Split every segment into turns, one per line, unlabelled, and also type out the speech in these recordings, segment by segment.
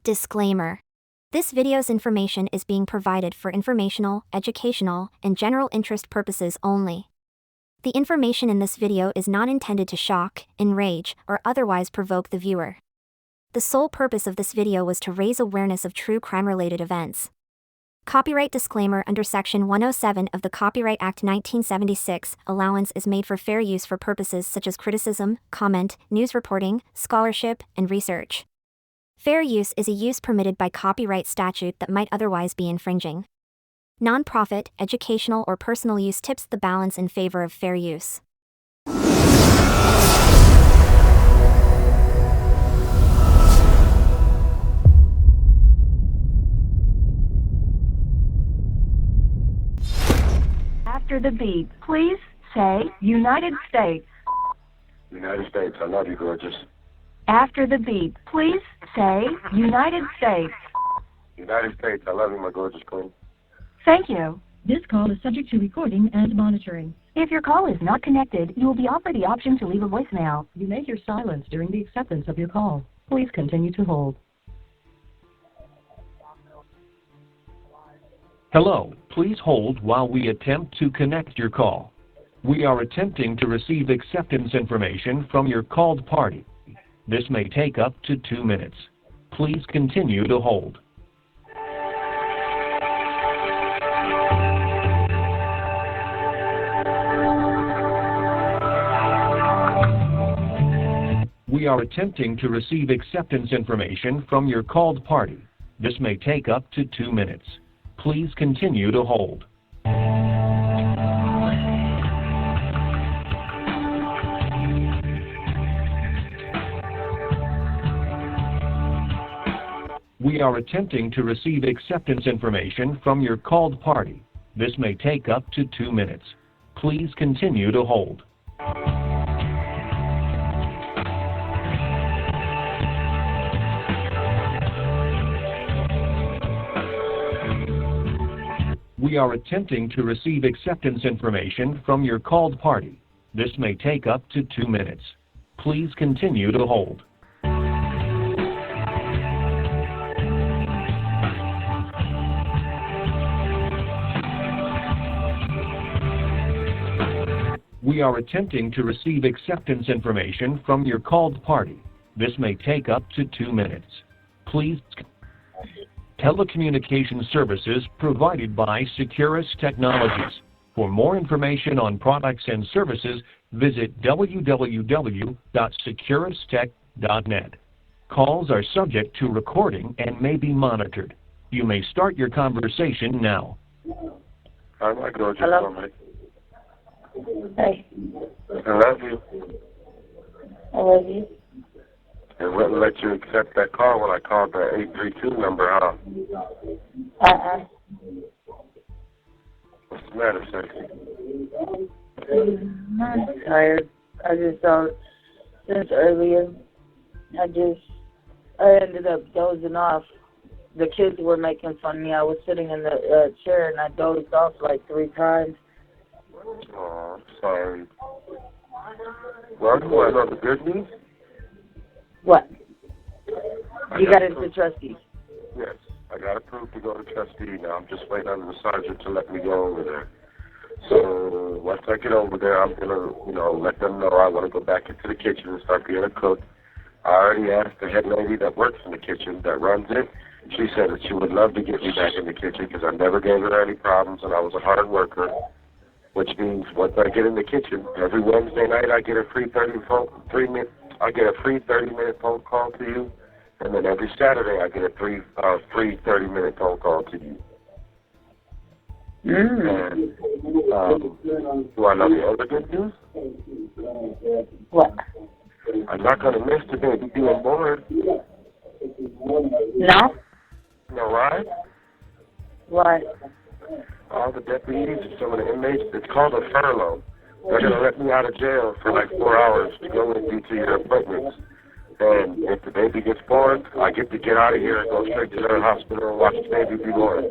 Disclaimer. This video's information is being provided for informational, educational, and general interest purposes only. The information in this video is not intended to shock, enrage, or otherwise provoke the viewer. The sole purpose of this video was to raise awareness of true crime-related events. Copyright disclaimer: under Section 107 of the Copyright Act 1976, allowance is made for fair use for purposes such as criticism, comment, news reporting, scholarship, and research. Fair use is a use permitted by copyright statute that might otherwise be infringing. Non-profit, educational, or personal use tips the balance in favor of fair use.
After the beep, please say United States.
United States, I love you, gorgeous.
After the beep, please say United States.
United States, I love you, my gorgeous queen.
Thank you.
This call is subject to recording and monitoring.
If your call is not connected, you will be offered the option to leave a voicemail.
You may hear silence during the acceptance of your call. Please continue to hold.
Hello, please hold while we attempt to connect your call. We are attempting to receive acceptance information from your called party. This may take up to 2 minutes. Please continue to hold. We are attempting to receive acceptance information from your called party. This may take up to 2 minutes. Please continue to hold. We are attempting to receive acceptance information from your called party. This may take up to 2 minutes. Please continue to hold. We are attempting to receive acceptance information from your called party. This may take up to 2 minutes. Please continue to hold. We are attempting to receive acceptance information from your called party. This may take up to 2 minutes. Please. Telecommunication services provided by Securus Technologies. For more information on products and services, visit www.securustech.net. Calls are subject to recording and may be monitored. You may start your conversation now.
I like gorgeous.
Hello? Hey,
I love you.
I love you.
And wouldn't let you accept that call when I called that 832 number, huh? What's the matter, sexy?
I'm tired. I just thought since earlier, I ended up dozing off. The kids were making fun of me. I was sitting in the chair and I dozed off like 3 times.
Oh, I'm sorry. Well, you want to know the good news?
What? You got into trustee?
Yes, I got approved to go to trustee now. I'm just waiting on the sergeant to let me go over there. So once I get over there, I'm gonna, let them know I want to go back into the kitchen and start being a cook. I already asked the head lady that works in the kitchen, that runs it. She said that she would love to get me back in the kitchen because I never gave her any problems and I was a hard worker. Which means once I get in the kitchen, every Wednesday night I get a free 30-minute phone call to you, and then every Saturday I get a free 30-minute phone call to you. And do I know the other good news?
What?
I'm not going to miss the baby being born.
No?
No, right?
What?
All the deputies and some of the inmates, it's called a furlough. They're going to let me out of jail for like 4 hours to go with you to your appointments. And if the baby gets born, I get to get out of here and go straight to the hospital and watch the baby be born.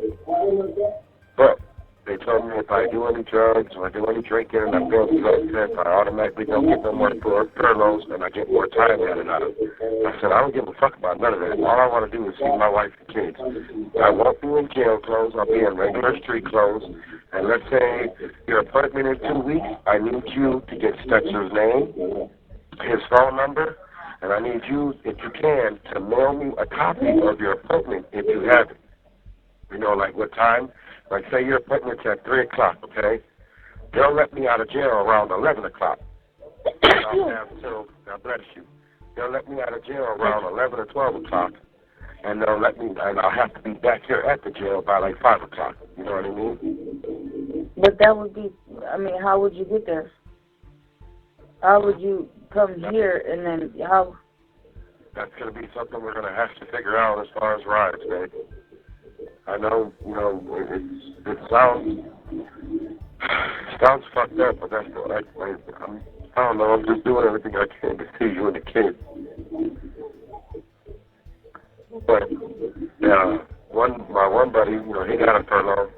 But They told me if I do any drugs or I do any drinking and I fail the drug test, I automatically don't get no more furloughs and I get more time added out of it. I said, I don't give a fuck about none of that. All I want to do is see my wife and kids. I won't be in jail clothes. I'll be in regular street clothes. And let's say your appointment in 2 weeks, I need you to get Stetcher's name, his phone number, and I need you, if you can, to mail me a copy of your appointment if you have it. You know, like what time? Like, say your appointment's at 3 o'clock, okay? They'll let me out of jail around 11 o'clock. I'll have till, God bless you. They'll let me out of jail around 11 or 12 o'clock, and they'll let me, and I'll have to be back here at the jail by like 5 o'clock. You know what I mean?
But that would be, I mean, how would you get there? How would you come here and then how?
That's going to be something we're going to have to figure out as far as rides, babe. I know, you know, it sounds fucked up, but that's what I don't know, I'm just doing everything I can to see you and the kids. But, yeah, my one buddy, you know, he got a furlough.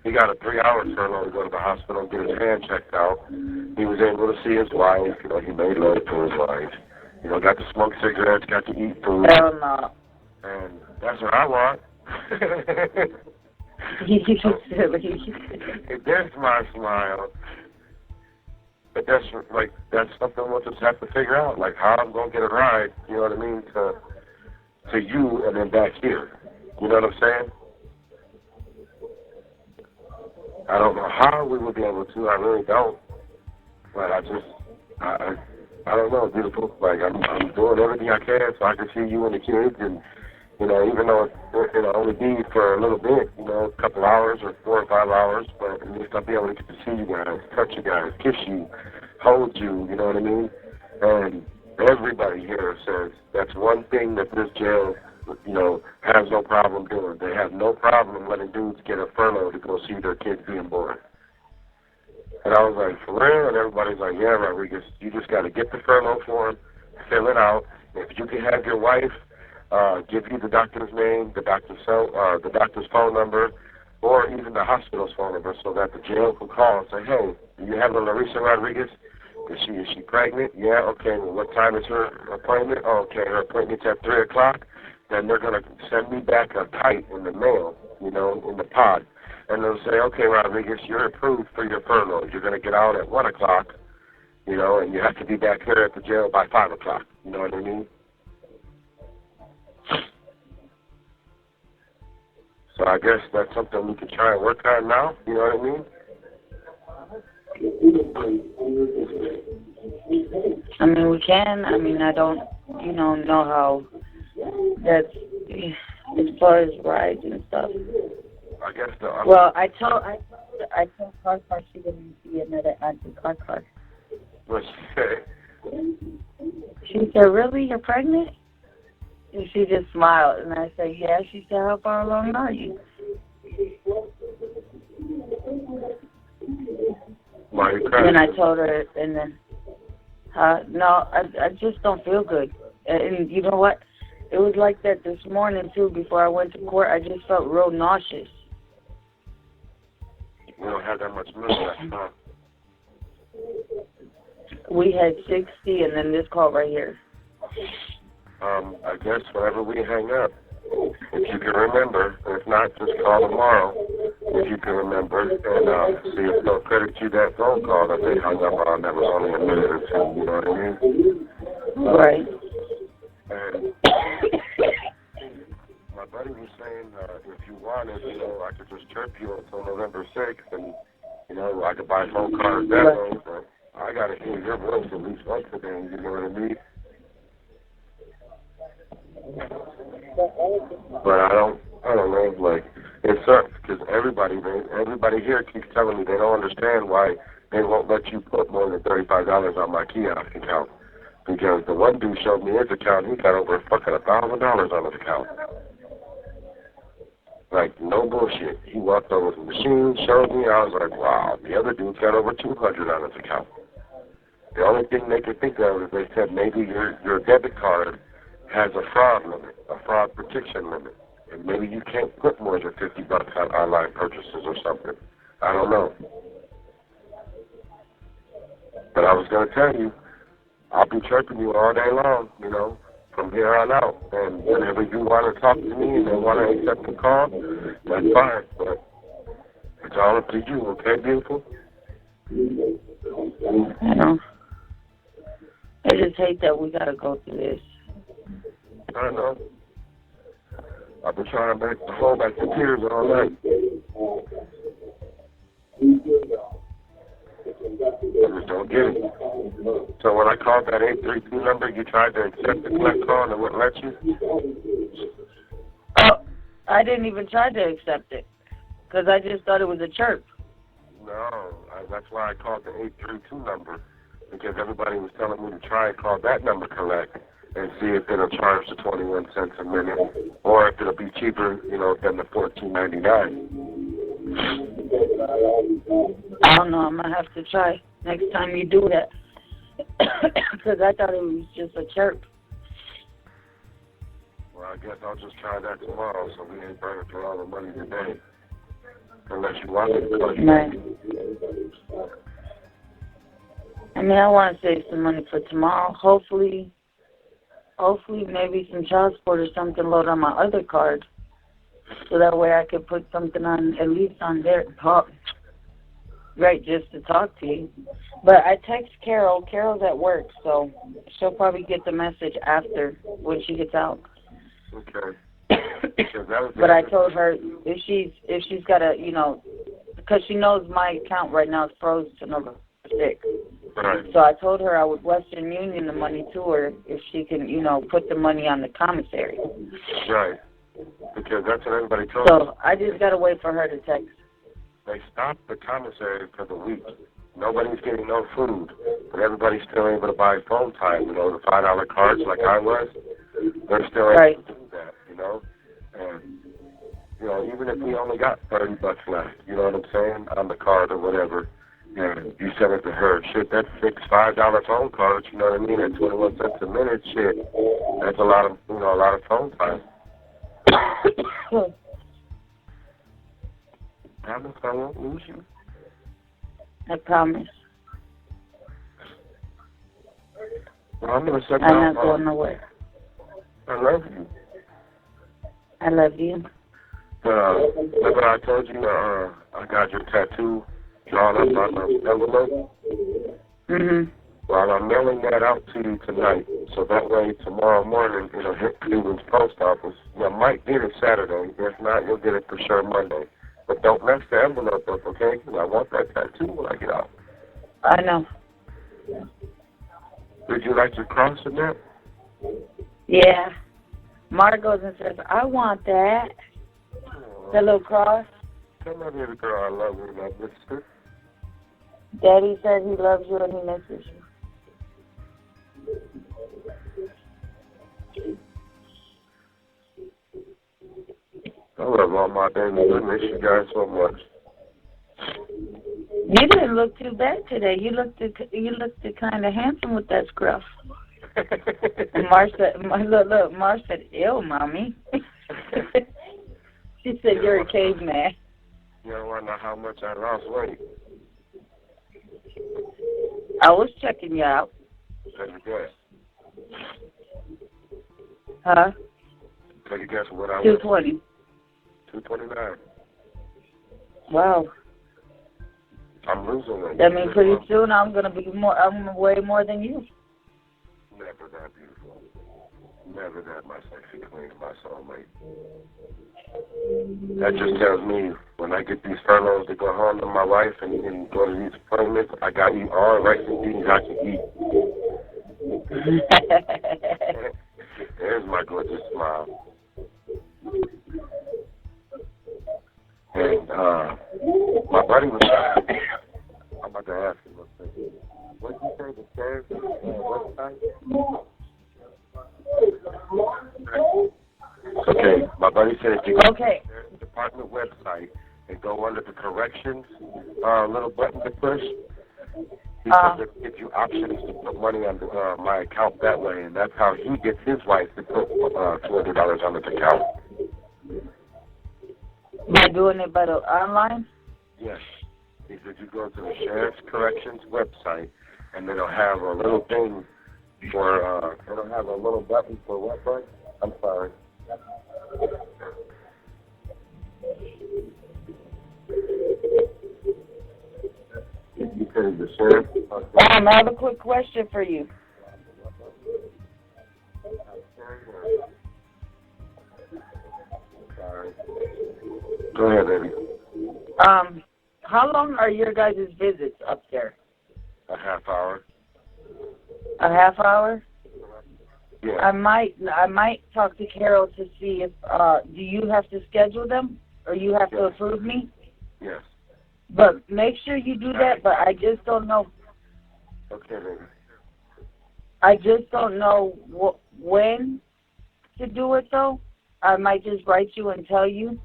He got a 3-hour furlough to go to the hospital and get his hand checked out. He was able to see his wife, you know, he made love to his wife. You know, got to smoke cigarettes, got to eat food.
Hell no.
And that's what I want.
You silly.
There's my smile. But that's something we'll just have to figure out, like how I'm gonna get a ride, you know what I mean, to you and then back here. You know what I'm saying? I don't know how we would be able to, I really don't. But I don't know, beautiful. Like I'm doing everything I can so I can see you and the kids, and you know, even though it'll only be for a little bit, you know, a couple hours or 4 or 5 hours, but at least I'll be able to get to see you guys, touch you guys, kiss you, hold you, you know what I mean? And everybody here says that's one thing that this jail, you know, has no problem doing. They have no problem letting dudes get a furlough to go see their kids being born. And I was like, for real? And everybody's like, yeah, Rodriguez, you just got to get the furlough form, fill it out. If you can have your wife give you the doctor's name, the doctor's phone number, or even the hospital's phone number, so that the jail can call and say, hey, do you have a Larissa Rodriguez? Is she pregnant? Yeah, okay. Well, what time is her appointment? Oh, okay, her appointment's at 3 o'clock. Then they're going to send me back a kite in the mail, you know, in the pod. And they'll say, okay, Rodriguez, you're approved for your furlough. You're going to get out at 1 o'clock, you know, and you have to be back here at the jail by 5 o'clock. You know what I mean? So I guess that's something we can try and work on now. You know what I mean?
I mean, we can. I mean, I don't, you know how that's as far as rides and stuff.
I guess
I told Car she didn't see another anti-car.
What'd she say?
She said, really? You're pregnant? And she just smiled, and I said, yeah. She said, how far along are you?
Why are you crying?
And I told her, and then, no, I just don't feel good. And you know what? It was like that this morning, too, before I went to court. I just felt real nauseous.
We don't have that much money left, huh?
We had 60, and then this call right here.
I guess whenever we hang up, if you can remember, if not, just call tomorrow, if you can remember, and see if they'll credit you that phone call that they hung up on that was only a minute or two, you know what I mean?
Right.
And my buddy was saying, if you wanted, you know, I could just chirp you until November 6th, and, you know, I could buy phone cards that way, but I got to hear your voice at least once a day, you know what I mean? But I don't know, like, it sucks, because everybody here keeps telling me they don't understand why they won't let you put more than $35 on my kiosk account. Because the one dude showed me his account, he got over fucking $1,000 on his account. Like, no bullshit. He walked over to the machine, showed me, I was like, wow. The other dude's got over $200 on his account. The only thing they could think of is they said maybe your debit card has a fraud limit, a fraud protection limit. And maybe you can't put more than $50 on online purchases or something. I don't know. But I was going to tell you, I'll be chirping you all day long, you know, from here on out. And whenever you want to talk to me and want to accept the call, that's fine. But it's all up to you, okay, beautiful?
I know. I just hate that we got to go through this.
I know. I've been trying to hold back the tears all night. I just don't get it. So when I called that 832 number, you tried to accept the collect call and it wouldn't let you?
Oh, I didn't even try to accept it because I just thought it was a chirp.
No, that's why I called the 832 number, because everybody was telling me to try and call that number collect and see if it'll charge the 21 cents a minute or if it'll be cheaper, you know, than the $14.99.
I don't know. I'm going to have to try next time you do that because I thought it was just a chirp.
Well, I guess I'll just try that tomorrow so we ain't burning through all the money today. Unless you want me to call you.
Right. I mean, I want to save some money for tomorrow. Hopefully maybe some child support or something load on my other card. So that way I could put something on, at least on their talk. Right, just to talk to you. But I text Carol. Carol's at work, so she'll probably get the message after when she gets out.
Okay.
But I told her if she's got a, you know, because she knows my account right now is frozen to November 6th.
Right.
So I told her I would Western Union the money to her if she can, you know, put the money on the commissary.
Right. Because that's what everybody told me.
So I just got to wait for her to text.
They stopped the commissary for the week. Nobody's getting no food, but everybody's still able to buy phone time. You know, the $5 cards like I was, they're still able to do that, you know. And, you know, even if we only got $30 left, you know what I'm saying, on the card or whatever, and you send it to her, shit, that's $5 phone cards, you know what I mean, at 21 cents a minute, shit, that's a lot of, you know, a lot of phone time. Promise I won't lose you.
I promise.
Well, I'm going to set
I'm not going nowhere.
I love you.
I love you.
Remember I told you I got your tattoo drawn up on the envelope?
Mm-hmm.
Well, I'm mailing that out to you tonight, so that way tomorrow morning it'll hit Cleveland's post office. You might get it Saturday. If not, you'll get it for sure Monday. But don't mess the envelope up, okay? Because I want that tattoo when I get out.
I know.
Did you like your cross in that?
Yeah. Mark goes and says, I want that. The little cross.
Tell my baby girl I love her, my sister.
Daddy says he loves you and he misses you.
I love all my babies. I miss you guys so much.
You didn't look too bad today. You looked kind of handsome with that scruff. And Mar said, ew, mommy. She said, you're a caveman.
You don't want to know how much I lost weight.
I was checking you out.
Take a guess.
Huh?
Take a guess what I was.
220.
229.
Wow.
I'm losing weight.
That means pretty soon I'm gonna weigh more than you.
Never that beautiful. Never that my sexy queen, my soulmate. That just tells me when I get these furloughs to go home to my wife and go to these appointments, I got to eat all rice and beans I can eat. There's my gorgeous smile. And my buddy was I'm about to ask him one thing. What did you say the stairs website? Okay, my buddy said if you go to the department website and go under the corrections little button to push, he said it gives you options to put money on my account that way, and that's how he gets his wife to put $200 on his account.
By doing it by the online?
Yes. He said you go to the Sheriff's Corrections website, and it'll have a little thing for, it'll have a little button for what, bud? I'm sorry. You said the sheriff?
I have a quick question for you.
Sorry. Go ahead, baby.
How long are your guys' visits up there?
A half hour.
A half hour?
Yeah.
I might talk to Carol to see if do you have to schedule them or you have to approve me?
Yes.
But make sure you do that. But I just don't know.
Okay, baby.
I just don't know when to do it though. I might just write you and tell you.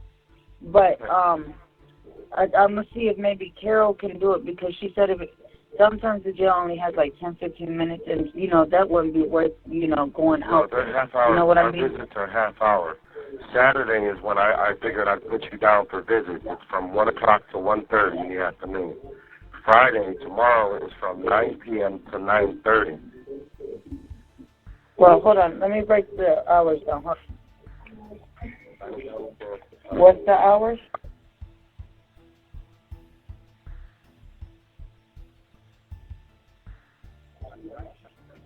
But I'm gonna see if maybe Carol can do it because she said sometimes the jail only has like 10-15 minutes, and that wouldn't be worth going out.
No, they're half hour.
You know what I
Our
mean?
visits are half hour. Saturday is when I figured I'd put you down for visits. It's from 1 o'clock to 1:30 in the afternoon. Friday, tomorrow, is from 9 p.m. to 9:30.
Well, hold on. Let me break the hours down. What's the hours?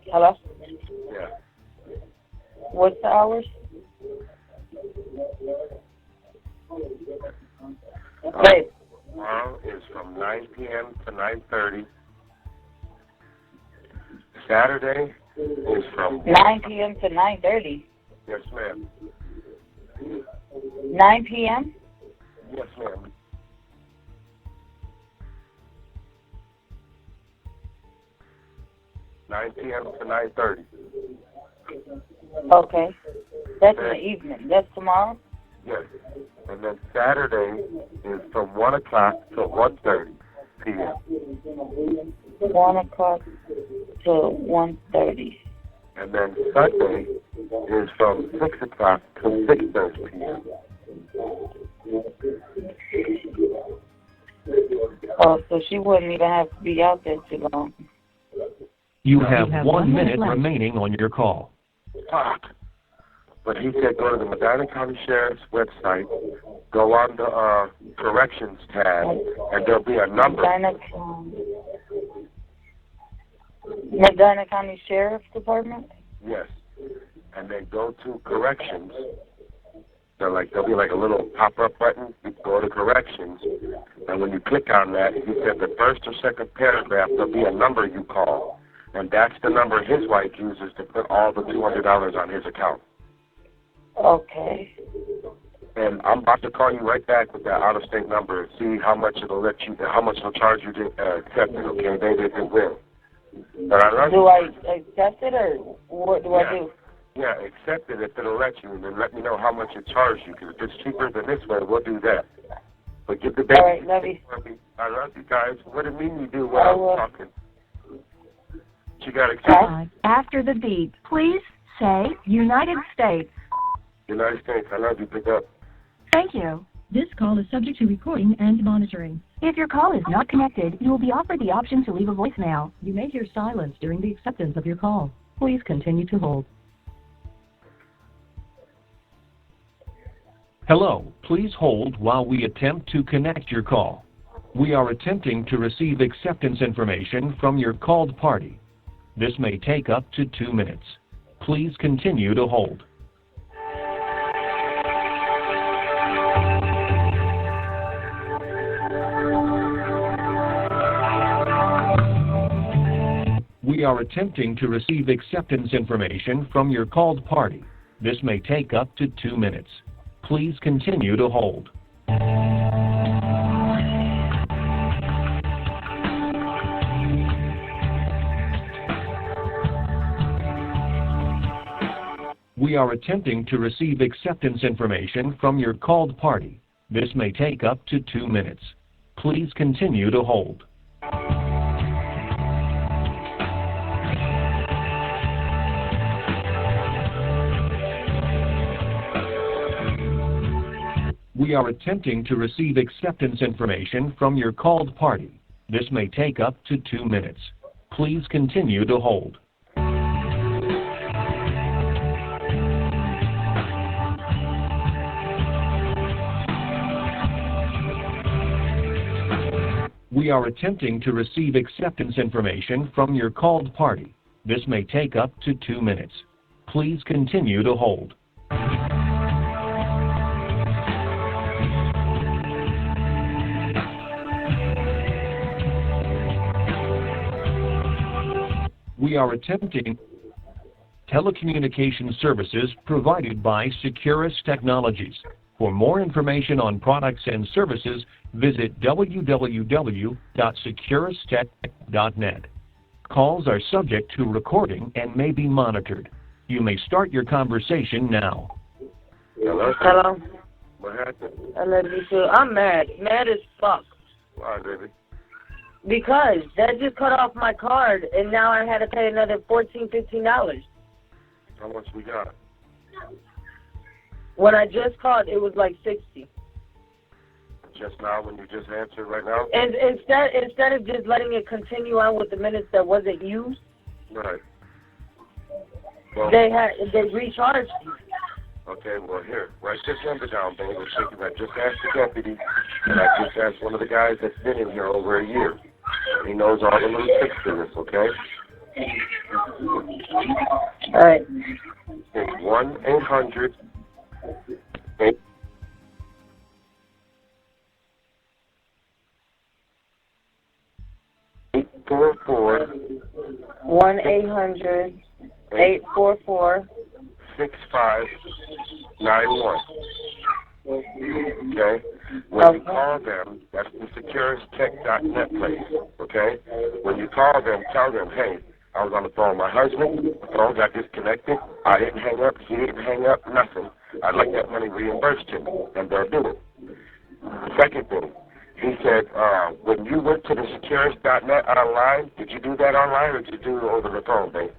Hello?
Yeah.
What's the hours? Babe.
Tomorrow is from 9 p.m. to 9:30. Saturday is from
9 p.m. to 9:30.
Yes, ma'am.
9 p.m.?
Yes, ma'am. (9 p.m. to 9:30).
Okay. That's in the evening. That's tomorrow?
Yes. And then Saturday is from 1 o'clock to 1:30 p.m.
1 o'clock to 1:30.
And then Sunday is from 6 o'clock to 6:30 p.m.
Oh, so she wouldn't even have to be out there too long.
You have 1 minute remaining on your call.
Fuck. But he said go to the Medina County Sheriff's website, go on the corrections tab, and there'll be a number.
Medina County Sheriff's Department?
Yes. And then go to corrections. There'll be like a little pop-up button. You go to corrections, and when you click on that, he said the first or second paragraph, there'll be a number you call, and that's the number his wife uses to put all the $200 on his account.
Okay.
And I'm about to call you right back with that out-of-state number and see how much it'll charge you to accept it. Okay, baby, if it will. But I love
Do I accept it or what do I do?
Yeah, accept it if it'll let you, and then let me know how much it charged you. Because if it's cheaper than this way, we'll do that. But get the baby.
All right, love you.
I love you guys. What do you mean you do while I'm talking? You got to accept.
After the beep, please say United States.
United States, I love you. Pick up.
Thank you.
This call is subject to recording and monitoring.
If your call is not connected, you will be offered the option to leave a voicemail.
You may hear silence during the acceptance of your call. Please continue to hold.
Hello, please hold while we attempt to connect your call. We are attempting to receive acceptance information from your called party. This may take up to 2 minutes. Please continue to hold. We are attempting to receive acceptance information from your called party. This may take up to 2 minutes. Please continue to hold. We are attempting to receive acceptance information from your called party. This may take up to 2 minutes. Please continue to hold. We are attempting to receive acceptance information from your called party. This may take up to 2 minutes. Please continue to hold. We are attempting to receive acceptance information from your called party. This may take up to 2 minutes. Please continue to hold. We are attempting telecommunication services provided by Securus Technologies. For more information on products and services, visit www.securustech.net. Calls are subject to recording and may be monitored. You may start your conversation now.
Hello?
What happened?
I love you too. I'm mad. Mad as fuck.
Why, baby?
Because that just cut off my card, and now I had to pay another $14, $15.
How much we got?
When I just called, it was like $60.
Just now, when you just answered right now?
And instead of just letting it continue on with the minutes that wasn't used,
Right. Well,
they recharged me.
okay, well, here, write this number down, baby. I just asked the deputy, and I just asked one of the guys that's been in here over a year. He knows all the little tricks to this, okay?
All right.
It's 1-800 844
1-800-844
6591. Okay? When you call them, that's the securustech.net place. Okay? When you call them, tell them, hey, I was on the phone with my husband, the phone got disconnected, I didn't hang up, he didn't hang up, nothing. I'd like that money reimbursed to me, and they'll do it. Second thing, he said, when you went to the securus.net online, did you do that online or did you do it over the phone, babe?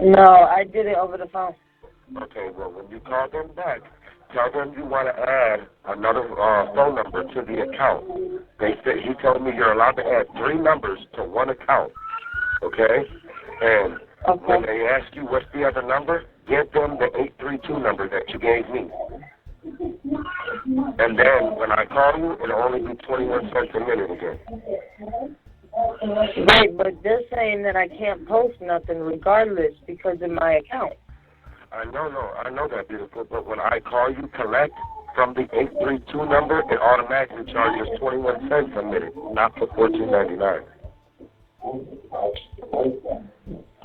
No, I did it over the phone.
Okay, well, when you call them back, tell them you want to add another phone number to the account. He told me you're allowed to add 3 numbers to one account, okay? And when they ask you what's the other number, give them the 832 number that you gave me. And then when I call you, it'll only be 21 cents a minute again.
Right, but they're saying that I can't post nothing regardless because of my account.
I know that, beautiful, but when I call you collect from the 832 number, it automatically charges 21 cents a minute, not for $14.99.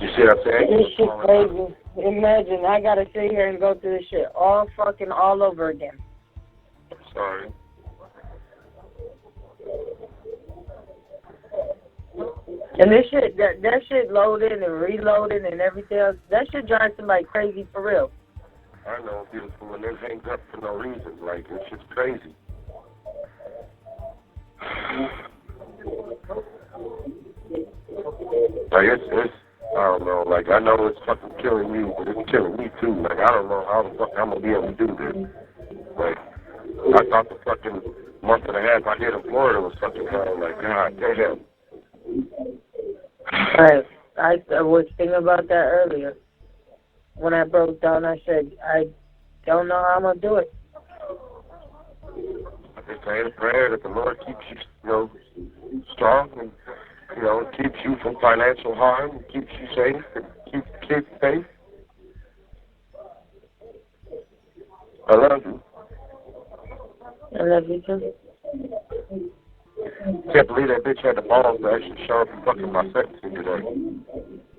You see what I'm saying?
This shit crazy. Imagine I gotta sit here and go through this shit all over again.
Sorry.
And this shit, that shit loading and reloading and everything else, that shit drives somebody crazy for real.
I know, beautiful, when they hang up for no reason, like, it's just crazy. Like, it's, I don't know, like, I know it's fucking killing you, but it's killing me too. Like, I don't know how the fuck I'm gonna be able to do this. Like, I thought the fucking month and a half I did in Florida was fucking hell. Like, God damn.
I was thinking about that earlier. When I broke down, I said, I don't know how I'm going to do it.
I just say a prayer that the Lord keeps you, strong and, keeps you from financial harm, and keeps you safe, and keeps kids safe. I love you.
I love you too.
Can't believe that bitch had the balls to actually show up and fucking my sentencing today.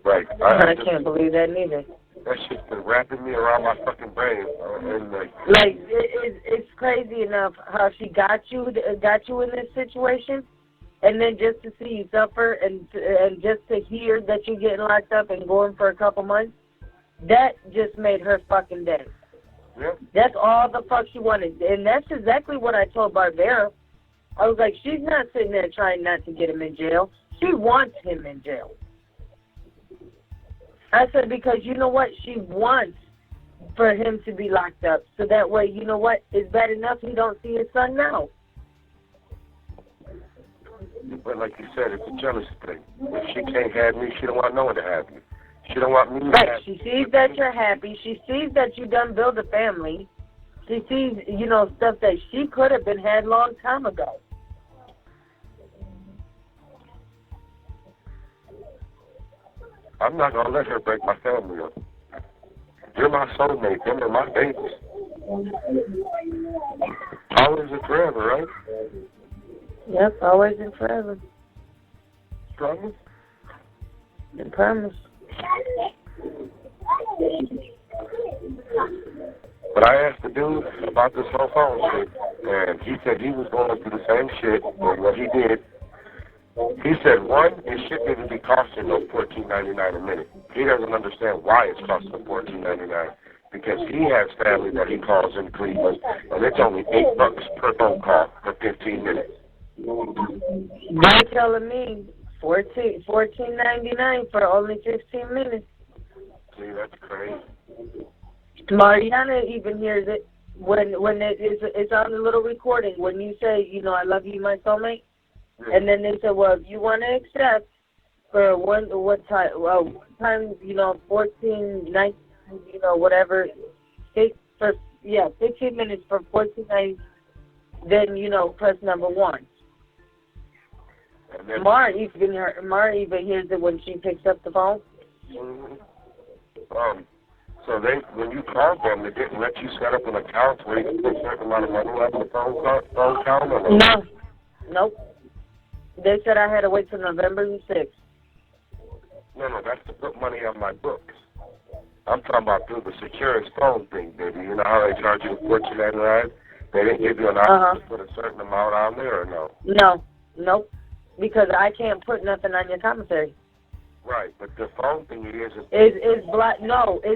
Like,
I can't believe that neither.
That shit's been wrapping me around my fucking brain, and
it's crazy enough how she got you in this situation, and then just to see you suffer and just to hear that you're getting locked up and going for a couple months, that just made her fucking day.
Yeah.
That's all the fuck she wanted, and that's exactly what I told Barbera. I was like, she's not sitting there trying not to get him in jail. She wants him in jail. I said, because you know what? She wants for him to be locked up. So that way, you know what? It's bad enough he don't see his son now.
But like you said, it's a jealousy thing. If she can't have me, she don't want no one to have me. She don't want me to
Right.
have
She sees that you're happy. She sees that you done build a family. She sees, you know, stuff that she could have been had long time ago.
I'm not going to let her break my family up. You're my soulmate. Them are my babies. Always and forever, right?
Yep, always and forever.
Promise?
I promise.
But I asked the dude about this whole phone shit, and he said he was going through the same shit, but what he did, he said, one, it shouldn't even be costing no $14.99 a minute. He doesn't understand why it's costing $14.99, because he has family that he calls in Cleveland, and it's only $8 per phone call for 15 minutes.
They're telling me $14.99 for only 15 minutes.
See, that's crazy.
Mariana even hears it when it's on the little recording. When you say, you know, I love you, my soulmate, and then they say, well, if you want to accept for what time, you know, 14, 19, you know, whatever, 15 minutes for 14.90, then, you know, press number 1. Mara even hears it when she picks up the phone.
Mm-hmm. So when you called them, they didn't let you set up an account where you can put a certain amount of money on the phone account? Or
No. Nope. They said I had to wait till November the 6th.
No, that's to put money on my books. I'm talking about through the securest phone thing, baby. You know how they charge you $14.99? They didn't give you an option to put a certain amount on there, or no?
No. Nope. Because I can't put nothing on your commissary.
Right, but the phone thing is
it's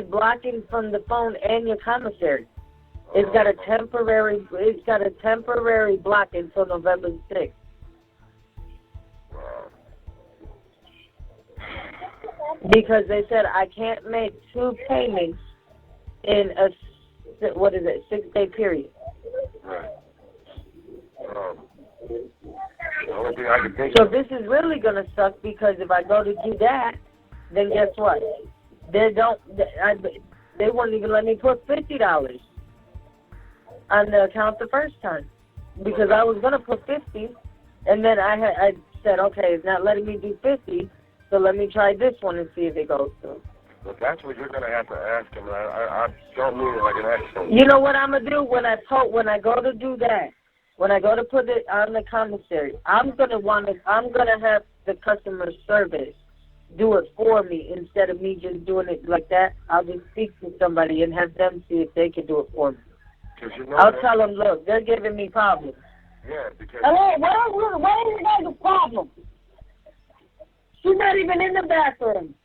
blocking from the phone and your commissary. It's got a temporary block until November the 6th. Because they said I can't make 2 payments in a 6-day period.
Right. The only thing I can think
So this is really gonna suck, because if I go to do that, then guess what? They won't even let me put $50 on the account the first time, because I was gonna put 50, and then I said, okay, it's not letting me do 50, so let me try this one and see if it goes through.
But that's what you're gonna have to ask him. I don't mean it like an accent.
You know what I'm gonna do when I go to do that? When I go to put it on the commissary, I'm gonna have the customer service do it for me instead of me just doing it like that. I'll just speak to somebody and have them see if they can do it for me. I'll tell them, look, they're giving me problems.
Yeah, because.
Hello, what is you guys' problem? She's not even in the bathroom.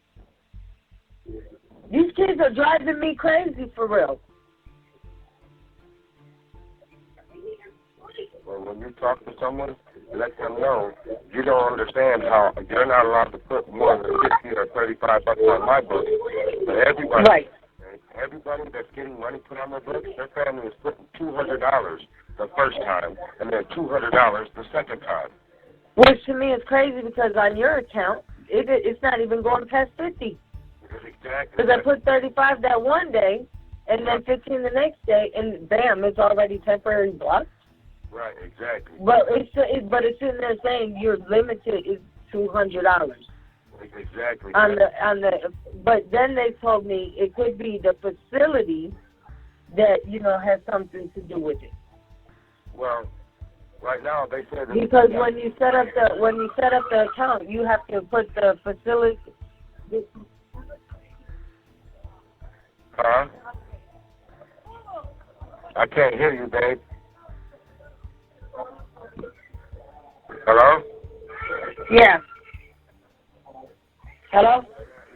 These kids are driving me crazy for real.
Well, when you talk to someone, let them know you don't understand how you're not allowed to put more than $50 or $35 on my books. But everybody that's getting money put on their books, their family is putting $200 the first time and then $200 the second time.
Which to me is crazy, because on your account, it's not even going past 50.
Exactly.
Because I put 35 that one day, and then 15 the next day, and bam, it's already temporary blocked.
Right, exactly.
But it's sitting there saying your limited is $200.
Exactly.
But then they told me it could be the facility that has something to do with it.
Well, right now they said that
because when you set up the account, you have to put the facility.
Huh? I can't hear you, babe. Hello?
Yeah. Hello?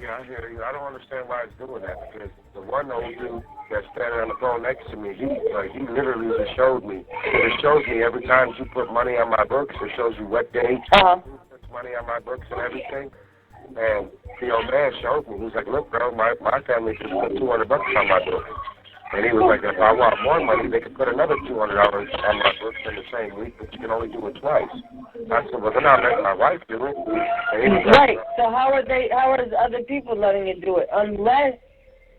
Yeah, I hear you. I don't understand why it's doing that, because the one old dude that's standing on the phone next to me, he literally just showed me. It shows me every time you put money on my books, it shows you what day you put money on my books and everything. And the old man showed me. He's like, look, bro, my family just put $200 on my books. And he was like, if I want more money, they could put another $200 on my books in the same week, but you can only do it twice. I said, well, they're not letting my wife do it. And he was like,
Right. So how are other people letting you do it? Unless,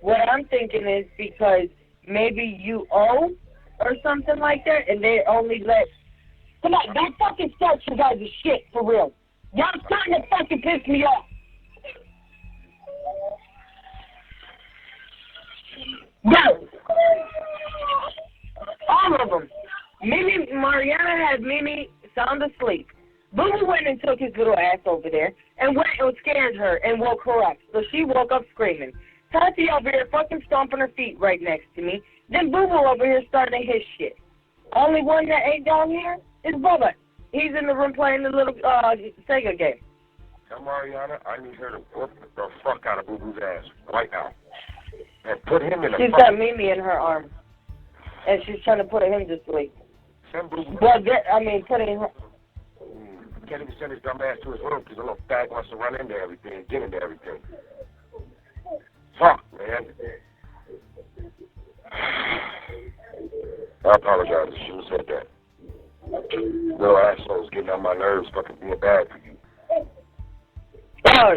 what I'm thinking is because maybe you owe or something like that, and they only let. Come on, don't fucking start you guys' shit for real. Y'all starting to fucking piss me off. Go. All of them. Mariana had Mimi sound asleep. Boo Boo went and took his little ass over there and went and scared her and woke her up. So she woke up screaming. Tati over here fucking stomping her feet right next to me. Then Boo Boo over here starting his shit. Only one that ain't down here is Bubba. He's in the room playing the little Sega game.
tell Mariana I need her to whoop the fuck out of Boo Boo's ass right now. And put him in a
She's got Mimi in her arms. And she's trying to put him to sleep.
Send Boo Boo.
Putting her.
Can't even send his dumb ass to his room because the little fag wants to run into everything and get into everything. Fuck, man. I apologize. I shouldn't have said that. Little assholes getting on my nerves fucking being bad for you.
Oh,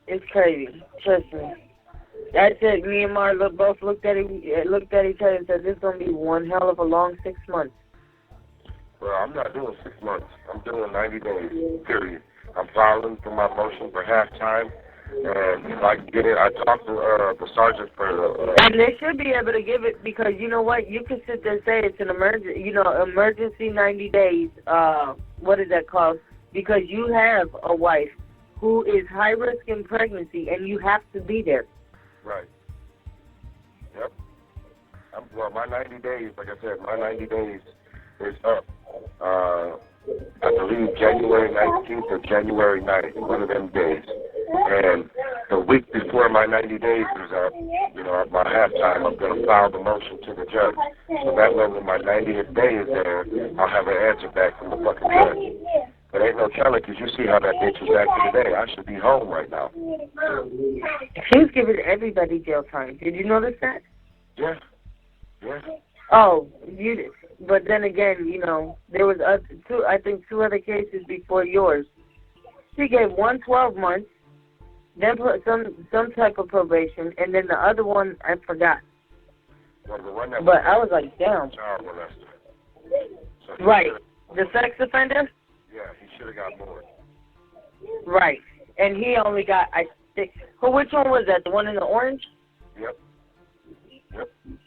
it's crazy. Trust me. I said, me and Mar both looked at each other and said, this is going to be one hell of a long 6 months.
Well, I'm not doing 6 months. I'm doing 90 days, period. I'm filing for my motion for halftime. And if I can get it, I talked to the sergeant for
and they should be able to give it because, you know what, you can sit there and say it's an emergency 90 days. What is that called? Because you have a wife who is high risk in pregnancy and you have to be there.
Right. Yep. Well, my 90 days, like I said, my 90 days is up. I believe January 19th or January 9th, one of them days. And the week before my 90 days is up, at my halftime, I'm going to file the motion to the judge. So that way when my 90th day is there, I'll have an answer back from the fucking judge. But ain't no telling because you see how that bitch is acting today. I should be home right now.
She's giving everybody jail time. Did you notice that?
Yeah. Yeah.
Oh, you did. But then again, there was two other cases before yours. She gave one 12 months, then put some type of probation, and then the other one I forgot.
Well, the one that
but I was like, damn.
Child molester. So
right. The sex offender?
Yeah, he should have got more.
Right. And he only got, I think, which one was that? The one in the orange?
Yep.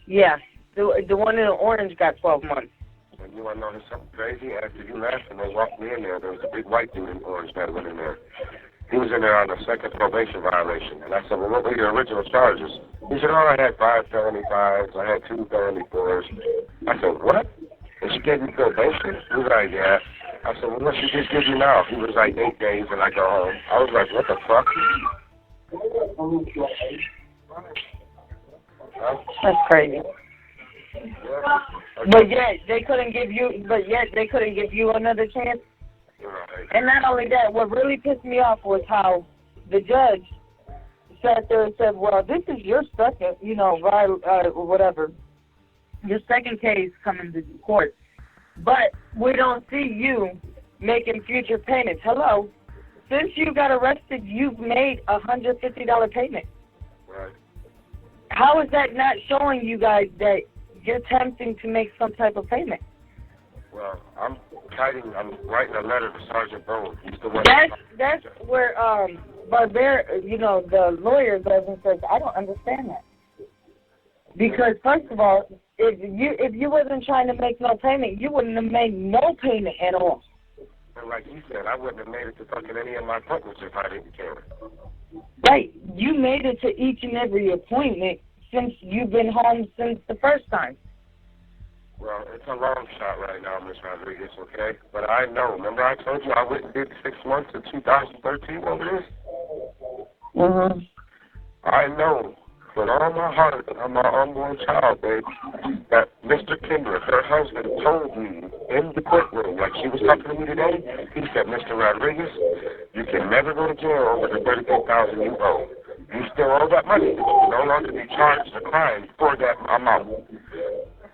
Yeah. The one in the orange got 12 months.
And you want to know something crazy? After you left and they walked me in there was a big white dude in orange that went in there. He was in there on a second probation violation. And I said, well, what were your original charges? He said, I had 5 felony 5s. I had 2 felony 4s. I said, what? And she gave me probation? He was like, yeah. I said, well, what she just give you now? He was like 8 days and I go home. I was like, what the fuck?
That's crazy.
Yeah.
But yet they couldn't give you another chance.
Right.
And not only that, what really pissed me off was how the judge sat there and said, well, this is your second, whatever, your second case coming to court. But we don't see you making future payments. Hello. Since you got arrested, you've made a $150 payment.
Right.
How is that not showing you guys that you're attempting to make some type of payment?
Well, I'm writing a letter to Sergeant Bone. He's the one.
That's where the lawyer goes and says, I don't understand that. Because first of all, if you wasn't trying to make no payment, you wouldn't have made no payment at all.
And like he said, I wouldn't have made it to fucking any of my appointments if I didn't care.
Right. You made it to each and every appointment since you've been home since the first time.
Well, it's a long shot right now, Miss Rodriguez, okay? But I know. Remember I told you I went and did 6 months in 2013 over this?
Mm-hmm.
I know with all my heart and on my unborn child, babe, that Mr. Kendrick, her husband, told me in the courtroom, like she was talking to me today, he said, Mr. Rodriguez, you can never go to jail over the $33,000 you owe. You still owe that money. You will no longer be charged a crime for that amount.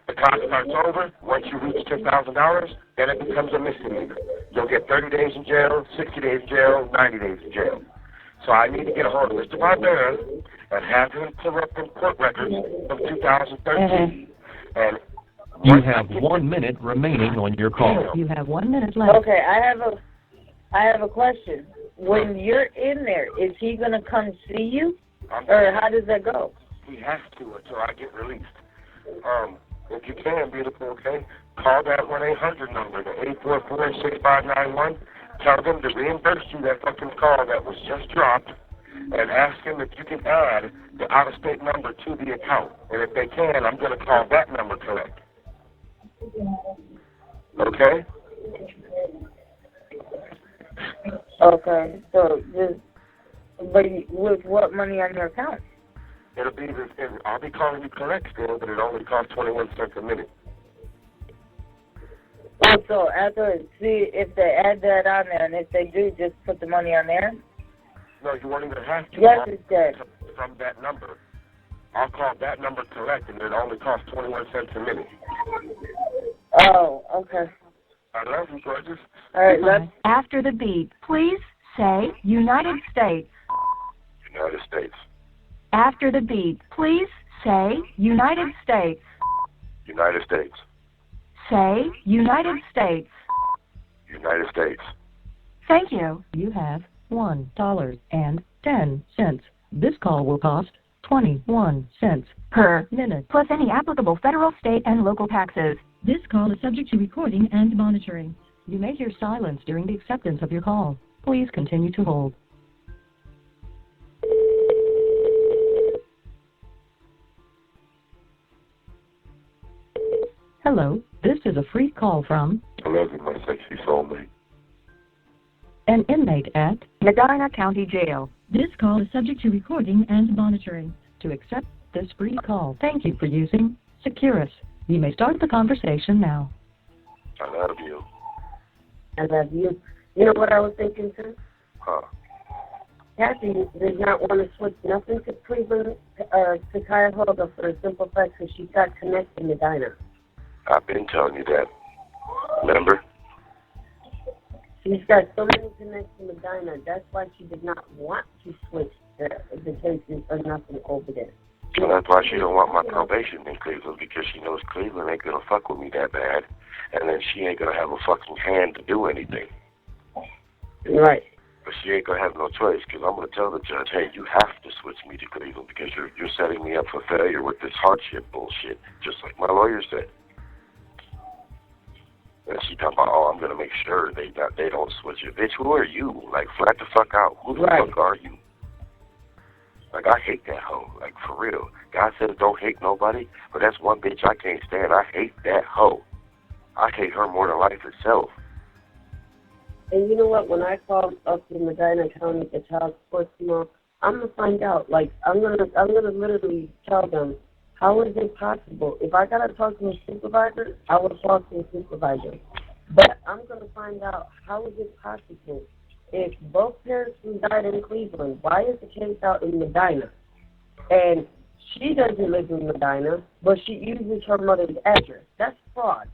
The time starts over. Once you reach $10,000, then it becomes a misdemeanor. You'll get 30 days in jail, 60 days in jail, 90 days in jail. So I need to get a hold of Mr. Barbera and have him pull up them court records from 2013. And
You have 1 minute remaining on your call.
You have 1 minute left.
Okay, I have a question. When you're in there, is he gonna come see you, or how does that go?
He has to until I get released. If you can, beautiful, okay? Call that 1-800 number, the 844-6591. Tell them to reimburse you that fucking call that was just dropped, and ask him if you can add the out-of-state number to the account. And if they can, I'm going to call that number correct. Okay?
Okay, so with what money on your account?
It'll be I'll be calling you correct still, but it only costs 21 cents a minute.
Oh, so after, see if they add that on there, and if they do, just put the money on there?
No, you won't even have to.
Yes, it's dead.
From that number. I'll call that number correct, and it only costs 21 cents a minute.
Oh, okay.
I love you, gorgeous.
All right, let's...
After the beep, please say United States.
United States.
After the beep, please say United States.
United States.
Say United States.
United States.
Thank you.
You have $1.10. This call will cost 21 cents per minute.
Plus any applicable federal, state, and local taxes.
This call is subject to recording and monitoring. You may hear silence during the acceptance of your call. Please continue to hold. Hello, this is a free call from
I love you, my sexy soulmate.
an inmate at
Medina County Jail.
This call is subject to recording and monitoring. To accept this free call, thank you for using Securus. You may start the conversation now.
I love you.
I love you. You know what I was thinking, too?
Huh.
Kathy did not want to switch nothing to Cleveland, to Cuyahoga for the simple fact that she got connected to Medina.
I've been telling you that. Remember?
She's got so many connections to Medina. That's why she did not want to switch the cases or nothing over there.
Well, that's why she don't want my probation in Cleveland, because she knows Cleveland ain't gonna fuck with me that bad, and then she ain't gonna have a fucking hand to do anything.
Right.
But she ain't gonna have no choice, because I'm gonna tell the judge, hey, you have to switch me to Cleveland because you're setting me up for failure with this hardship bullshit, just like my lawyer said. And she talking about, oh, I'm gonna make sure they don't switch it. Bitch, who are you? Like, flat the fuck out. Who the fuck are you? Like, I hate that hoe. Like, for real. God says don't hate nobody, but that's one bitch I can't stand. I hate that hoe. I hate her more than life itself.
And you know what? When I call up to Medina County to child support tomorrow, I'm gonna find out. Like, I'm gonna literally tell them, how is it possible? If I gotta talk to a supervisor, I will talk to a supervisor. But I'm gonna find out, how is it possible? If both parents died in Cleveland, why is the case out in Medina? And she doesn't live in Medina, but she uses her mother's address. That's fraud.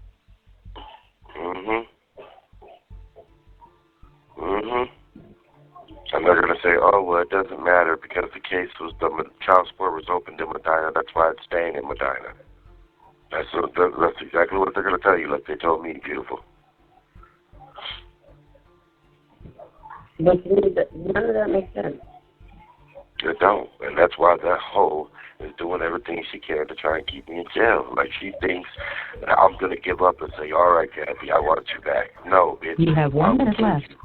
And they're going to say, oh, well, it doesn't matter because the case was, the child support was opened in Medina. That's why it's staying in Medina. That's exactly what they're going to tell you, like they told me, beautiful.
But to me, none of that makes sense.
It don't. And that's why that hoe is doing everything she can to try and keep me in jail. Like, she thinks that I'm going to give up and say, all right, Kathy, I want you back. No, bitch.
You have 1 minute left.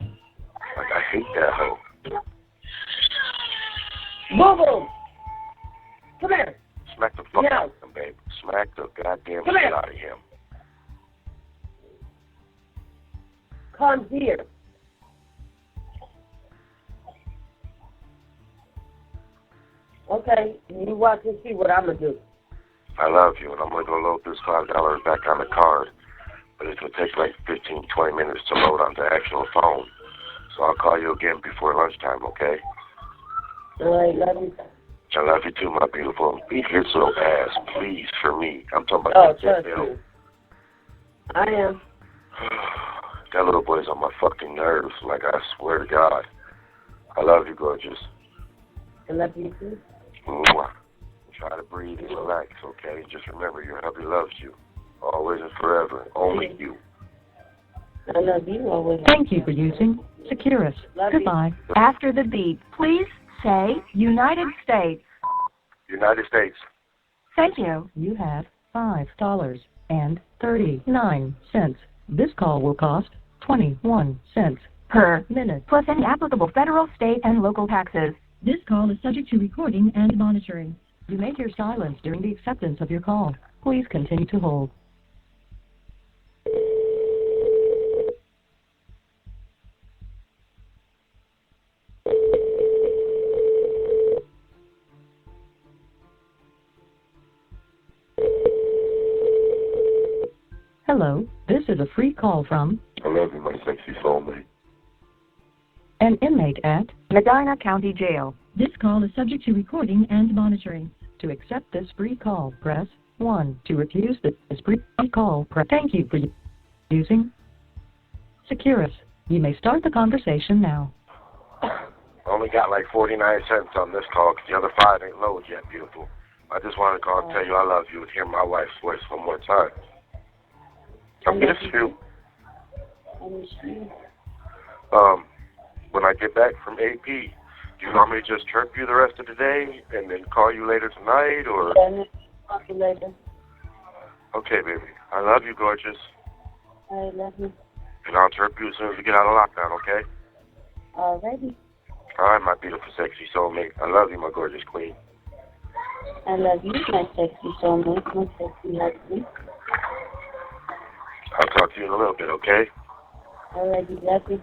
Like, I hate that hoe.
Boo-boo! Come here.
Smack the fuck out of him, babe. Smack the goddamn shit out of him.
Come here. Okay, you watch and see what I'm going to do.
I love you, and I'm going to go load this $5 back on the card. But it's going to take like 15, 20 minutes to load on the actual phone. So I'll call you again before lunchtime, okay?
All right, love you.
I love you too, my beautiful. Beat his little ass, please, for me. I'm talking
Oh,
about that
trust
bill.
you. I am.
That little boy's on my fucking nerves, like I swear to God. I love you, gorgeous.
I love you too.
Mwah. Try to breathe and relax, okay? Just remember, your hubby loves you. Always and forever. Only you.
I love you always.
Thank you for using Securus.
Love you.
Goodbye.
After the beep, please say United States.
United States.
Thank you.
You have $5.39. This call will cost 21 cents
Per
minute.
plus any applicable federal, state, and local taxes.
This call is subject to recording and monitoring. You may hear silence during the acceptance of your call. Please continue to hold. Hello, this is a free call from
I love you, my sexy soulmate.
an inmate at
Medina County Jail.
This call is subject to recording and monitoring. To accept this free call, press 1. To refuse this free call, press. Thank you for using Securus. You may start the conversation now.
I only got like 49 cents on this call because the other 5 ain't loaded yet, beautiful. I just wanted to call and tell you I love you and hear my wife's voice one more time. I miss you.
I miss you.
When I get back from AP, do you want me to just chirp you the rest of the day and then call you later tonight, or?
Talk to you later.
Okay, baby. I love you, gorgeous.
I love you.
And I'll chirp you as soon as we get out of lockdown, okay?
Alrighty.
All right, my beautiful, sexy soulmate. I love you, my gorgeous queen.
I love you, my sexy soulmate, my sexy husband.
I'll talk to you in a little bit, okay?
Alrighty, love you.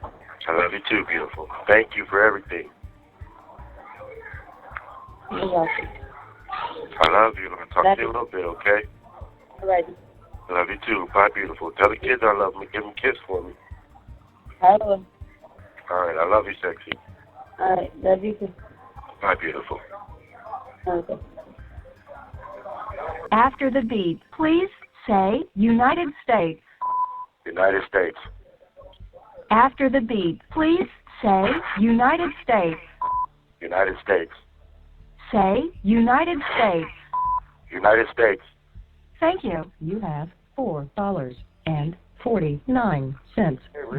I love you too, beautiful. Thank you for everything.
You're welcome.
I love you. I'll talk to you in a little bit, okay?
Alrighty.
I love you too. Bye, beautiful. Tell the kids I love them. Give them a kiss for me.
I will.
All right, I love you, sexy.
Alright, love you too.
Bye, beautiful.
Okay.
After the beep, please say United States.
United States.
After the beep, please say United States.
United States.
Say United States.
United States.
Thank you.
You have $4.49.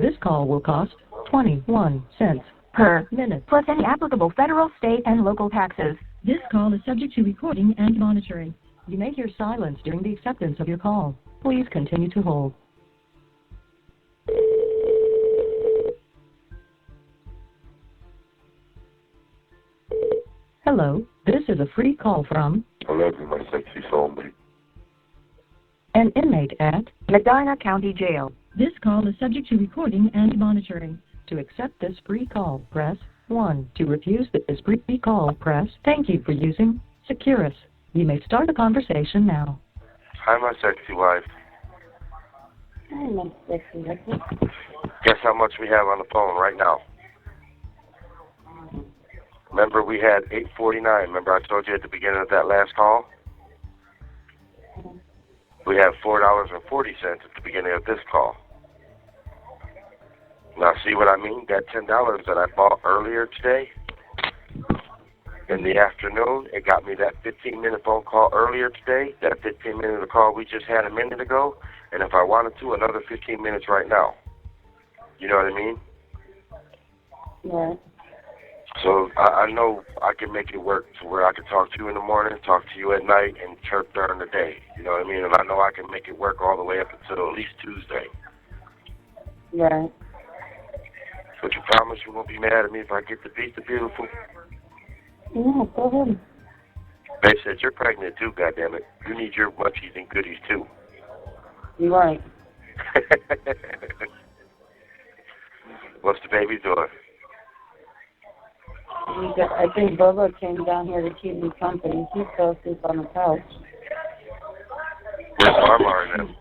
This call will cost 21 cents
Per
minute.
plus any applicable federal, state, and local taxes.
This call is subject to recording and monitoring. You may hear silence during the acceptance of your call. Please continue to hold. Hello, this is a free call from
I love you, my sexy soulmate.
an inmate at
Medina County Jail.
This call is subject to recording and monitoring. To accept this free call, press 1. To refuse this free call, press. Thank you for using Securus. You may start the conversation now.
Hi, my sexy wife.
Hi, my sexy husband.
Guess how much we have on the phone right now? Remember we had $8.49. Remember I told you at the beginning of that last call? We have $4.40 at the beginning of this call. Now see what I mean? That $10 that I bought earlier today in the afternoon, it got me that 15-minute phone call earlier today, that 15-minute call we just had a minute ago, and if I wanted to, another 15 minutes right now. You know what I mean?
Yeah.
So I know I can make it work to where I can talk to you in the morning, talk to you at night, and chirp during the day. You know what I mean? And I know I can make it work all the way up until at least Tuesday.
Right.
But you promise you won't be mad at me if I get to beat the beautiful?
Yeah, go ahead.
They said you're pregnant too, goddammit. You need your munchies and goodies too.
You're right.
What's the baby doing?
I think Bubba came down here to keep me company. He fell asleep on the couch.
Where's Marmar in them?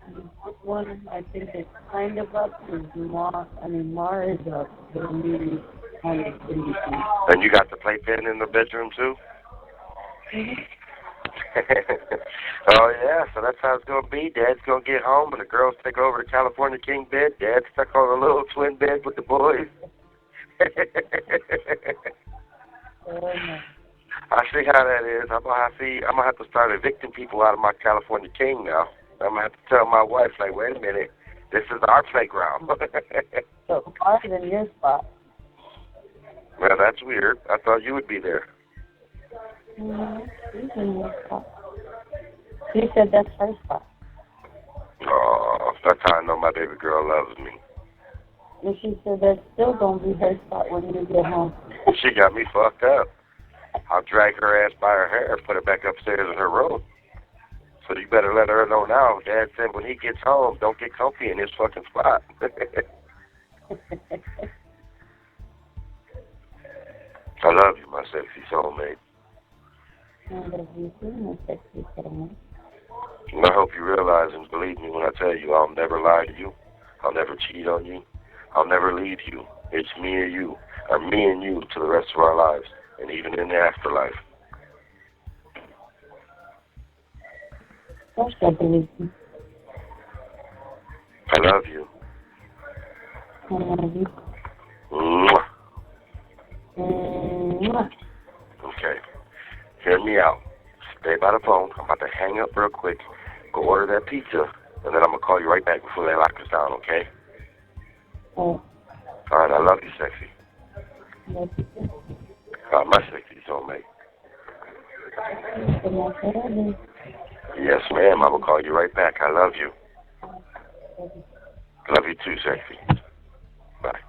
This one, I think, is kind of up. Mar is up. But maybe
And you got the playpen in the bedroom too? Oh yeah, so that's how it's gonna be. Dad's gonna get home and the girls take over the California King bed. Dad's stuck on a little twin bed with the boys. I see how that is. I'm gonna have to start evicting people out of my California King now. I'm gonna have to tell my wife, like, wait a minute, this is our playground.
So ours in your spot.
Well, that's weird. I thought you would be there.
He's in your spot. He said that's her spot.
Oh, that's how I know my baby girl loves me.
And she said that's still gonna be her spot when you get home.
She got me fucked up. I'll drag her ass by her hair and put her back upstairs in her room. So you better let her know now. Dad said when he gets home, don't get comfy in his fucking spot. I love you, my sexy soulmate.
I love you too, my sexy soulmate.
And I hope you realize and believe me when I tell you I'll never lie to you. I'll never cheat on you. I'll never leave you. It's me or you, or me and you to the rest of our lives, and even in the afterlife.
Of course I believe you.
I love you.
I love you.
Mwah.
Mwah.
Okay. Hear me out. Stay by the phone. I'm about to hang up real quick. Go order that pizza, and then I'm going to call you right back before they lock us down, okay?
Oh.
All right, I love you, sexy.
Love you too.
My sexy soulmate. Yes, ma'am. I will call you right back. I love you. Love you too, sexy. Bye.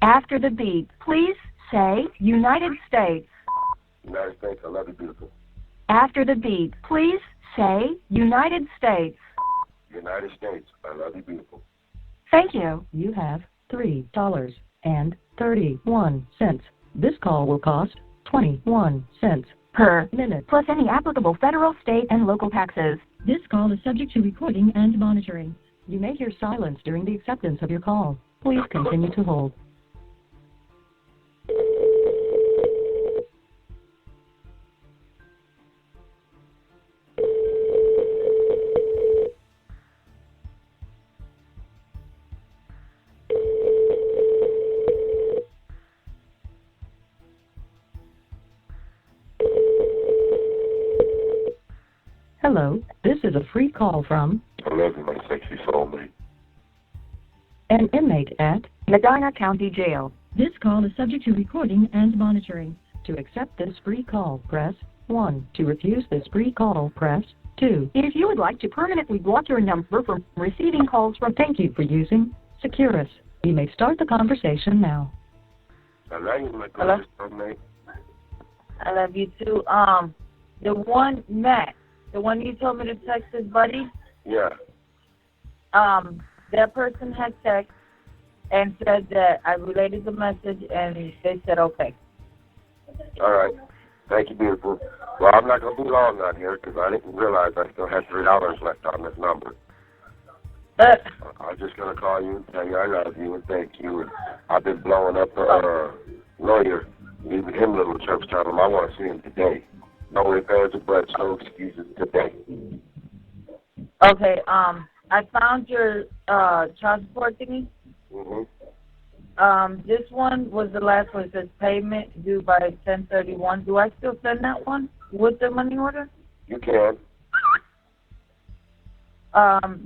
After the beep, please say United States.
United States, I love you, beautiful.
After the beep, please say United States.
United States, I love you, beautiful.
Thank you.
You have $3.31. This call will cost 21 cents
Per
minute.
plus any applicable federal, state, and local taxes.
This call is subject to recording and monitoring. You may hear silence during the acceptance of your call. Please continue to hold. Hello, this is a free call from
I love you, my sexy soulmate.
an inmate at
Medina County Jail.
This call is subject to recording and monitoring. To accept this free call, press 1. To refuse this free call, press 2.
If you would like to permanently block your number from receiving calls from...
Thank you for using Securus. You may start the conversation now.
I love you, my
Hello?
gorgeous soulmate.
I love you too. The one, Matt, the one you told me to text his buddy,
Yeah.
that person had text and said that I related the message and they said okay.
All right. Thank you, beautiful. Well, I'm not going to be long out here because I didn't realize I still had $3 left on this number. I'm just going to call you and tell you I love you and thank you. And I've been blowing up the lawyer. Leaving him a little church telling him I want to see him today. No repairs or buts, no excuses today.
Okay, I found your child support thingy.
Mm-hmm.
This one was the last one. It says payment due by 10/31. Do I still send that one with the money order?
You can.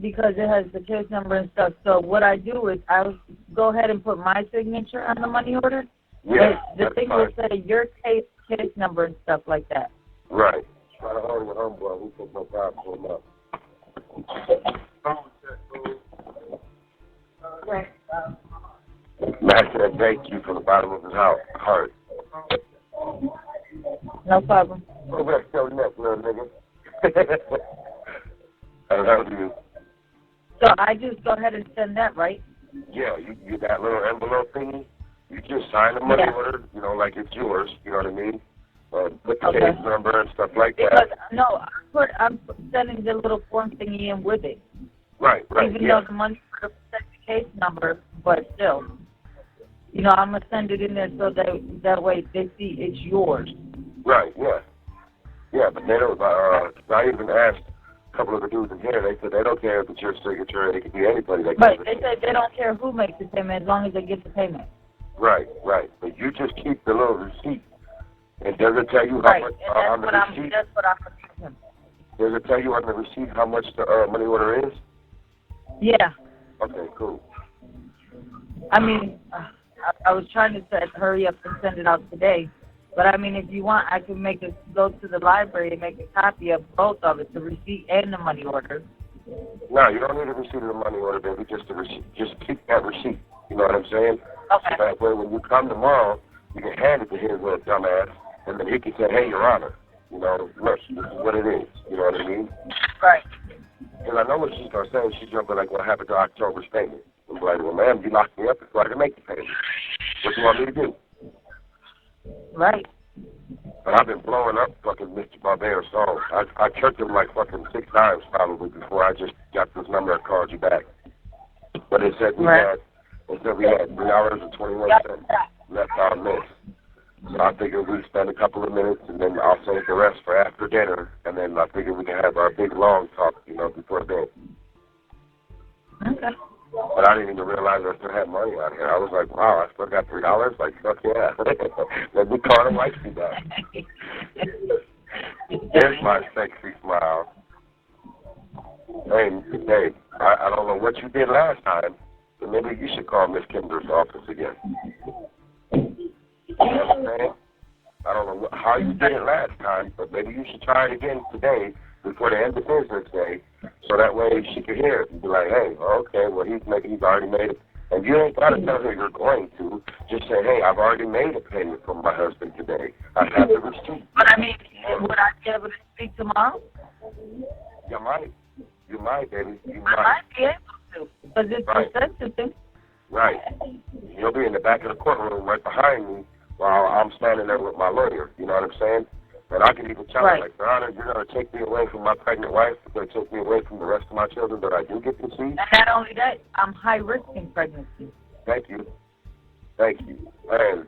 Because it has the case number and stuff. So what I do is I'll go ahead and put my signature on the money order.
Yeah,
The
that's
thing
fine.
will say your case number and stuff like that.
Right. Try to hold your homeboy. We put no problem for him up.
Right.
Matt said thank you from the bottom of his heart.
No problem.
Go back to your neck, little nigga. I love you.
So I just go ahead and send that, right?
Yeah, you that little envelope thingy. You just sign the money
Yeah.
order, like it's yours. You know what I mean? Put the
Okay.
case number and stuff like
Because
that.
no, I'm sending the little form thingy in with it.
Right.
Even
Yeah.
though the money order sent the case number, but still. you know, I'm gonna send it in there so that way they see it's yours.
Right, yeah. Yeah, but they don't, I even asked a couple of the dudes in here, they said they don't care if it's your signature, it could be anybody that
But
gives
they
it.
said they don't care who makes the payment as long as they get the payment.
Right, right. But you just keep the little receipt. And does it tell you how
Right,
much
and
on the receipt?
that's what I'm gonna give him.
Does it tell you on the receipt how much the money order is?
Yeah.
Okay, cool.
I mean, I was trying to hurry up and send it out today. But, I mean, if you want, I can go to the library and make a copy of both of it, the receipt and the money order.
No, you don't need a receipt of the money order, baby. Just the receipt. Just keep that receipt. You know what I'm saying?
Okay.
So that way, when you come tomorrow, you can hand it to his little dumbass, and then he can say, "Hey, Your Honor, you know, look, this is what it is." You know what I mean?
Right.
Because I know what she's gonna say. She's gonna be like, "What happened to October's payment?" I'm like, "Well, ma'am, you locked me up before I can make the payment. What do you want me to do?"
Right.
But I've been blowing up fucking Mr. Barbera's songs. I tricked him like fucking 6 times probably before I just got this number and called you back. But it said we had $3.21 left on this. So I figured we'd spend a couple of minutes and then I'll save the rest for after dinner. And then I figured we can have our big long talk, you know, before bed.
Okay.
But I didn't even realize I still had money on here. I was like, wow, I still got $3? Like, fuck yeah. Let me call him like you back. There's my sexy smile. Hey, Dave, I don't know what you did last time, but maybe you should call Miss Kinder's office again. You know what I'm saying? I don't know how you did it last time, but maybe you should try it again today before the end of business day, so that way she can hear it and be like, hey, okay, well, he's already made it. And you ain't got to tell her you're going to. Just say, hey, I've already made a payment from my husband today. I have the receipt.
But, I mean, would I be able to speak tomorrow?
You might. You might, baby. You
I
might.
might be able to, because it's
Right.
sensitive.
Right. You'll be in the back of the courtroom right behind me while I'm standing there with my lawyer. You know what I'm saying? And I can even tell her, like, Your Honor, you're going to take me away from my pregnant wife. You're going to take me away from the rest of my children that I do get to see.
And not only that, I'm high-risking pregnancy.
Thank you. Thank you. And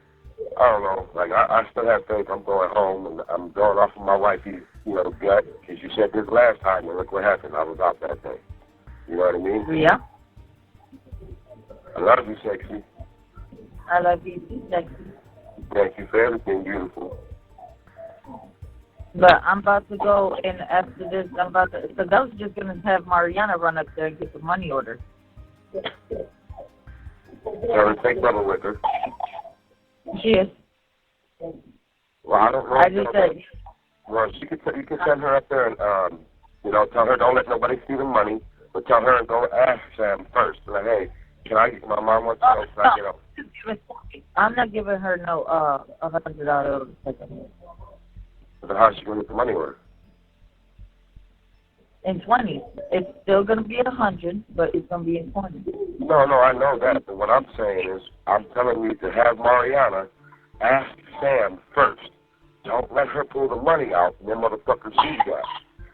I don't know. Like, I still have faith. I'm going home, and I'm going off of my wifey's, you know, gut. Because you said this last time, and look what happened. I was out that day. You know what I mean?
Yeah.
I love you, sexy.
I love you too, sexy.
Thank you for everything, beautiful.
But I'm about to go, and after this, because I was just going to have Mariana run up there and get the money order.
So take Bubba with her.
She is.
Well, I don't know.
I just said.
Well, you can send her up there and, you know, tell her don't let nobody see the money, but tell her and go ask Sam first. Like, hey, can I get my mom wants to know, can I get up?
I'm not giving her no $100.
But how's she going to get the money order?
In 20. It's still going to be 100, but it's going to be in 20.
No, I know that. But what I'm saying is, I'm telling you to have Mariana ask Sam first. Don't let her pull the money out and then motherfucker she's got.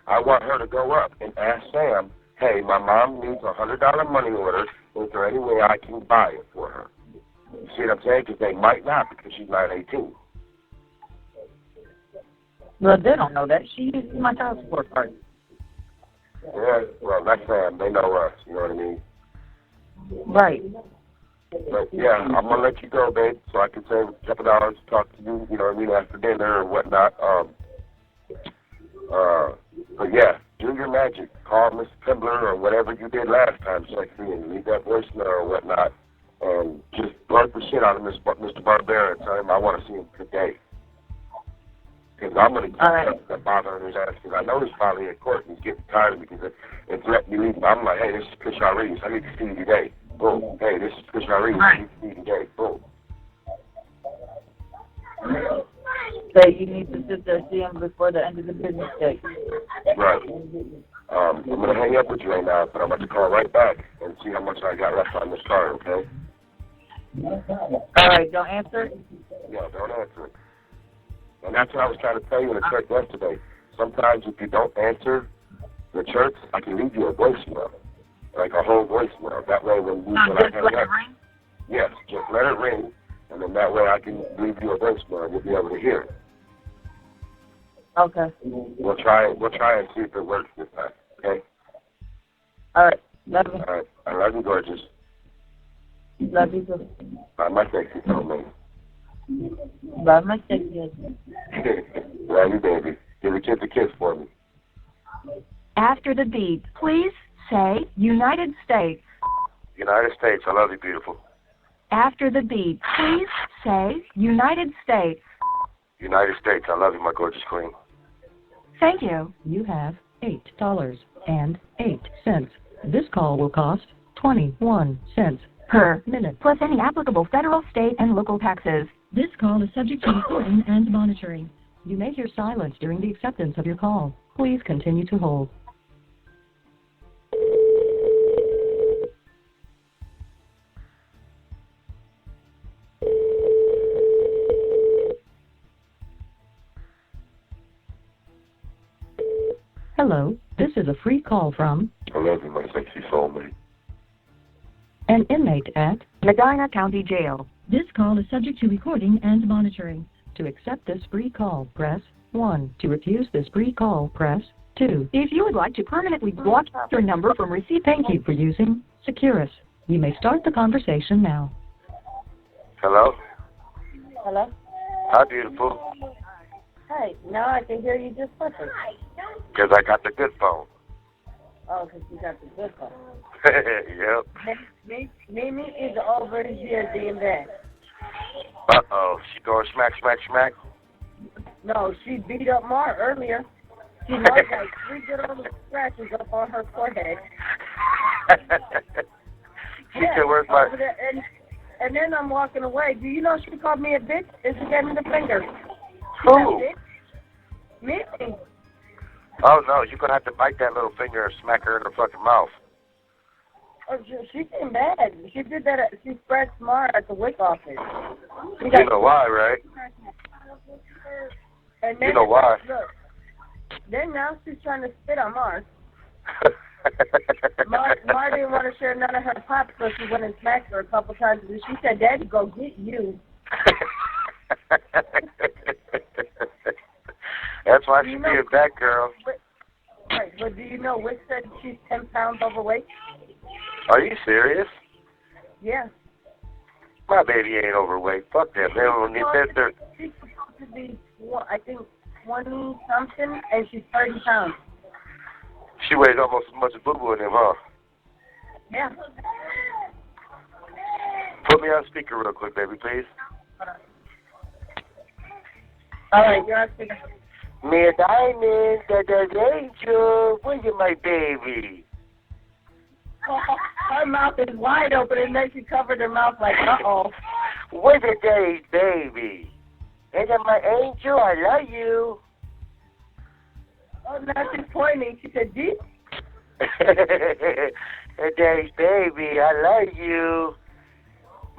I want her to go up and ask Sam, hey, my mom needs a $100 money order. Is there any way I can buy it for her? You see what I'm saying? Because they might not because she's not 18.
Well, they don't know that. She uses my child support card.
Yeah, well, that's Sam. They know us. You know what I mean?
Right.
But, yeah, I'm going to let you go, babe, so I can save a couple dollars to talk to you, you know what I mean, after dinner or whatnot. But, yeah, do your magic. Call Mr. Pembler or whatever you did last time, sexy, and leave that voicemail or whatnot. And just blurt the shit out of Mr. Barbera and tell him I want to see him today. Because I'm going to keep bothering his ass. Because I know he's finally in court and he's getting tired of me because it's letting me leave. I'm like, hey, this is Chris Rodriguez. I need to see you today. Boom. Hey, this is Chris Rodriguez. I need to see you today. Boom.
So you need to sit there and see him before the end of the business day.
Right. I'm going to hang up with you right now, but I'm about to call right back and see how much I got left on this card, okay?
All right, don't answer?
Yeah, don't answer it. And that's what I was trying to tell you in the church yesterday. Sometimes if you don't answer the church, I can leave you a voicemail, like a whole voicemail. That way when I hang up, yes, just let it ring. And then that way I can leave you a voicemail and you'll be able to hear it.
Okay.
We'll try and see if it works this time, okay?
All right. Love you.
All right. I love you, gorgeous.
Love you too.
Bye, my sexy soulmate.
Bye, my sexy.
Love you, baby. Give the kids a kiss for me.
After the beep, please say United States.
United States, I love you, beautiful.
After the beep, please say United States.
United States, I love you, my gorgeous queen.
Thank you.
You have $8.08. This call will cost 21 cents per minute.
Plus any applicable federal, state, and local taxes.
This call is subject to recording and monitoring. You may hear silence during the acceptance of your call. Please continue to hold. Hello, this is a free call from
I love you, my sexy soulmate.
an inmate at
Medina County Jail.
This call is subject to recording and monitoring. To accept this free call, press 1. To refuse this free call, press 2.
If you would like to permanently block your number from receiving,
Thank you for using Securus. You may start the conversation now.
Hello?
Hello?
Hi, beautiful.
Hi. Now I can hear you just perfect.
Because I got the good phone.
Oh, because you got the good one.
Yep.
Mimi is over here doing that.
Uh-oh. She going smack, smack, smack?
No, she beat up Mar earlier. She marked like 3 good old scratches up on her forehead.
She said, where's my...
over there, and then I'm walking away. Do you know she called me a bitch and she gave me the finger?
Who?
Mimi.
Oh, no. You're going to have to bite that little finger and smack her in her fucking mouth.
Oh, she came bad. She did that. She scratched Mar at the WIC office.
You know why, right?
And then,
You know why.
Look, then now she's trying to spit on Mar. Mar didn't want to share none of her pop, so she went and smacked her a couple times. And she said, Daddy, go get you.
That's why she be a bad girl.
Right, but do you know Wick said she's 10 pounds overweight?
Are you serious?
Yeah.
My baby ain't overweight. Fuck that.
She's supposed to be, I think, 20-something, and she's 30 pounds.
She weighs almost as much as Boo Boo in him, huh?
Yeah.
Put me on speaker real quick, baby, please.
All right, you're on speaker.
Me a diamond, the angel. Where's my baby?
Her mouth is wide open, and then she covered her mouth like, uh-oh.
Where's the day, baby? Is it my angel? I love you.
Oh, now she's pointing. She said, Deep.
Daddy's baby, I love you.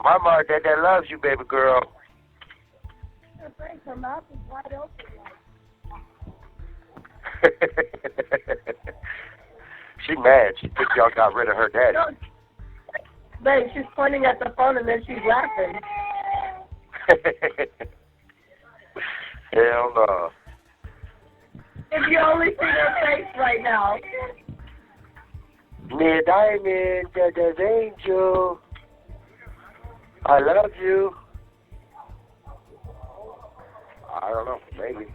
Mama, Dad loves you, baby girl.
Her mouth is wide open.
She mad. She thinks y'all got rid of her daddy.
No, babe, she's pointing at the phone and then she's laughing.
Hell no.
If you only see her face right now.
Me a diamond, Daddy's angel. I love you. I don't know, maybe.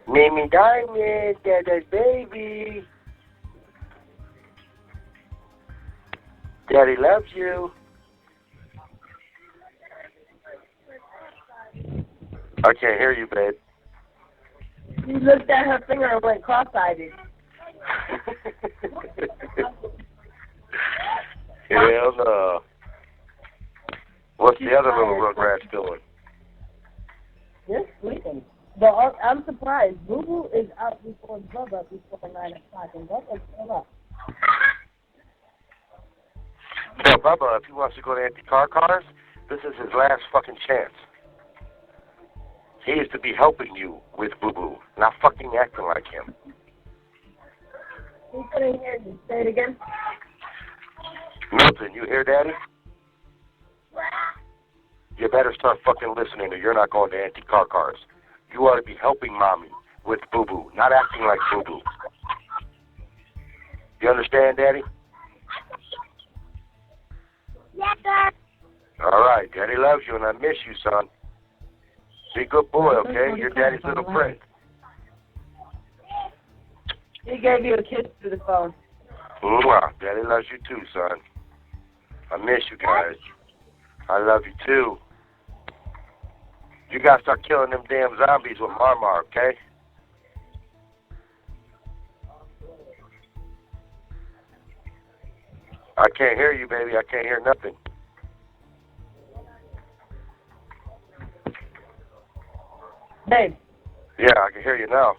Me diamond, Daddy's baby. Daddy loves you. I can't hear you, babe.
She looked at her finger and went cross-eyed.
Hell no. What's the other little Rugrats doing?
They're sleeping. But I'm surprised. Boo Boo is out before Bubba before 9 o'clock, and Bubba's still up.
Tell Bubba if he wants to go to anti-car cars, this is his last fucking chance. He is to be helping you with Boo Boo, not fucking acting like him.
He couldn't hear you. Say it again.
Milton, you hear Daddy? You better start fucking listening or you're not going to anti-car cars. You ought to be helping mommy with boo-boo, not acting like boo-boo. You understand, Daddy?
Yes, sir.
All right, Daddy loves you and I miss you, son. Be a good boy, okay? You're Daddy's little prick.
He gave you a kiss through the phone.
Mwah. Daddy loves you too, son. I miss you guys. I love you too. You gotta start killing them damn zombies with Marmar, okay? I can't hear you, baby. I can't hear nothing.
Babe.
Yeah, I can hear you now.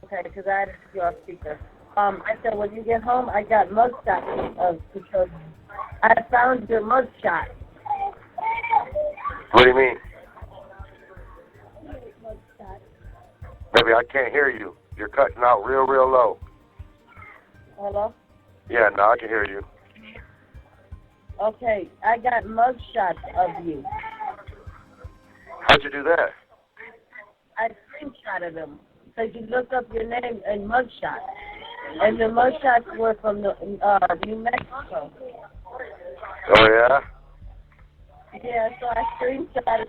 Okay, because I had to put you off speaker. I said, when you get home, I got mugshots of because I found your mugshot.
What do you mean? Baby, I can't hear you. You're cutting out real, real low.
Hello?
Yeah, now I can hear you.
Okay, I got mugshots of you.
How'd you do that?
I screenshotted them. So you look up your name and mugshot. And the mugshots were from the New Mexico.
Oh, yeah?
Yeah, so I screenshotted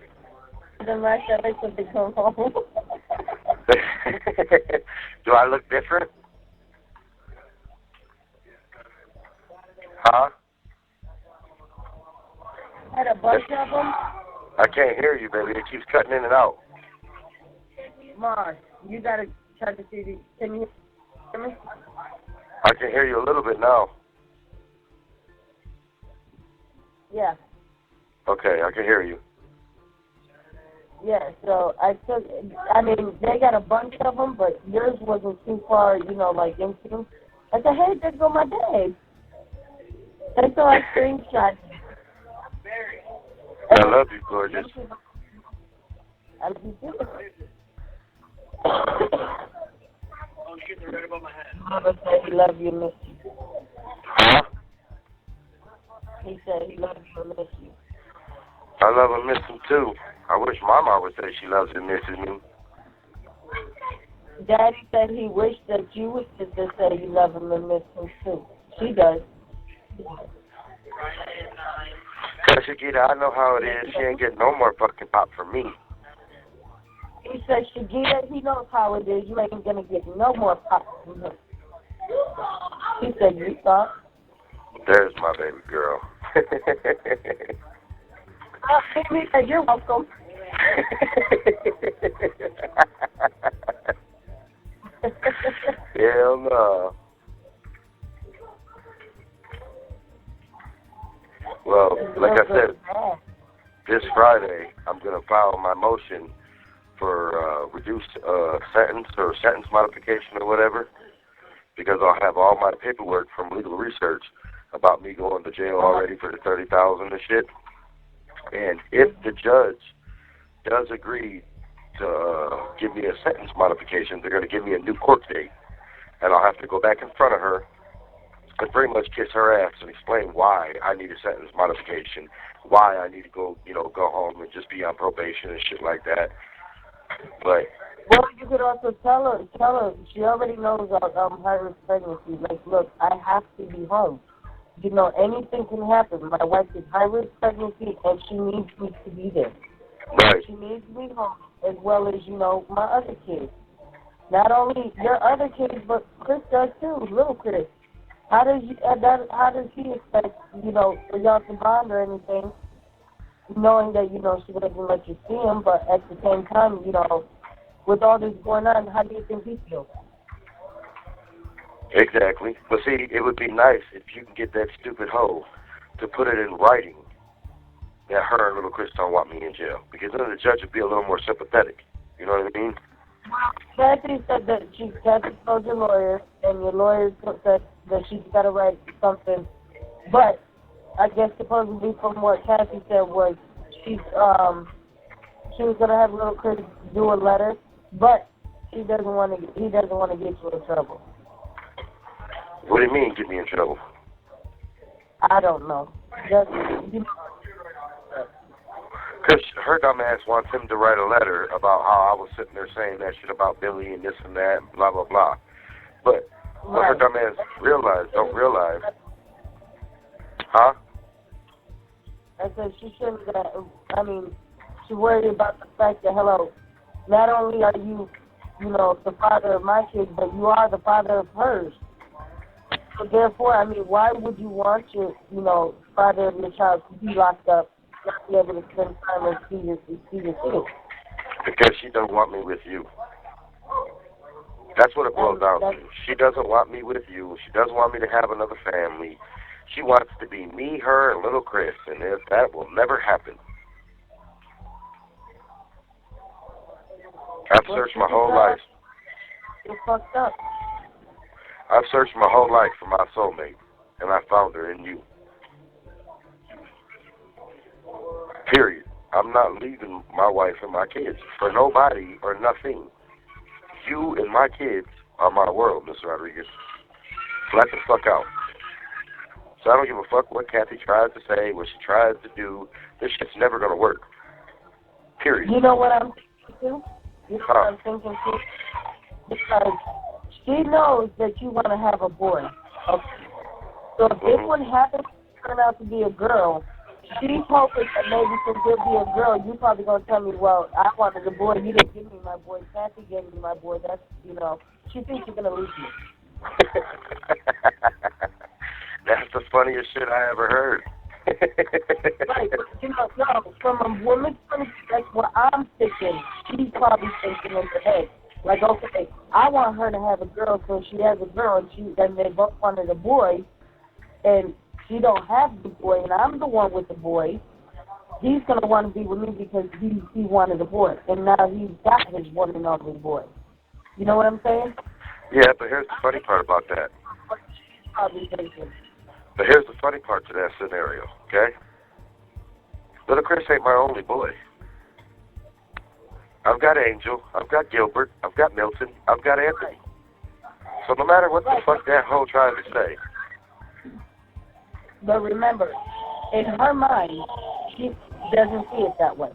them right away so they come home.
Do I look different? Huh?
I had a bunch of them.
I can't hear you, baby. It keeps cutting in and out.
Mars, you gotta try to see. Can you hear me?
I can hear you a little bit now.
Yeah.
Okay, I can hear you.
Yeah, so they got a bunch of them, but yours wasn't too far, like into them. I said, hey, there go my babe. And so I screenshot.
I love you, gorgeous.
I love you too. Mama said he loved you and missed you.
Huh?
He said he loved you and missed you.
I love and miss him, too. I wish Mama would say she loves and misses me.
Daddy said he wished that you would sit there and say you love him and miss him, too. She does.
Cause Shakita, I know how it is. She ain't getting no more fucking pop from me.
He said, Shagita, he knows how it is. You ain't gonna get no more pop from him. He said, you thought?
There's my baby girl.
He said, you're welcome.
Hell no. Well, like I said, this Friday I'm gonna file my motion for reduced sentence or sentence modification or whatever, because I'll have all my paperwork from legal research about me going to jail already for the $30,000 and shit. And if the judge does agree to give me a sentence modification, they're going to give me a new court date, and I'll have to go back in front of her and pretty much kiss her ass and explain why I need a sentence modification, why I need to go home and just be on probation and shit like that. But
well, you could also tell her she already knows high-risk pregnancy. Like, look, I have to be home. Anything can happen. My wife is high-risk pregnancy, and she needs me to be there.
right.
She needs me home, as well as, my other kids. Not only your other kids, but Chris does too, little Chris. How does he expect, for y'all to bond or anything, knowing that, she doesn't let you see him, but at the same time, with all this going on, how do you think he feels?
Exactly. But see, it would be nice if you can get that stupid hoe to put it in writing that her and little Chris don't want me in jail, because then the judge would be a little more sympathetic. You know what I mean?
Kathy said that Kathy told your lawyer, and your lawyer said that she's got to write something. But I guess supposedly from what Kathy said was she was gonna have little Chris do a letter, but he doesn't want to get you in trouble.
What do you mean, get me in trouble?
I don't know. Just,
Because her dumb ass wants him to write a letter about how I was sitting there saying that shit about Billy and this and that, and blah, blah, blah. But what her dumb ass don't realize. Huh?
I said she shouldn't, she worried about the fact that, hello, not only are you, the father of my kids, but you are the father of hers. So therefore, why would you want your, father of your child to be locked up, not be able to spend time and see your kids?
Because she don't want me with you. That's what it boils down to. She doesn't want me with you. She doesn't want me to have another family. She wants to be me, her, and little Chris, and that will never happen. I've searched my whole life.
You're fucked up.
I've searched my whole life for my soulmate, and I found her in you. Period. I'm not leaving my wife and my kids for nobody or nothing. You and my kids are my world, Mr. Rodriguez. Flat the fuck out. So I don't give a fuck what Kathy tries to say, what she tries to do. This shit's never going to work. Period.
You know what I'm thinking too? I'm thinking too? Because she knows that you want to have a boy. Okay? So if this one happens to turn out to be a girl, she's hoping that maybe since it'll be a girl, you're probably going to tell me, well, I wanted a boy, you didn't give me my boy, Kathy gave me my boy, that's, she thinks you're going to leave me.
That's the funniest shit I ever heard.
Right, but, no, from a woman's point of view, that's what I'm thinking. She's probably thinking in her head. Like, okay, I want her to have a girl, so she has a girl, and they both wanted a boy, and she don't have the boy, and I'm the one with the boy. He's going to want to be with me because he wanted a boy, and now he's got his one and only boy. You know what I'm saying?
Yeah, but here's the funny part about that.
She's probably thinking.
But here's the funny part to that scenario, okay? Little Chris ain't my only boy. I've got Angel, I've got Gilbert, I've got Milton, I've got Anthony. So no matter what the fuck that hoe tries to say.
But remember, in her mind, she doesn't see it that way.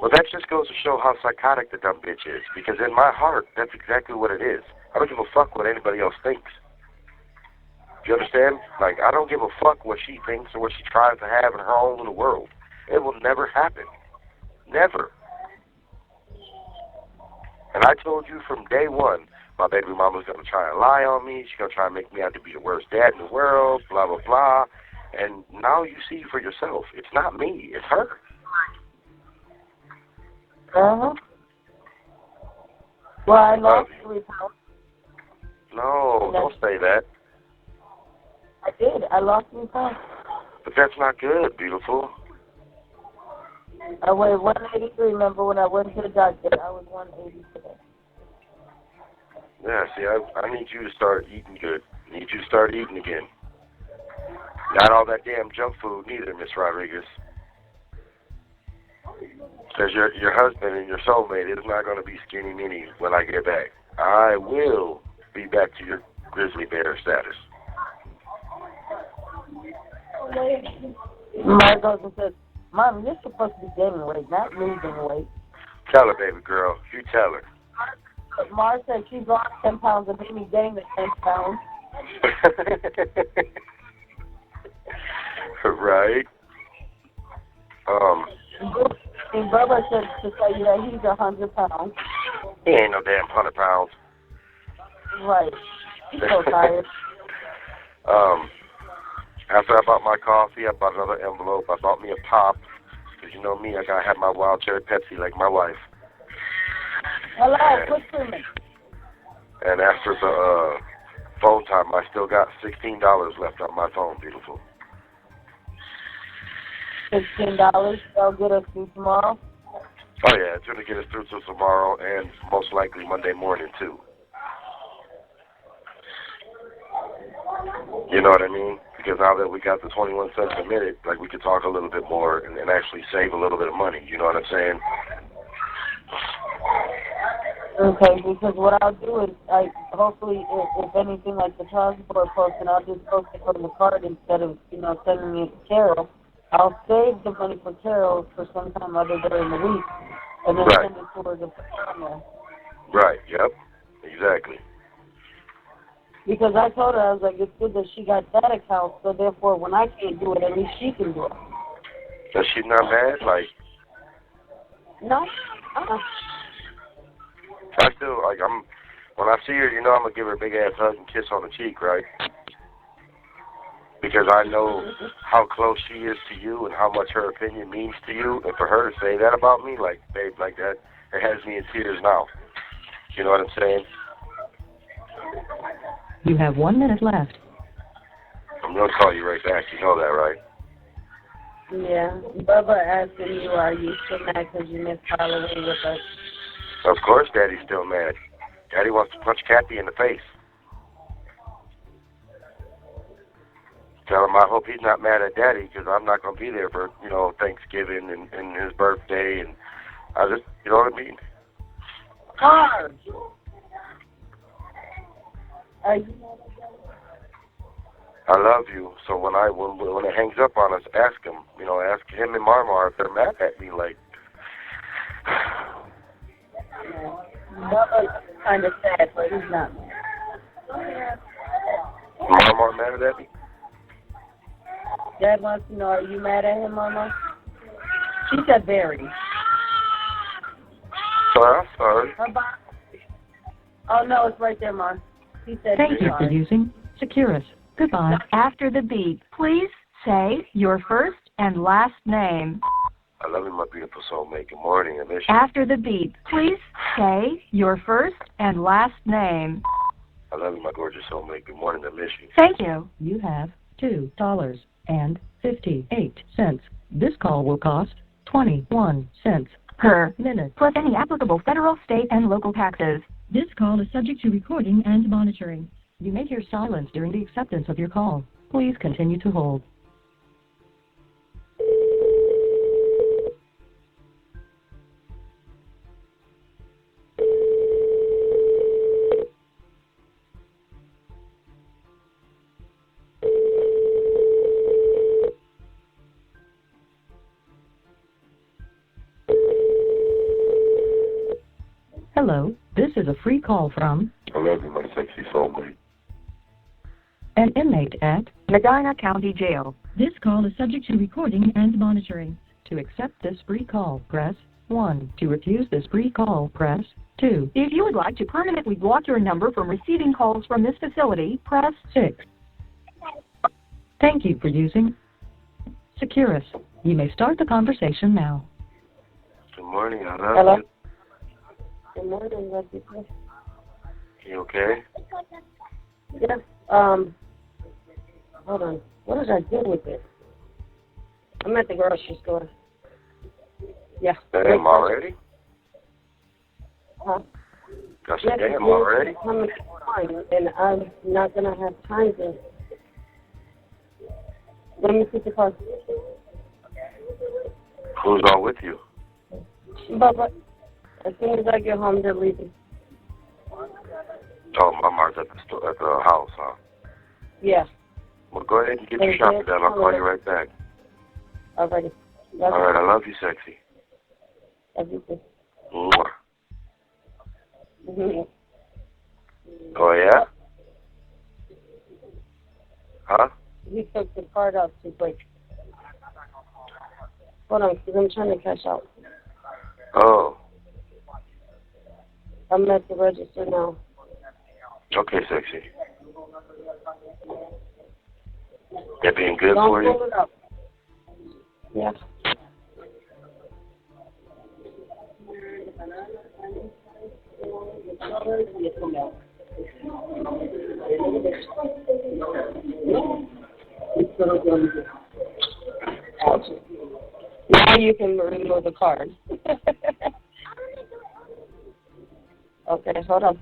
Well, that just goes to show how psychotic the dumb bitch is. Because in my heart, that's exactly what it is. I don't give a fuck what anybody else thinks. Do you understand? Like, I don't give a fuck what she thinks or what she tries to have in her own little world. It will never happen. Never. And I told you from day one, my baby mama's going to try and lie on me. She's going to try and make me out to be the worst dad in the world, blah, blah, blah. And now you see for yourself. It's not me. It's her.
Uh-huh. Well, I lost 3 pounds.
No, don't say that.
I did. I lost 3 pounds.
But that's not good, beautiful.
I weighed 183. Remember when I went to the doctor, I was 180 today.
Yeah, see, I need you to start eating good. I need you to start eating again. Not all that damn junk food neither, Miss Rodriguez. Because your husband and your soulmate is not going to be skinny mini when I get back. I will be back to your grizzly bear status.
Margot says, Mom, you're supposed to be gaining weight, not losing weight.
Tell her, baby girl. You tell her.
Mars said she's lost 10 pounds and made me gain the 10 pounds.
Right.
And Bubba said to tell you that he's 100 pounds.
He ain't no damn 100 pounds.
Right. He's so tired.
After I bought my coffee, I bought another envelope. I bought me a pop. Because you know me, I gotta have my wild cherry Pepsi like my wife.
Hello, quick treatment.
And after the phone time, I still got $16 left on my phone, beautiful.
$16. They'll get us through tomorrow.
Oh yeah, it's gonna get us through till tomorrow and most likely Monday morning too. You know what I mean? Because now that we got the 21 cents a minute, like we could talk a little bit more and actually save a little bit of money. You know what I'm saying?
Okay, because what I'll do is, hopefully, if anything like the child support posting, I'll just post it from the card instead of, sending it to Carol. I'll save the money for Carol for some time other during the week, and then
Right.
send it to her to put on there.
Right, yep, exactly.
Because I told her, I was like, it's good that she got that account, so therefore when I can't do it, at least she can do it.
So she's not mad? Like,
No?
I still, like, when I see her, you know I'm going to give her a big-ass hug and kiss on the cheek, right? Because I know how close she is to you and how much her opinion means to you. And for her to say that about me, like, babe, like that, it has me in tears now. You know what I'm saying?
You have 1 minute left.
I'm going to call you right back. You know that, right?
Yeah. Bubba asking you, are you still mad because you missed Halloween with us?
Of course Daddy's still mad. Daddy wants to punch Kathy in the face. Tell him I hope he's not mad at Daddy because I'm not going to be there for, you know, Thanksgiving and his birthday. And I just, you know what I mean?
Hard.
I love you. So when it hangs up on us, ask him. You know, ask him and Marmar if they're mad at me. Like,
Bubba's kind of sad, but he's not mad.
Marmar mad at me?
Dad wants to know, are you mad at him, Mama? She said very.
Sorry, I'm sorry.
Oh, no, it's right there, Mom. He said
Thank you for using Securus. Goodbye.
After the beep, please say your first and last name.
I love you, my beautiful soulmate. Good morning. I miss you.
After the beep, please say your first and last name.
I love you, my gorgeous soulmate. Good morning. I miss you.
Thank you.
You have $2.58. This call will cost 21 cents
Per
minute.
plus any applicable federal, state, and local taxes.
This call is subject to recording and monitoring. You may hear silence during the acceptance of your call. Please continue to hold. Hello, this is a free call from
I love you, my sexy soulmate.
an inmate at
Medina County Jail.
This call is subject to recording and monitoring. To accept this free call, press 1. To refuse this free call, press 2.
If you would like to permanently block your number from receiving calls from this facility, press
6. Thank you for using Securus. You may start the conversation now.
Good morning. I love
Hello?
you.
Good morning, Lucky.
You okay?
Yeah. Hold on. What did I do with it? I'm at the grocery store. Yeah.
Damn already?
Huh?
I said, damn already?
I'm fine, and I'm not going to have time to... Let me see the car.
Who's all with you?
Bubba, as soon as I get home, they're leaving.
Oh, Mama's at the house, huh?
Yeah.
Well, go ahead and get your shopping done. I'll call you right back.
Alrighty.
All right, I love you, sexy.
Everything.
Mwah. Oh, yeah? Huh?
He took the card out too quick. Hold on, because I'm trying to cash out.
Oh,
I'm at the register now.
okay, sexy. That being good
Don't
for you?
pull it up. Yeah. Now you can remove the card. Okay, hold on.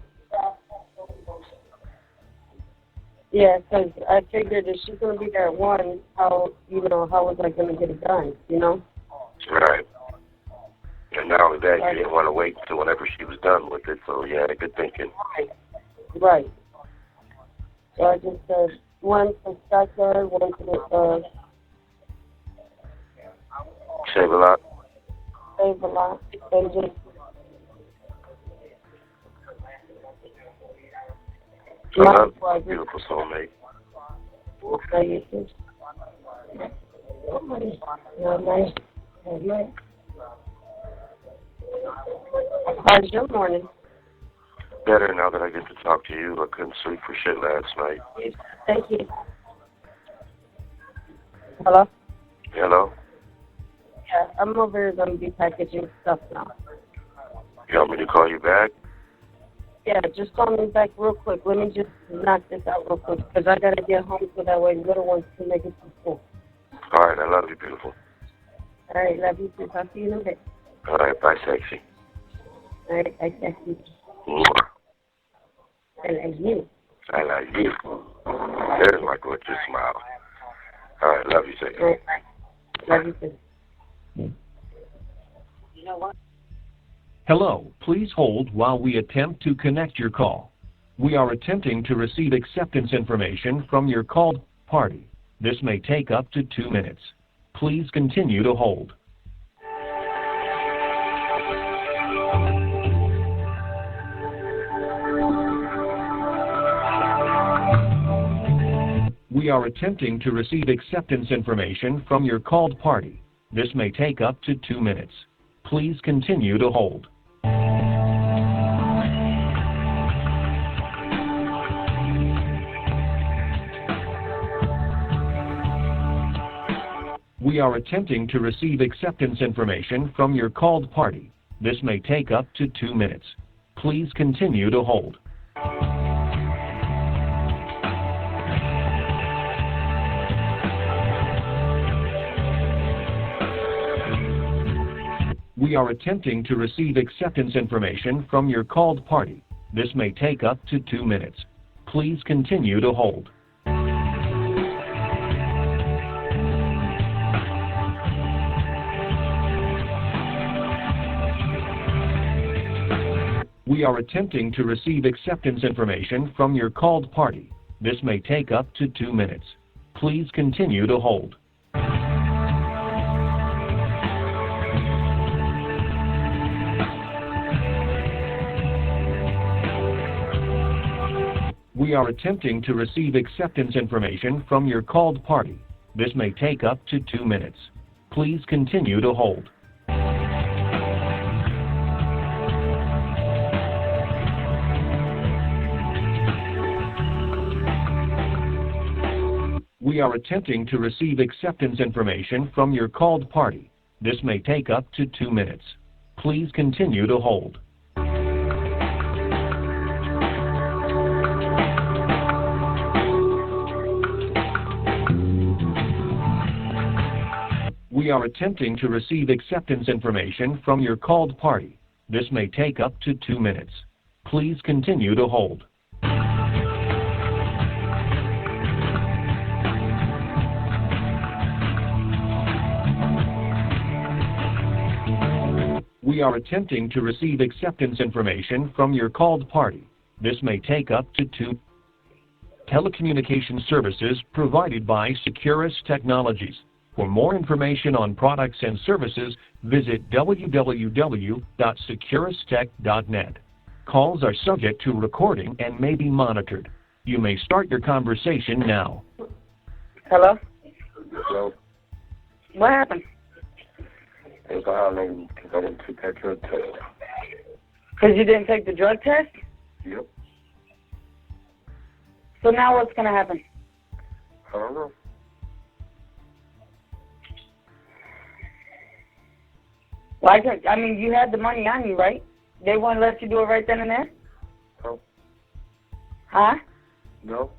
Yeah, because I figured if she's going to be there at 1, how was I going to get it done,
Right. And not only that, you didn't want to wait until whenever she was done with it, so yeah, good thinking.
Right. So I just said 1 for Scottsdale, 1 for
Save a lot.
Save a lot. And just
Beautiful soulmate.
Okay, you too. How's your morning?
Better now that I get to talk to you. I couldn't sleep for shit last night.
Thank you. Hello?
Hello?
Yeah, I'm over here going to be packaging stuff now.
You want me to call you back?
Yeah, just call me back real quick. Let me just knock this out real quick because I got to get home so that way little ones can make it to school.
All right, I love you, beautiful.
All right, love you too. I'll see you in a bit.
All right, bye, sexy.
All right, I thank you. I like you.
I like you. There's my gorgeous smile. All right, love you, sexy.
All right, bye. Love you too. You know what?
Hello, please hold while we attempt to connect your call. We are attempting to receive acceptance information from your called party. This may take up to 2 minutes. Please continue to hold. We are attempting to receive acceptance information from your called party. This may take up to 2 minutes. Please continue to hold. We are attempting to receive acceptance information from your called party. This may take up to 2 minutes. Please continue to hold. We are attempting to receive acceptance information from your called party. This may take up to 2 minutes. Please continue to hold. We are attempting to receive acceptance information from your called party. This may take up to 2 minutes. Please continue to hold. We are attempting to receive acceptance information from your called party. This may take up to 2 minutes. Please continue to hold. We are attempting to receive acceptance information from your called party. This may take up to 2 minutes. Please continue to hold. We are attempting to receive acceptance information from your called party. This may take up to 2 minutes. Please continue to hold. We are attempting to receive acceptance information from your called party. This may take up to 2 telecommunication services provided by Securus Technologies. For more information on products and services, visit www.securustech.net. Calls are subject to recording and may be monitored. You may start your conversation now.
Hello?
Hello?
What happened?
They violated because I didn't take that drug test.
Because you didn't take the drug test?
Yep.
So now what's going to happen?
I don't know.
Well, I mean, you had the money on you, right? They wouldn't let you do it right then and there?
No.
Huh?
No.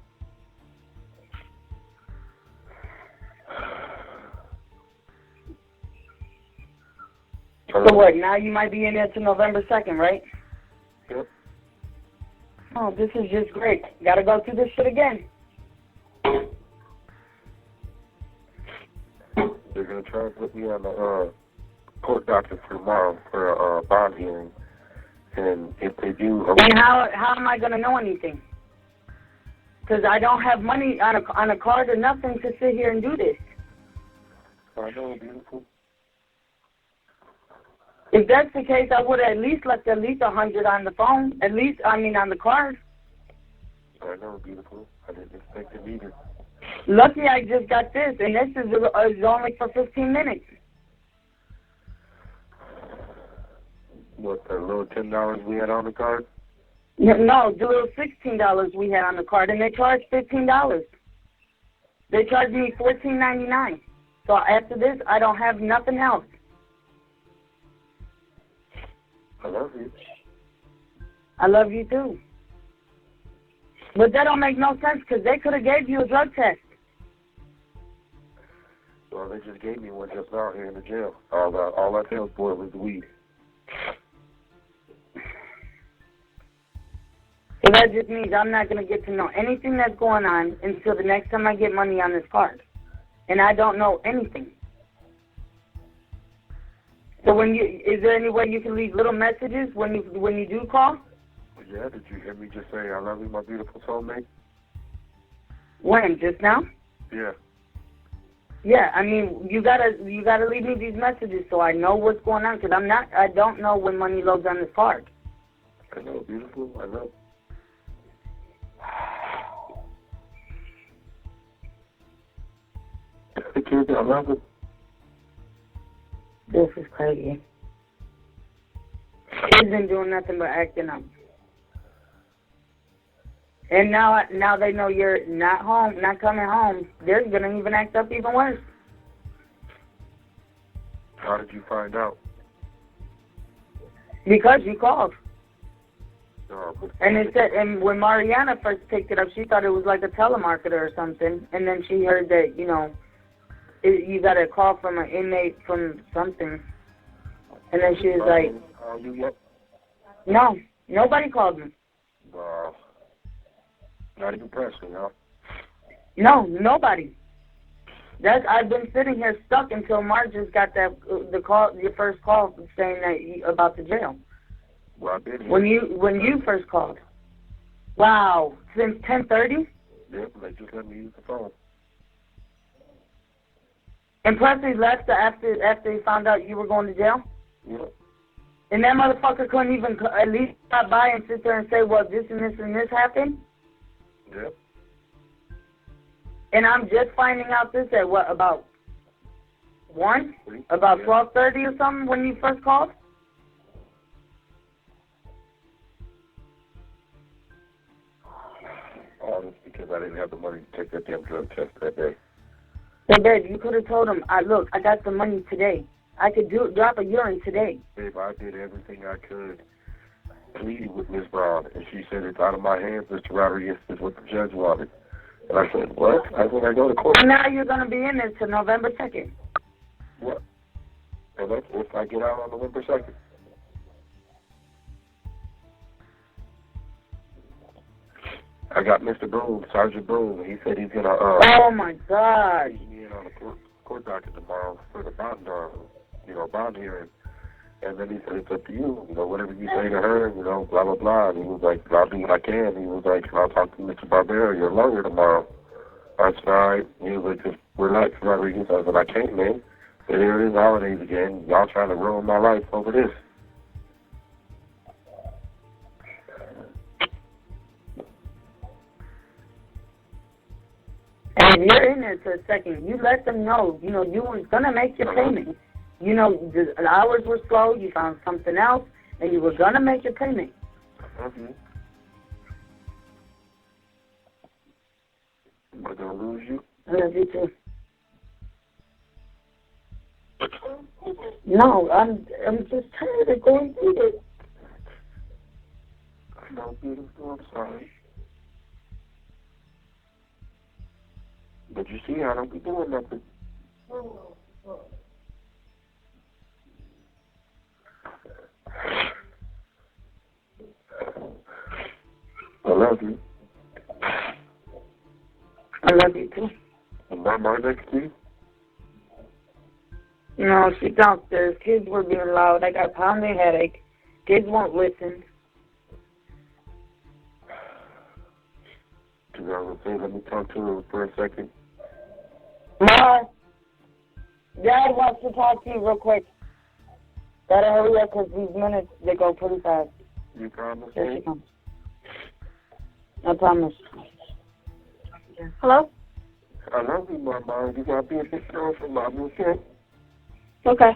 So what, now you might be in there till November 2nd, right?
Yep.
Oh, this is just great. Gotta go through this shit again.
They're going to try to put me on the court docket for tomorrow for a bond hearing. And if they do...
And how am I going to know anything? Because I don't have money on a card or nothing to sit here and do this.
I know, beautiful.
If that's the case, I would have at least left at least 100 on the phone. On the card.
I know, beautiful. I didn't expect it either.
Lucky I just got this, and this is only for 15 minutes.
What, the little $10 we had on the card?
No, the little $16 we had on the card, and they charged $15. They charged me $14.99. So after this, I don't have nothing else.
I love you.
I love you too. But that don't make no sense because they could have gave you a drug test.
Well, they just gave me one just now here in the jail. All I felt for was the weed.
So that just means I'm not going to get to know anything that's going on until the next time I get money on this card. And I don't know anything. So is there any way you can leave little messages when you do call?
Yeah, did you hear me just say, I love you, my beautiful soulmate?
When? Just now?
Yeah.
Yeah, I mean, you gotta leave me these messages so I know what's going on, because I don't know when money loads on this card.
I know, beautiful, I know. The kids, I love it.
This is crazy. Kids been doing nothing but acting up. And now they know you're not home, not coming home. They're going to even act up even worse.
How did you find out?
Because you called.
No,
And it said, and when Mariana first picked it up, she thought it was like a telemarketer or something. And then she heard that, you got a call from an inmate from something. And then she was like,
you yet?
no, nobody called me.
Wow. Not even pressing, huh?
No, nobody. I've been sitting here stuck until Mark just got your first call saying that about the jail.
Well, I've been here.
When you first called. Wow, since 10:30?
Yep, they just let me use the phone.
And Presley left after he found out you were going to jail?
Yep.
And that motherfucker couldn't even at least stop by and sit there and say, well, this and this and this happened?
Yep.
And I'm just finding out this at what, about 1? About 12:30 or something when you first called?
Oh, it's because I didn't have the money to take that damn drug test that day.
So, babe, you could have told him, look, I got the money today. I could drop a urine today.
Babe, I did everything I could, pleading with Ms. Brown, and she said it's out of my hands, Mr. Rodriguez, is what the judge wanted. And I said, what? I said, I go to court.
And now you're going to be in there till November 2nd.
What? And that's if I get out on November 2nd. I got Mr. Boone, Sergeant Boone. He said he's going to,
oh, my God.
He's me in on the court docket tomorrow for the bond hearing. And then he said, it's up to you. Whatever you say to her, blah, blah, blah. And he was like, I'll do what I can. He was like, I'll talk to Mr. Barbera, your lawyer, tomorrow. I said, all right. He was like, just relax, Rodriguez. I said, I can't, man. And here it is, holidays again. Y'all trying to ruin my life over this.
And if you're in there for a second, you let them know, you were going to make your payment. The hours were slow, you found something else, and you were going to make your payment.
Mm-hmm. Am I going to lose you?
I love you too. No, I'm just tired of going through this.
I know, beautiful. I'm sorry. But you see, I don't be doing nothing. I love you.
I love you too.
Is Mama next to you?
No, she's downstairs. Kids were being loud. I got a pounding headache. Kids won't listen.
I was going to say, let me talk to her for a second.
Mom, Dad wants to talk to you real quick. Gotta hurry up because these minutes, they go pretty fast.
You promise
Here
me?
she comes. I promise.
Hello?
I love you, my mom. You gotta be a big girl for mommy, okay?
Okay.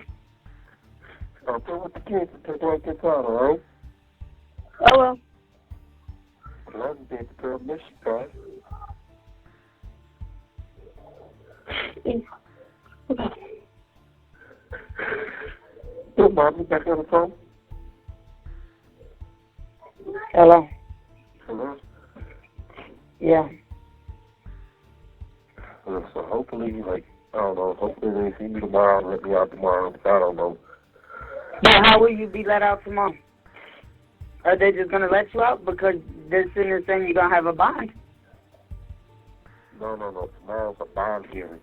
I'll play with the kids and take like this out, alright?
Oh, well.
I love you, baby girl. Miss you, guys.
Okay.
Your mom, you back on the phone?
Hello?
Hello?
Yeah.
So hopefully, like, I don't know, hopefully they see me tomorrow and let me out tomorrow. I don't know.
But how will you be let out tomorrow? Are they just going to let you out because they're sitting there saying you're going to have a bond?
No. Tomorrow's a bond hearing.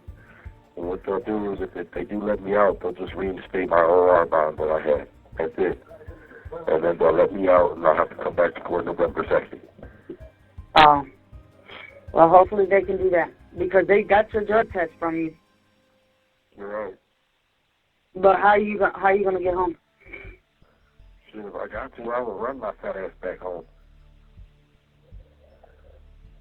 And what they'll do is if they do let me out, they'll just reinstate my OR bond that I had. That's it. And then they'll let me out and I'll have to come back to court November 2nd.
Well, hopefully they can do that because they got your drug test from you.
You're right.
But how you going to get home?
Shit, if I got to, I will run my fat ass back home.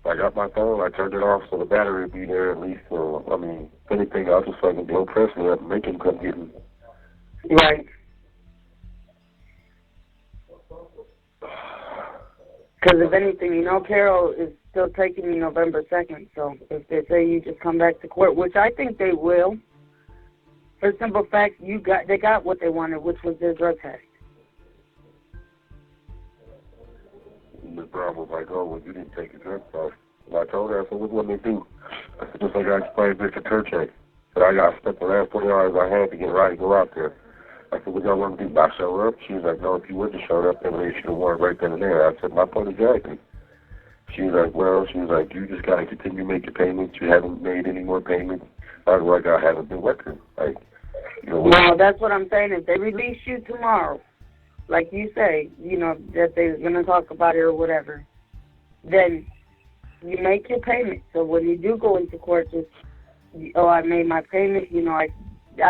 I got my phone, I turned it off so the battery would be there at least. So, I mean, if anything, I'll just fucking blow Presley up and make him come get me.
Right. Because if anything, you know, Carol is still taking me November 2nd. So if they say you just come back to court, which I think they will, for the simple fact they got what they wanted, which was their drug test.
The problem was like, oh, well, you didn't take your drug test. And I told her, I said, what do you want me to do? I said, just like I explained Mr. Turchak. But I got spent the last 40 hours I had to get right and go out there. I said, what y'all want to do? I show up? She was like, no, if you wouldn't have showed up, then they should have won right then and there. I said, my point exactly. She was like, well, you just got to continue making payments. You haven't made any more payments. I was like, I haven't been working. Like, you know.
Well, that's what I'm saying. If they release you tomorrow, like you say, you know, that they're going to talk about it or whatever, then you make your payment. So when you do go into court, just, oh, I made my payment, you know, I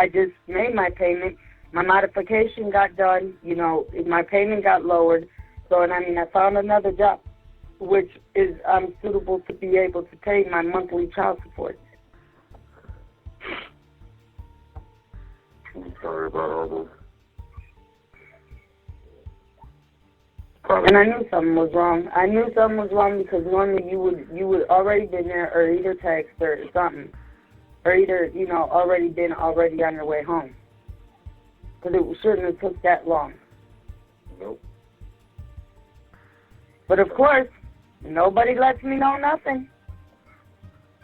just made my payment. My modification got done, you know, my payment got lowered. So, and I mean, I found another job, which is I'm suitable to be able to pay my monthly child support.
I'm sorry about all this.
And I knew something was wrong. I knew something was wrong because normally you would already been there or either text or something. Or either, you know, already on your way home. Because it shouldn't have took that long.
Nope.
But of course, nobody lets me know nothing.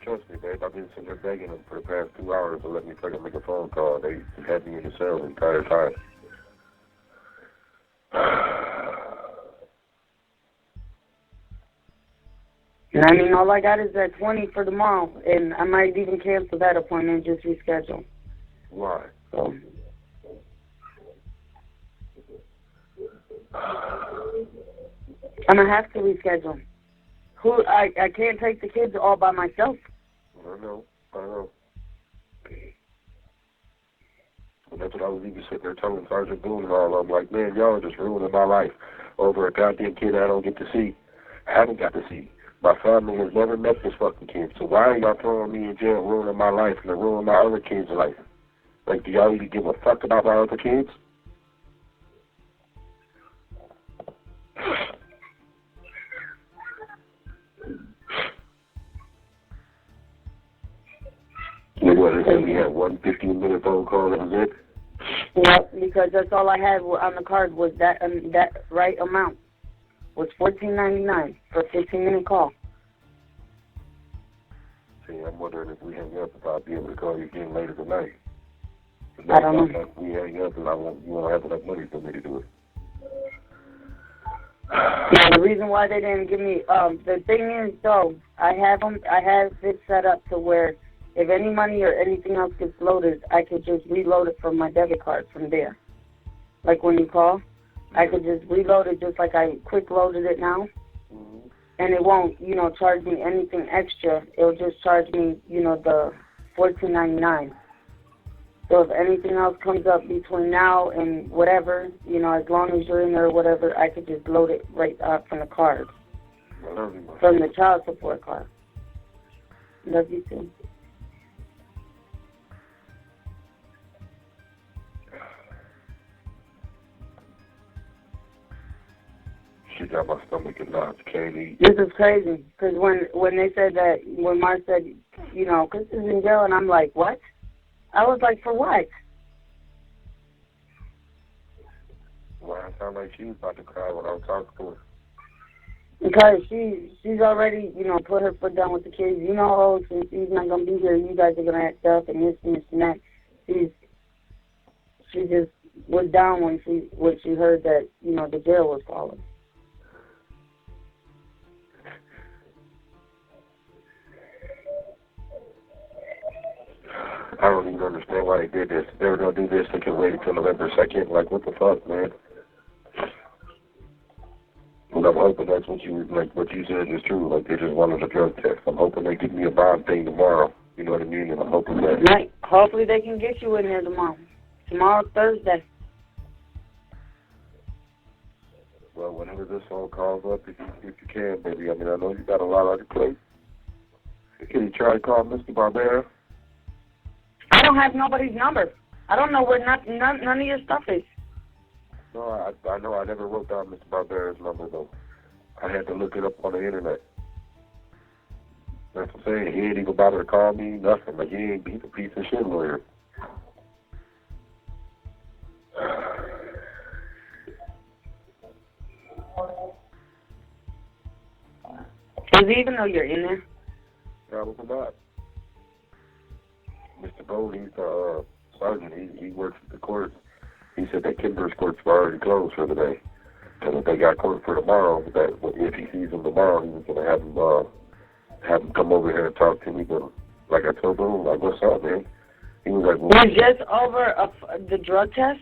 Trust me, babe. I've been sitting there begging them for the past 2 hours to let me fucking make a phone call. They had me in the cell the entire time.
And I mean, all I got is that 20 for tomorrow, and I might even cancel that appointment and just reschedule.
Why?
So. I'm going to have to reschedule. I can't take the kids all by myself.
I know. And that's what I was even sitting there telling Sergeant Boone and all. I'm like, man, y'all are just ruining my life over a goddamn kid I don't get to see. I haven't got to see. My family has never met this fucking kid. So why are y'all throwing me in jail, ruining my life, and ruining my other kids' life? Like, do y'all even give a fuck about my other kids? What, they said we had one 15-minute phone call, that was it?
Yep, because that's all I had on the card was that right amount. Was $14.99 for a 15-minute call.
See, I'm wondering if we hang up, if I'll be able to call you again later tonight.
I don't know.
If we hang up, and you won't have enough money for me to do it.
Yeah, the reason why they didn't give me, the thing is, though, I have it set up to where if any money or anything else gets loaded, I could just reload it from my debit card from there. Like when you call. I could just reload it just like I quick loaded it now.
Mm-hmm.
And it won't, you know, charge me anything extra. It'll just charge me, you know, the $14.99. So if anything else comes up between now and whatever, you know, as long as you're in there or whatever, I could just load it right up from the card. From the child support card. Love you too.
She got my stomach in knots. Can't eat.
This is crazy. Because when they said that, when Mark said, you know, Chris is in jail, and I'm like, what? I was like, for what?
Well, I sound like she was about to cry when I was talking to her.
Because she's already, you know, put her foot down with the kids. You know, oh, since he's not going to be here, you guys are going to act up and this and that. She just was down when she heard that, you know, the jail was falling.
I don't even understand why they did this. If they were going to do this, they could wait until November 2nd. Like, what the fuck, man? And I'm hoping that's what you said is true. Like, they just wanted a drug test. I'm hoping they give me a bond thing tomorrow. You know what I mean? And I'm hoping that...
Right. Hopefully they can get you in there tomorrow. Tomorrow's Thursday.
Well, whenever this phone calls up, if you can, baby. I mean, I know you got a lot on your plate. Can you try to call Mr. Barbera?
I don't have nobody's number. I don't know where none of your stuff is.
No, I know I never wrote down Mr. Barbera's number, though. I had to look it up on the internet. That's what I'm saying. He ain't even bother to call me, nothing. Like, he's a piece of shit lawyer.
Does he even know you're in there?
Probably not. Mr. Bode, he's the sergeant. He works at the courts. He said that Kimber's courts were already closed for the day. And if they got court for tomorrow, that if he sees him tomorrow, he was going to have him come over here and talk to me. But like I told him, like, what's up, man? He was like, well,
you're just over the drug test?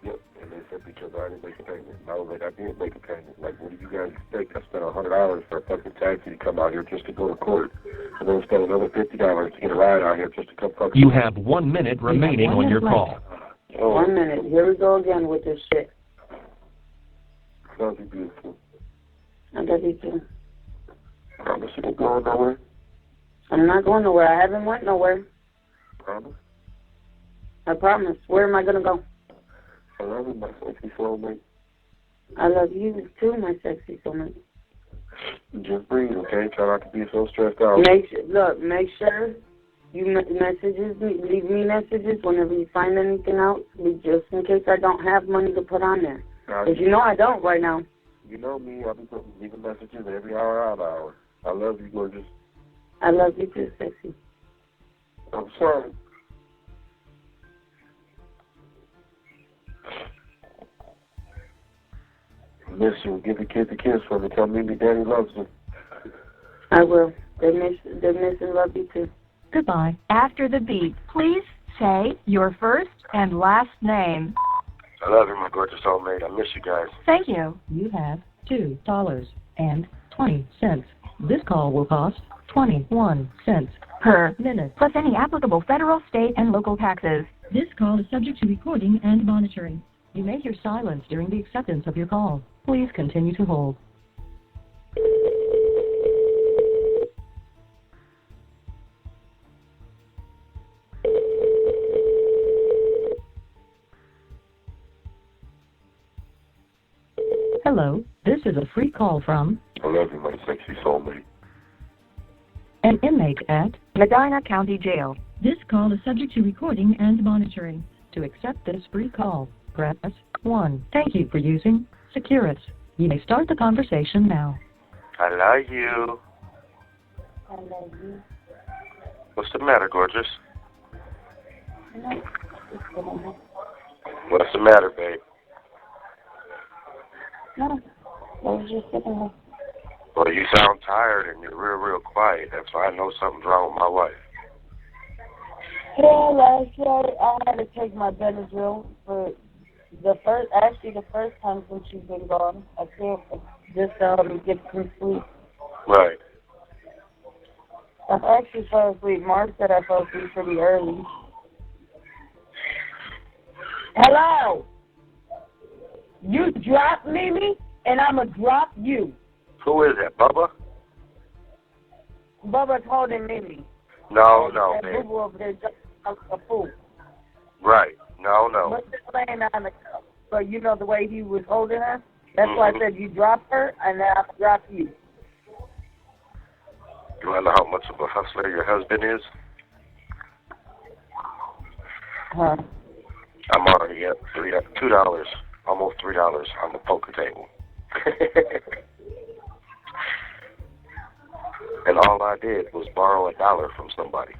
Yep. And they said because I didn't make a payment. And I was like, I didn't make a payment. Like, what do you guys expect? I spent $100 for a fucking taxi to come out here just to go to court. And then spent another $50 to get a ride out here just to come fucking...
You have 1 minute remaining on your call.
Oh. 1 minute. Here we go again with this shit.
Love you, beautiful.
I love you too.
Promise you ain't going nowhere?
I'm not going nowhere. I haven't went nowhere.
Promise?
I promise. Where am I going to go?
I love you, my sexy soulmate.
I love you too, my sexy soulmate.
Just breathe, okay? Try not to be so stressed out.
Make sure you leave me messages whenever you find anything out, just in case I don't have money to put on there. Because you know I don't right now.
You know me, I'll be leaving messages every hour out of hour. I love you, gorgeous.
I love you too, sexy.
I'm sorry. Miss you. Give the kids a kiss for me. Tell Mimi Daddy loves you.
I will. They miss and love you too.
Goodbye.
After the beep, please say your first and last name.
I love you, my gorgeous soulmate. I miss you guys.
Thank you.
You have $2.20. This call will cost 21 cents
Per
minute.
plus any applicable federal, state, and local taxes.
This call is subject to recording and monitoring. You may hear silence during the acceptance of your call. Please continue to hold. Hello, this is a free call from
I love you, my sexy soulmate.
an inmate at
Medina County Jail.
This call is subject to recording and monitoring. To accept this free call, press 1. Thank you for using Securus. You may start the conversation now.
I love you.
I love you.
What's the matter, gorgeous?
No,
What's the matter, babe?
I was just sitting there.
Well, you sound tired and you're real quiet. That's why I know something's wrong with my wife.
Yeah, last night I had to take my Benadryl for the first time since she's been gone. I can't just get some sleep.
Right.
I actually fell asleep. Mark said I fell asleep pretty early. Hello? You dropped Mimi, and I'm going to drop you.
Who is that, Bubba?
Bubba's holding Mimi.
No,
That
man.
boo-boo over there just a fool.
Right. No.
But just laying on the couch. So you know the way he was holding her? That's why I said you dropped her, and then I'll drop you.
You want to know how much of a hustler your husband is?
Huh?
I'm already at $2, almost $3 on the poker table. And all I did was borrow $1 from somebody.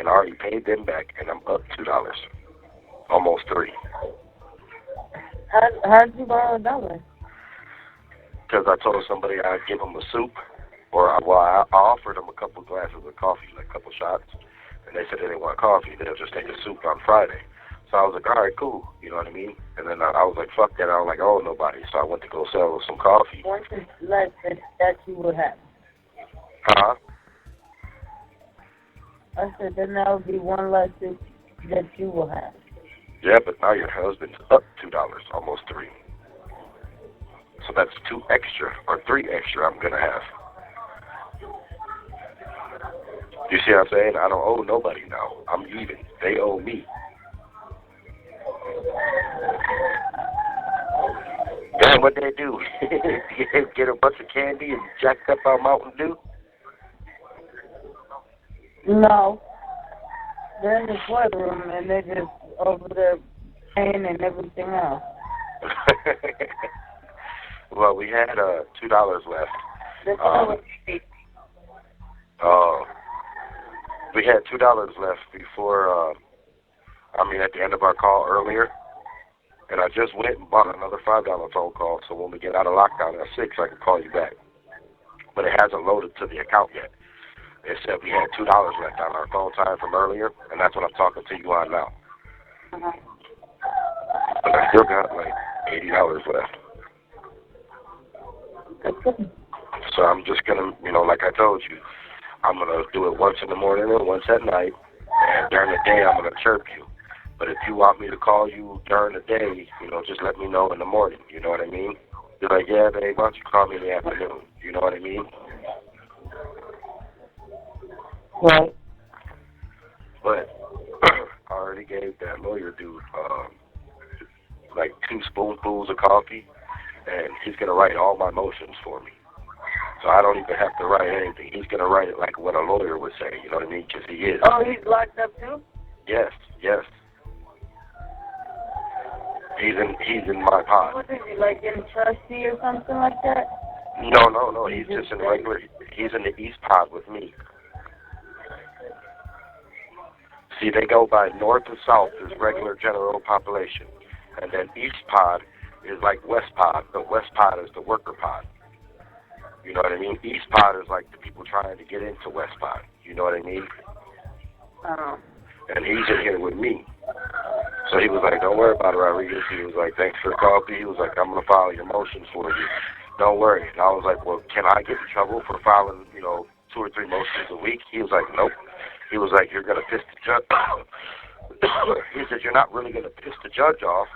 And I already paid them back, and I'm up $2. Almost $3.
How'd you borrow $1?
Because I told somebody I'd give them a soup, or I offered them a couple glasses of coffee, like a couple shots, and they said they didn't want coffee, they'll just take a soup on Friday. So I was like, all right, cool, you know what I mean? And then I was like, fuck that, I don't like owe nobody, so I went to go sell some coffee.
Once it's less that you will have.
Huh?
I said, then that would be one less that you will have.
Yeah, but now your husband's up $2, almost $3. So that's 2 extra, or 3 extra I'm going to have. You see what I'm saying? I don't owe nobody now. I'm even. They owe me. Damn, what they do? Get a bunch of candy and jacked up our Mountain Dew?
No. They're in the toilet room, and they're just over there paying and everything else.
Well, we had $2 left. We had $2 left before, at the end of our call earlier. And I just went and bought another $5 phone call, so when we get out of lockdown at 6, I can call you back. But it hasn't loaded to the account yet. It said we had $2 left on our phone time from earlier, and that's what I'm talking to you on now. But I still got like $80 left. So I'm just going to, like I told you, I'm going to do it once in the morning and once at night. And during the day, I'm going to chirp you. But if you want me to call you during the day, just let me know in the morning. You know what I mean? You're like, yeah, babe, why don't you call me in the afternoon? You know what I mean?
Right.
But I already gave that lawyer dude like 2 spoonfuls of coffee, and he's going to write all my motions for me. So I don't even have to write anything. He's going to write it like what a lawyer would say, you know what I mean? Because he is.
Oh, he's locked up too?
Yes. He's in my pod.
What is he, like in trustee or something like that?
No. He's just in regular. He's in the East pod with me. See, they go by North and South is regular general population, and then East pod is like West pod, but West pod is the worker pod. You know what I mean? East pod is like the people trying to get into West pod. You know what I mean? And he's in here with me. So he was like, don't worry about it, Rodriguez. He was like, thanks for the coffee. He was like, I'm going to file your motions for you. Don't worry. And I was like, well, can I get in trouble for filing, 2 or 3 motions a week? He was like, nope. He was like, you're going to piss the judge off. He said, you're not really going to piss the judge off,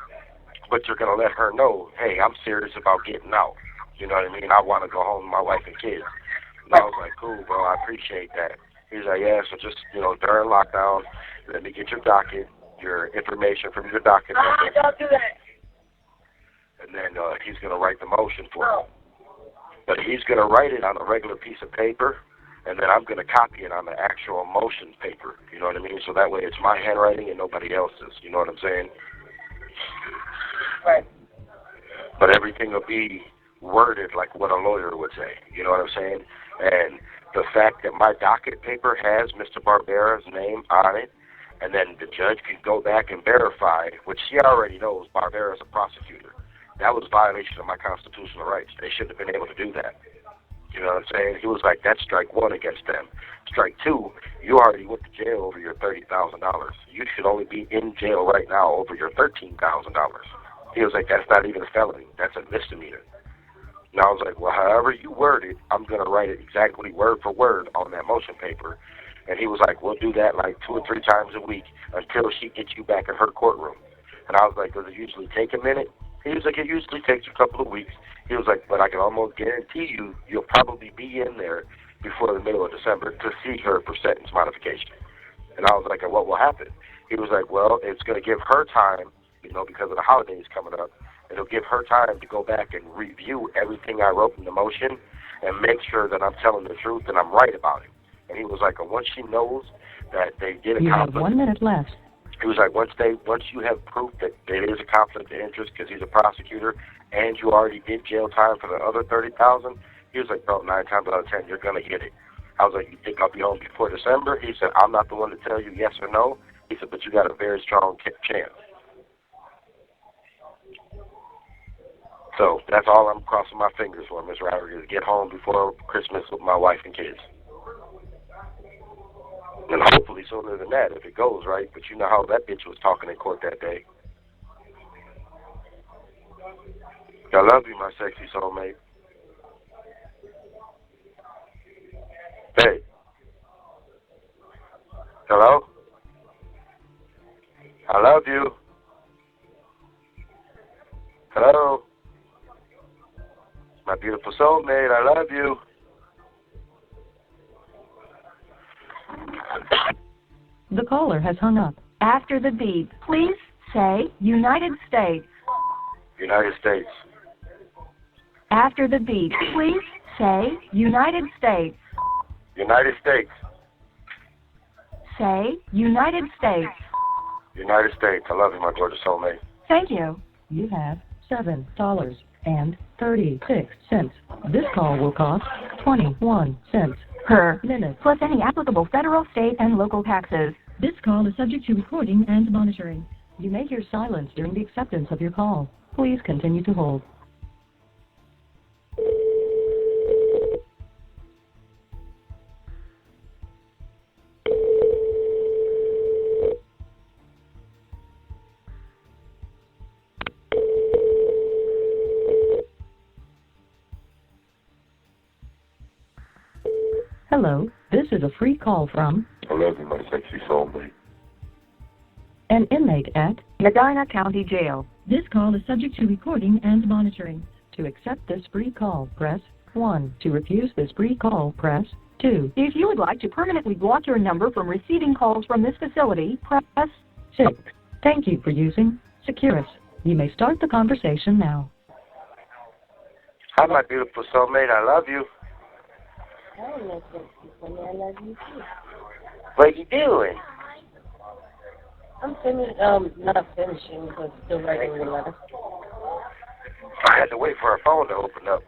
but you're going to let her know, hey, I'm serious about getting out. You know what I mean? I want to go home with my wife and kids. And I was like, cool, bro, I appreciate that. He's like, yeah, so just, during lockdown, let me get your docket, your information from your docket.
Don't do that.
And then he's going to write the motion for me. But he's going to write it on a regular piece of paper, and then I'm going to copy it on the actual motion paper. You know what I mean? So that way it's my handwriting and nobody else's. You know what I'm saying?
Right.
But everything will be worded like what a lawyer would say. You know what I'm saying? And the fact that my docket paper has Mr. Barbera's name on it, and then the judge can go back and verify, which he already knows Barbera's a prosecutor. That was a violation of my constitutional rights. They shouldn't have been able to do that. You know what I'm saying? He was like, that's strike 1 against them. Strike 2, you already went to jail over your $30,000. You should only be in jail right now over your $13,000. He was like, that's not even a felony. That's a misdemeanor. And I was like, well, however you word it, I'm going to write it exactly word for word on that motion paper. And he was like, we'll do that like 2 or 3 times a week until she gets you back in her courtroom. And I was like, does it usually take a minute? He was like, it usually takes a couple of weeks. He was like, but I can almost guarantee you'll probably be in there before the middle of December to see her for sentence modification. And I was like, and what will happen? He was like, well, it's going to give her time, because of the holidays coming up. It'll give her time to go back and review everything I wrote in the motion and make sure that I'm telling the truth and I'm right about it. And he was like, and once she knows that they did a
You have
conflict,
1 minute left.
he was like, once you have proof that there is a conflict of interest because he's a prosecutor and you already did jail time for the other 30,000, he was like, bro, 9 times out of 10, you're going to get it. I was like, you think I'll be home before December? He said, I'm not the one to tell you yes or no. He said, but you got a very strong chance. So that's all I'm crossing my fingers for, Ms. Rodriguez. Get home before Christmas with my wife and kids. And hopefully sooner than that if it goes right. But you know how that bitch was talking in court that day. I love you, my sexy soulmate. Hey. Hello? I love you. Hello? My beautiful soulmate, I love you.
The caller has hung up.
After the beep, please say United States.
United States.
After the beep, please say United States.
United States.
Say United States.
United States. I love you, my gorgeous soulmate.
Thank you.
You have $7.36. This call will cost 21 cents per minute.
Plus any applicable federal, state, and local taxes.
This call is subject to recording and monitoring. You may hear silence during the acceptance of your call. Please continue to hold. Hello, this is a free call from
I love you, my sexy soulmate.
an inmate at
Medina County Jail.
This call is subject to recording and monitoring. To accept this free call, press 1. To refuse this free call, press 2.
If you would like to permanently block your number from receiving calls from this facility, press
6. Thank you for using Securus. You may start the conversation now.
Hi, my beautiful soulmate. I love you.
I love you too.
What you doing?
I'm not finishing, but still writing the letter.
I had to wait for her phone to open up.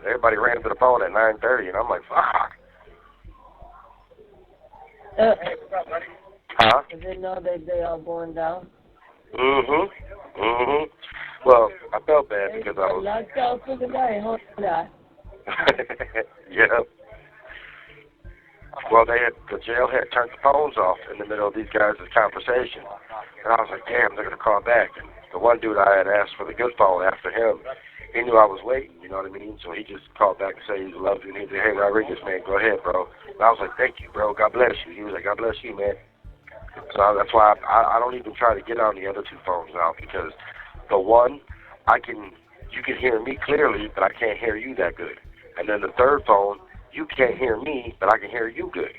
Everybody ran to the phone at 9:30, and I'm like, fuck. Huh?
Does it know that they are going down?
Well, I felt bad because I was...
Locked out for the night, hold on.
Yeah. Well, the jail had turned the phones off in the middle of these guys' conversation. And I was like, damn, they're going to call back. And the one dude I had asked for the good phone after him, he knew I was waiting, you know what I mean? So he just called back and said he loved you. And he said, hey, Rodriguez, man, go ahead, bro. And I was like, thank you, bro. God bless you. He was like, God bless you, man. So that's why I don't even try to get on the other two phones now, because the one, you can hear me clearly, but I can't hear you that good. And then the third phone, you can't hear me, but I can hear you good.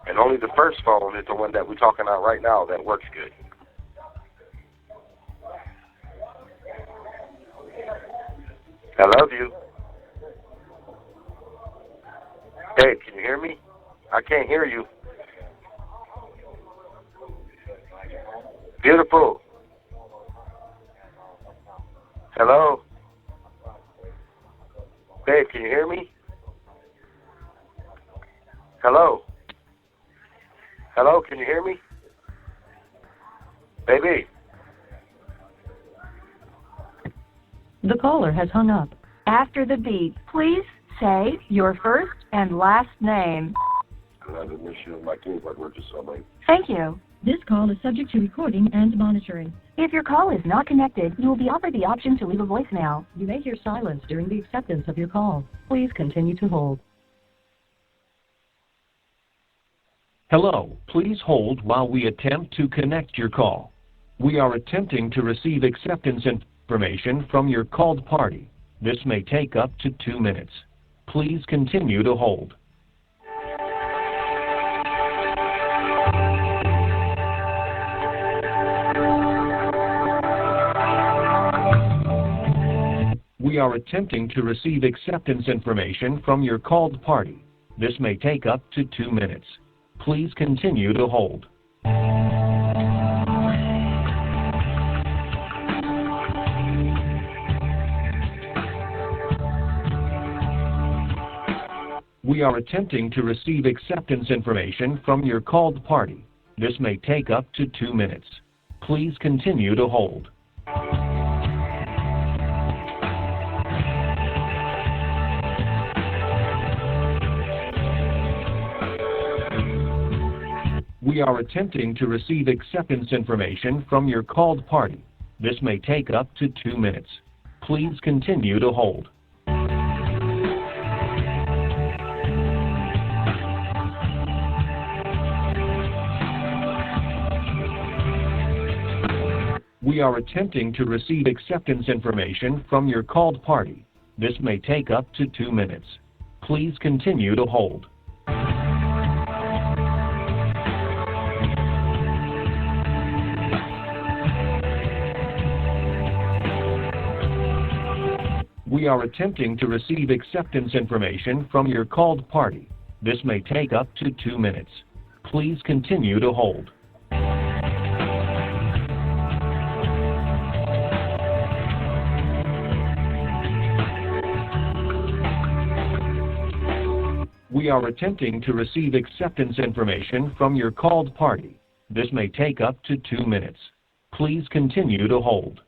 And only the first phone is the one that we're talking on right now that works good. I love you. Hey, can you hear me? I can't hear you. Beautiful. Hello? Babe, can you hear me? Hello? Hello, can you hear me? Baby?
The caller has hung up.
After the beep, please say your first and last name.
I love it, miss you. My kids, my gorgeous soulmate.
Thank you.
This call is subject to recording and monitoring.
If your call is not connected, you will be offered the option to leave a voicemail.
You may hear silence during the acceptance of your call. Please continue to hold.
Hello, please hold while we attempt to connect your call. We are attempting to receive acceptance information from your called party. This may take up to 2 minutes. Please continue to hold. We are attempting to receive acceptance information from your called party. This may take up to 2 minutes. Please continue to hold. We are attempting to receive acceptance information from your called party. This may take up to 2 minutes. Please continue to hold. We are attempting to receive acceptance information from your called party. This may take up to 2 minutes. Please continue to hold. We are attempting to receive acceptance information from your called party. This may take up to 2 minutes. Please continue to hold. We are attempting to receive acceptance information from your called party. This may take up to 2 minutes. Please continue to hold. We are attempting to receive acceptance information from your called party. This may take up to 2 minutes. Please continue to hold.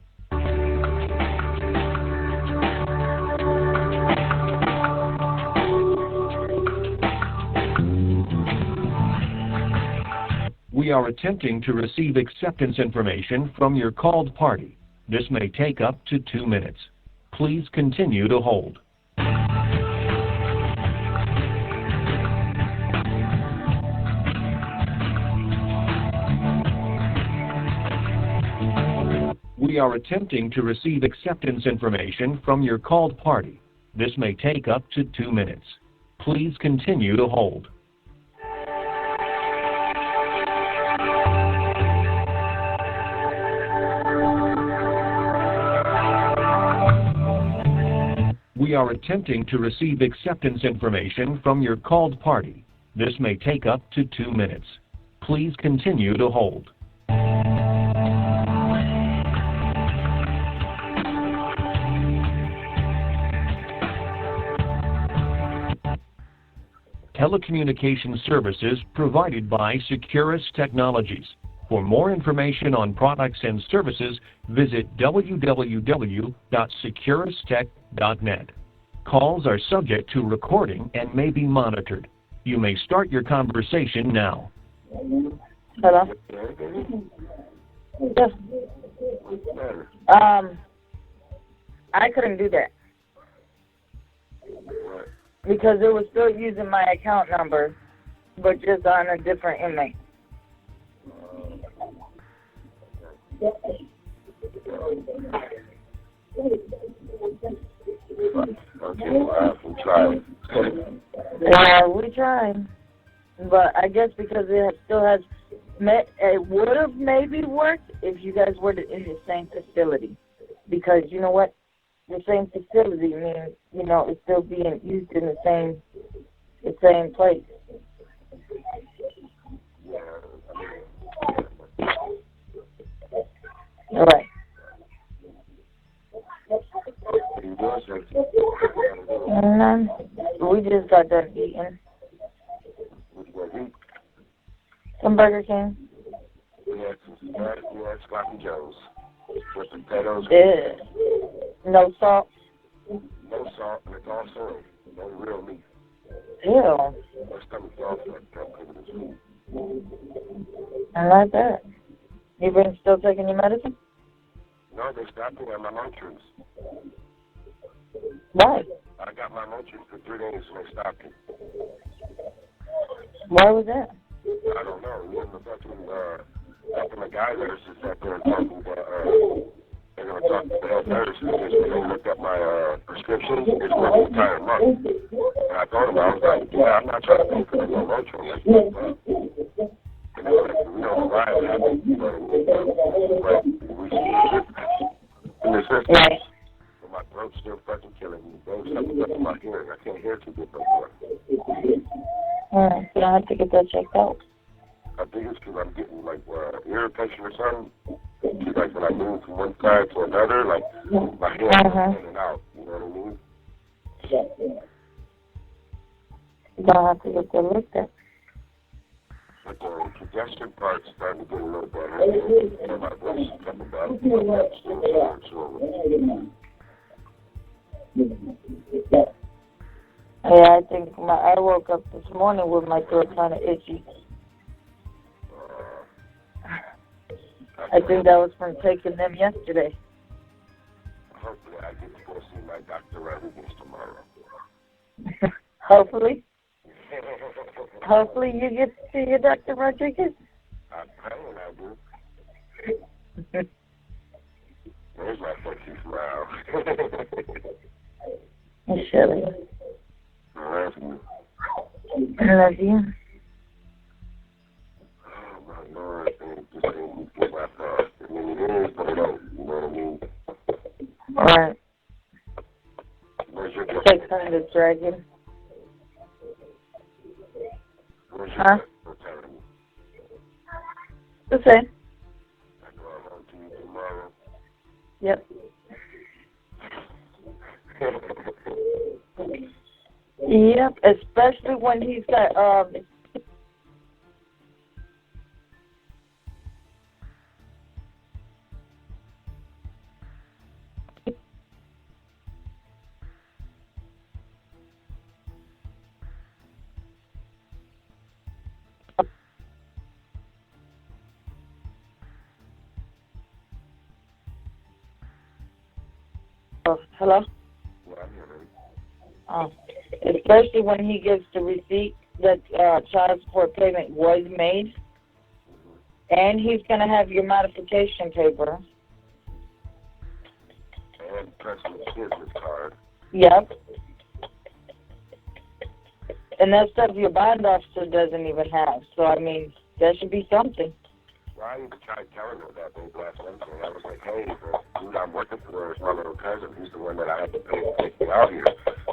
We are attempting to receive acceptance information from your called party. This may take up to 2 minutes. Please continue to hold. We are attempting to receive acceptance information from your called party. This may take up to 2 minutes. Please continue to hold. We are attempting to receive acceptance information from your called party. This may take up to 2 minutes. Please continue to hold. Telecommunication services provided by Securus Technologies. For more information on products and services, visit www.securustech.net. Calls are subject to recording and may be monitored. You may start your conversation now.
Hello? Yes. I couldn't do that. Because it was still using my account number, but just on a different inmate. We tried. But I guess because it still has, it would have maybe worked if you guys were in the same facility. Because you know what? The same facility means, you know, it's still being used in the same place. All right. We just got done eating. Some Burger King.
Yeah, sloppy joes. With potatoes.
Yeah. No salt.
No salt, and it's all soy. No real meat.
Ew.
My stomach's all fucked up because of this food.
I like that. You been still taking your medicine?
No, they stopped me on my Motrin.
Why?
I got my Motrin for 3 days and they stopped it.
Why was that?
I don't know. It was fucking, after like guy nurses sat there and talking about, they're going to talk to the health nurse because when they looked at my prescriptions, it's for the entire month. And I thought about it, I was like, yeah, I'm not trying to pay for the low roach on this stuff, but you know, like, we don't know why it happened, but we see it in the system.
Right.
But my throat's still fucking killing me. There's something up in my hearing. I can't hear too good no more.
Alright, so I have to get that checked out.
I think it's because I'm getting like irritation or something. It's like when I move from one side to another, like my hair goes in and out. You know what I mean?
I'll have to get that looked at.
But the congestion part's starting to get a little better. And my voice is coming back. I'm still tired, so.
Yeah, I think I woke up this morning with my throat kind of itchy. I think that was from taking them yesterday.
Hopefully I get to go see my Dr. Rodriguez tomorrow.
Hopefully. Hopefully you get to see your Dr. Rodriguez.
I'm praying I do. There's my sexy smile.
Shirley.
I love you.
I love you.
Oh my Lord, man, this ain't get my thoughts. I mean, it is, but it don't. You know what I mean?
Alright.
Where's your
600 dragon.
Where's your
Huh?
telling me?
The same.
I go out home to you tomorrow.
Yep. Yep, especially when he's got hello?
Yeah, I'm here, baby.
Especially when he gives the receipt that child support payment was made, and he's going to have your modification paper.
And personal business card.
Yep. And that stuff your bond officer doesn't even have. So, I mean, that should be something.
Well, I even tried telling her that babe last Wednesday. I was like, hey, the dude I'm working for is my little cousin. He's the one that I had to pay to take me out here.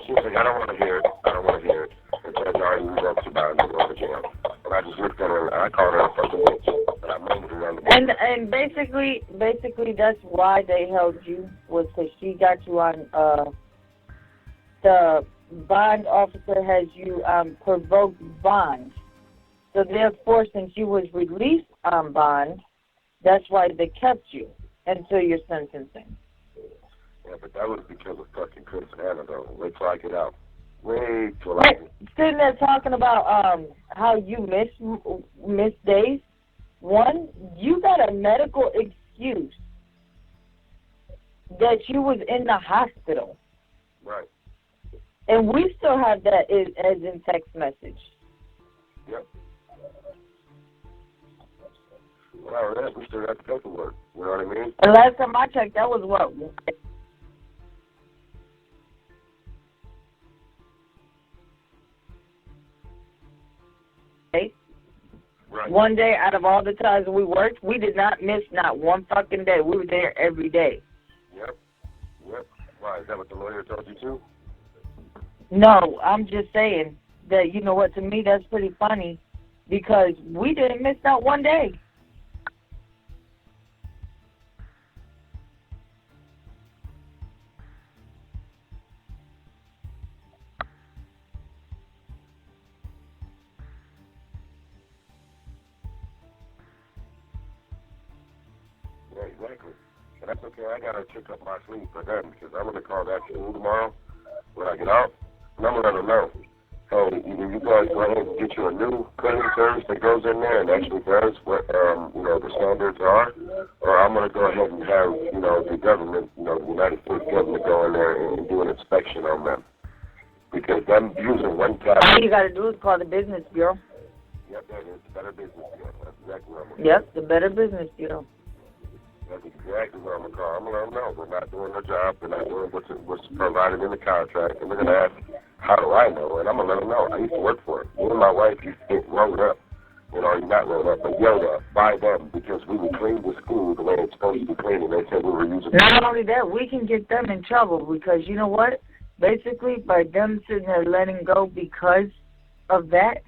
She was like, I don't want to hear it. I don't want to hear it. And then I already moved up to bond and go to jail. And I just looked at her and I called her a fucking bitch. And I blamed her on the bitch.
And basically that's why they held you, was because she got you on, the bond officer has you provoked bond. So therefore, since you was released on bond, that's why they kept you until your sentencing.
Yeah, but that was because of fucking Chris and Anna, though. Wait till I get out. Wait till I get
Sitting there talking about how you miss days. One, you got a medical excuse that you was in the hospital.
Right.
And we still have that as in text message.
Yep. Well, that we still got the paperwork. You know what I mean?
And last time I checked, that was what?
Right.
One day out of all the times we worked, we did not miss not one fucking day. We were there every day.
Yep. Why, is that what the lawyer told you too?
No, I'm just saying that, you know what, to me that's pretty funny because we didn't miss not one day.
Yeah, exactly. But that's okay. I gotta check up my sleep for them because I'm gonna call that school tomorrow when I get out. And I'm gonna let them know. Hey, either you guys go ahead and get you a new cleaning service that goes in there and actually does what the standards are, or I'm gonna go ahead and have the government, the United States government, go in there and do an inspection on them because them using one tab.
All you got to do is call the business bureau.
Yep, that is the Better Business Deal. That's exactly what I'm going to
Yep, the Better Business Deal.
That's exactly what I'm going to call. I'm going to let them know. We're not doing their job. They're not doing what's provided in the contract. And they're going to ask, how do I know? And I'm going to let them know. I used to work for it. Me and my wife used to get rolled up. You know, not rolled up, but yelled at by them because we would clean the school the way it's supposed to be cleaned. And they said we were using...
Not only that, we can get them in trouble because, you know what? Basically, by them sitting there letting go because of that,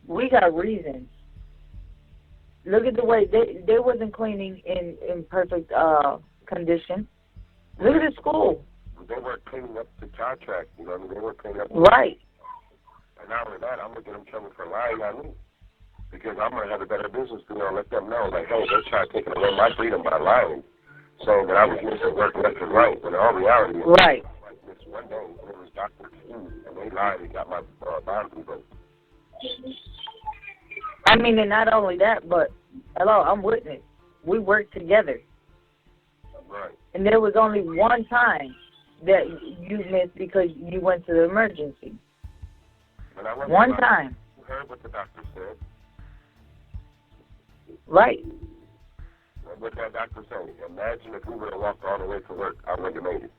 we got reasons. Look at the way they wasn't cleaning in perfect condition. Look at the school.
They weren't cleaning up the contract, you know what I mean? They weren't cleaning up...
Right.
And not only that, I'm going to get them in trouble for lying on me. Because I'm going to have a Better Business Deal and let them know, like, hey, they're trying to take away my freedom by lying, saying that I was missing work left and right, when in all reality,
right.
Like this one day, it was Dr. Q, and they lied and got my bond revoked.
I mean, and not only that, but, hello, I'm witness. We worked together.
Right.
And there was only one time that you missed because you went to the emergency. One time.
You heard what the doctor said.
Right.
What that doctor said. Imagine if we would have walked all the way to work, I wouldn't have made it.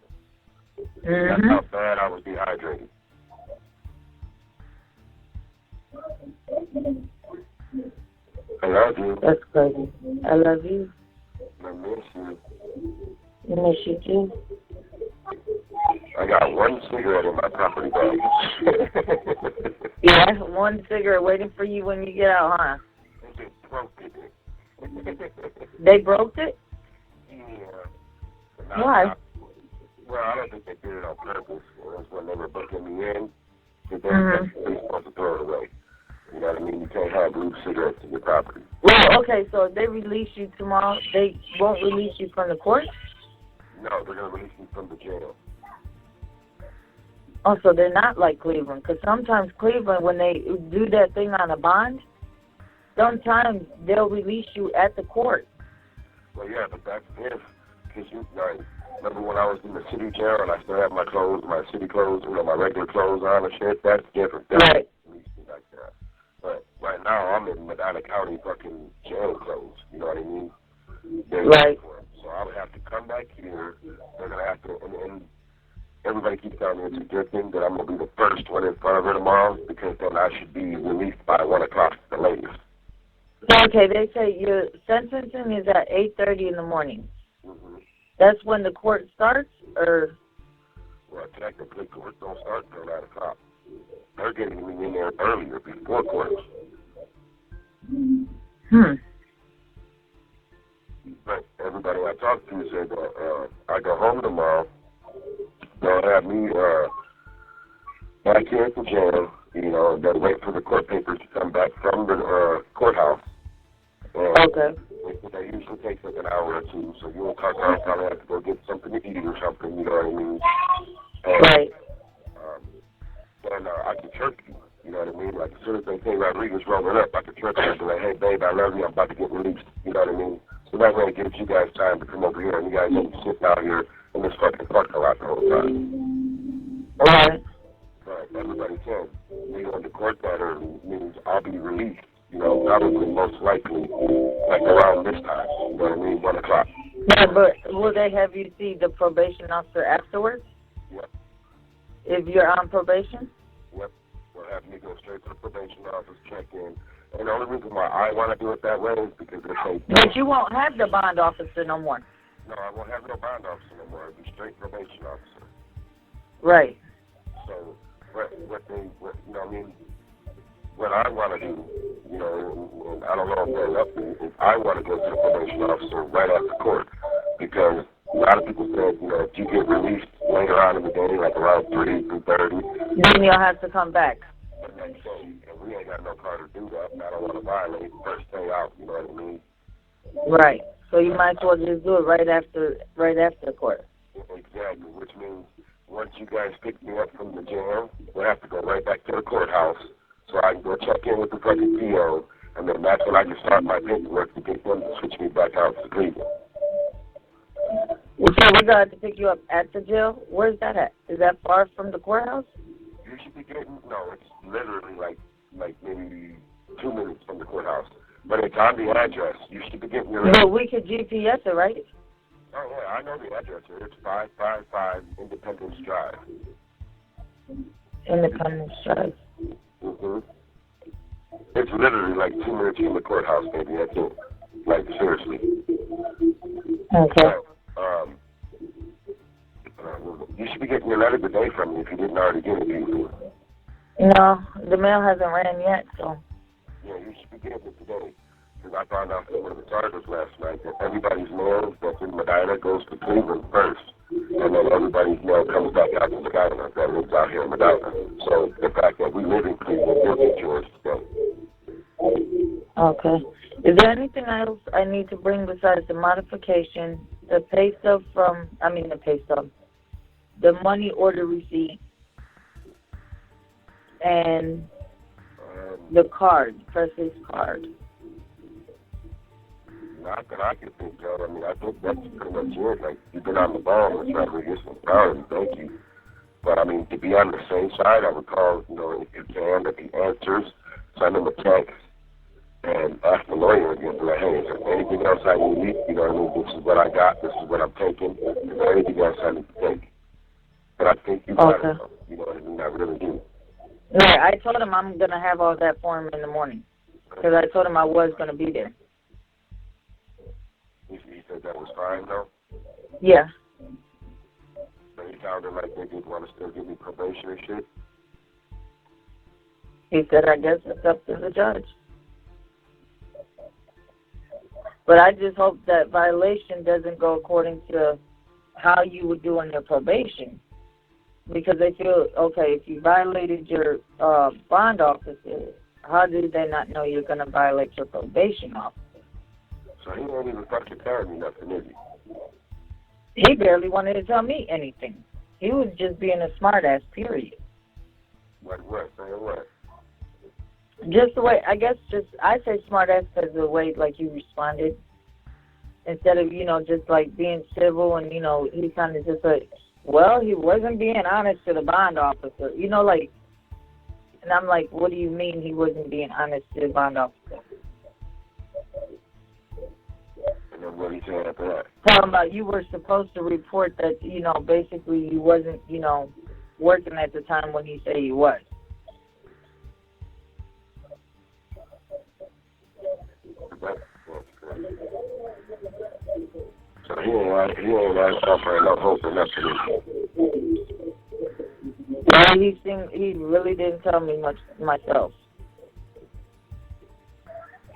Mm-hmm.
That's how bad I was dehydrated. I love you.
That's crazy. I love you.
I miss you.
I miss you too.
I got one cigarette in my property bag.
Yeah, one cigarette waiting for you when you get out, huh?
They just broke it.
They broke it?
Yeah.
Why?
Well, I don't think they did it on purpose. It was when they were booking me in. They're supposed to throw it away. You know what I mean? You can't have loose cigarettes in your property.
Well, okay, so if they release you tomorrow, they won't release you from the court?
No, they're going to release me from the jail.
Oh, so they're not like Cleveland. Because sometimes Cleveland, when they do that thing on a bond, sometimes they'll release you at the court.
Well, yeah, but that's if, because you, like, remember when I was in the city jail and I still have my clothes, my city clothes, you know, my regular clothes on and shit, that's different. That's
right.
Release me like that. But right now I'm in Medina County fucking jail clothes, you know what I mean?
Right.
So I would have to come back here, they're going to have to, and everybody keeps telling me it's a good thing that I'm going to be the first one in front of her tomorrow because then I should be released by 1 o'clock at the latest.
Okay, they say your sentencing is at 8:30 in the morning.
Mm-hmm.
That's when the court starts, or?
Well, technically, court don't start until 9 o'clock. They're getting me in there earlier, before court. But everybody I talked to said I go home tomorrow. They'll have me back here at the jail, you know, and then wait for the court papers to come back from the courthouse.
Okay.
That usually takes like an hour or two, so you'll probably have to go get something to eat or something, you know what I mean? And,
right.
Then I can chirp you, you know what I mean? Like, as soon as they say Rodriguez rolling up, I can chirp you and be like, hey, babe, I love you, I'm about to get released, you know what I mean? So that way it gives you guys time to come over here, and you guys ain't sitting out here in this fucking parking lot the whole time.
Right.
But everybody said, we go into court that early means I'll be released. You know, probably most likely, like around this time, you know what I mean, 1 o'clock.
Yeah, but will they have you see the probation officer afterwards?
Yep.
If you're on probation?
Yep. We'll have me go straight to the probation office, check in. And the only reason why I want to do it that way is because they say...
But you won't have the bond officer no more.
No, I won't have no bond officer no more. It'll be straight probation officer.
Right.
So, you know, I mean, what I want to do, you know, and I don't know if they'll let me, if I want to go to the probation officer right after court, because a lot of people said, you know, if you get released later on in the day, like around 3:30,
then you'll have to come back.
The next day, and we ain't got no car to do that, and I don't want to violate first day out, you know what I mean?
Right. So you might as well just do it right after court.
Exactly, which means once you guys pick me up from the jail, we'll have to go right back to the courthouse so I can go check in with the fucking PO, and then that's when I can start my paperwork to get them to switch me back out to Cleveland.
So we're going to have to pick you up at the jail? Where's that at? Is that far from the courthouse?
You should be getting, no, it's literally like maybe 2 minutes courthouse. But it's on the address. You should be getting your...
But we could GPS it, right?
Oh, yeah, I know the address. It's 555 Independence Drive.
Independence Drive.
Mm-hmm. It's literally like 2 minutes from the courthouse, baby. That's it. Like, seriously.
Okay.
You should be getting your letter today from me if you didn't already get it before.
No, the mail hasn't ran yet, so.
Yeah, you should be getting it today. Because I found out from one of the charges last night that everybody's mail that's in Medina goes to Cleveland first. And then everybody's mail comes back out to Medina that lives out here in Medina. So the fact that we live in Cleveland, we'll get yours today.
Okay. Is there anything else I need to bring besides the modification, the pay stub the money order receipt, and the card, Presley's card?
Not that I can think of. I mean, I think that's pretty much it. Like, you've been on the ball and trying to get some priority. Thank you. But, I mean, to be on the same side, I would call, if you can, that the answers, send them a text and ask the lawyer again, like, hey, is there anything else I need? You know what I mean? This is what I got. This is what I'm taking. Is there anything else I need to take? But I think you got it. You know what I mean? I really do.
Right. I told him I'm going to have all that for him in the morning. Because I told him I was going to be there.
He said that was fine, though?
Yeah.
So he sounded like they didn't want to still give me probation and shit?
He said, I guess it's up to the judge. But I just hope that violation doesn't go according to how you would do on your probation. Because they feel, okay, if you violated your bond officer, how did they not know you're going to violate your probation officer?
So he won't even fucking tell me nothing, is he?
He barely wanted to tell me anything. He was just being a smartass, period.
What? Saying what?
Just the way, I say smartass because of the way, like, you responded. Instead of, just, like, being civil and, he kind of just like, well, he wasn't being honest to the bond officer. And I'm like, what do you mean he wasn't being honest to the bond officer?
And then what he said after that?
Talking about you were supposed to report that, basically you wasn't, working at the time when he said he was.
So he ain't offering no hope or nothing.
No, he really didn't tell me much myself.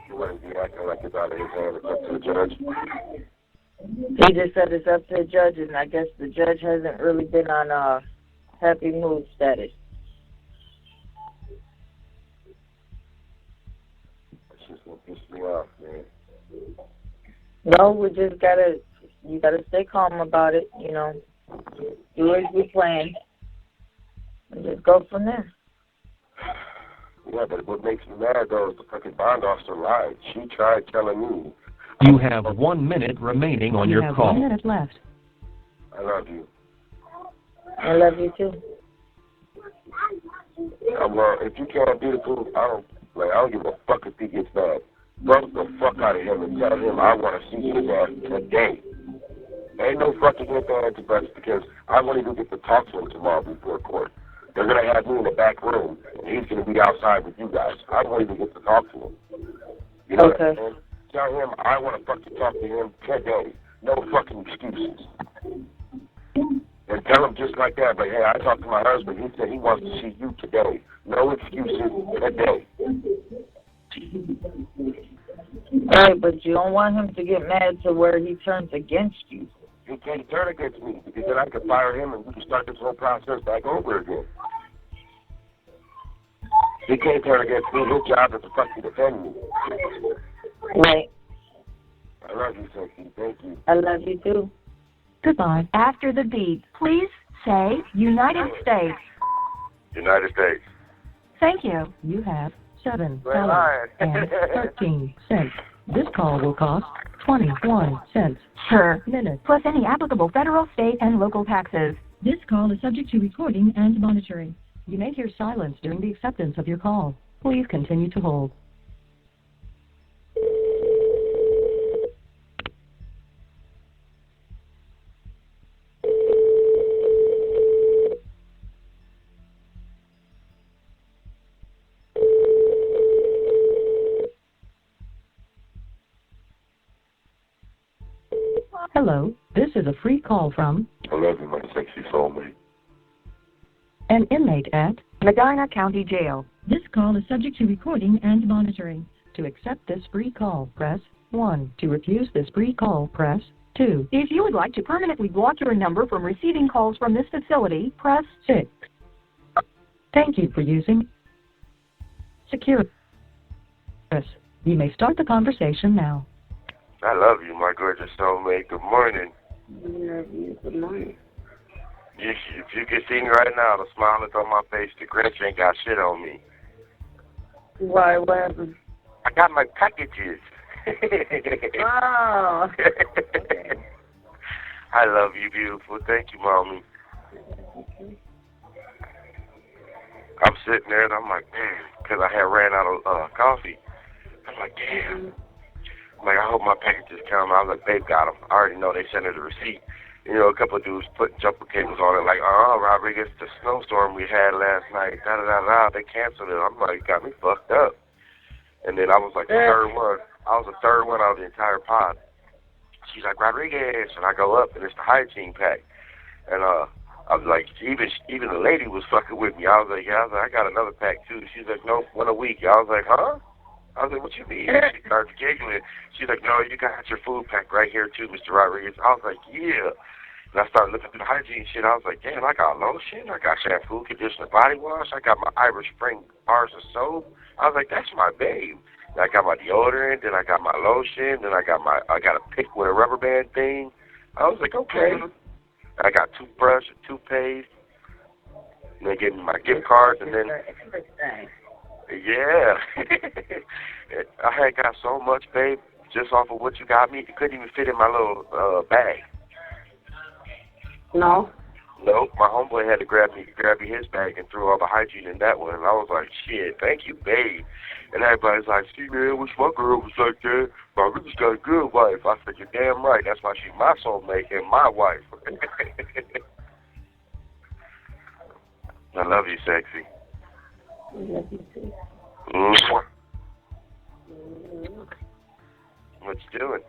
He wasn't acting like it's out of his hand. It's up to the judge.
He just said it's up to the judge, and I guess the judge hasn't really been on happy mood status.
It's just gonna piss me off, man.
No, we just you gotta stay calm about it, do as we planned, and just go from there.
Yeah, but what makes me mad, though, is the fucking bond officer lied. She tried telling me.
You have 1 minute remaining on your call.
1 minute left.
I love you.
I love you, too.
Well, if you can't do the food, I don't give a fuck if he gets mad. Bump the fuck out of him and tell him I want to see his ass today. Ain't no fucking ifs, ands, or buts, because I won't even get to talk to him tomorrow before court. They're going to have me in the back room, and he's going to be outside with you guys. I won't even get to talk to him. You know what I'm saying? Tell him I want to fucking talk to him today. No fucking excuses. And tell him just like that, but hey, I talked to my husband. He said he wants to see you today. No excuses today.
Right, but you don't want him to get mad to where he turns against you.
He can't turn against me, because then I can fire him and we can start this whole process back over again. He can't turn against me. His job is to fucking defend me.
Right.
I love you, Sophie. Thank you.
I love you, too.
Goodbye.
After the beep, please say United States.
United States.
Thank you.
You have $7
lying.
and 13 cents. This call will cost 21 cents
Sure.
per minute.
Plus any applicable federal, state, and local taxes.
This call is subject to recording and monitoring. You may hear silence during the acceptance of your call. Please continue to hold. Hello, this is a free call from
I love you, my sexy soulmate.
an inmate at
Medina County Jail.
This call is subject to recording and monitoring. To accept this free call, press 1. To refuse this free call, press 2.
If you would like to permanently block your number from receiving calls from this facility, press
6. Thank you for using Securus. You may start the conversation now.
I love you, my gorgeous soulmate. Good morning.
Love you. Good morning.
If you can see me right now, the smile that's on my face, the Grinch ain't got shit on me.
Why, what happened?
I got my packages.
Oh.
I love you, beautiful. Thank you, mommy. I'm sitting there and I'm like, damn, because I had ran out of coffee. I'm like, damn. I'm like, I hope my packages come. I was like, babe got them. I already know they sent her the receipt. You know, a couple of dudes put jumper cables on it, like, Rodriguez, the snowstorm we had last night, da-da-da-da, they canceled it. I'm like, got me fucked up. And then I was like the third one. I was the third one out of the entire pod. She's like, Rodriguez. And I go up, and it's the hygiene pack. And I was like, even the lady was fucking with me. I was like, yeah, I got another pack, too. She's like, no, one a week. I was like, huh? I was like, what you mean? She started giggling. She's like, no, you got your food pack right here, too, Mr. Rodriguez. I was like, yeah. And I started looking through the hygiene shit. I was like, damn, I got lotion. I got shampoo, conditioner, body wash. I got my Irish Spring bars of soap. I was like, that's my babe. And I got my deodorant. Then I got my lotion. Then I got a pick with a rubber band thing. I was like, okay. I got toothbrush and toothpaste. And they gave me my gift cards. And then, yeah. I had got so much, babe, just off of what you got me. It couldn't even fit in my little bag.
No.
Nope, my homeboy had to grab me his bag and throw all the hygiene in that one. And I was like, shit, thank you, babe. And everybody's like, see, man, wish my girl was like that. But I really got a good wife. I said, you're damn right. That's why she's my soulmate and my wife. I love you, sexy.
I love you, too.
What you doing?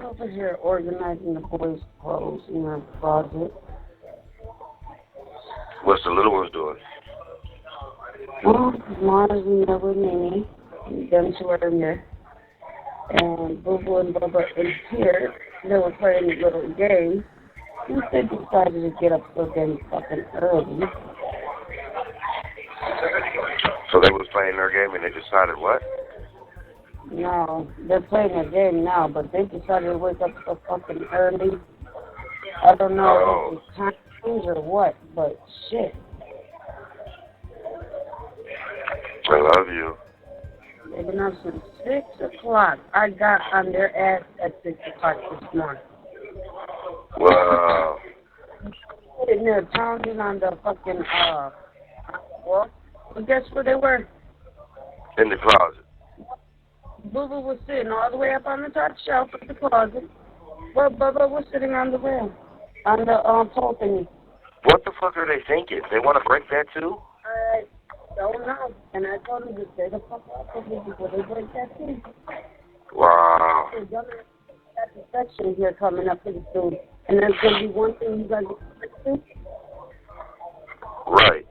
Over here organizing the boys' clothes in their closet.
What's the little ones doing?
Well, Mars in there with Mimi. Them two are in there. And Boo Boo and Bubba in here. They were playing a little game. And they decided to get up so damn fucking early.
So they was playing their game and they decided what?
No, they're playing a game now, but they decided to wake up so fucking early. I don't know if it's time change or what, but shit.
I love you.
They've been up since 6 o'clock. I got on their ass at 6 o'clock this morning.
Wow.
Sitting there pounding on the fucking, well, guess where they were?
In the closet.
Boo Boo was sitting all the way up on the top shelf of the closet. But Bubba was sitting on the rail, on the pole thingy.
What the fuck are they thinking? They want to break that too?
I don't know. And I told them to stay the fuck off of me before they break that too.
Wow.
There's got the section here coming up pretty soon. And there's going to be one thing you guys get to.
Right.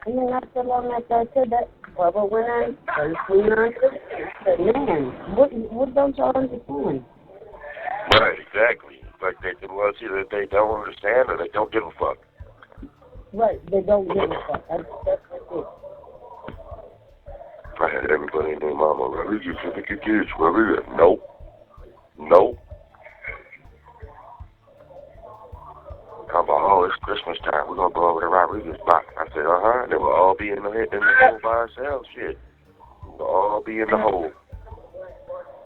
And then after long after I said that, Bubba went on, started swinging on to it. I said, man, what don't y'all understand?
Right, exactly. Like well, it's either they don't understand or they don't give a fuck.
Right, they don't give a fuck. That's it.
I had everybody in their mama, Rodriguez, you think you kids, Rodriguez? Nope. Nope. I'm like, oh, it's Christmas time. We're going to go over to Rodriguez block. I said, uh-huh. They will all be in the hole by ourselves. Shit. We'll all be in the hole.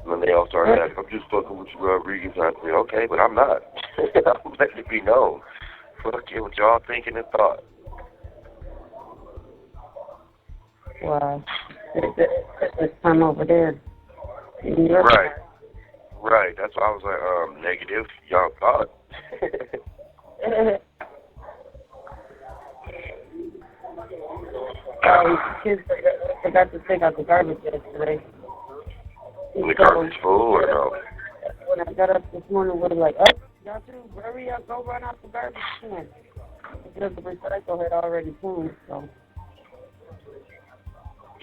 And then they all started asking, I'm just fucking with you, Rodriguez. I said, okay, but I'm not. I'm letting it be known. Fuck you, what y'all thinking and thought.
Wow. It's Christmas time over there.
Right. Right. That's why I was like, negative. Y'all thought.
Kids forgot to take out the garbage yesterday.
The garbage full or no?
when I got up this morning was like, up, y'all too, hurry up, go run out the garbage can. Because the recycle had already cleaned, so.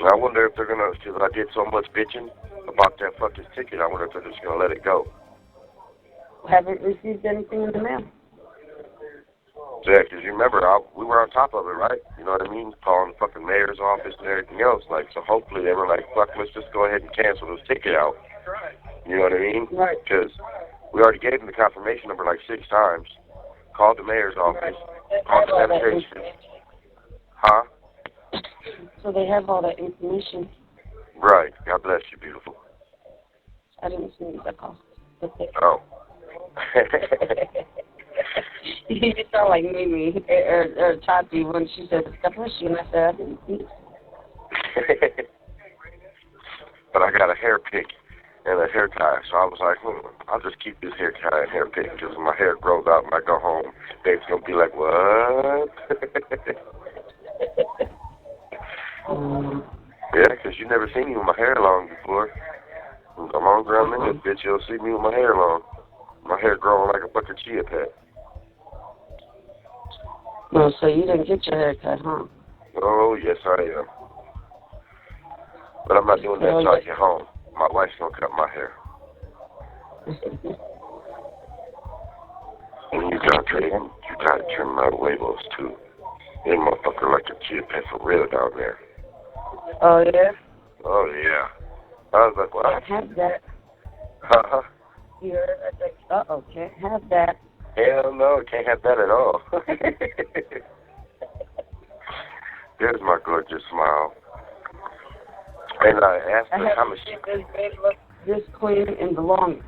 I wonder if they're gonna, because I did so much bitching about that fucking ticket, I wonder if they're just gonna let it go.
Haven't received anything in the mail.
Yeah, because you remember, we were on top of it, right? You know what I mean? Calling the fucking mayor's office and everything else. Like, so hopefully they were like, fuck, let's just go ahead and cancel this ticket out. You know what I mean?
Right.
Because we already gave them the confirmation number like 6 times. Called the mayor's office. Called the sanitation. Huh?
So they have all that information.
Right. God bless you, beautiful.
I didn't see that call.
Oh.
You sound like Mimi or Tati when she said, God bless you, and I said, I didn't see it.
But I got a hair pick and a hair tie, so I was like, I'll just keep this hair tie and hair pick because when my hair grows out when I go home, babe's going to be like, what? Yeah, because you never seen me with my hair long before. The longer I'm in this bitch, you'll see me with my hair long. My hair growing like a fucking chia pet.
No, so you didn't get your hair cut, huh?
Oh, yes, I am. But I'm not doing that until I get home. My wife's going to cut my hair. And you got to trim my huevos, too. That motherfucker like a chia pet for real down there.
Oh, yeah?
Oh, yeah. I was like, what?
Can't have that.
Huh?
You heard? I was like, uh-oh, can't have that.
Hell no, can't have that at all. There's my gorgeous smile. And I asked her how much.
This bed looks this clean and belonging.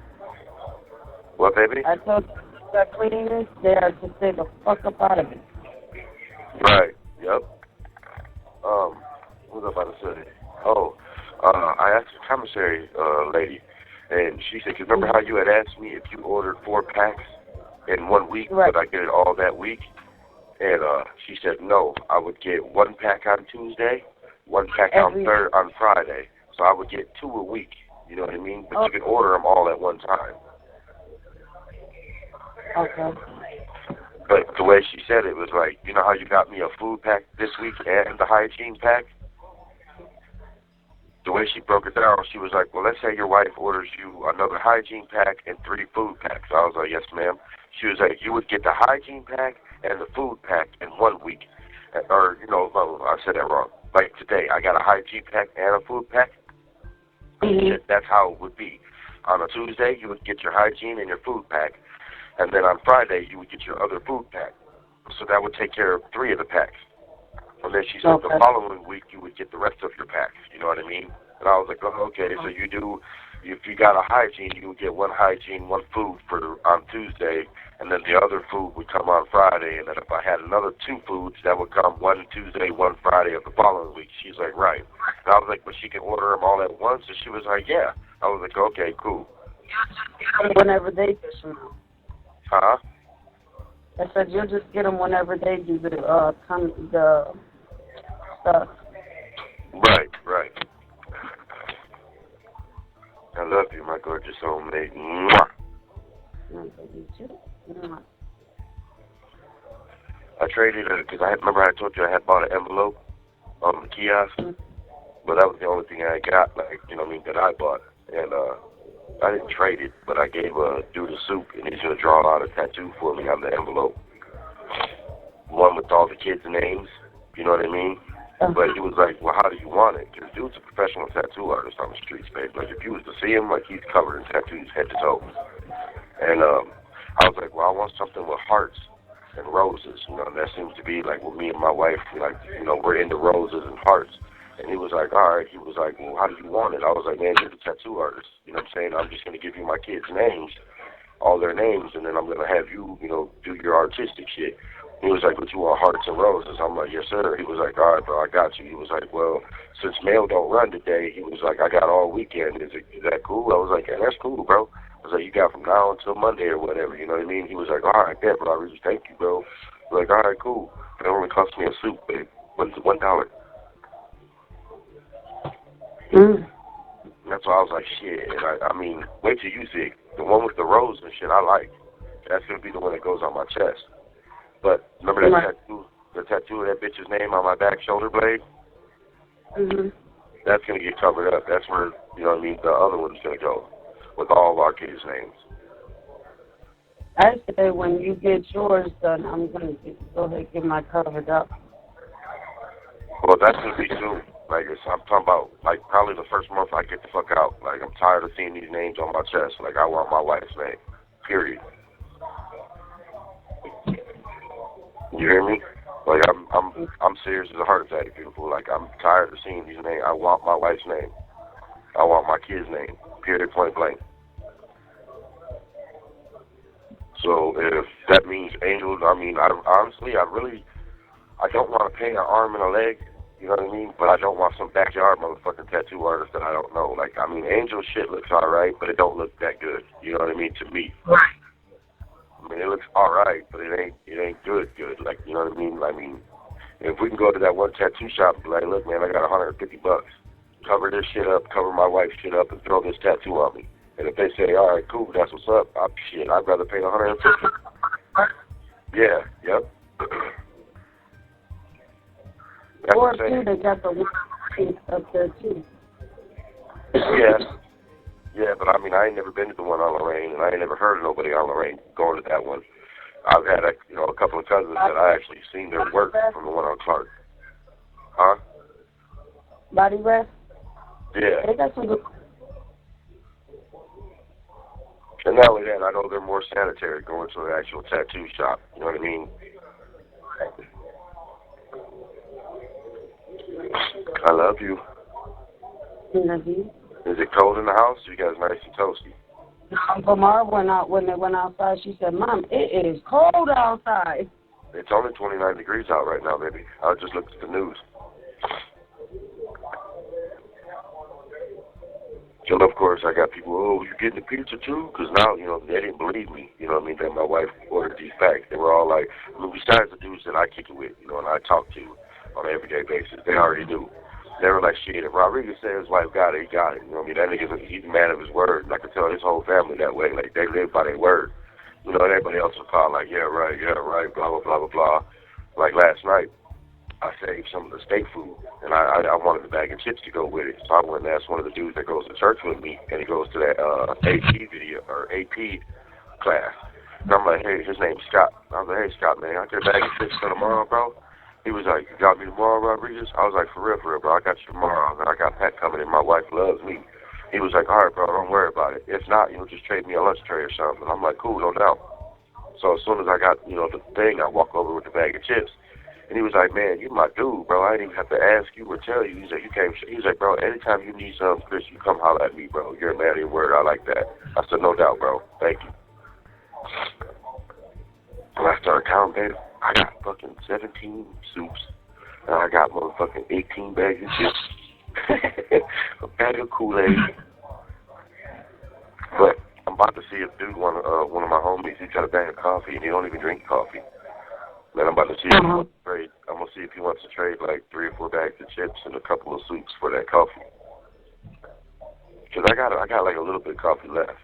What, baby?
I told you that cleanliness, they are to stay the fuck up out of it.
Right. Yep. What was I about to say? Oh, I asked the commissary lady, and she said, "Cause remember how you had asked me if you ordered 4 packs in 1 week,
right.
Would I get it all that week?" And she said, "No, I would get 1 pack on Tuesday, 1 pack on Friday. So I would get 2 a week. You know what I mean? But you can order them all at one time."
Okay.
But the way she said it was like, you know how you got me a food pack this week and the hygiene pack? The way she broke it down, she was like, well, let's say your wife orders you another hygiene pack and 3 food packs. I was like, yes, ma'am. She was like, you would get the hygiene pack and the food pack in 1 week. Or, you know, I said that wrong. Like today, I got a hygiene pack and a food pack.
Mm-hmm.
That's how it would be. On a Tuesday, you would get your hygiene and your food pack. And then on Friday, you would get your other food pack. So that would take care of 3 of the packs. And then she said the following week, you would get the rest of your packs. You know what I mean? And I was like, oh, okay. So you do, if you got a hygiene, you would get 1 hygiene, 1 food on Tuesday. And then the other food would come on Friday. And then if I had another 2 foods, that would come 1 Tuesday, 1 Friday of the following week. She's like, right. And I was like, but she can order them all at once? And she was like, yeah. I was like, okay, cool.
Whenever they dish them out.
Huh?
I said you'll just get them whenever they do the stuff.
Right, right. I love you, my gorgeous soulmate. Mwah. I traded it because remember I told you I had bought an envelope on the kiosk, but that was the only thing I got, like, you know what I mean, that I bought. And I didn't trade it, but I gave a dude a soup, and he's going to draw out a tattoo for me on the envelope. One with all the kids' names, you know what I mean? But he was like, well, how do you want it? Because dude's a professional tattoo artist on the streets, babe. Like, if you was to see him, like, he's covered in tattoos head to toe. And I was like, well, I want something with hearts and roses. You know, and that seems to be, like, with me and my wife, like, you know, we're into roses and hearts. And he was like, all right. He was like, well, how do you want it? I was like, man, you're the tattoo artist. You know what I'm saying? I'm just going to give you my kids' names, all their names, and then I'm going to have you, you know, do your artistic shit. He was like, but you want hearts and roses? I'm like, yes, sir. He was like, all right, bro, I got you. He was like, well, since mail don't run today, he was like, I got all weekend. Is that cool? I was like, yeah, that's cool, bro. I was like, you got from now until Monday or whatever, you know what I mean? He was like, all right, yeah, bro, I really thank you, bro. I was like, all right, cool. It only cost me a soup, babe. $1. That's why I was like, shit. And I mean, wait till you see it. The one with the rose and shit, I like. That's gonna be the one that goes on my chest. But remember that tattoo? The tattoo of that bitch's name on my back shoulder blade? That's gonna get covered up. That's where, you know what I mean, the other one's gonna go with all of our kids' names.
I say when you get yours done, I'm gonna go ahead and get my covered up.
Well, that's gonna be soon. Like I'm talking about, like probably the first month I get the fuck out. Like I'm tired of seeing these names on my chest. Like I want my wife's name. Period. You hear me? Like I'm serious as a heart attack, beautiful. Like I'm tired of seeing these names. I want my wife's name. I want my kid's name. Period. Point blank. So if that means Angel, I mean, honestly, I don't want to paint an arm and a leg. You know what I mean? But I don't want some backyard motherfucking tattoo artist that I don't know. Like, I mean, Angel shit looks alright, but it don't look that good. You know what I mean? To me.
Right.
I mean, it looks alright, but it ain't good. Like, you know what I mean? I mean, if we can go to that one tattoo shop and be like, look, man, I got $150. Cover this shit up, cover my wife's shit up, and throw this tattoo on me. And if they say, all right, cool, that's what's up, I'd rather pay $150. Yeah, yep.
Or too, they got the one up there too.
Yeah, but I mean, I ain't never been to the one on Lorraine, and I ain't never heard of nobody on Lorraine going to that one. I've had, a couple of cousins that I actually seen their work from the one on Clark. Huh?
Body rest?
Yeah.
They got some good.
And not only that, I know they're more sanitary going to the actual tattoo shop. You know what I mean? I love you.
Love you.
Is it cold in the house? You guys nice and toasty?
Lamar when they went outside, she said, Mom, it is cold outside.
It's only 29 degrees out right now, baby. I just looked at the news. So, of course, I got people, oh, you getting the pizza too? Because now, they didn't believe me. You know what I mean? That my wife ordered these packs. They were all like, besides the dudes that I kick it with, and I talk to on an everyday basis, they already knew. They were like, shit, if Rodriguez said his wife got it, he got it. You know what I mean? That nigga, he's a man of his word. And I can tell his whole family that way. Like, they live by their word. And everybody else will call like, yeah, right, blah, blah, blah, blah, blah. Like last night, I saved some of the steak food, and I wanted a bag of chips to go with it. So I went and asked one of the dudes that goes to church with me, and he goes to that AP class. And I'm like, hey, his name's Scott. I was like, hey, Scott, man, I get a bag of chips for tomorrow, bro. He was like, you got me tomorrow, Rodriguez? I was like, for real, bro, I got you tomorrow. And I got Pat coming in, my wife loves me. He was like, all right, bro, don't worry about it. If not, just trade me a lunch tray or something. I'm like, cool, no doubt. So as soon as I got, the thing, I walk over with the bag of chips. And he was like, man, you my dude, bro. I didn't even have to ask you or tell you. He's like, he's like, bro, anytime you need something, Chris, you come holler at me, bro. You're a man of your word. I like that. I said, no doubt, bro. Thank you. When I started counting, baby, I got fucking 17 soups. And I got motherfucking 18 bags of chips. A bag of Kool-Aid. But I'm about to see if dude, one of my homies, he's got a bag of coffee, and he don't even drink coffee. Man, I'm about to see if he wants to trade. I'm gonna see if he wants to trade like 3 or 4 bags of chips and a couple of soups for that coffee. Cause I got like a little bit of coffee left.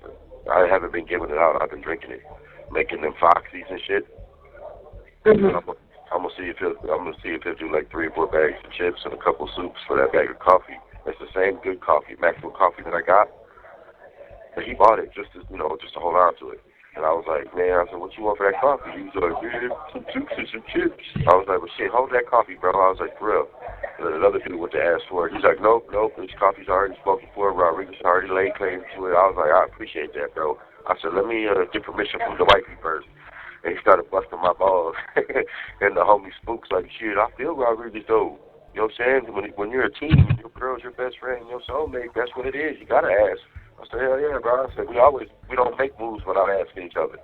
I haven't been giving it out. I've been drinking it, making them foxies and shit. I'm gonna see if he'll do like 3 or 4 bags of chips and a couple of soups for that bag of coffee. It's the same good coffee, Maxwell coffee that I got. But he bought it just to hold on to it. And I was like, man, I said, what you want for that coffee? He was like, yeah, some soups and some chips. I was like, well, shit, hold that coffee, bro. I was like, for real. And then another dude went to ask for it. He's like, nope, this coffee's already spoken for. Rodriguez already laid claim to it. I was like, I appreciate that, bro. I said, let me get permission from the wifey first. And he started busting my balls. And the homie Spook's like, shit, I feel Rodriguez, though. You know what I'm saying? When you're a team, your girl's your best friend, your soulmate, that's what it is. You got to ask. I said, hell yeah, bro. I said, we don't make moves without asking each other.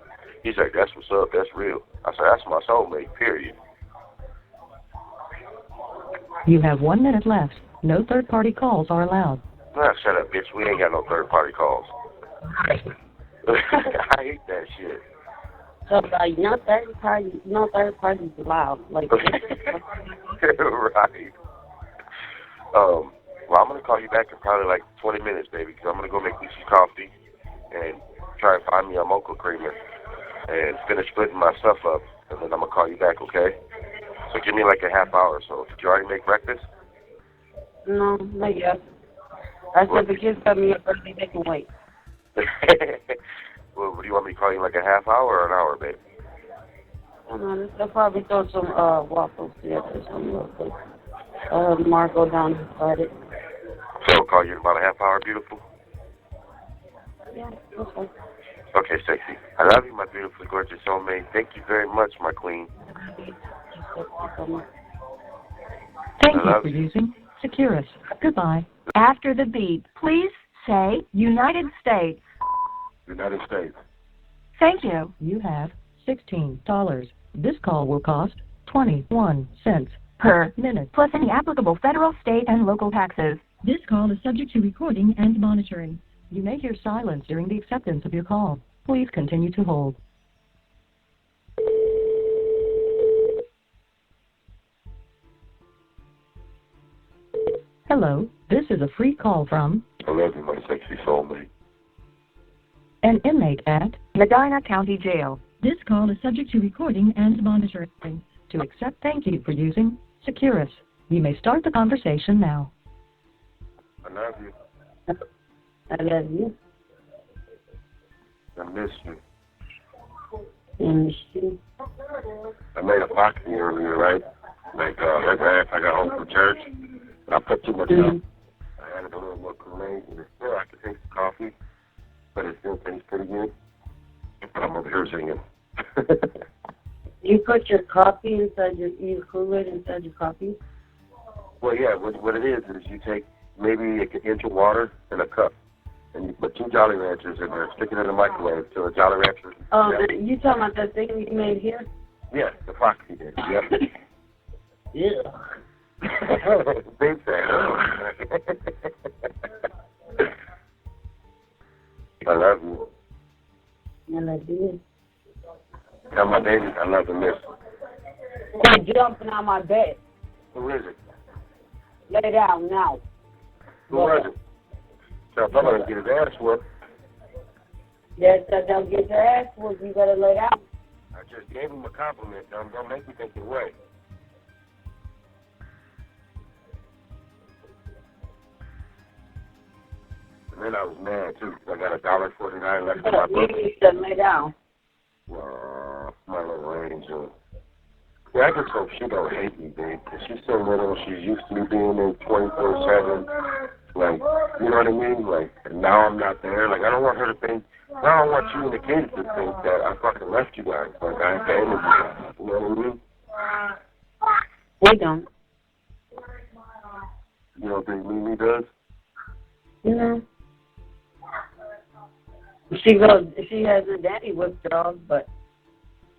He's like, that's what's up, that's real. I said, that's my soulmate, period.
You have 1 minute left. No third-party calls are allowed.
Nah, shut up, bitch. We ain't got no third-party calls. I hate that shit.
So, like, no third parties allowed. Like,
right. Well, I'm going to call you back in probably like 20 minutes, baby, because I'm going to go make me some coffee and try and find me a mocha creamer and finish splitting my stuff up, and then I'm going to call you back, okay? So give me like a half hour or so. Did you already make breakfast?
No, not yet. I said the kids got me up early, they can wait.
Well, do you want me to call you like a half hour or an hour, babe?
They'll probably throw some waffles together or something real quick. Mark go down inside it.
So I'll call you in about a half hour, beautiful?
Yeah, that's fine.
Okay, sexy. I love you, my beautiful, gorgeous soulmate. Thank you very much, my queen.
Thank you for using Securus. Goodbye.
After the beep, please say United States.
United States.
Thank you.
You have $16. This call will cost 21 cents
Per
minute.
plus any applicable federal, state, and local taxes.
This call is subject to recording and monitoring. You may hear silence during the acceptance of your call. Please continue to hold. Hello, this is a free call from
I love you, my sexy soulmate.
an inmate at
Medina County Jail.
This call is subject to recording and monitoring. To accept, thank you for using Securus. You may start the conversation now.
I love you.
I love you.
I miss you.
And she.
I made a pocket earlier, right? Like, right after I got home from church. I put too much up. I added a little more Kool-Aid, and still I could taste the coffee, but it still tastes pretty good. But I'm over here singing.
You put your coffee inside your Kool-Aid inside your coffee?
Well, yeah, what it is you take maybe an inch of water in a cup, and you put 2 Jolly Ranchers in there, stick it in the microwave till the Jolly Ranchers.
Oh, you talking about that thing you made here?
Yeah, the Foxy did. Yep.
Yeah.
Big fan. I love you.
And I did.
Tell my baby I love and miss.
Quit jumping on my bed.
Who is it?
Lay down now.
Who is it? Tell Bubba to get his ass whooped.
Yes, don't get your ass whooped. You gotta lay down.
I just gave him a compliment. Don't make me take it away. And then I was mad too. I got $1.49 left in my book.
You need to lay down.
My little angel. Yeah, I just hope she don't hate me, babe. Cause she's so little. She's used to me being in 24/7. Like, you know what I mean? Like, and now I'm not there. Like, I don't want her to think. I don't want you and the kids to think that I fucking left you guys. Like, I abandoned you guys. You know what I mean?
We don't.
You don't think Mimi does?
You know. She has a daddy withdrawals, but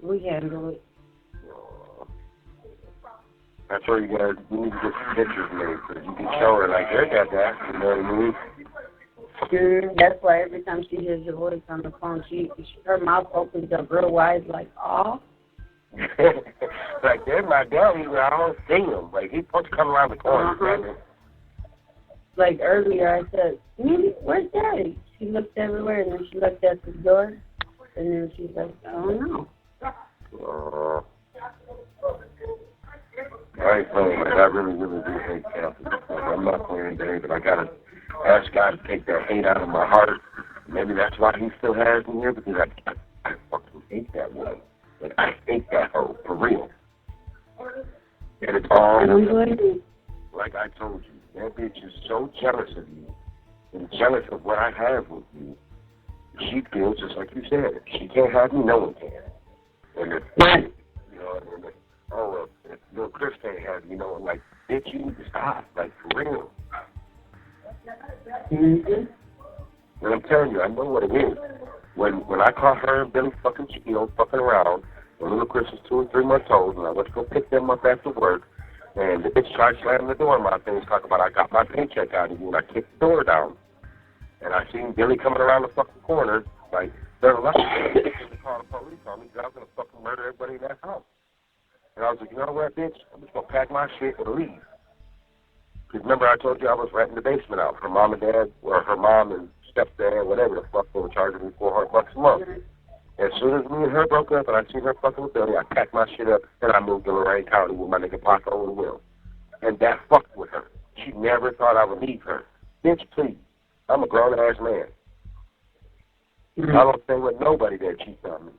we handle it.
That's why you guys, you need to get some pictures made so you can show her, like, they got that, you know what I mean?
That's why every time she hears your voice on the phone, her mouth opens up real wide, like, aw.
Like, there's my daddy, but I don't see him. Like, he's supposed to come around the corner.
Like, earlier I said, Mimi, where's Daddy? She looked everywhere, and then she looked at the door, and then she's like, I don't know.
I ain't playing, like, I really do hate Catholics. Like, I'm not playing David. I gotta ask God to take that hate out of my heart. Maybe that's why he still has me here, because I fucking hate that woman. Like, I hate that hoe, for real. And it's all, like I told you, that bitch is so jealous of you, and jealous of what I have with you. She feels just like you said. If she can't have me, no one can. And if, you know, and if little Chris can't have me, you know, like, bitch, you need to stop, like, for real. And I'm telling you, I know what it is. When I caught her and Billy fucking around, when little Chris was 2 or 3 months old, and I went to go pick them up after work, and the bitch tried slamming the door in my face, talking about I got my paycheck out of you, and I kicked the door down. And I seen Billy coming around the fucking corner, like, they're lucky to call the police on me, because I was going to fucking murder everybody in that house. And I was like, you know what, bitch? I'm just going to pack my shit and leave. Remember I told you I was renting the basement out. Her mom and dad, or her mom and stepdad, whatever the fuck, they were charging me $400 a month. As soon as me and her broke up and I seen her fucking with Billy, I packed my shit up and I moved to Lorraine County with my nigga Paco over the wheel. And that fucked with her. She never thought I would leave her. Bitch, please. I'm a grown-ass man. I don't stay with nobody that cheats on me.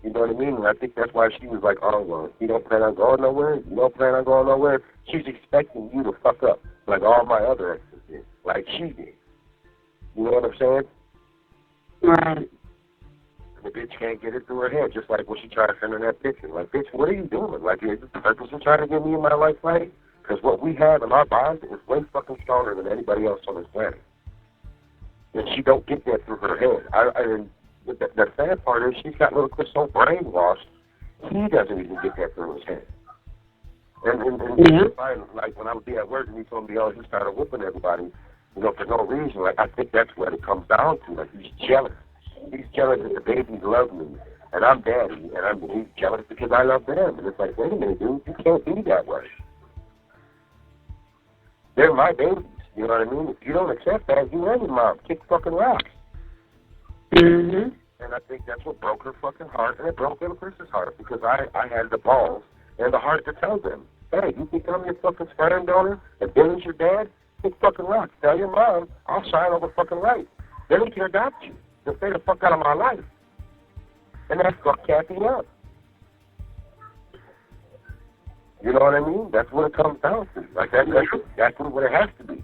You know what I mean? And I think that's why she was like, oh, well, you don't plan on going nowhere? You don't plan on going nowhere? She's expecting you to fuck up like all my other exes did, like she did. You know what I'm saying?
Right.
The bitch can't get it through her head, just like when she tried to send her that picture. Like, bitch, what are you doing? Like, is this purposely trying to get me in my life right? Because what we have in our bonds is way fucking stronger than anybody else on this planet. And she don't get that through her head. And the sad part is she's got little Chris so brainwashed, he doesn't even get that through his head. And like when I would be at work and he told me, oh, he started whooping everybody, you know, for no reason. Like, I think that's what it comes down to. Like, he's jealous. He's jealous that the babies love me, and I'm daddy, and he's jealous because I love them. And it's like, wait a minute, dude, you can't be that way. They're my babies, you know what I mean? If you don't accept that, you and your mom kick fucking rocks.
Mm-hmm.
And I think that's what broke her fucking heart, and it broke little Chris's heart, because I had the balls and the heart to tell them, hey, you think I'm your fucking sperm donor, and Billy's your dad? Kick fucking rocks. Tell your mom I'll sign over fucking right. Billy can adopt you. Just stay the fuck out of my life. And that's fuck Kathy up. You know what I mean? That's what it comes down to. Like, that's what it has to be.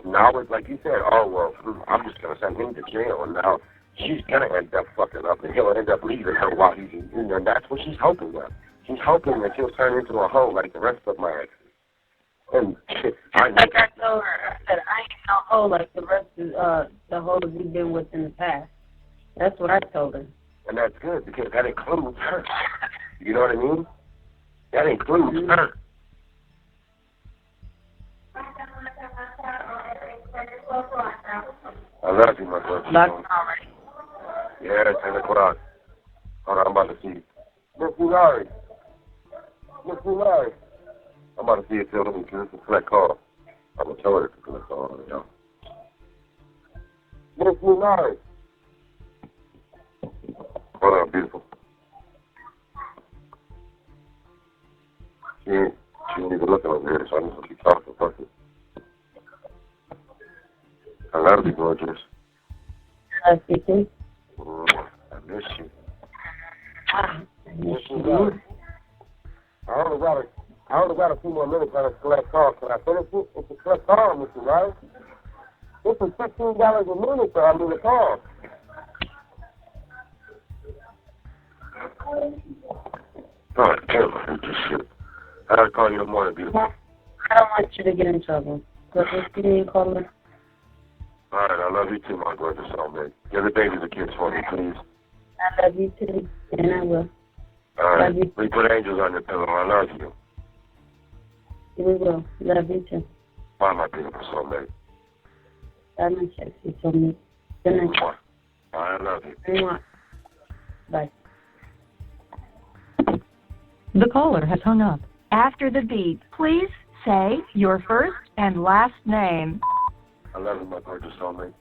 Now it's like you said, oh, well, I'm just going to send him to jail, and now she's going to end up fucking up, and he'll end up leaving her while he's in there, and that's what she's hoping with. She's hoping that she'll turn into a hoe like the rest of my exes. And
like I told her, I said, I ain't no hoe like the rest of the hoes we've been with in the past. That's what I told her.
And that's good, because that includes her. You know what I mean? That includes her. I love you, my brother. Yeah, 10 o'clock. Hold on, I'm about to see. Miss Larry. Miss Larry. I'm about to see if they'll let me do this collect call. I'm going to tell her to collect call, you know. Miss Larry. Hold on, beautiful. She ain't even looking over here, so I'm just going to keep talking. Fuck it. I love you, gorgeous.
I love you too.
I miss you.
I miss you.
I only got a few more minutes on a collect call. Can I finish it? It's a collect call, Mr. Rice. This is $15 a minute, so I'm in the call. Oh, damn, I hate this shit. I gotta call you in the morning, beautiful.
I don't want you to get in trouble. So just give me a call.
All right, I love you too, my gorgeous soulmate. Give the babies a kiss for me, please.
I love you too, and I will.
All right,
love you.
we put angels on your pillow. I love you.
We will. Love you too.
Bye, my beautiful soulmate.
Bye, my sexy soulmate. Good night.
Bye. I love you.
Bye.
The caller has hung up.
After the beep, please say your first and last name.
I love you, my gorgeous soulmate.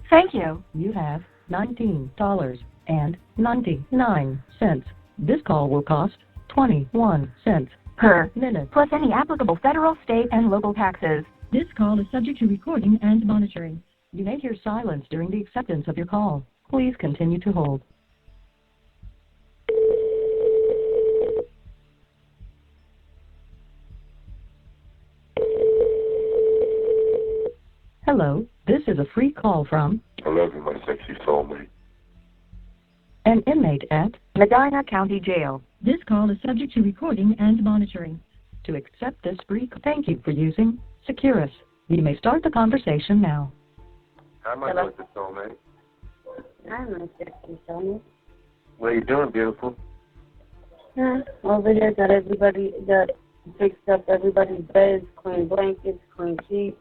Thank you.
You have $19.99. This call will cost 21 cents
Per
minute.
plus any applicable federal, state, and local taxes.
This call is subject to recording and monitoring. You may hear silence during the acceptance of your call. Please continue to hold. Hello, this is a free call from
I love you, my sexy soulmate.
an inmate at
Medina County Jail.
This call is subject to recording and monitoring. To accept this free call, thank you for using Securus. You may start the conversation now.
Hi, my gorgeous soulmate.
Hi, my sexy soulmate.
What are you doing, beautiful?
Over there, got fixed up everybody's beds, clean blankets, clean sheets,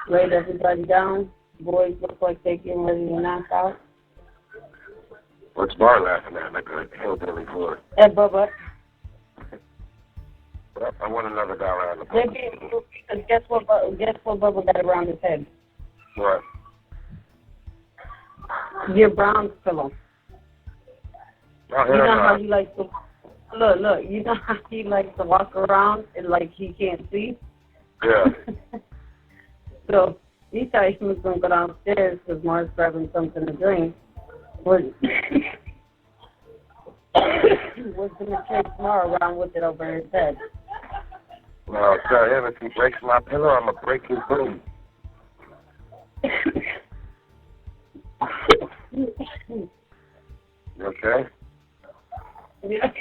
laid everybody down. Boys look like they're getting ready to knock out.
What's Bar laughing at like a hillbilly floor?
Hey, Bubba.
I want another dollar on the
They gave you, because guess what Bubba got around his head?
What?
Your brown pillow.
Oh,
You know how he likes to, look, you know how he likes to walk around and like he can't see?
Yeah.
So he thought he was going to go downstairs because Mark's grabbing something to drink. Was going to take tomorrow around with it over his head.
Well, I'll tell him if he breaks my pillow, I'm going to break his booty. You okay?
Yeah.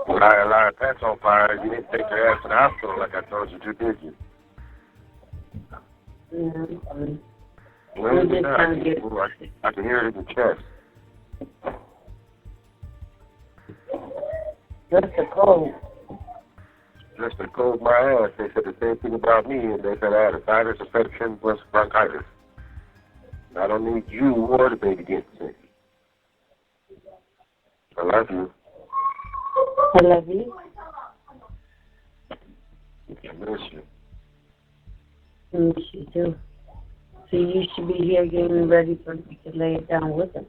Liar, pants on fire. You didn't take your ass to the hospital like I told you to, did you?
Yeah, I'm fine.
Well,
We're just trying to get...
I can hear it in your chest.
Just a cold.
Just to cold my ass. They said the same thing about me, and they said I had a sinus infection plus bronchitis. I don't need you or the baby getting sick. I love you.
I love you.
I miss you.
I miss you too. So you should be here getting ready for me to lay it down with him.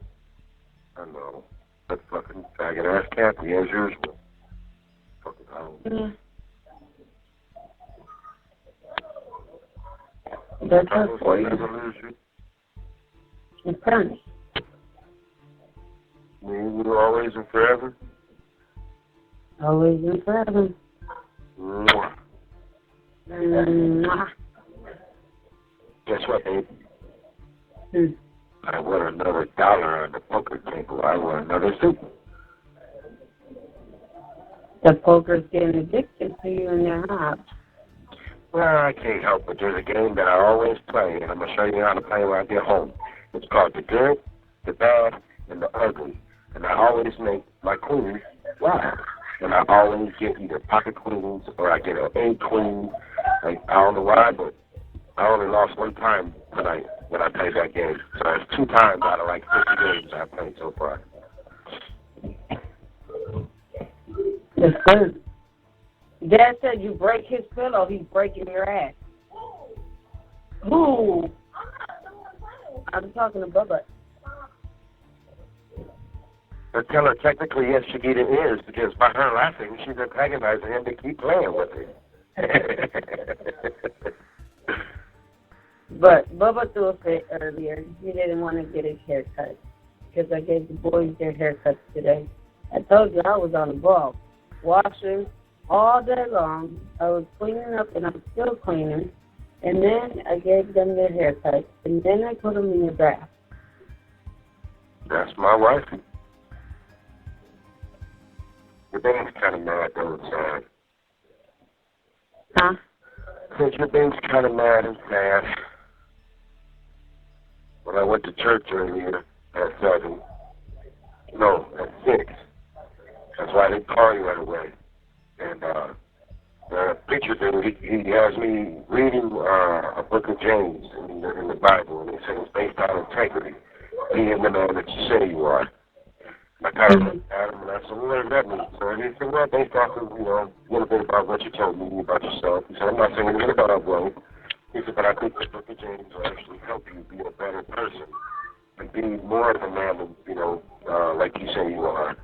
I know. That fucking faggot ass Kathy, as usual. Fucking home.
Yeah. That's her for you. I promise.
Me, you always and forever?
Always and forever.
Mwah.
Mwah.
Guess what, babe? I want another dollar on the poker table. I want another soup.
The poker's getting addicted to you in your house.
Well, I can't help it. There's a game that I always play, and I'm going to show you how to play when I get home. It's called the good, the bad, and the ugly. And I always make my queens laugh. And I always get either pocket queens or I get an A queen. Like, I don't know why, but I only lost one time tonight when I played that game. So it's 2 times out of like 50 games I've played so far.
That's good. Dad said you break his pillow, he's breaking your ass. Who? I'm talking to Bubba.
But tell her technically, yes, Shagita is, because by her laughing, she's antagonizing him to keep playing with it.
But Bubba threw a fit earlier. He didn't want to get his hair cut because I gave the boys their haircuts today. I told you I was on the ball, washing all day long. I was cleaning up and I'm still cleaning. And then I gave them their haircuts, and then I put them in the draft.
That's my wife. Your baby's kind of mad, though, it's sad.
Huh?
Because your baby's kind of mad and sad. When I went to church earlier at 7, no, at 6, that's why I didn't call you right away. And the preacher dude, he has me reading a book of James in the Bible, and he said it's based on integrity, being the man that you say you are. I kind of looked at him and I said, well, what does that mean? So he said, well, based off of, a little bit about what you told me about yourself. He said, I'm not saying anything about wrong. He said, but I think the book of James will actually help you be a better person and be more of a man than, like you say you are.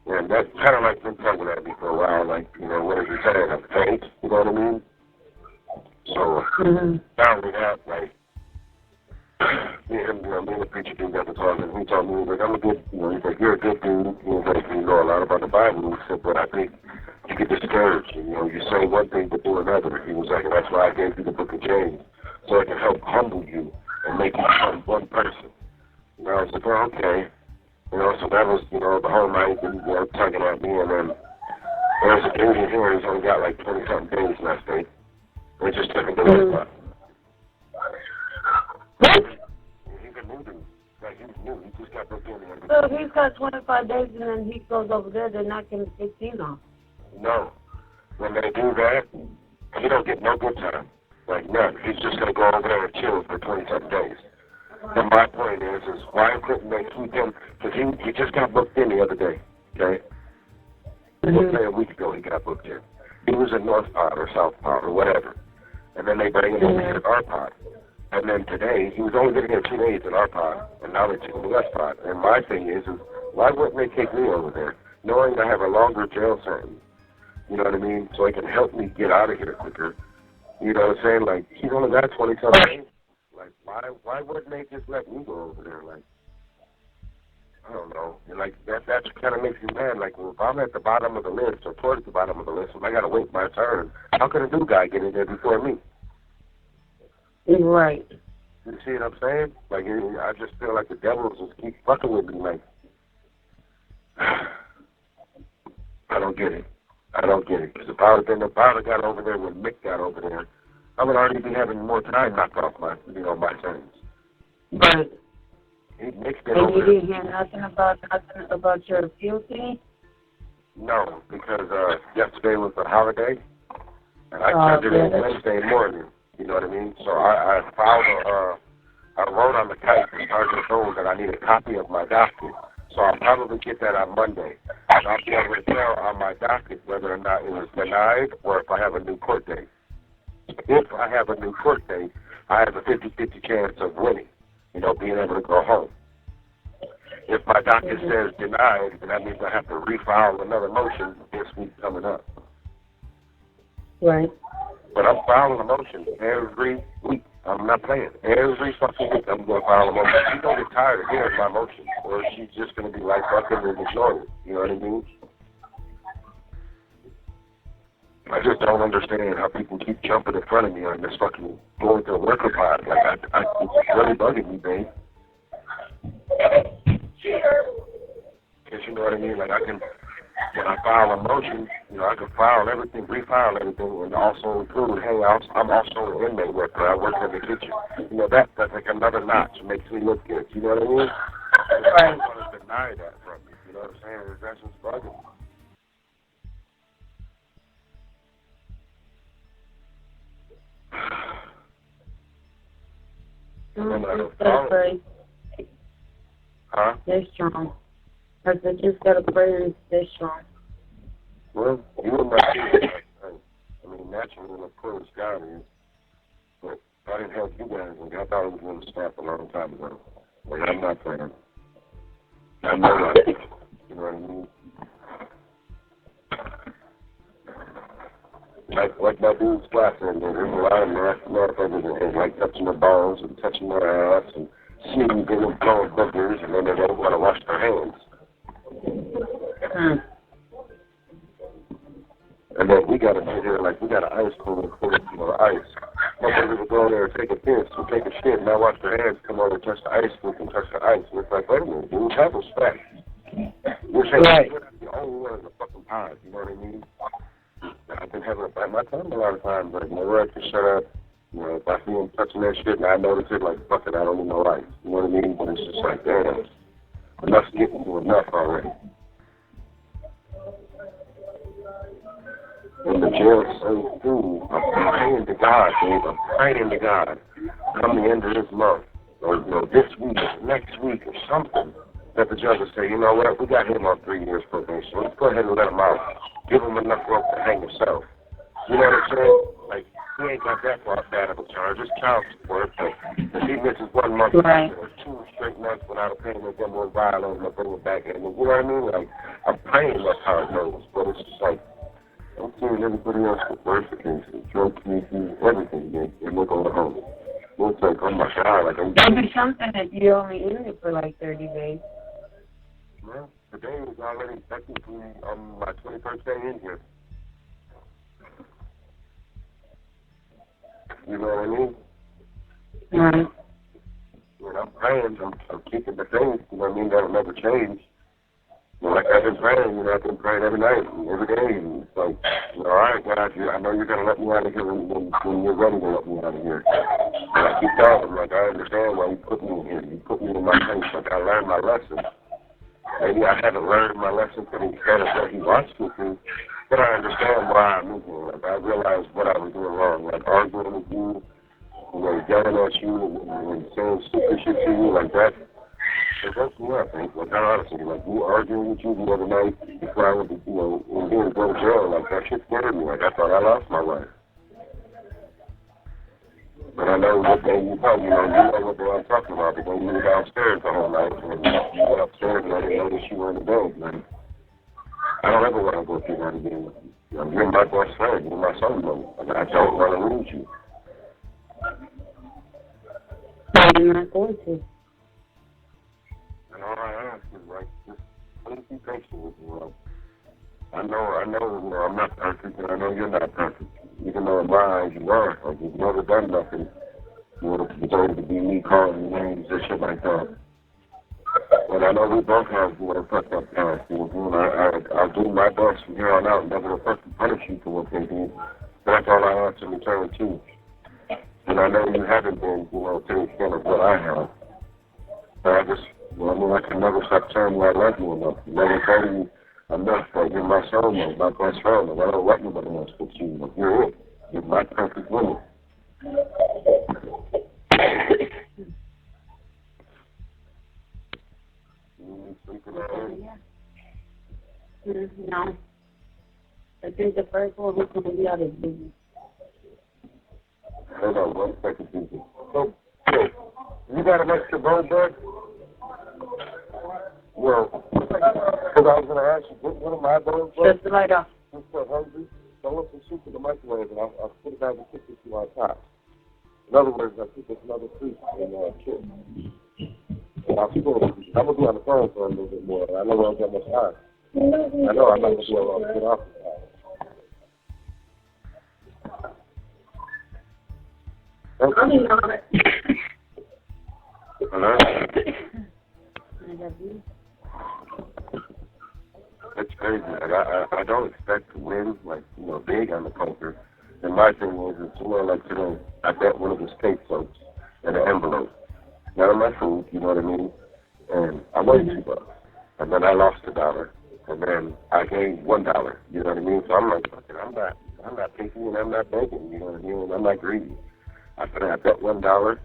And that kind of like been tugging at me for a while, like, what are you saying? I'm fake, you know what I mean? So, down with that, like, me and the preacher dude got to talking. He told me, like, I'm a good, he's like, you're a good dude. He was like, you know a lot about the Bible. He said, but I think you get discouraged. You say one thing but do another. He was like, and that's why I gave you the book of James, so it can help humble you and make you become one person. I was like, oh, okay. So that was, the whole night, and, tugging at me, and then there's a dude in here, he's only got like 20-something days left, eh? They just took him to the spot. He's a new dude. Like, he's new. He just got booked in there.
So he's got 25 days, and then he goes over there, they're knocking 15 off.
No. When they do that, he don't get no good time. Like, none. He's just going to go over there and chill for 20-something days. And my point is why couldn't they keep him? Because he just got booked in the other day, okay? Let's say a week ago he got booked in. He was in North Pod or South Pod or whatever. And then they bring him over here to our pod. And then today, he was only getting here 2 days in our pod, and now they took him to West Pod. And my thing is why wouldn't they take me over there, knowing I have a longer jail sentence? You know what I mean? So it can help me get out of here quicker. You know what I'm saying? Like, he's only got 20-something days. Like, why wouldn't they just let me go over there? Like, I don't know. And like, that kind of makes me mad. Like, well, if I'm at the bottom of the list or towards the bottom of the list, and I got to wait my turn, how can a new guy get in there before me?
Right.
You see what I'm saying? Like, I just feel like the devil just keep fucking with me. Like, I don't get it. I don't get it. Because if I would have got over there when Mick got over there, I would already be having more time knocked off my sentence.
But
Mick's
and you didn't hear nothing about your appeal thing?
No, because yesterday was a holiday, and I turned it in Wednesday morning. You know what I mean? So I filed I wrote on the kite to Sergeant Jones that I need a copy of my docket. So I'll probably get that on Monday. And I'll be able to tell on my docket whether or not it was denied or if I have a new court date. If I have a new court date, I have a 50-50 chance of winning, being able to go home. If my docket says denied, then that means I have to refile another motion this week coming up.
Right.
But I'm filing a motion every week. I'm not playing. Every fucking week I'm going to file a motion. She's going to get tired of hearing my motion, or she's just going to be like fucking and ignore it. You know what I mean? I just don't understand how people keep jumping in front of me on this fucking going to a worker pod. Like, it's really bugging me, babe. Because you know what I mean? Like, when I file a motion, I can file everything, refile everything, and also include, hey, I'm also an inmate worker. I work in the kitchen. That's like another notch. It makes me look good. You know what I mean? I don't want to deny that from me. You know what I'm saying? That's just bugging me.
Gotta pray.
Huh?
Stay strong. I said, just gotta pray and stay strong.
Well, you and my kids, I mean, naturally, of course, God is. But if I didn't help you guys, I thought it was going to stop a long time ago. Like, I'm not playing. I know that. You know what I mean? Like my dude's last name, there's a lot of motherfuckers that like touching their balls and touching their ass and sneezing and blowing boogers, and then they don't want to wash their hands. And then we got to sit here like we got an ice cooler full of ice. Motherfuckers will go there and take a piss or take a shit and not wash their hands, come over and touch the ice scoop and touch the ice. And it's like, wait a minute, dude, have respect. We're saying we're not the only one in the fucking pod, you know what I mean? I've been having a bite my tongue a lot of times, but whenever I can shut up, if I see him touching that shit and I notice it, like, fuck it, I don't need no life. You know what I mean? But it's just like, damn, enough's getting to enough already. And the jail's so full. I'm praying to God, Dave. I'm praying to God. Come the end of this month, or this week, or next week, or something, that the judge will say, you know what, we got him on 3 years probation. Let's go ahead and let him out. Give him enough rope to hang himself. You know what I'm saying? Like, he ain't got that far bad of a charge. It's child support. But if he misses 1 month or 2 straight months without a payment, then we'll violate him and bring him back in. You know what I mean? Like, I'm praying that's how it goes. But it's just like, I'm seeing everybody else with birth cases, drug cases, everything, and we're going home. We'll like, oh my God, like I'm
That'd be something that you only in it for like 30 days.
Well, today is already technically my 21st day in here. You know what I mean?
Right.
When I'm praying, I'm keeping the faith, you know what I mean? That'll never change. Like I've been praying, I've been praying every night, every day. And it's like, all right, God, I know you're going to let me out of here when you're ready to let me out of here. And I keep telling him, like, I understand why you put me in here. You put me in my place. Like, I learned my lesson. Maybe I haven't learned my lesson to the extent of what he wants me to, but I understand why I'm in here. Like, I realized what I was doing wrong. Like, arguing with you, yelling at you, and saying stupid shit to you like that. It woke me up, and like, honestly, like, we were arguing with you the other night before I went to, when we were going to jail, like, that shit scared me. Like, I thought I lost my life. But I know what day you come, you know what day I'm talking about, because you were downstairs the whole night, and you went upstairs, and I didn't notice you were in the bed, man. I don't ever want to go through that again. You know, you're my best friend, you're my soulmate, and I don't want to lose you.
I'm not going to.
And all I ask is, like, just please be patient with me, bro. I know, you know, I'm not perfect, and I know you're not perfect. Even though in my eyes you are, like, you've never done nothing, you know, to deserve to be me calling you names and shit like that. And I know we both have, you know, fucked up past, you know, I'll do my best from here on out, never to fucking punish you for what they did. That's all I ask in return, too. And I know you haven't been, you know, to the extent of what I have. But I just, well, I mean, I can never stop telling you I love you enough. Never tell you enough that you're my soulmate, my best friend, and I don't want nobody else but you. But you're it. You're my perfect woman. You sleeping already?
No. I think the first one was going to be out of business.
Hold on 1 second, please. So, you got an extra bone, bud? Well, because I was going to ask you, what are my bones, bud?
Shut the light off.
I'm so hungry. So I want some soup in the microwave, and I'll put it down and cook it to our top. In other words, I'll keep this another soup and chips. And I'm going to be on the phone for a little bit more. I know I don't got much time. I know I'm not going to be able to get off the time.
I'm not.
Hello?
I love you.
It's crazy. Like, I don't expect to win, like, you know, big on the poker. And my thing is, it's more like today, I bet one of the steak floats in an envelope. None of my food, you know what I mean? And I won $2. And then I lost $1. And then I gained $1, you know what I mean? So I'm like, fuck it, I'm not picky and I'm not begging, you know what I mean? And I'm not greedy. I bet $1.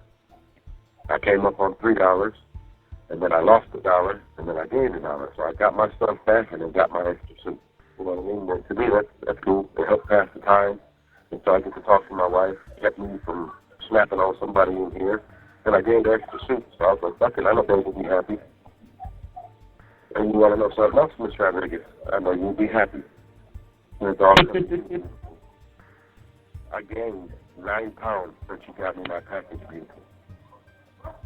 I came up on $3. And then I lost $1, and then I gained $1. So I got my stuff back and then got my extra soup. You know what I mean? But to me, that's cool. It helped pass the time. And so I get to talk to my wife, kept me from snapping on somebody in here. And I gained extra soup. So I was like, fuck it, I know they will be happy. And you want to know something else, Miss Rodriguez? I know you'll be happy. And it's awesome. I gained 9 pounds since you got me my package vehicle.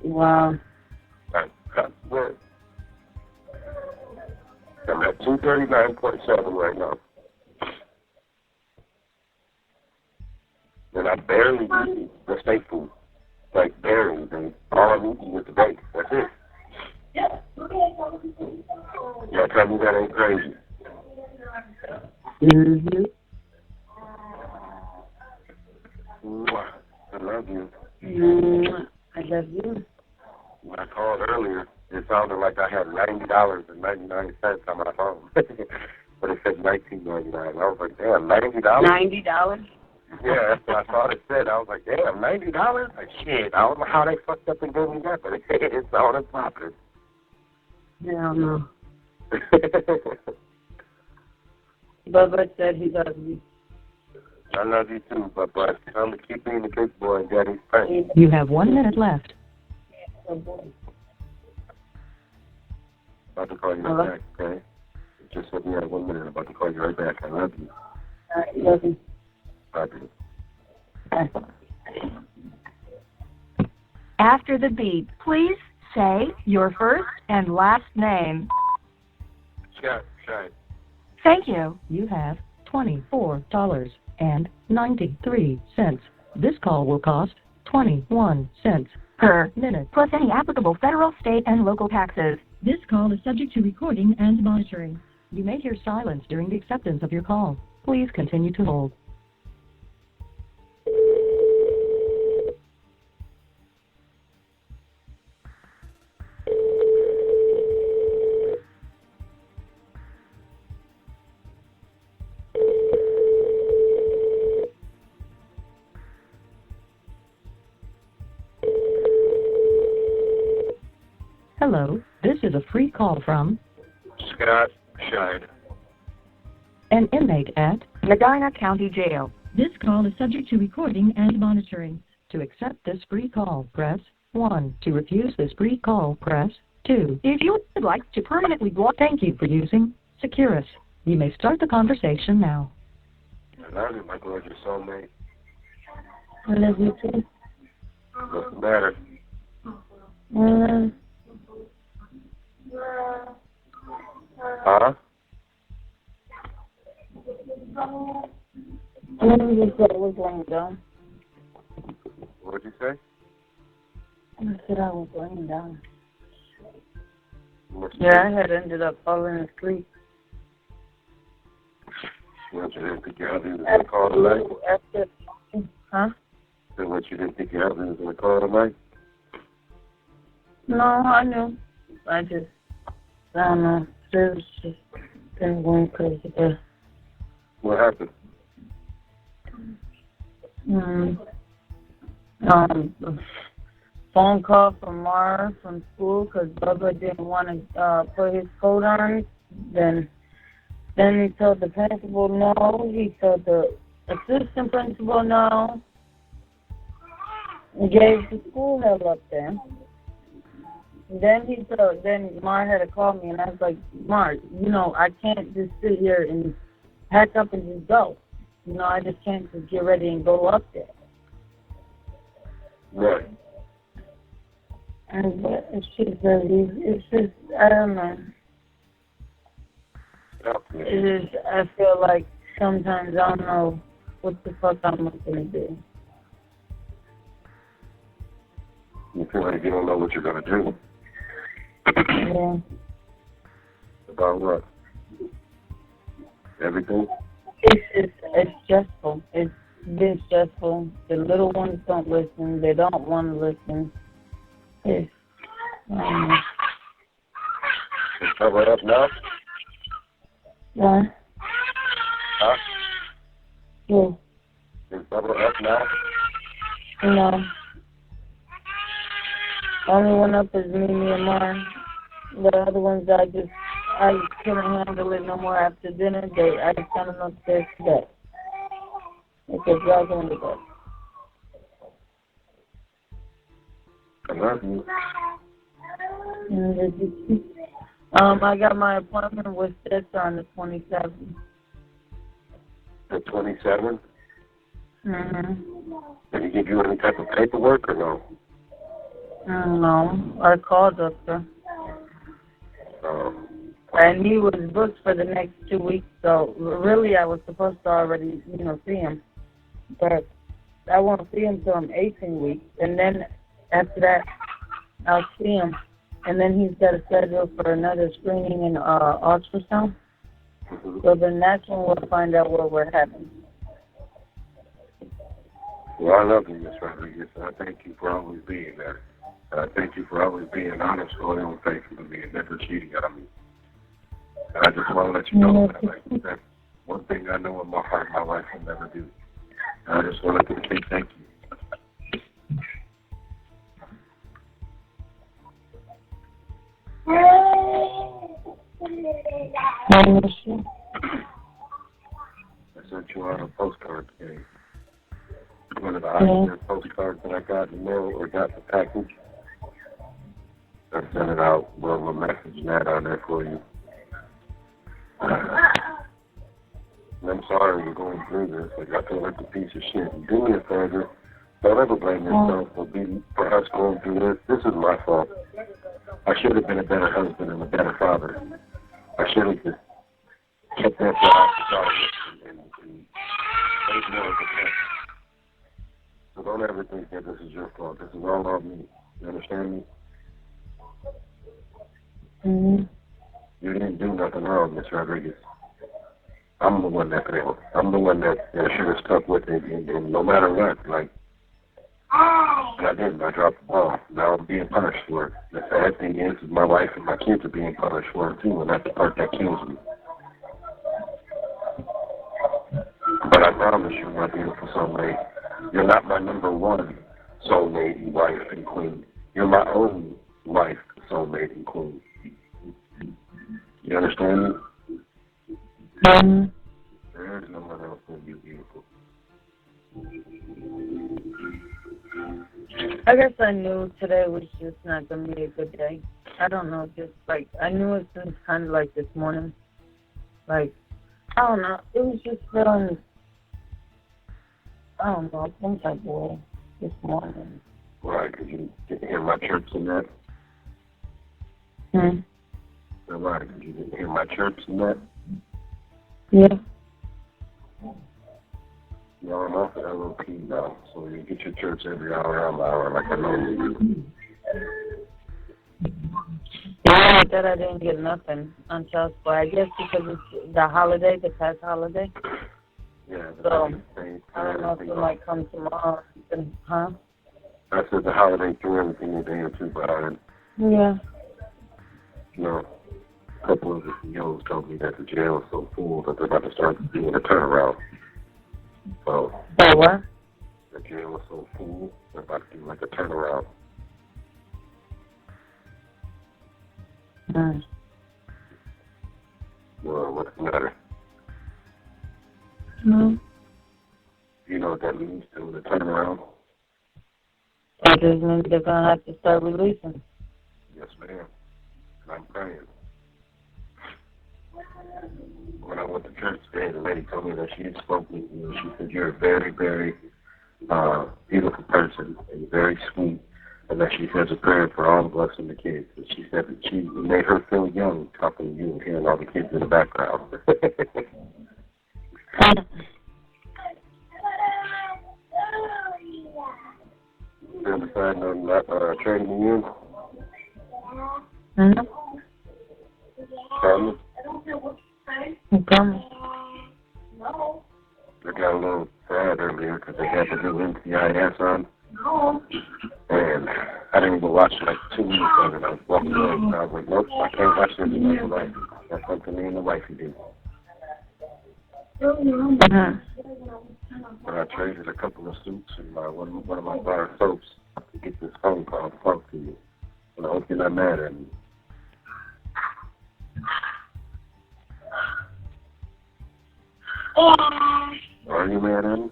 Wow.
I'm at 239.7 right now. And I barely eat the steak food. Like, barely. And all I'm eating is the bacon. That's it. Yeah, tell me that ain't crazy.
Mm-hmm.
I love you.
I love you.
When I called earlier, it sounded like I had $90.99 on my phone. But it said $19.99. I was like, damn, $90?
$90?
Yeah, that's what I thought it said. I was like, damn, $90? Like, shit, I don't know how they fucked up and gave me that, but it's all in popping.
Hell no. Bubba said he loves you.
I love you too, but I'm going to keep being the big boy and daddy's friend.
You have 1 minute left.
Oh, boy.
About to call you right back, okay? Just let me have 1 minute. I'm about to call you right back. I love you.
All right, love you.
Love you.
Bye.
After the beep, please say your first and last name.
Shy.
Thank you.
You have $24.93. This call will cost 21 cents
Per
minute.
plus any applicable federal, state, and local taxes.
This call is subject to recording and monitoring. You may hear silence during the acceptance of your call. Please continue to hold. Hello, This is a free call from
Scott Shide.
an inmate at
Medina County Jail.
This call is subject to recording and monitoring. To accept this free call, press 1. To refuse this free call, press 2. If you would like to permanently block, thank you for using Securus. You may start the conversation now.
I love you, my gorgeous soulmate.
I love you too.
What's the matter? Huh?
Let me just say I was laying down.
What'd you say?
I said I was laying down.
What's
Yeah, I had ended up falling asleep.
What, you didn't think your husband was going to call tonight?
Huh?
And what, you didn't think your husband was going to call tonight?
No, I knew. I don't know. It was just been going crazy there.
What happened?
Phone call from Mara from school because Bubba didn't want to put his coat on. Then he told the principal no. He told the assistant principal no. He gave the school hell up there. Then Mara had to call me, and I was like, Mara, I can't just sit here and pack up and just go. I just can't just get ready and go up there.
Right.
And it's just, I don't know. It is, I feel like sometimes I don't know what the fuck I'm going to do.
You feel like you don't know what you're going to do?
Yeah.
About what? Everything?
It's stressful. It's been stressful. The little ones don't listen. They don't want to listen. It's,
Is cover up now?
yeah.
Huh?
Yeah.
Is cover up now?
No. Only one up is me and Mara. The other ones I couldn't handle it no more after dinner. I just sent them upstairs to bed. Because y'all going to bed.
I love you.
I got my appointment with Stetson on the 27th.
The 27th?
Mm-hmm.
Did he give you any type of paperwork or no?
No. I called up there. And he was booked for the next 2 weeks, so really I was supposed to already, see him. But I won't see him till I'm 18 weeks, and then after that, I'll see him. And then he's got a schedule for another screening and ultrasound.
Mm-hmm.
So then that's when we'll find out what we're having.
Well, I love you, Miss Rodriguez, and I thank you for always being there. And I thank you for always being honest, loyal, and faithful to me, and never cheating on me. And I just want to let you know that that's one thing I know in my heart my wife will never do. And I just wanted to say thank you. I sent you out a postcard today. One of the Oscar postcards that I got in the mail or got in the package. I sent it out with a message and that on there for you. And I'm sorry you're going through this. Like, I feel like a piece of shit. Do me a favor. Don't ever blame yourself for us going through this. This is my fault. I should have been a better husband and a better father. I should have just kept that job and made more of a mess. So don't ever think that this is your fault. This is all on me. You understand me?
Mm-hmm.
You didn't do nothing wrong, Miss Rodriguez. I'm the one that failed. I'm the one that should have stuck with it, and no matter what, like, and I didn't. I dropped the ball. Now I'm being punished for it. The sad thing is my wife and my kids are being punished for it, too, and that's the part that kills me. But I promise you, my beautiful soulmate, you're not my number one soulmate, wife, and queen. You're my own wife, soulmate and queen. You understand me? There is no one else than you, beautiful.
I guess I knew today was just not going to be a good day. I don't know, just like, I knew it since kind of like this morning. Like, I don't know, it was just feeling, I don't know, some type of way this morning.
Right, because you didn't hear my chirps in that?
Hmm?
Right, because you didn't hear my chirps in that?
Yeah.
You know, I'm off of that little pee now, so you get your chirps every hour, like I normally do.
Yeah, I thought I didn't get nothing on child support. I guess because it's the holiday, the past holiday.
Yeah,
So, I don't know if it might come tomorrow. Huh?
I said the holiday threw everything a day or two behind.
Yeah.
You know, a couple of the CEOs told me that the jail is so full that they're about to start doing a turnaround. So,
what?
the jail is so full, they're about to do like a turnaround.
Hmm.
Well, what's the matter?
No.
You know what that means to the turnaround?
That just means they're going to have to start releasing.
Yes, ma'am. And I'm praying. When I went to church today, the lady told me that she had spoken with you. She said you're a very, very beautiful person and very sweet, and that she says a prayer for all of us and the kids. And she said that she made her feel young talking to you and hearing all the kids in the background. You decided on not trading you?
Mm-hmm.
Promise?
Promise.
I got a little sad earlier because they had the new NCIS on. And I didn't even watch like 2 minutes of it. I was walking away and I was like, nope, I can't watch this with my wife. That's something me and the wifey do. But I traded a couple of suits and one of my bar soaps to get this phone call to talk to you. And I hope you're not mad at me. Are you mad at me?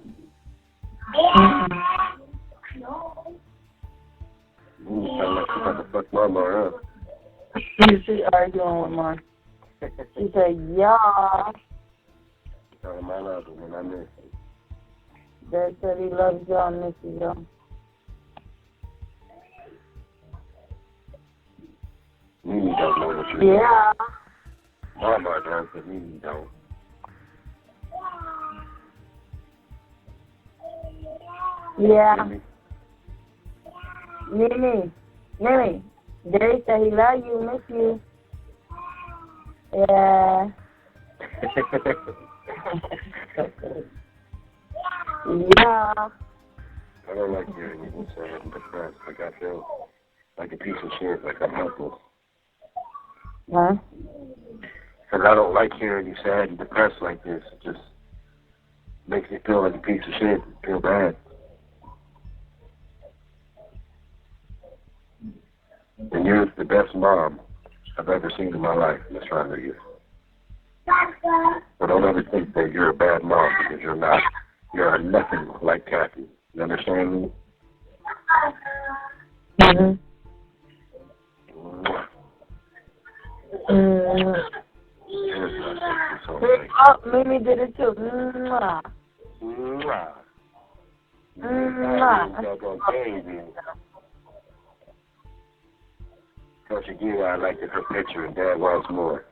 You sound like you're about to fuck Mama up.
She's arguing with Mom. She said, yeah.
Oh, my love, when I miss you.
Dad said he loves y'all and misses y'all.
Mimi don't know what you're
Yeah.
Mama does, but Mimi don't.
Yeah. Mimi. Daddy said he loves you, miss you. Yeah. Yeah.
I don't like hearing you sad and depressed. Like I feel like a piece of shit, like I'm helpless.
Huh?
Because I don't like hearing you sad and depressed like this. It just makes me feel like a piece of shit. I feel bad. And you're the best mom I've ever seen in my life, Miss Rodriguez. But don't ever think that you're a bad mom, because you're not. You're nothing like Kathy. You understand me?
Mm-hmm. Oh, Mimi did it too. Mwah.
Mwah.
Mwah.
Tell Shagina I liked her picture and Dad wants more.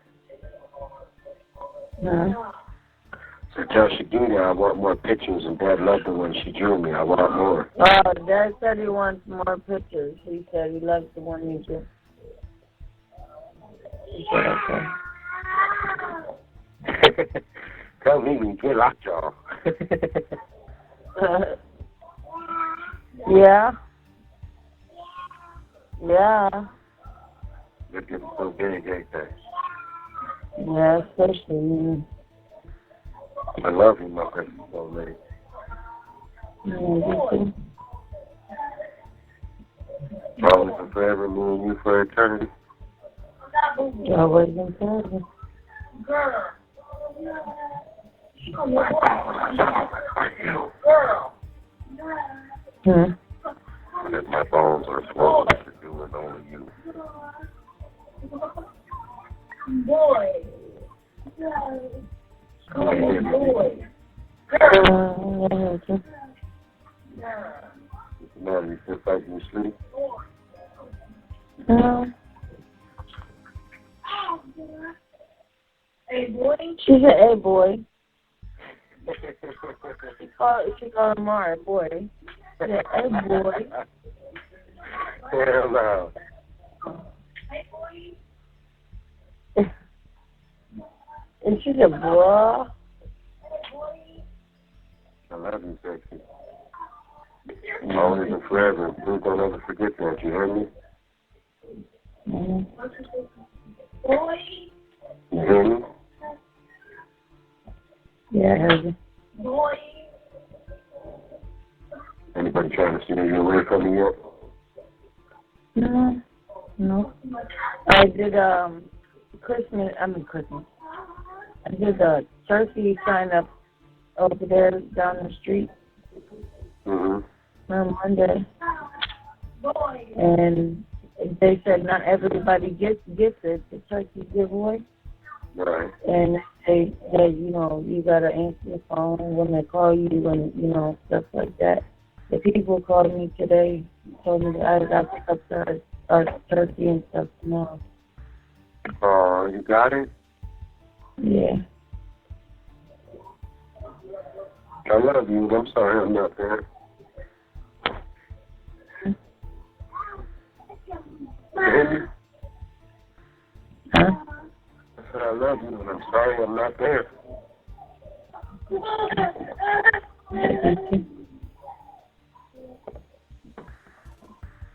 So tell Shagina I want more pictures and Dad loved the one she drew me. I want more.
Oh, Dad said he wants more pictures. He said he loves the one you drew. He said okay.
Tell me get lockjaw.
Yeah. Yeah.
They're getting so big, ain't they?
Yeah, especially.
I love you, my precious old lady.
Yeah, you too.
Always and forever, me and you for eternity?
Always been terrible.
If my bones are swollen to do it, only you. Mom, you feel like you sleep?
She said, "Hey, boy." She called him Mara, boy. She said, "Hey, boy."
Hell no.
And she said, "Boy."
I love you, sexy. Always and forever. Please don't ever forget that. You hear me? You hear me?
Yeah, I heard you.
Anybody trying to steal you away from me yet?
No. I did Christmas. I did the turkey sign up over there down the street on Monday, and they said not everybody gets it, the turkey giveaway.
Right.
And they you gotta answer the phone when they call you, and stuff like that. The people called me today, told me that I got to pick up our turkey and stuff tomorrow.
Oh, you got it?
Yeah.
I love you. I'm sorry I'm not there. Baby?
Huh?
I said I love you, and I'm sorry I'm not there.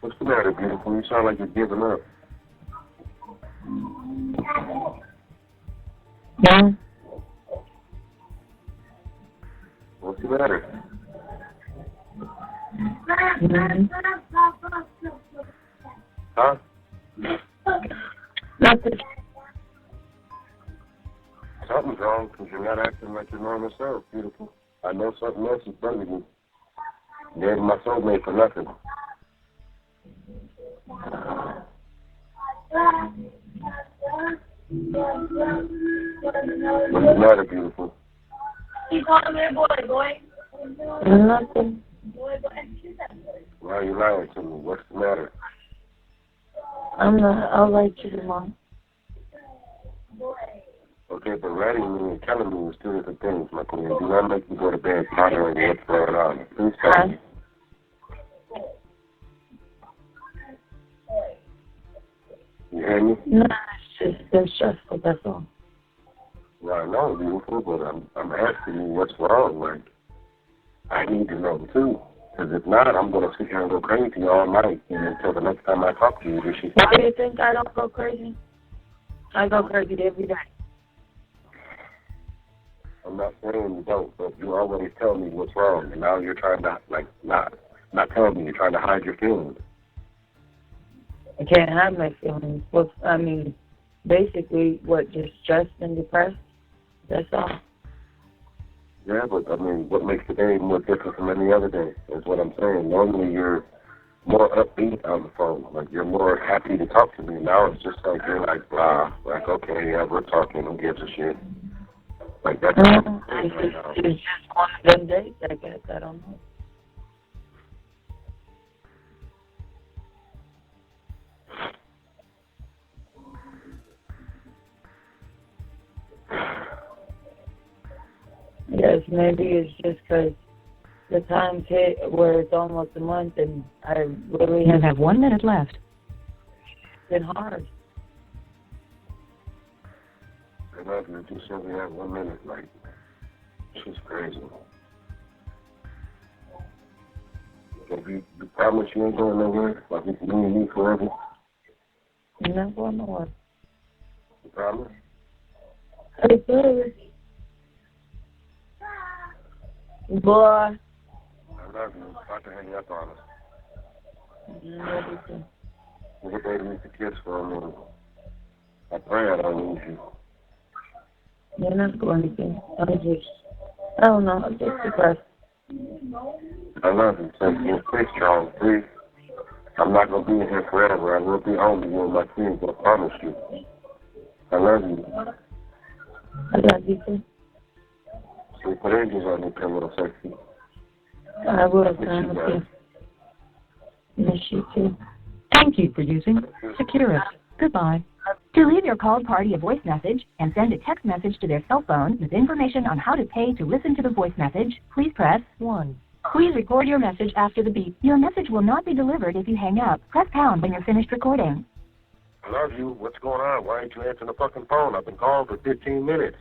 What's the matter, beautiful? You sound like you're giving up.
Yeah.
What's the matter? Huh?
Nothing.
Something's wrong because you're not acting like your normal self, beautiful. I know something else is bugging you. You ain't my soulmate for nothing. What's the matter, beautiful?
He called me a boy.
Nothing.
Why are you lying to me? What's the matter?
I'm not. I'll write you tomorrow.
Okay, but writing me and telling me is two different things, my queen. Do not make me go to bed pondering what's going on. Please tell me. You hear me?
No, they're stressful, that's all.
Well, I know, beautiful, but I'm asking you what's wrong. Like, I need to know, too. Because if not, I'm going to sit here and go crazy all night until the next time I talk to you.
Why do you think I don't go crazy? I go crazy every day.
I'm not saying you don't, but you always tell me what's wrong, and now you're trying to, not tell me. You're trying to hide your feelings.
I can't hide my feelings. Basically, just stressed and depressed? That's all.
Yeah, but, what makes today more different from any other day is what I'm saying. Normally, you're more upbeat on the phone. Like, you're more happy to talk to me. Now it's just like, you're like, blah. Like, okay, yeah, we're talking. Who gives a shit? Like, that's right now.
It's just one of them days, I guess. I don't know. Yes, maybe it's just because the time's hit where it's almost a month and I really
have 1 minute left.
It's been hard.
I love you. Just only have 1 minute. Like, she's crazy. If you promise you ain't going nowhere, like you can be with me forever?
You're not going nowhere.
You promise?
Hey, baby. Boy.
I love you. About to hang up on us. Every day needs a kiss for a minute. I pray I don't lose you.
You're not going to. I don't know, I'm just depressed.
I love you. Thank you. Stay strong, please. I'm not going to be here forever. I will be home to you and my kids, I promise you. I love you.
I love you too.
So put angels on me, criminal sexy.
I will, son. Miss you. Miss you too.
Thank you for using Securus. Goodbye.
To leave your called party a voice message and send a text message to their cell phone with information on how to pay to listen to the voice message, please press
1.
Please record your message after the beep. Your message will not be delivered if you hang up. Press pound when you're finished recording.
I love you. What's going on? Why ain't you answering the fucking phone? I've been calling for 15 minutes.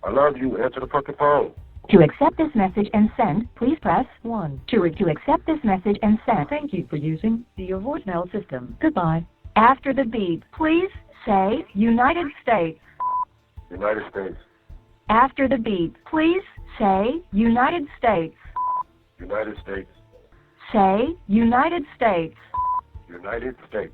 I love you. Answer the fucking phone.
To accept this message and send, please press
1.
To accept this message and send.
Thank you for using your voicemail system. Goodbye.
After the beep, please say United States.
United States.
After the beep, please say United States.
United States.
Say United States.
United States.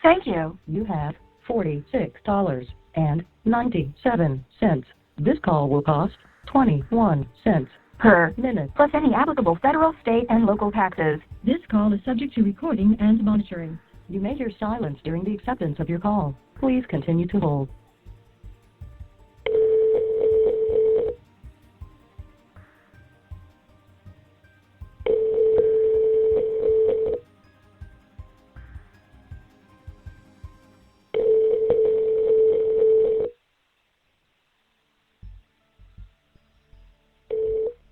Thank you.
You have $46.97. This call will cost 21 cents
Per
minute.
plus any applicable federal, state, and local taxes.
This call is subject to recording and monitoring. You may hear silence during the acceptance of your call. Please continue to hold.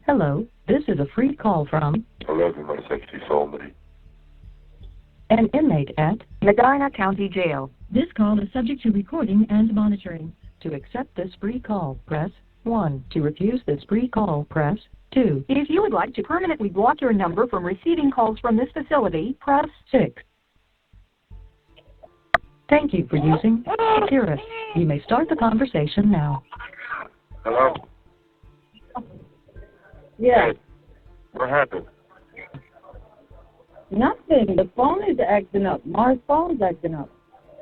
Hello, this is a free call from
I love you, my sexy soulmate.
an inmate at
Medina County Jail.
This call is subject to recording and monitoring. To accept this free call, press 1. To refuse this free call, press 2.
If you would like to permanently block your number from receiving calls from this facility, press
6. Thank you for using Securus. You may start the conversation now.
Hello?
Yeah.
Hey, what happened?
Nothing. The phone is acting up. Mars' phone's acting up.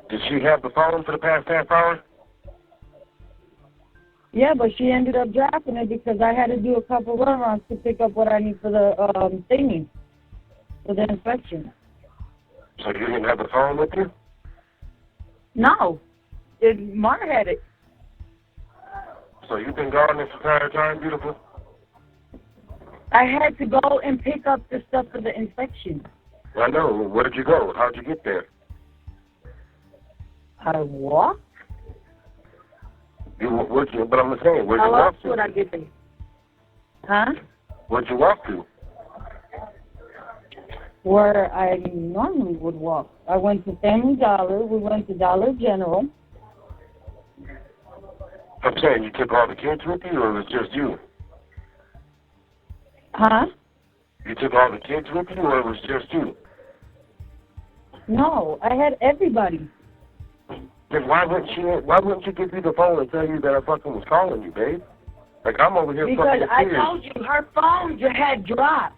Did she have the phone for the past half hour?
Yeah, but she ended up dropping it because I had to do a couple runarounds to pick up what I need for the thingy, for the inspection.
So you didn't have the phone with you?
No. Mar had it.
So you've been gone this entire time, beautiful?
I had to go and pick up the stuff for the inspection.
I know. Where did you go? How'd you get there?
I walked?
But I'm saying, where'd you
How
walk
else
to?
would I get there? Huh?
Where'd you walk to?
Where I normally would walk. I went to Family Dollar. We went to Dollar General.
I'm saying, you took all the kids with you, or it was just you?
Huh?
You took all the kids with you, or it was just you?
No, I had everybody.
Then why wouldn't you give me the phone and tell you that I fucking was calling you, babe? Like, I'm over here
Because
fucking
I
serious.
told you, her phone had dropped.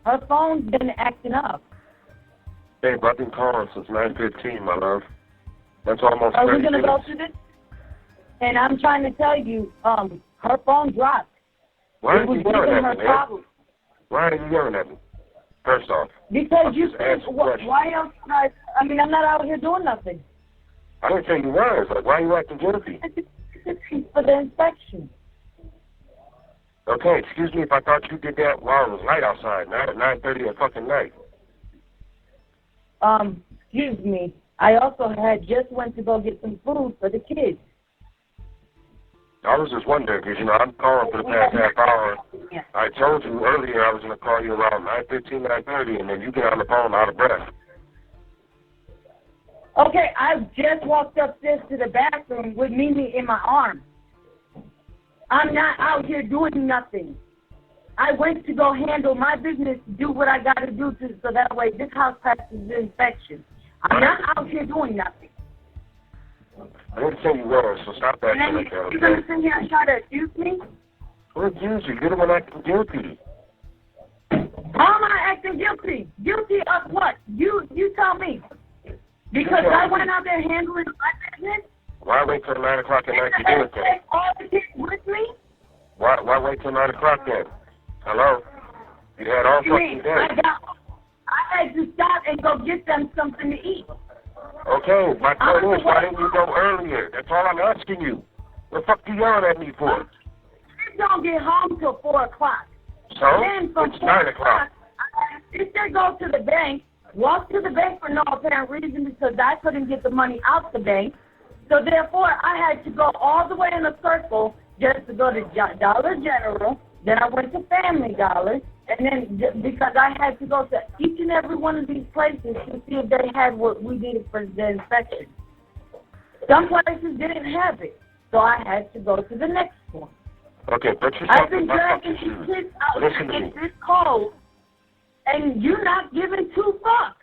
Her phone's been acting up.
Babe, I've been calling since 9:15, my love. That's almost 30
Are we going to go
minutes.
through this? And I'm trying to tell you, her phone dropped.
Why are
It was
you yelling
giving
at
her
me, man?
problems.
Why are you yelling at me? First off.
Because you
just
said,
asking questions.
why else? I mean, I'm not out here doing nothing.
I didn't say you were. Like, why are you acting guilty?
For the inspection.
Okay, excuse me if I thought you did that while it was light outside, not at 9:30 at fucking night.
Excuse me. I also had just went to go get some food for the kids.
I was just wondering, because, I'm calling for the past half hour. I told you earlier I was going to call you around 9:15, 9:30, and then you get on the phone out of breath.
Okay, I just walked upstairs to the bathroom with Mimi in my arms. I'm not out here doing nothing. I went to go handle my business, do what I got to do so that way this house passes the inspection. I'm not out here doing nothing.
I didn't say you were, so stop acting
And then
like that,
you're going to
okay?
sit here and try to accuse me?
Who accused you? You're the one acting guilty.
How am I acting guilty? Guilty of what? You tell me. Because I went out there handling my business.
Why wait till 9 o'clock at night to do it then?
Take all the kids with me.
Why wait till 9 o'clock then? Hello? You had all fucking day.
I had to stop and go get them something to eat.
Okay, my point is, why didn't you go earlier? That's all I'm asking you. What the fuck you yelling at me for?
Kids don't get home till 4 o'clock.
So?
Then from
It's
4
9 o'clock.
If they go to the bank, walk to the bank for no apparent reason because I couldn't get the money out the bank. So therefore, I had to go all the way in a circle just to go to Dollar General. Then I went to Family Dollar. And then because I had to go to each and every one of these places to see if they had what we needed for the inspection. Some places didn't have it. So I had to go to the next one.
Okay, but you're
I've been
talking about
dragging
fucking
these
shoes.
kids out
Listen to
in
me.
this cold, and you're not giving 2 fucks.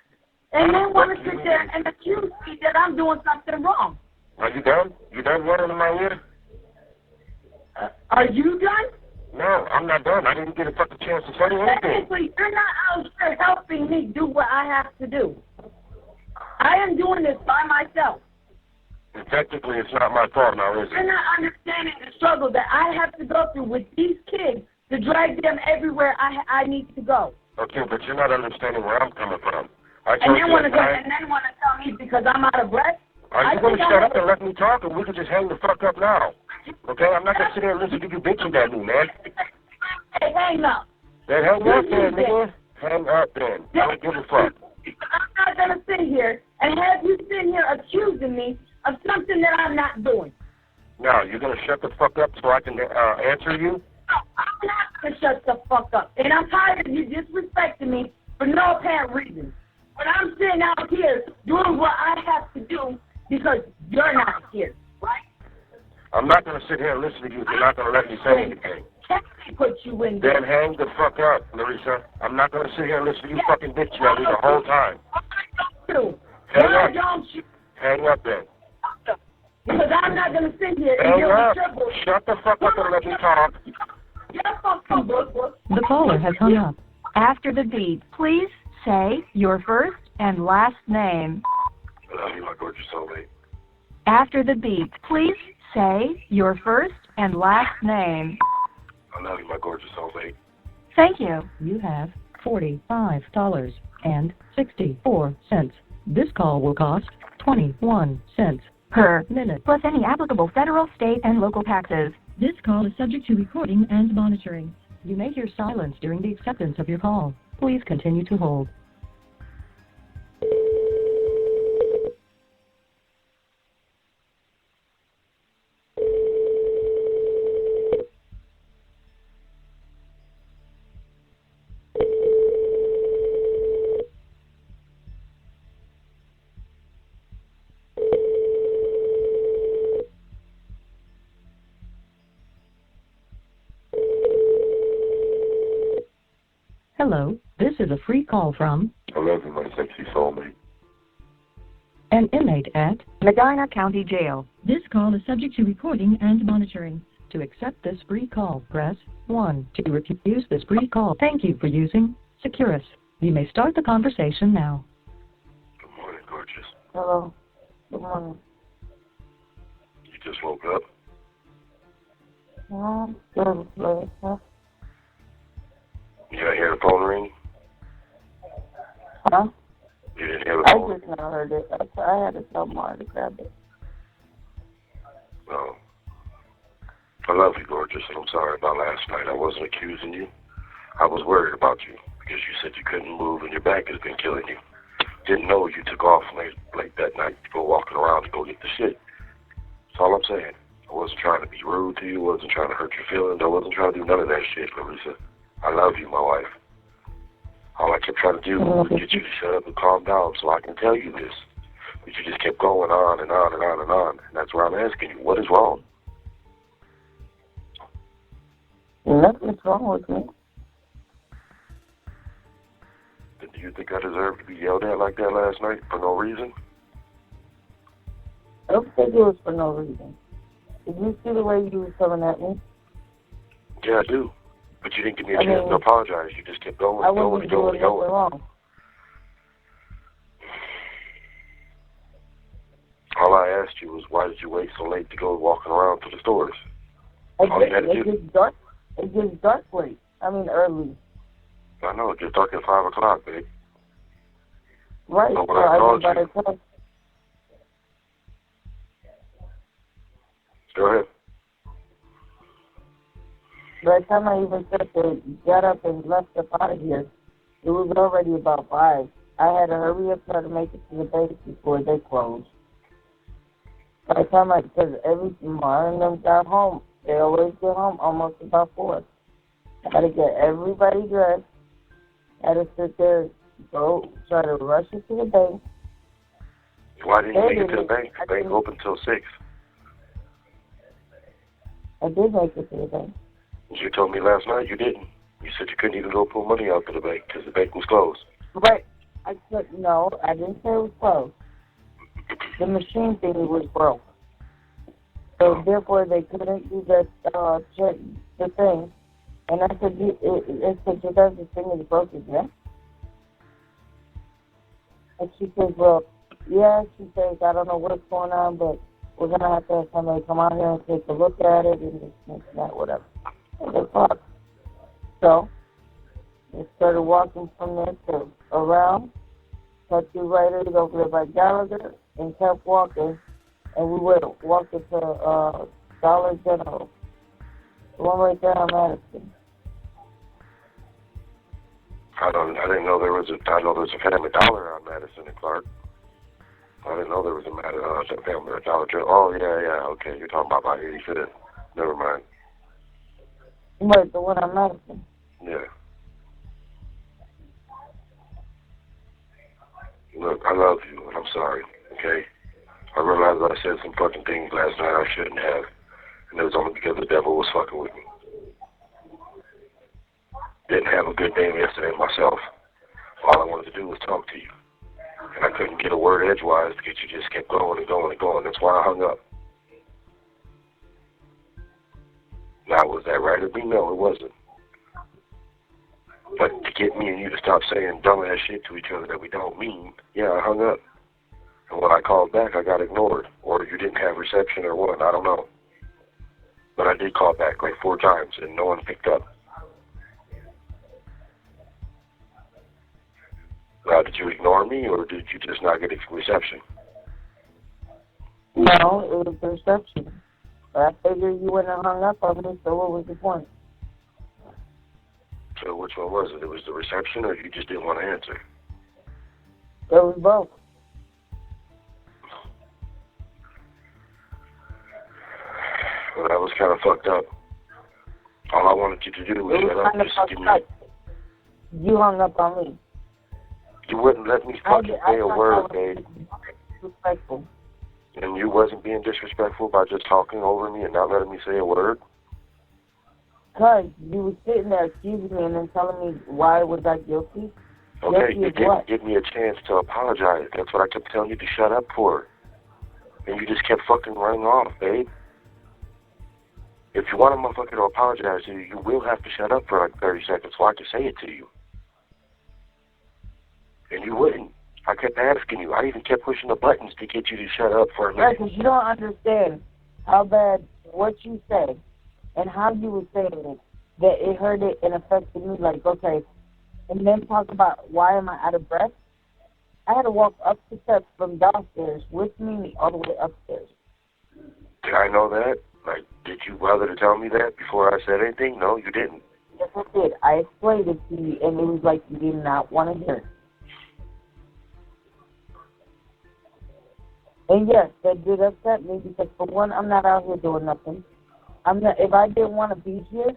And then want to sit there and accuse me that I'm doing something wrong.
Are you done? You done yelling in my ear?
Are you done?
No, I'm not done. I didn't get a fucking chance to say anything.
Technically, you're not out here helping me do what I have to do. I am doing this by myself.
And technically, it's not my fault now, is
You're
it?
not understanding the struggle that I have to go through with these kids to drag them everywhere I need to go.
Okay, but you're not understanding where I'm coming from.
And then want to tell me because I'm out of breath.
Are you going to shut up and let me talk, or we can just hang the fuck up now? Okay, I'm not going to sit here and listen to you bitching at me, man.
Hey, hang up.
Then hang up then, nigga. Hang up then. I don't give a fuck.
I'm not going to sit here and have you sitting here accusing me of something that I'm not doing.
Now, you're going to shut the fuck up so I can answer you?
No, I'm not going to shut the fuck up. And I'm tired of you disrespecting me for no apparent reason. But I'm sitting out here doing what I have to do because you're not here, right?
I'm not going to sit here and listen to you if you're not going to let me say anything.
Can't put you in there.
Then hang the fuck up, Larissa. I'm not going to sit here and listen to you fucking bitch at me the whole time. Hang up. Hang up then.
Because I'm not going to sit here and
Hang
deal
up.
with trouble.
Shut the fuck up and let me talk.
The caller has hung up. After the beep, please say your first and last name.
I love you, my gorgeous soulmate.
After the beep, please say your first and last name.
I love you, my gorgeous soulmate.
Thank you. You have $45.64. This call will cost 21 cents per minute, plus any applicable federal, state, and local taxes. This call is subject to recording and monitoring. You may hear silence during the acceptance of your call. Please continue to hold. Hello, this is a free call from
I love you, my sexy soulmate.
an inmate at Medina County Jail. This call is subject to recording and monitoring. To accept this free call, press 1. To refuse this free call, thank you for using Securus. You may start the conversation now.
Good morning, gorgeous.
Hello. Good morning.
You just woke up?
Huh?
You didn't hear the phone ring?
Huh?
You didn't hear the
I
phone?
just now heard it. I had to tell Mara to grab it.
Oh. I love you, gorgeous, and I'm sorry about last night. I wasn't accusing you. I was worried about you because you said you couldn't move and your back has been killing you. Didn't know you took off late that night to go walking around to go get the shit. That's all I'm saying. I wasn't trying to be rude to you. I wasn't trying to hurt your feelings. I wasn't trying to do none of that shit, Larissa. I love you, my wife. All I kept trying to do was get you to shut up and calm down so I can tell you this. But you just kept going on and on and on and on. And that's why I'm asking you, what is wrong?
Nothing's wrong with me.
Do you think I deserve to be yelled at like that last night for no reason?
I don't think it was for no reason. Did you see the way you were coming at me?
Yeah, I do. But you didn't give me a chance to apologize. You just kept going
I
and going
wasn't
and going
doing
and going.
nothing wrong.
asked you was, why did you wait so late to go walking around to the stores?
It gets dark. It gets dark late. I mean, early.
I know, it gets dark at 5 o'clock, babe.
Right.
So when I called you... Go ahead.
By the time I even said to get up and left up out of here, it was already about 5. I had to hurry up try to make it to the base before they closed. By the time because every morning them got home, they always get home almost about 4. I had to get everybody dressed. I had to sit there, go, try to rush it to the bank.
Why didn't you make it to the bank? The bank open till 6.
I did make it to the bank.
You told me last night you didn't. You said you couldn't even go pull money out to the bank because the bank was closed.
Right. I said, no, I didn't say it was closed. The machine thing was broke. So therefore they couldn't do that, check the thing. And I said, it said, you guys, this thing is broken, yeah? And she says, well, yeah, she says, I don't know what's going on, but we're going to have somebody come out here and take a look at it and this and that, whatever. Okay, fuck. So, we started walking from there to around, cut through right over there by Gallagher, and kept walking, and we went walking to Dollar General. The one right there on Madison.
I didn't know there was a Family Dollar on Madison and Clark. I didn't know there was a Family Dollar General. Oh, yeah, okay. You're talking about by 85th. Never mind.
Right, the one on Madison.
Yeah. Look, I love you, and I'm sorry, okay? I realized I said some fucking things last night I shouldn't have, and it was only because the devil was fucking with me. Didn't have a good day yesterday myself. All I wanted to do was talk to you. And I couldn't get a word edgewise because you just kept going and going and going. That's why I hung up. Now, was that right of me? No, it wasn't. But to get me and you to stop saying dumbass shit to each other that we don't mean, yeah, I hung up. And when I called back, I got ignored. Or you didn't have reception or what, I don't know. But I did call back like 4 times and no one picked up. Now, did you ignore me, or did you just not get reception?
No, it was the reception. But I figured you wouldn't have hung up on me, so what was the point?
So which one was it? It was the reception, or you just didn't want to answer?
It was both.
Well, that was kind of fucked up. All I wanted you to do was shut up. Just give me...
You hung up on me.
You wouldn't let me fucking say a word, babe.
Disrespectful.
And you wasn't being disrespectful by just talking over me and not letting me say a word?
Because you were sitting there accusing me and then telling me why was I guilty.
Okay, you didn't give me a chance to apologize. That's what I kept telling you to shut up for. And you just kept fucking running off, babe. If you want a motherfucker to apologize to you, you will have to shut up for like 30 seconds so I can say it to you. And you wouldn't. I kept asking you. I even kept pushing the buttons to get you to shut up for a minute.
Right, because you don't understand how bad what you said and how you were saying it, that it hurt it and affected me. Like, okay, and then talk about why am I out of breath? I had to walk up the steps from downstairs with me all the way upstairs.
Did I know that? Like, did you bother to tell me that before I said anything? No, you didn't.
Yes, I did. I explained it to you, and it was like you did not want to hear it. And yes, that did upset me because, for one, I'm not out here doing nothing. I'm not. If I didn't want to be here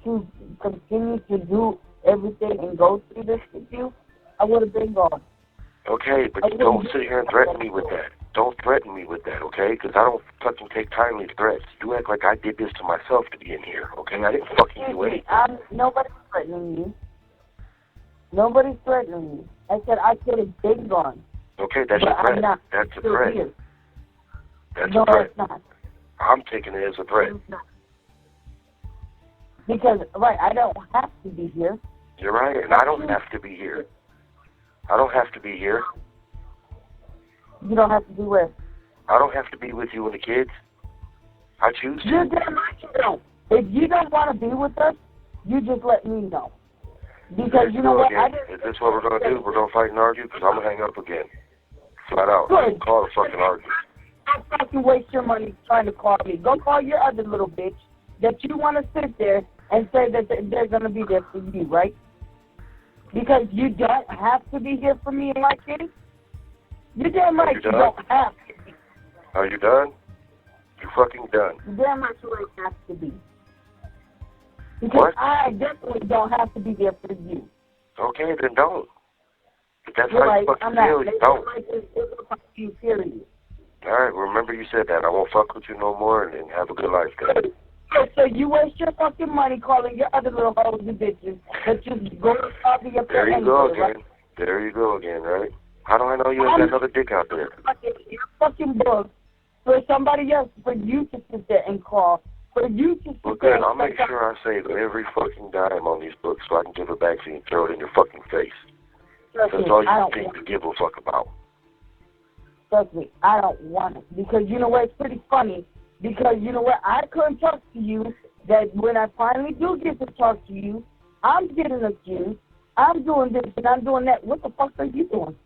to continue to do everything and go through this with you, I would have been gone.
Okay, but you don't sit here and threaten me with that. Don't threaten me with that, okay? Because I don't fucking take kindly to threats. You act like I did this to myself to be in here, okay? I didn't fucking do anything.
Nobody's threatening you. Nobody's threatening you. I said I could have been gone.
Okay, that's a threat. That's a threat. That's a threat.
No, it's not.
I'm taking it as a threat.
It's not. Because, right, I don't have to be here.
You're right, and I don't have to be here. I don't have to be here.
You don't have to be where?
I don't have to be with you and the kids. I choose to.
You're damn right you don't. If you don't want to be with us, you just let me know. Because you know what?
Is this what we're going to do? We're going to fight and argue? Because I'm going to hang up again. Flat out.
Good.
Call the fucking argue.
Don't fucking waste your money trying to call me. Go call your other little bitch that you want to sit there and say that they're going to be there for you, right? Because you don't have to be here for me and my kids. You're damn right you don't have to be.
Are you done? You fucking done.
You're damn right you ain't have to be. Because I definitely don't have to be there for you.
Okay, then don't. If that's
You're
how
right,
you fucking
I'm not.
feel, you don't.
It's about you, period.
All right, remember you said that. I won't fuck with you no more and have a good life, guys.
So you waste your fucking money calling your other little hoes and bitches that just go and copy your
There you go again.
Right?
There you go again, right? How do I know you ain't got another dick out there?
Your fucking book for somebody else, for you to sit there and call, for you to sit
Well,
there.
good. I'll make sure I save every fucking dime on these books so I can give it back to you and throw it in your fucking face. That's all you think to give a fuck about.
Trust me, I don't want it. Because you know what, it's pretty funny. Because you know what, I couldn't talk to you that when I finally do get to talk to you, I'm getting accused, I'm doing this and I'm doing that. What the fuck are you doing?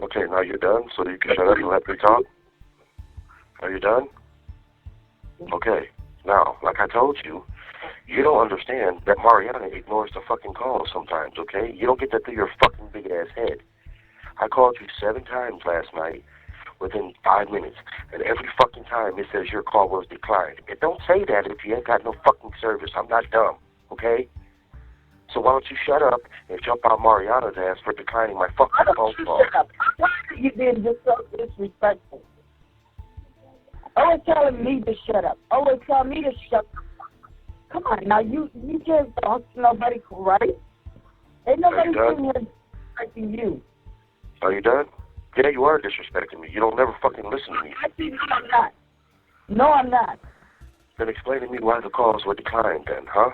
Okay, now you're done, so you can shut up and let me talk? Are you done? Okay. Now, like I told you, you don't understand that Mariana ignores the fucking calls sometimes, okay? You don't get that through your fucking big-ass head. I called you 7 times last night within 5 minutes, and every fucking time it says your call was declined. It don't say that if you ain't got no fucking service. I'm not dumb, okay? So why don't you shut up and jump out Mariana's ass for declining my fucking phone call?
Shut up. Why are you being just so disrespectful? Always telling me to shut up. Always telling me to shut up. Come on, now you can't talk to nobody, right? Ain't nobody sitting here disrespecting you.
Are you done? Yeah, you are disrespecting me. You don't never fucking listen to me.
Actually, no, I'm not. No, I'm not.
Then explain to me why the calls were declined then, huh?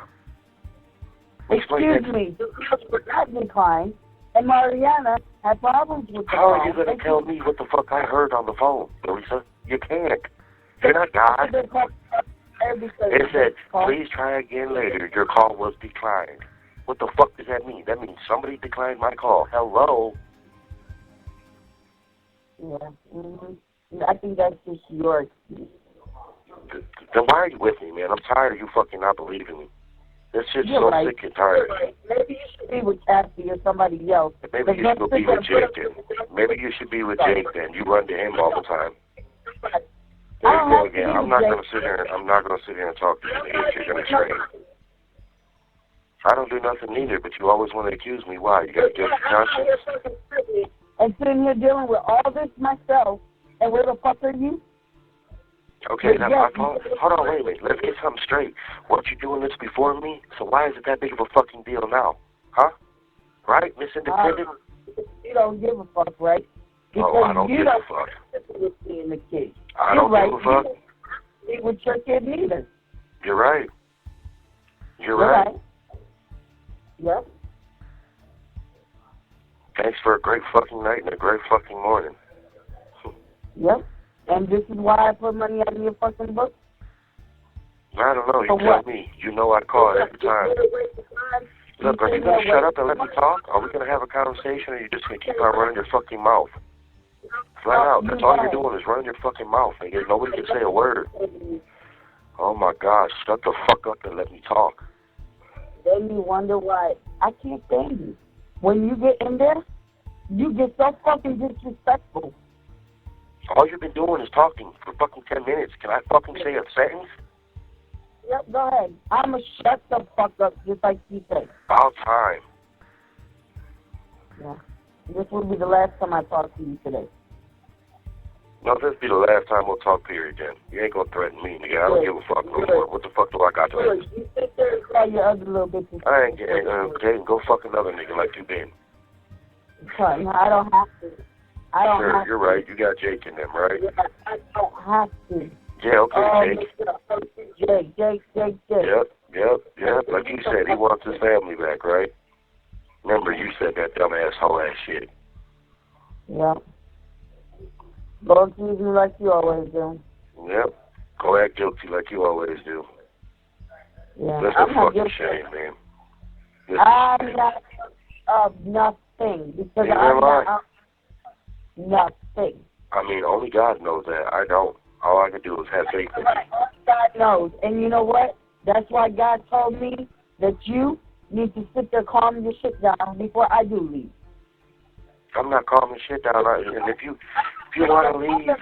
Excuse me, the calls were not declined, and Mariana had problems with the
How are you going to tell me what the fuck I heard on the phone, Larissa? You can't. You're not God. It said, please try again later. Your call was declined. What the fuck does that mean? That means somebody declined my call. Hello?
Yeah. I think that's just your excuse.
Then why are you with me, man? I'm tired of you fucking not believing me. This shit's
You're
so
right.
sick and tired.
Right. Maybe you should be with Cassie or somebody else.
Maybe you should go be with Jake then. Maybe you should be with Jake then. You run to him all the time. There you go again. I'm not gonna sit here and talk to you if you're gonna train. I don't do nothing neither, but you always want to accuse me. Why? You got a guilty conscience?
And sitting here dealing with all this myself, and where the fuck are you?
Okay, now hold on, wait a minute. Let's get something straight. Weren't you doing this before me? So why is it that big of a fucking deal now? Huh? Right, Miss Independent?
You don't give a fuck, right? Because
I don't give a fuck. I don't give a fuck.
You with your kid neither.
You're right. You're right.
Yep.
Thanks for a great fucking night and a great fucking morning.
Yep. And this is why I put money out of your fucking book?
I don't know. You tell me. You know I call it every time. Look, are you going to shut up and let me talk? Are we going to have a conversation, or are you just going to keep on running your fucking mouth? Flat out. That's all you're doing is running your fucking mouth, nigga. Nobody can say a word. Oh, my gosh. Shut the fuck up and let me talk.
Then you wonder why I can't stand you. When you get in there, you get so fucking disrespectful.
All you've been doing is talking for fucking 10 minutes. Can I fucking say a sentence?
Yep, go ahead. I'ma shut the fuck up, just like you said.
About time.
Yeah. This will be the last time I talk to you today.
No, this be the last time we'll talk, period, then. You ain't gonna threaten me, nigga. I don't give a fuck no more. What the fuck do I got to do?
You sit there and call your other little bitches.
I ain't getting okay, go fuck another nigga like you been.
No, I don't have to. I don't
sure,
have
you're
to.
right. You got Jake in them, right?
Yeah, I don't have to.
Yeah, okay, Jake.
Jake.
Yep. Like you said, he wants his family back, right? Remember, you said that dumbass whole ass shit.
Yeah. Go accuse me like you always do.
Yep. Go act guilty like you always do.
Yeah,
That's
I'm
a
not
fucking
guilty.
shame, man.
I'm not of nothing because
Neither
I'm
am I.
not nothing.
I mean, only God knows that. I don't. All I can do is have faith in
Right, only God knows. And you know what? That's why God told me that you need to sit there, calm your shit down before I do leave.
I'm not calming shit down. And if you want to leave,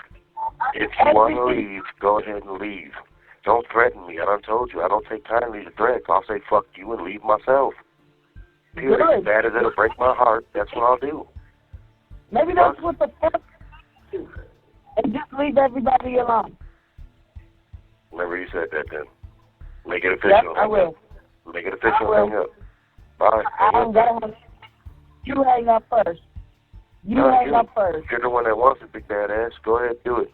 go ahead and leave. Don't threaten me. I done told you I don't take kindly to threats. I'll say fuck you and leave myself. Period. As bad as it'll break my heart, that's what I'll do.
Maybe that's what the fuck do. And just leave everybody alone.
Remember you said that then. Make it official.
Yep, I will.
Make it official. Hang up. Bye.
I don't gotta hang. You hang up first. Hang up first.
You're the one that wants it, big bad ass. Go ahead, do it.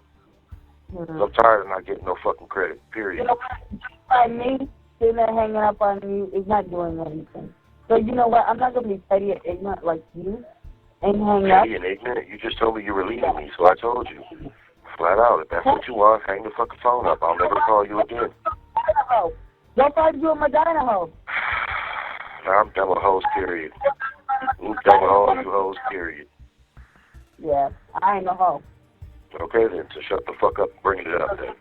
Mm-hmm.
I'm tired of not getting no fucking credit. Period.
You know what? Just by me sitting there hanging up on you is not doing anything. So you know what? I'm not gonna be petty and ignorant like you and hang up.
Petty and ignorant? You just told me you were leaving me, so I told you. Flat out, if that's what you want, hang the fucking phone up. I'll never call you again.
Go find you a Medina hoe.
I'm done with hoes, period. I'm done with all you hoes, period.
Yeah, I ain't no hoe.
Okay then, so shut the fuck up and bring it up then.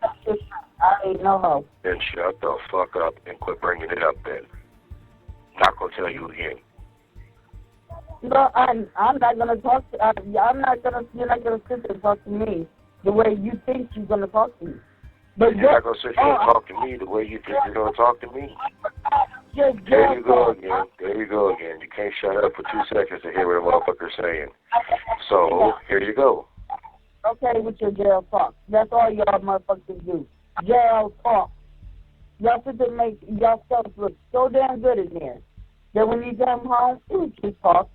I ain't no hoe.
Then shut the fuck up and quit bringing it up then. Not gonna tell you again.
No, I'm not gonna talk to. You're not gonna sit there and talk to me the way you think you're gonna talk to me. But
you're not gonna sit here and talk to me the way you think you're gonna talk to me. There you go again. There you go again. You can't shut up for 2 seconds to hear what a motherfucker's saying. So here you go.
Okay, with your jail talk. That's all y'all motherfuckers do. Jail talk. Y'all sit there and make yourself look so damn good in there. Then when you come home, it was just talk.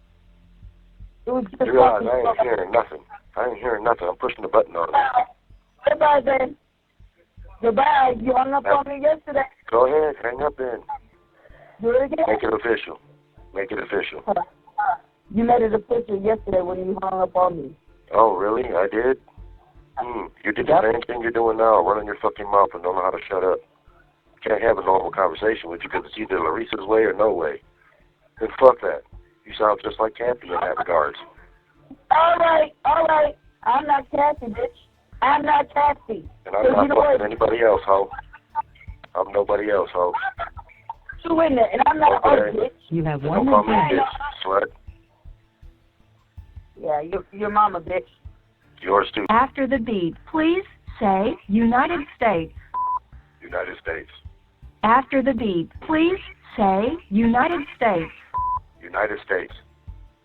It was just
you realize I ain't hearing nothing. I ain't hearing nothing. I'm pushing the button on you.
Goodbye, then. Goodbye. You hung up on me yesterday.
Go ahead. Hang up then.
Do it again.
Make it official. Make it official.
You made it official yesterday when you hung up on me.
Oh, really? I did? You did the same thing you're doing now, running your fucking mouth and don't know how to shut up. Can't have a normal conversation with you because it's either Larissa's way or no way. Then fuck that. You sound just like Kathy in that regards.
All right. I'm not Kathy, bitch. I'm not Kathy.
And I'm not fucking anybody else, ho. I'm nobody else, ho.
You in there, and I'm not a bitch.
You have
one minute. Don't call me bitch, slut.
Yeah, your mama, bitch.
Yours too.
After the beep, please say United States.
United States.
After the beep, please say United States.
United States.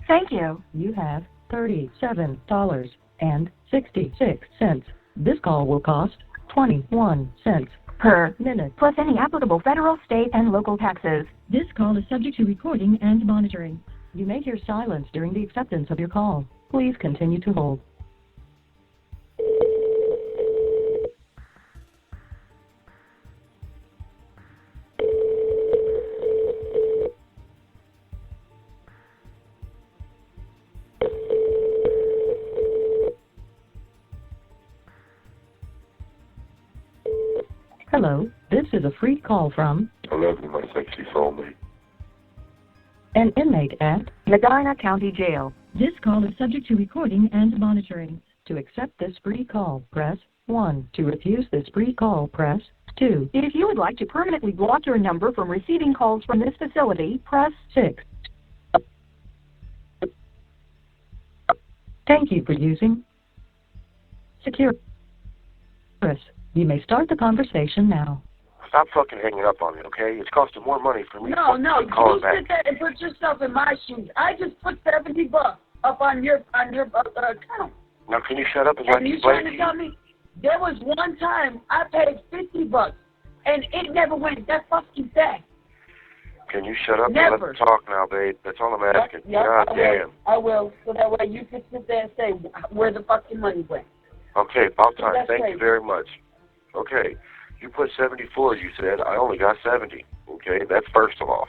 Thank you.
You have $37.66. This call will cost 21 cents per minute,
plus any applicable federal, state, and local taxes.
This call is subject to recording and monitoring. You may hear silence during the acceptance of your call. Please continue to hold. Hello, this is a free call from...
I love you, my sexy soulmate.
An inmate at
Medina County Jail.
This call is subject to recording and monitoring. To accept this free call, press 1. To refuse this free call, press 2.
If you would like to permanently block your number from receiving calls from this facility, press
6. Thank you for using Securus. You may start the conversation now.
Stop fucking hanging up on me, okay? It's costing more money for me to
No,
call
you
back.
sit there and put yourself in my shoes. I just put $70 up on your account.
Now can you shut up and let
And
me
you
explain
trying
to
to
you?
tell me there was one time I paid $50 and it never went that fucking fast.
Can you shut up
Never.
and let me talk now, babe? That's all I'm asking.
Yep,
God damn.
I will. So that way you can sit there and say where the fucking money went.
Okay, about time.
That's
Thank
crazy.
you very much. Okay, you put 74, you said. I only got 70. Okay, that's first of all.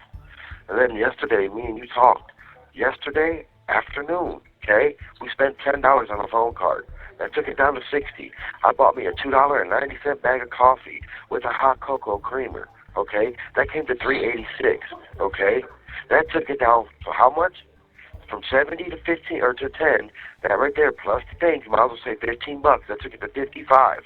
And then yesterday, me and you talked. Yesterday afternoon, okay, we spent $10 on a phone card. That took it down to 60. I bought me a $2.90 bag of coffee with a hot cocoa creamer. Okay, that came to $3.86. Okay, that took it down to how much? From 70 to 15 or to 10. That right there plus the things, might as well say $15. That took it to 55.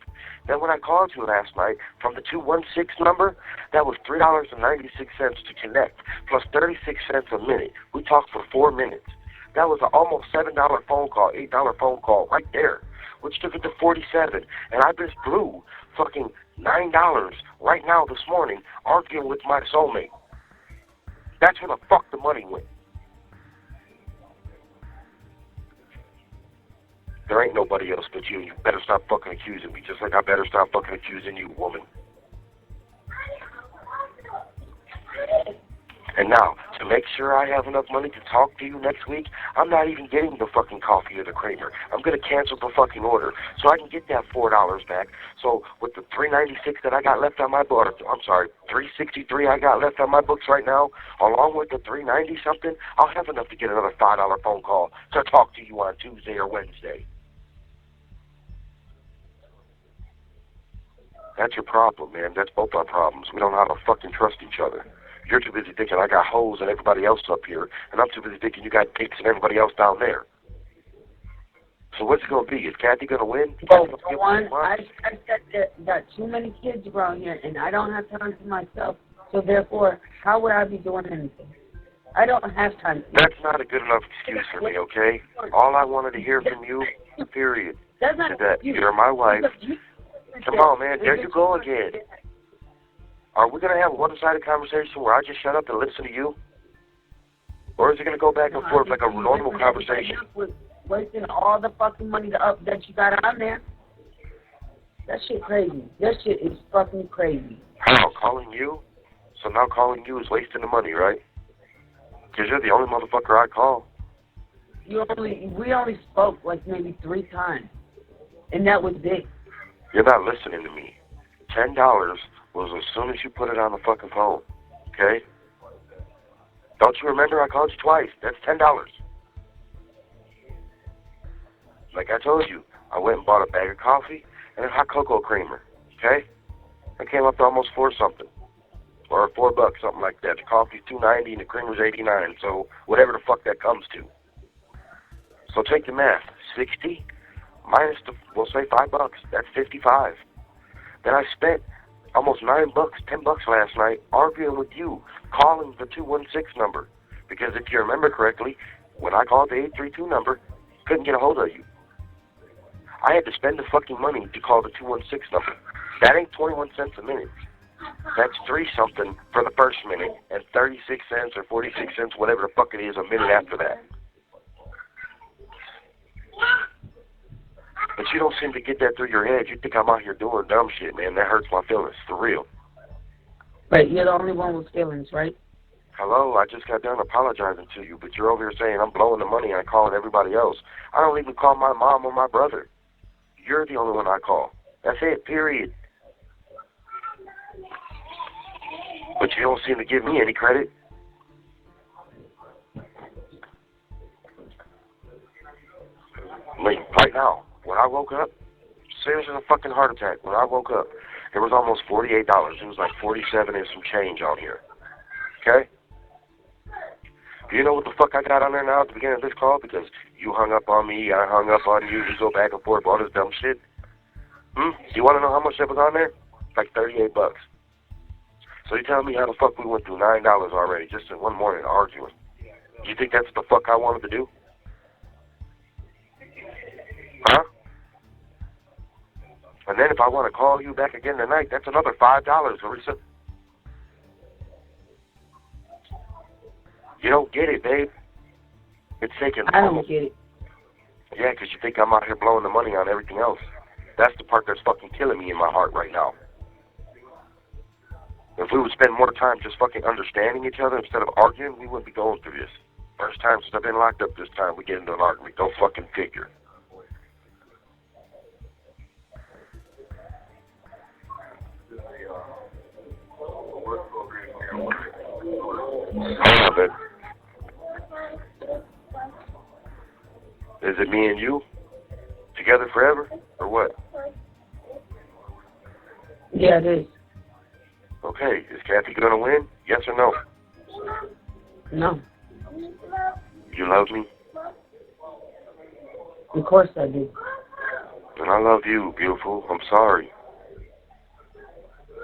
Then when I called you last night from the 216 number, that was $3.96 to connect, plus 36 cents a minute. We talked for 4 minutes. That was an almost $7 phone call, $8 phone call right there, which took it to 47. And I just blew fucking $9 right now this morning arguing with my soulmate. That's where the fuck the money went. There ain't nobody else but you. You better stop fucking accusing me, just like I better stop fucking accusing you, woman. And now, to make sure I have enough money to talk to you next week, I'm not even getting the fucking coffee or the creamer. I'm going to cancel the fucking order so I can get that $4 back. So with the $3.96 that I got left on my book, I'm sorry, $3.63 I got left on my books right now, along with the $3.90 something, I'll have enough to get another $5 phone call to talk to you on Tuesday or Wednesday. That's your problem, man. That's both our problems. We don't know how to fucking trust each other. You're too busy thinking I got hoes and everybody else up here, and I'm too busy thinking you got dicks and everybody else down there. So what's it going to be? Is Kathy going to win?
Well, for one, I got too many kids around here, and I don't have time for myself. So therefore, how would I be doing anything? I don't have time.
That's not a good enough excuse for me, okay? All I wanted to hear from you, period, is that you're my wife. Come on, man. There you go again. Are we going to have a one-sided conversation where I just shut up and listen to you? Or is it going to go back and forth like a normal conversation?
Wasting all the fucking money that you got on there. That shit crazy. That shit is fucking crazy.
How? Calling you? So now calling you is wasting the money, right? Because you're the only motherfucker I call.
We only spoke like maybe 3 times. And that was it.
You're not listening to me. $10 was as soon as you put it on the fucking phone. Okay? Don't you remember I called you twice? That's $10. Like I told you, I went and bought a bag of coffee and a hot cocoa creamer. Okay? That came up to almost $4 something. Or $4, something like that. The coffee's $2.90 and the creamer's $89. So whatever the fuck that comes to. So take the math. 60 minus we'll say $5. That's 55. Then I spent almost $9, $10 last night arguing with you, calling the 216 number. Because if you remember correctly, when I called the 832 number, couldn't get a hold of you. I had to spend the fucking money to call the 216 number. That ain't 21 cents a minute. That's 3 something for the first minute and 36 cents or 46 cents, whatever the fuck it is, a minute after that. But you don't seem to get that through your head. You think I'm out here doing dumb shit, man. That hurts my feelings, for real.
Right, you're the only one with feelings, right?
Hello, I just got done apologizing to you, but you're over here saying I'm blowing the money and I'm calling everybody else. I don't even call my mom or my brother. You're the only one I call. That's it, period. But you don't seem to give me any credit. Like, right now, when I woke up, serious as a fucking heart attack, when I woke up, it was almost $48. It was like 47 and some change on here. Okay? Do you know what the fuck I got on there now at the beginning of this call? Because you hung up on me, I hung up on you, we go back and forth, all this dumb shit. Do you want to know how much that was on there? Like $38. So you telling me how the fuck we went through $9 already just in one morning arguing? You think that's the fuck I wanted to do? Huh? And then if I want to call you back again tonight, that's another $5, Larissa. You don't get it, babe. It's taking...
I don't get it.
Yeah, because you think I'm out here blowing the money on everything else. That's the part that's fucking killing me in my heart right now. If we would spend more time just fucking understanding each other instead of arguing, we wouldn't be going through this. First time since I've been locked up this time, we get into an argument. Go fucking figure. Hold on, babe. Is it me and you? Together forever, or what?
Yeah, it is.
Okay, is Kathy gonna win? Yes or no?
No.
You love me?
Of course I do.
And I love you, beautiful. I'm sorry.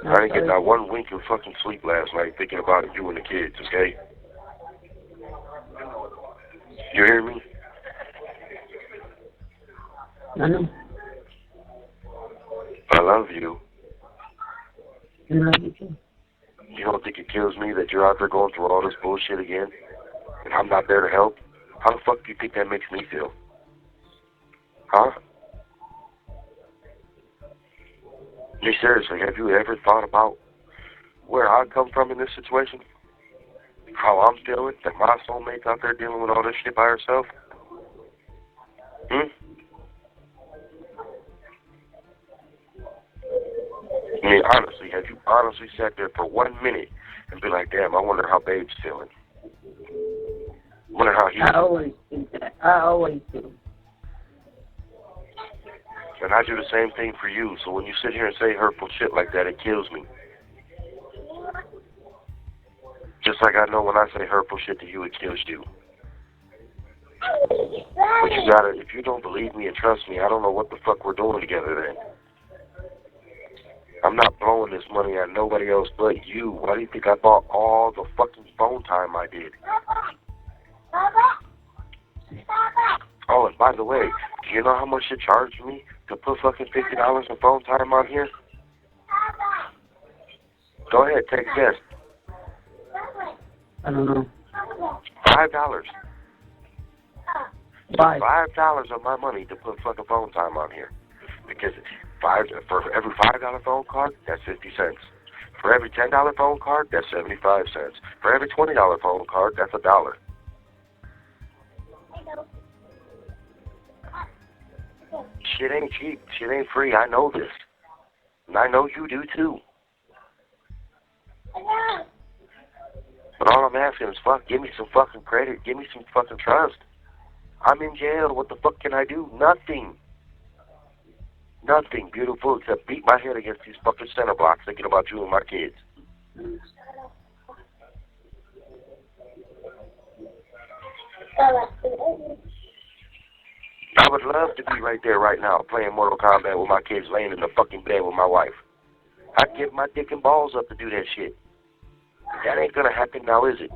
I didn't get not one wink of fucking sleep last night thinking about you and the kids, okay? You hear me?
I know.
I love you.
I love you too.
You don't think it kills me that you're out there going through all this bullshit again? And I'm not there to help? How the fuck do you think that makes me feel? Huh? Me seriously, have you ever thought about where I come from in this situation? How I'm feeling? That my soulmate's out there dealing with all this shit by herself? I mean, honestly, have you honestly sat there for 1 minute and be like, damn, I wonder how Babe's feeling? Wonder how he...
I always think that. I always do.
And I do the same thing for you. So when you sit here and say hurtful shit like that, it kills me. Just like I know when I say hurtful shit to you, it kills you. But you gotta, if you don't believe me and trust me, I don't know what the fuck we're doing together then. I'm not blowing this money at nobody else but you. Why do you think I bought all the fucking phone time I did? Oh, and by the way, do you know how much it charged me to put fucking $50 in phone time on here? Go ahead, take a guess.
I don't know.
$5.
Why?
$5 of my money to put fucking phone time on here. Because for every $5 phone card, that's 50 cents. For every $10 phone card, that's 75 cents. For every $20 phone card, that's $1. Shit ain't cheap. Shit ain't free. I know this. And I know you do too. But all I'm asking is, fuck, give me some fucking credit. Give me some fucking trust. I'm in jail. What the fuck can I do? Nothing. Nothing, beautiful, except beat my head against these fucking center blocks thinking about you and my kids. I would love to be right there right now playing Mortal Kombat with my kids laying in the fucking bed with my wife. I'd give my dick and balls up to do that shit. But that ain't gonna happen now, is it?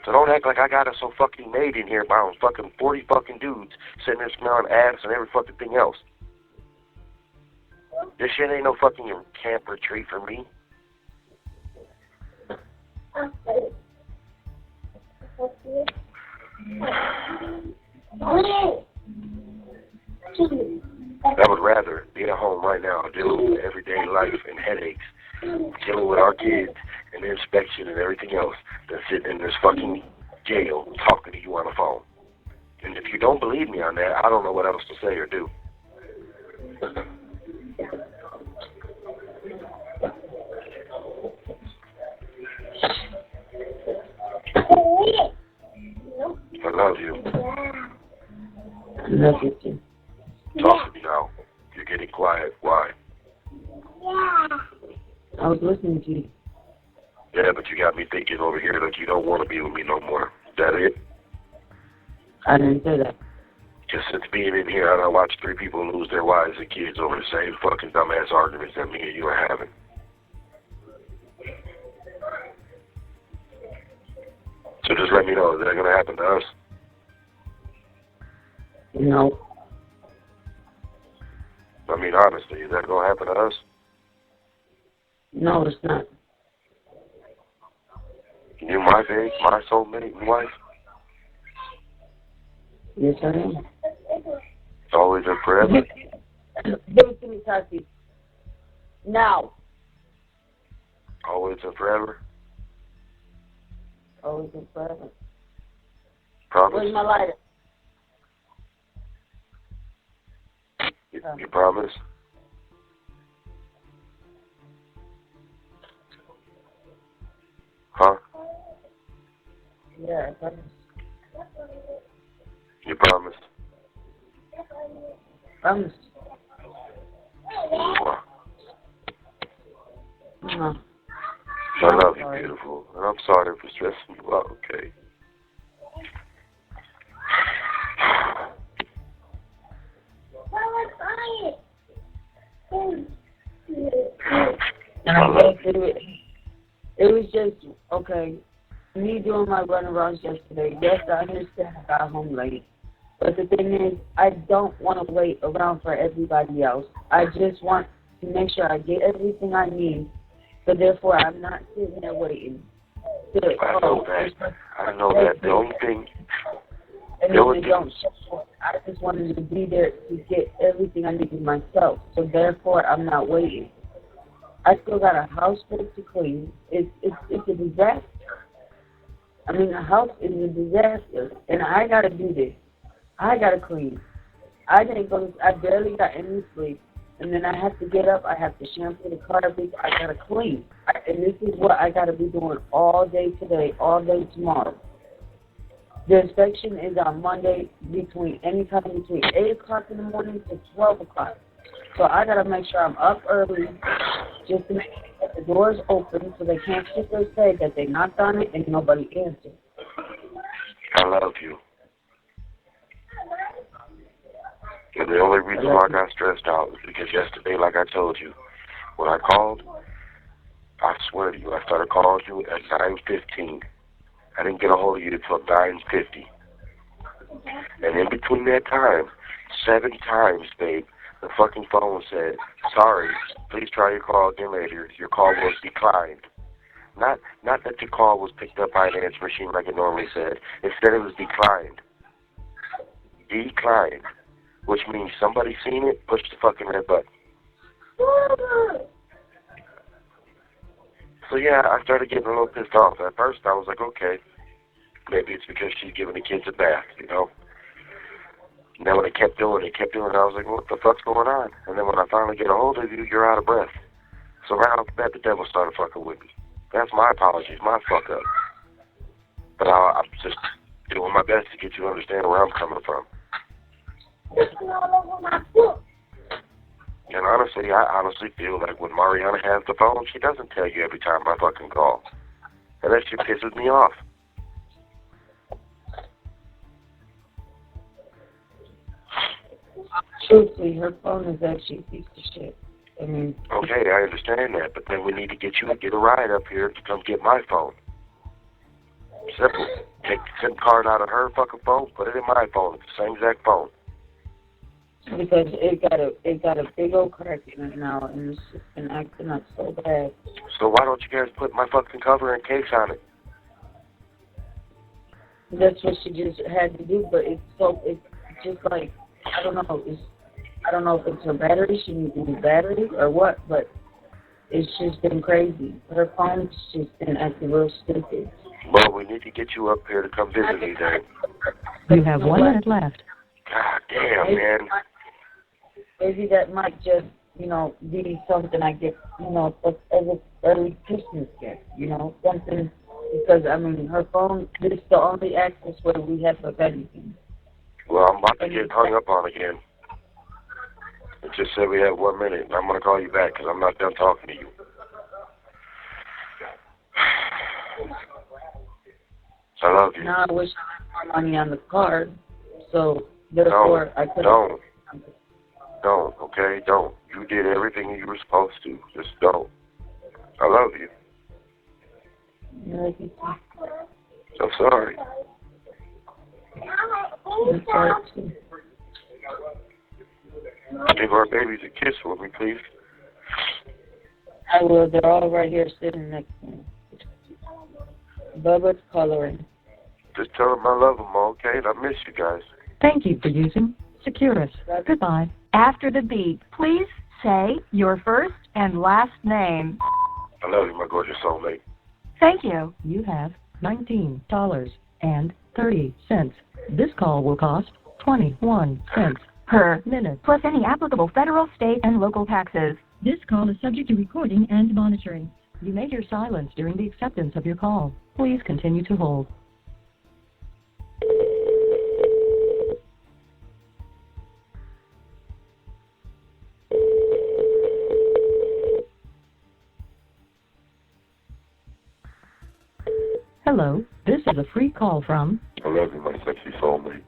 So don't act like I got us so fucking made in here by fucking 40 fucking dudes sitting there smelling ass and every fucking thing else. This shit ain't no fucking camp retreat for me. I would rather be at home right now dealing with everyday life and headaches, dealing with our kids and the inspection and everything else than sitting in this fucking jail talking to you on the phone. And if you don't believe me on that, I don't know what else to say or do. I love you.
I love you too.
Talk to me now. You're getting quiet. Why?
I was listening to you.
Yeah, but you got me thinking over here that you don't want to be with me no more. Is that it?
I didn't say that.
Just since being in here, I watched 3 people lose their wives and kids over the same fucking dumbass arguments that me and you are having. So just let me know, is that going to happen to us?
No.
I mean, honestly, is that going to happen to us?
No, it's not.
You my babe, my soulmate and wife?
Yes, I am.
Always and forever?
Give it to me, Tati. Now.
Always and forever?
Always and forever.
Promise?
Where's my lighter?
You promise? Huh?
Yeah, I promise.
You promise?
I'm.
I love you, beautiful. And I'm sorry for stressing you out, okay?
And I guess it was just, okay, me doing my run arounds yesterday. Yes, I understand I got home late. But the thing is, I don't want to wait around for everybody else. I just want to make sure I get everything I need. So therefore, I'm not sitting there waiting.
I know that. I know that. The only thing...
And then they don't show up. I just wanted to be there to get everything I needed myself. So therefore, I'm not waiting. I still got a house full to clean. It's a disaster. I mean, the house is a disaster, and I got to do this. I got to clean. I barely got any sleep, and then I have to get up. I have to shampoo the carpet. I got to clean. And this is what I got to be doing all day today, all day tomorrow. The inspection is on Monday anytime between 8 o'clock in the morning to 12 o'clock. So I got to make sure I'm up early just to make sure that the door's open so they can't sit there and say that they knocked on it and nobody answered.
I love you. And the only reason why I got stressed out is because yesterday, like I told you, when I called, I swear to you, I started calling you at 9:15. I didn't get a hold of you until 9:50. And in between that time, 7 times, babe, the fucking phone said, sorry, please try your call again later. Your call was declined. Not that your call was picked up by an answer machine like it normally said. Instead, it was declined. Declined. Which means somebody seen it, pushed the fucking red button. So yeah, I started getting a little pissed off. At first, I was like, okay, maybe it's because she's giving the kids a bath, you know? And then when they kept doing it, I was like, what the fuck's going on? And then when I finally get a hold of you, you're out of breath. So right off the bat, the devil started fucking with me. That's my apologies, my fuck up. But I'm just doing my best to get you to understand where I'm coming from. And honestly, I feel like when Mariana has the phone, she doesn't tell you every time I fucking call. And that shit pisses me off.
Truthfully, her phone is actually a piece of shit. I mean...
Okay, I understand that, but then we need to get you to get a ride up here to come get my phone. Simple. Take the SIM card out of her fucking phone, put it in my phone. It's the same exact phone.
Because it got a big old crack in it now, and it's just been acting up so bad.
So why don't you guys put my fucking cover and case on it?
That's what she just had to do, but it's just like, I don't know if it's her battery, she needs a new battery or what, but it's just been crazy. Her phone's just been acting real stupid.
Well, we need to get you up here to come visit me then.
You have 1 minute left.
God damn, man.
Maybe that might just, be something I get, as an early Christmas gift, something, because, I mean, her phone, this is the only access where we have of anything.
Well, I'm about to get hung up on again. It just said we have 1 minute, and I'm going to call you back because I'm not done talking to you. I love you.
Now I wish I had more money on the card, so therefore I could have...
Don't, okay? Don't. You did everything you were supposed to. Just don't. I love you. I'm sorry.
I'm sorry too.
Give our babies a kiss for me, please.
I will. They're all right here sitting next to me. Bubba's coloring.
Just tell them I love them, okay? And I miss you guys.
Thank you for using Securus. Goodbye.
After the beep, please say your first and last name.
I love you, my gorgeous soulmate.
Thank you.
You have $19.30. This call will cost 21 cents per minute,
plus any applicable federal, state, and local taxes.
This call is subject to recording and monitoring. You may hear silence during the acceptance of your call. Please continue to hold. a free call from
I love you, my sexy soulmate.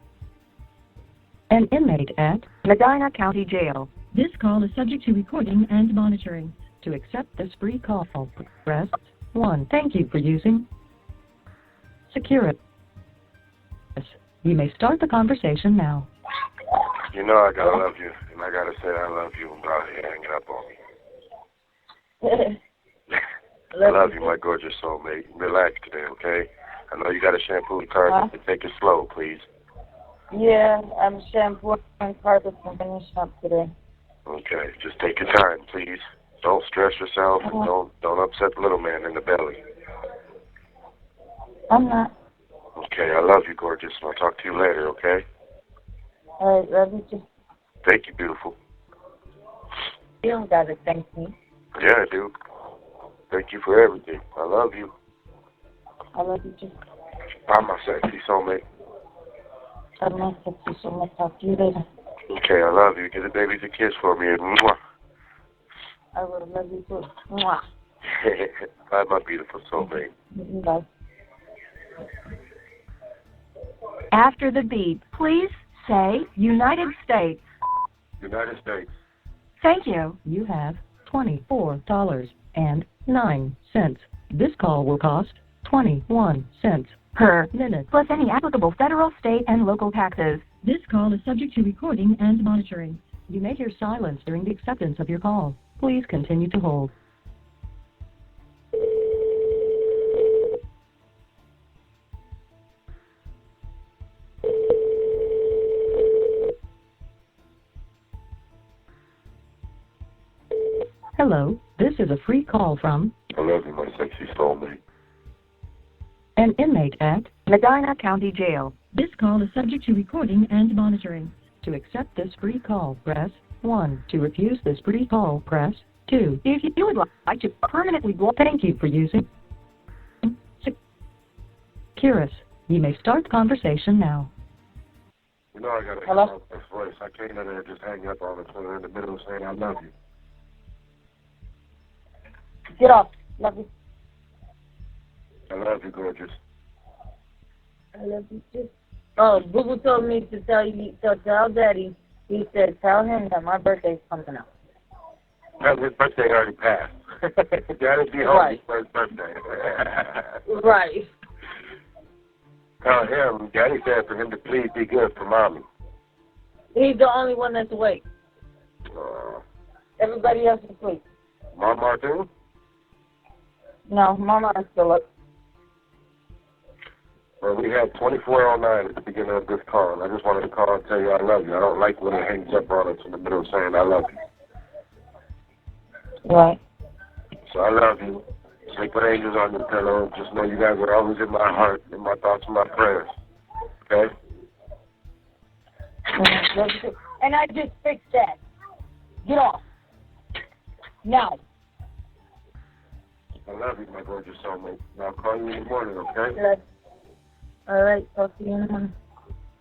an inmate at
Medina County Jail.
This call is subject to recording and monitoring. To accept this free call, press 1. Thank you for using Securus. You may start the conversation now.
You know I gotta love you, and I gotta say I love you without you hanging up on me. I love you, my gorgeous soulmate. Relax today, okay? I know you got a shampoo and carpet, but take it slow, please.
Yeah, I'm shampooing carpets and finishing up today.
Okay, just take your time, please. Don't stress yourself, and don't upset the little man in the belly.
I'm not.
Okay, I love you, gorgeous, and I'll talk to you later, okay?
All right, love you too.
Thank you, beautiful.
You don't gotta thank me.
Yeah, I do. Thank you for everything. I love you.
I love you too.
Bye, my sexy soulmate.
I love you so much. Talk to you later.
Okay, I love you. Give the babies a kiss for me. Mwah.
I will love you too. Mwah.
Bye, my beautiful soulmate.
Bye.
After the beep, please say United States.
United States.
Thank you.
You have $24.09. This call will cost 21 cents
Per
minute.
plus any applicable federal, state, and local taxes.
This call is subject to recording and monitoring. You may hear silence during the acceptance of your call. Please continue to hold. Hello, this is a free call from
I love you, my sexy soulmate.
an inmate at
Medina County Jail.
This call is subject to recording and monitoring. To accept this free call, press 1. To refuse this free call, press 2.
If you would like to permanently block,
Thank you for using Securus. You may start the conversation now.
You know I gotta
Hello?
hear my voice. I can't let her just hang up on us when we're in the middle of saying I love you.
Get off. Love you.
I love you, gorgeous.
I love you too. Oh, Boo told me to tell you, tell Daddy. He said, tell him that my birthday's coming up.
Well, his birthday already passed. Daddy'd be home
Right.
for his birthday.
Right.
Tell him, Daddy said for him to please be good for Mommy.
He's the only one that's awake. Everybody else is asleep.
Mama too?
No, Mama is still up.
Well, we had 2409 at the beginning of this call, and I just wanted to call and tell you I love you. I don't like when it hangs up on us in the middle of saying I love you.
Right.
So I love you. Sleep with angels on your pillow. Just know you guys are always in my heart, in my thoughts and my prayers. Okay?
Love you too. And I just fixed that. Get off. Now.
I love you, my gorgeous soulmate. And I'll call you in the morning, okay?
Good. All right. Talk to you in the morning.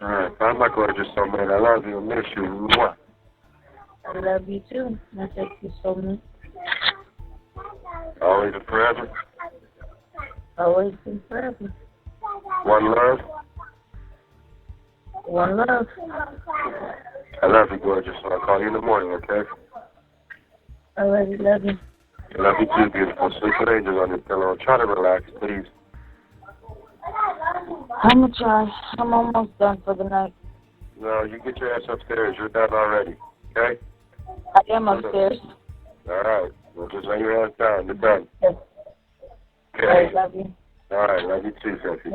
All right. Bye, my gorgeous soulmate. I love you and miss you. Mwah.
I love you too. I thank you so much.
Always and forever.
Always and forever.
One love.
One love.
I love you, gorgeous. So I'll call you in the morning, okay?
I already love you.
I love you too, beautiful. Sleep with angels on your pillow. Try to relax, please.
I'm gonna try. I'm almost done for the night.
No, you get your ass upstairs. You're done already, okay?
I am upstairs.
All right. Well, just lay your ass down. You're done.
Yes.
Okay.
I love you.
All right. Love you too, Sophie.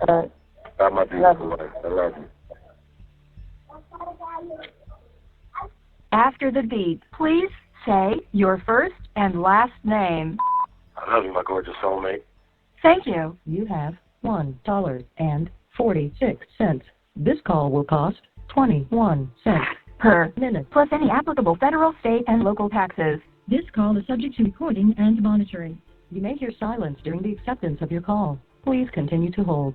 All right.
Bye, my beautiful wife. I love you.
After the beep, please say your first and last name.
I love you, my gorgeous soulmate.
Thank you.
You have $1.46. This call will cost 21 cents
Per
minute.
plus any applicable federal, state, and local taxes.
This call is subject to recording and monitoring. You may hear silence during the acceptance of your call. Please continue to hold.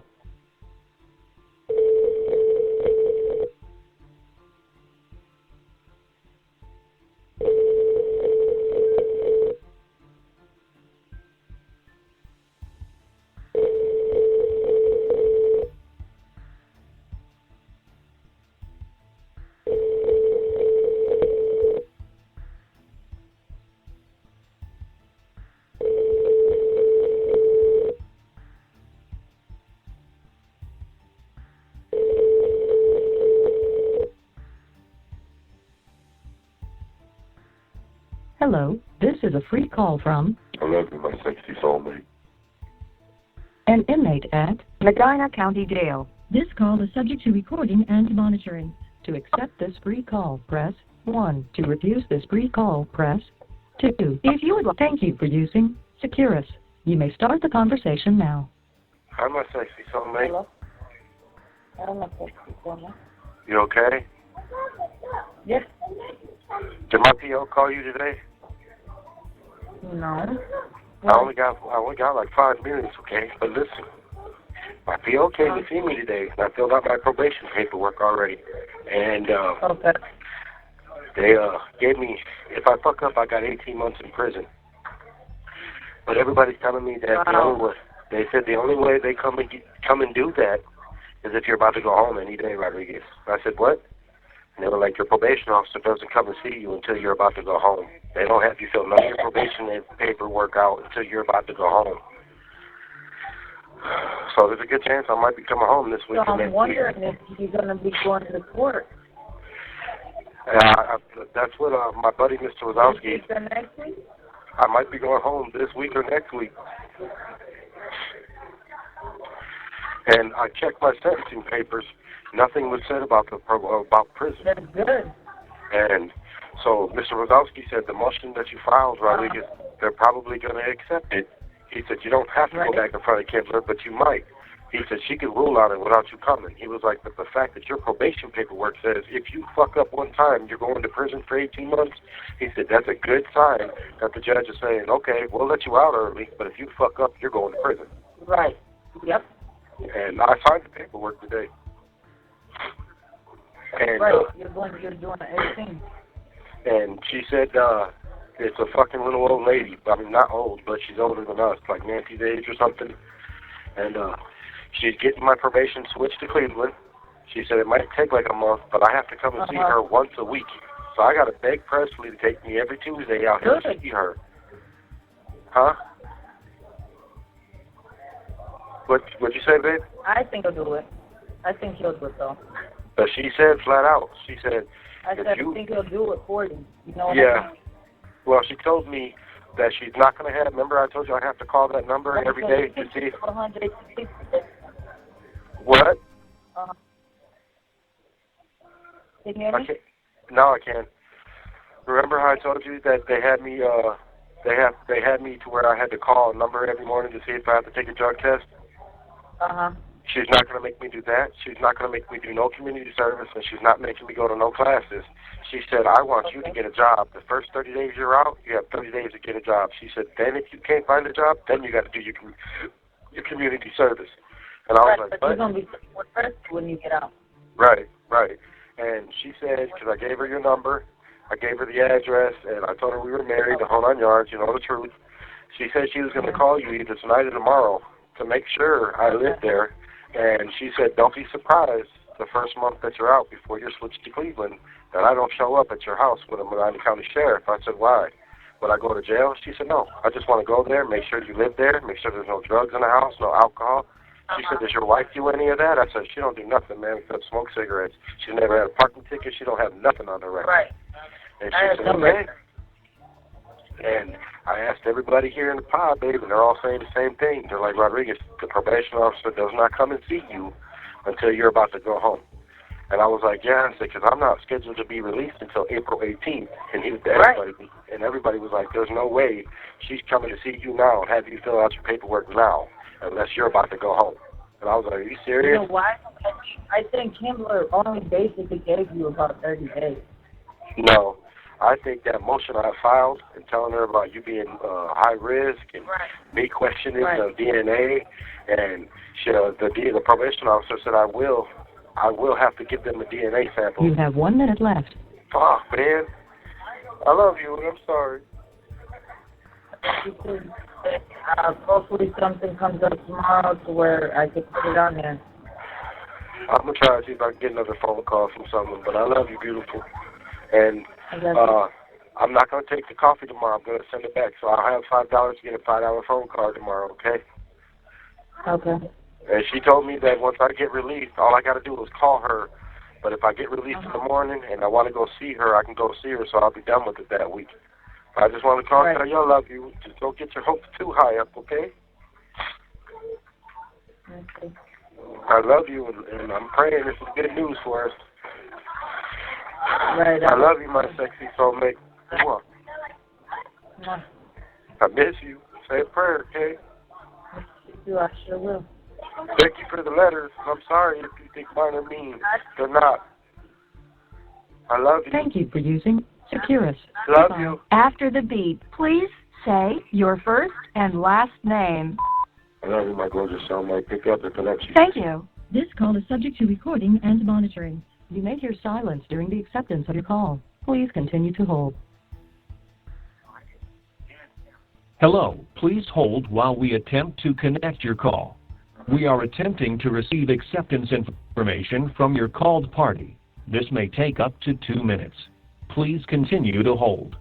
Hello, this is a free call from
I love you, my sexy soulmate.
an inmate at
Medina County Jail.
This call is subject to recording and monitoring. To accept this free call, press 1. To refuse this free call, press 2. If you would like, thank you for using Securus. You may start the conversation now.
Hi, my sexy soulmate.
Hello? I'm not sexy soulmate.
You okay?
Yes.
Did my PO call you today?
No.
I only got like 5 minutes, okay? But listen, my PO came to see me today, and I filled out my probation paperwork already. And
Okay.
they gave me, if I fuck up, I got 18 months in prison. But everybody's telling me that the only way, they said the only way they come and do that is if you're about to go home any day, Rodriguez. I said, what? And they were like, your probation officer doesn't come and see you until you're about to go home. They don't have you fill none of your probation paperwork out until you're about to go home. So there's a good chance I might be coming home this week.
So I'm wondering if you're going to be going to court.
That's what my buddy, Mr. Wazowski,
Is that next week?
I might be going home this week or next week. And I checked my sentencing papers. Nothing was said about prison.
That's good.
And so Mr. Wazowski said the motion that you filed, Rodriguez, they're probably going to accept it. He said you don't have to go back in front of Kindler, but you might. He said she could rule on it without you coming. He was like, but the fact that your probation paperwork says if you fuck up one time, you're going to prison for 18 months, he said that's a good sign that the judge is saying, okay, we'll let you out early, but if you fuck up, you're going to prison.
Right. Yep.
And I signed the paperwork today. And,
right. You're doing 18.
And she said it's a fucking little old lady. I mean, not old, but she's older than us, like Nancy's age or something. And she's getting my probation switched to Cleveland. She said it might take like a month, but I have to come and see her once a week. So I got to beg Presley to take me every Tuesday out here to see her. Huh? What'd you say, babe?
I think he'll do it. I think he'll do it, though.
But she said flat out, she said,
I think he'll do it for you. You know what
yeah.
I mean?
Well, she told me that she's not going to have, remember I told you I have to call that number every day to see. What?
Can you hear me?
No, I can't. Remember how I told you that they had me, they had me to where I had to call a number every morning to see if I had to take a drug test? She's not going to make me do that. She's not going to make me do no community service, and she's not making me go to no classes. She said, I want you to get a job. The first 30 days you're out, you have 30 days to get a job. She said, then if you can't find a job, then you got to do your community service. And I was like,
but you're going to be first when you get out.
Right. And she said, because I gave her your number, I gave her the address, and I told her we were married, the whole 9 yards, you know the truth. She said she was going to call you either tonight or tomorrow to make sure I lived there. And she said, don't be surprised the first month that you're out before you're switched to Cleveland that I don't show up at your house with a Medina County sheriff. I said, why? Would I go to jail? She said, no. I just want to go there, make sure you live there, make sure there's no drugs in the house, no alcohol. She said, does your wife do any of that? I said, she don't do nothing, man, except smoke cigarettes. She's never had a parking ticket. She don't have nothing on her record.
Right.
And she said, okay. And I asked everybody here in the pod, baby, and they're all saying the same thing. They're like, Rodriguez, the probation officer does not come and see you until you're about to go home. And I was like, yeah, I said, because I'm not scheduled to be released until April 18th. And he was everybody, and everybody was like, there's no way she's coming to see you now and have you fill out your paperwork now unless you're about to go home. And I was like, are you serious?
You know why? I think Kindler only basically gave you about 30 days.
No. I think that motion I filed and telling her about you being high risk and me questioning the DNA, and the probation officer said I will have to give them a DNA sample.
You have 1 minute left.
Fuck, man. I love you, and I'm sorry.
Hopefully something comes up tomorrow to where I can put it on there.
I'm going to try to see if I can get another phone call from someone, but I love you, beautiful. And I'm not going to take the coffee tomorrow. I'm going to send it back. So I'll have $5 to get a $5 phone call tomorrow, okay?
Okay.
And she told me that once I get released, all I got to do is call her. But if I get released in the morning and I want to go see her, I can go see her, so I'll be done with it that week. I just want to call and
Right.
tell you I love you. Just don't get your hopes too high up, okay?
Okay.
I love you, and I'm praying this is good news for us.
Right.
I love you, my sexy soulmate. Mwah.
Mwah.
I miss you. Say a prayer, okay?
I sure will.
Thank you for the letters. I'm sorry if you think mine are mean. They're not. I love you.
Thank you for using Securus.
Love you.
After the beep, please say your first and last name.
I love you, my gorgeous soulmate. Pick up the connection.
Thank you.
This call is subject to recording and monitoring. You may hear silence during the acceptance of your call. Please continue to hold.
Hello, please hold while we attempt to connect your call. We are attempting to receive acceptance information from your called party. This may take up to 2 minutes. Please continue to hold.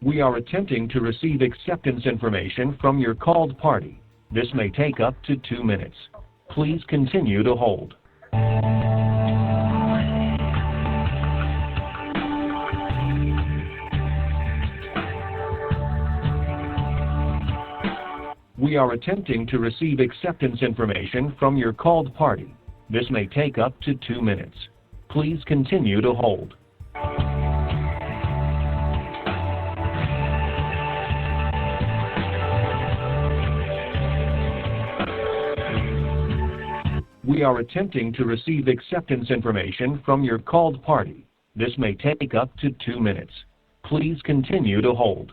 We are attempting to receive acceptance information from your called party. This may take up to 2 minutes. Please continue to hold. We are attempting to receive acceptance information from your called party. This may take up to 2 minutes. Please continue to hold. We are attempting to receive acceptance information from your called party. This may take up to 2 minutes. Please continue to hold.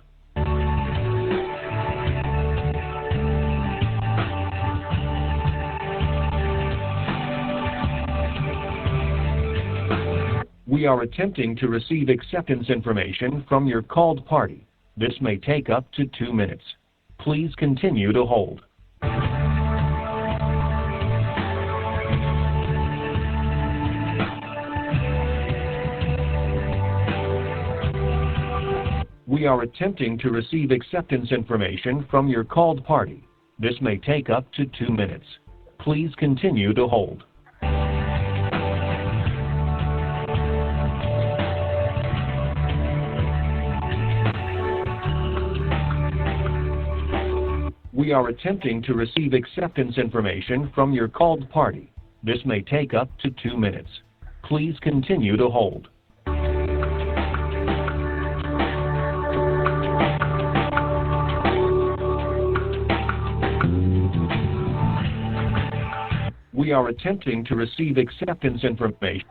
We are attempting to receive acceptance information from your called party. This may take up to 2 minutes. Please continue to hold. We are attempting to receive acceptance information from your called party. This may take up to 2 minutes. Please continue to hold. We are attempting to receive acceptance information from your called party. This may take up to 2 minutes. Please continue to hold. We are attempting to receive acceptance information.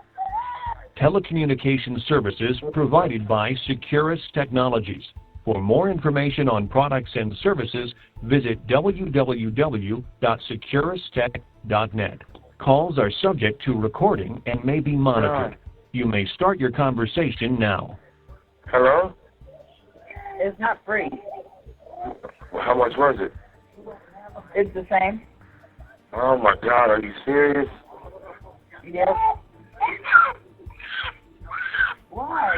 Telecommunication services provided by Securus Technologies. For more information on products and services, visit www.securustech.net. Calls are subject to recording and may be monitored. You may start your conversation now.
Hello?
It's not free.
Well, how much was it?
It's the same.
Oh, my God. Are you serious?
Yes. Why?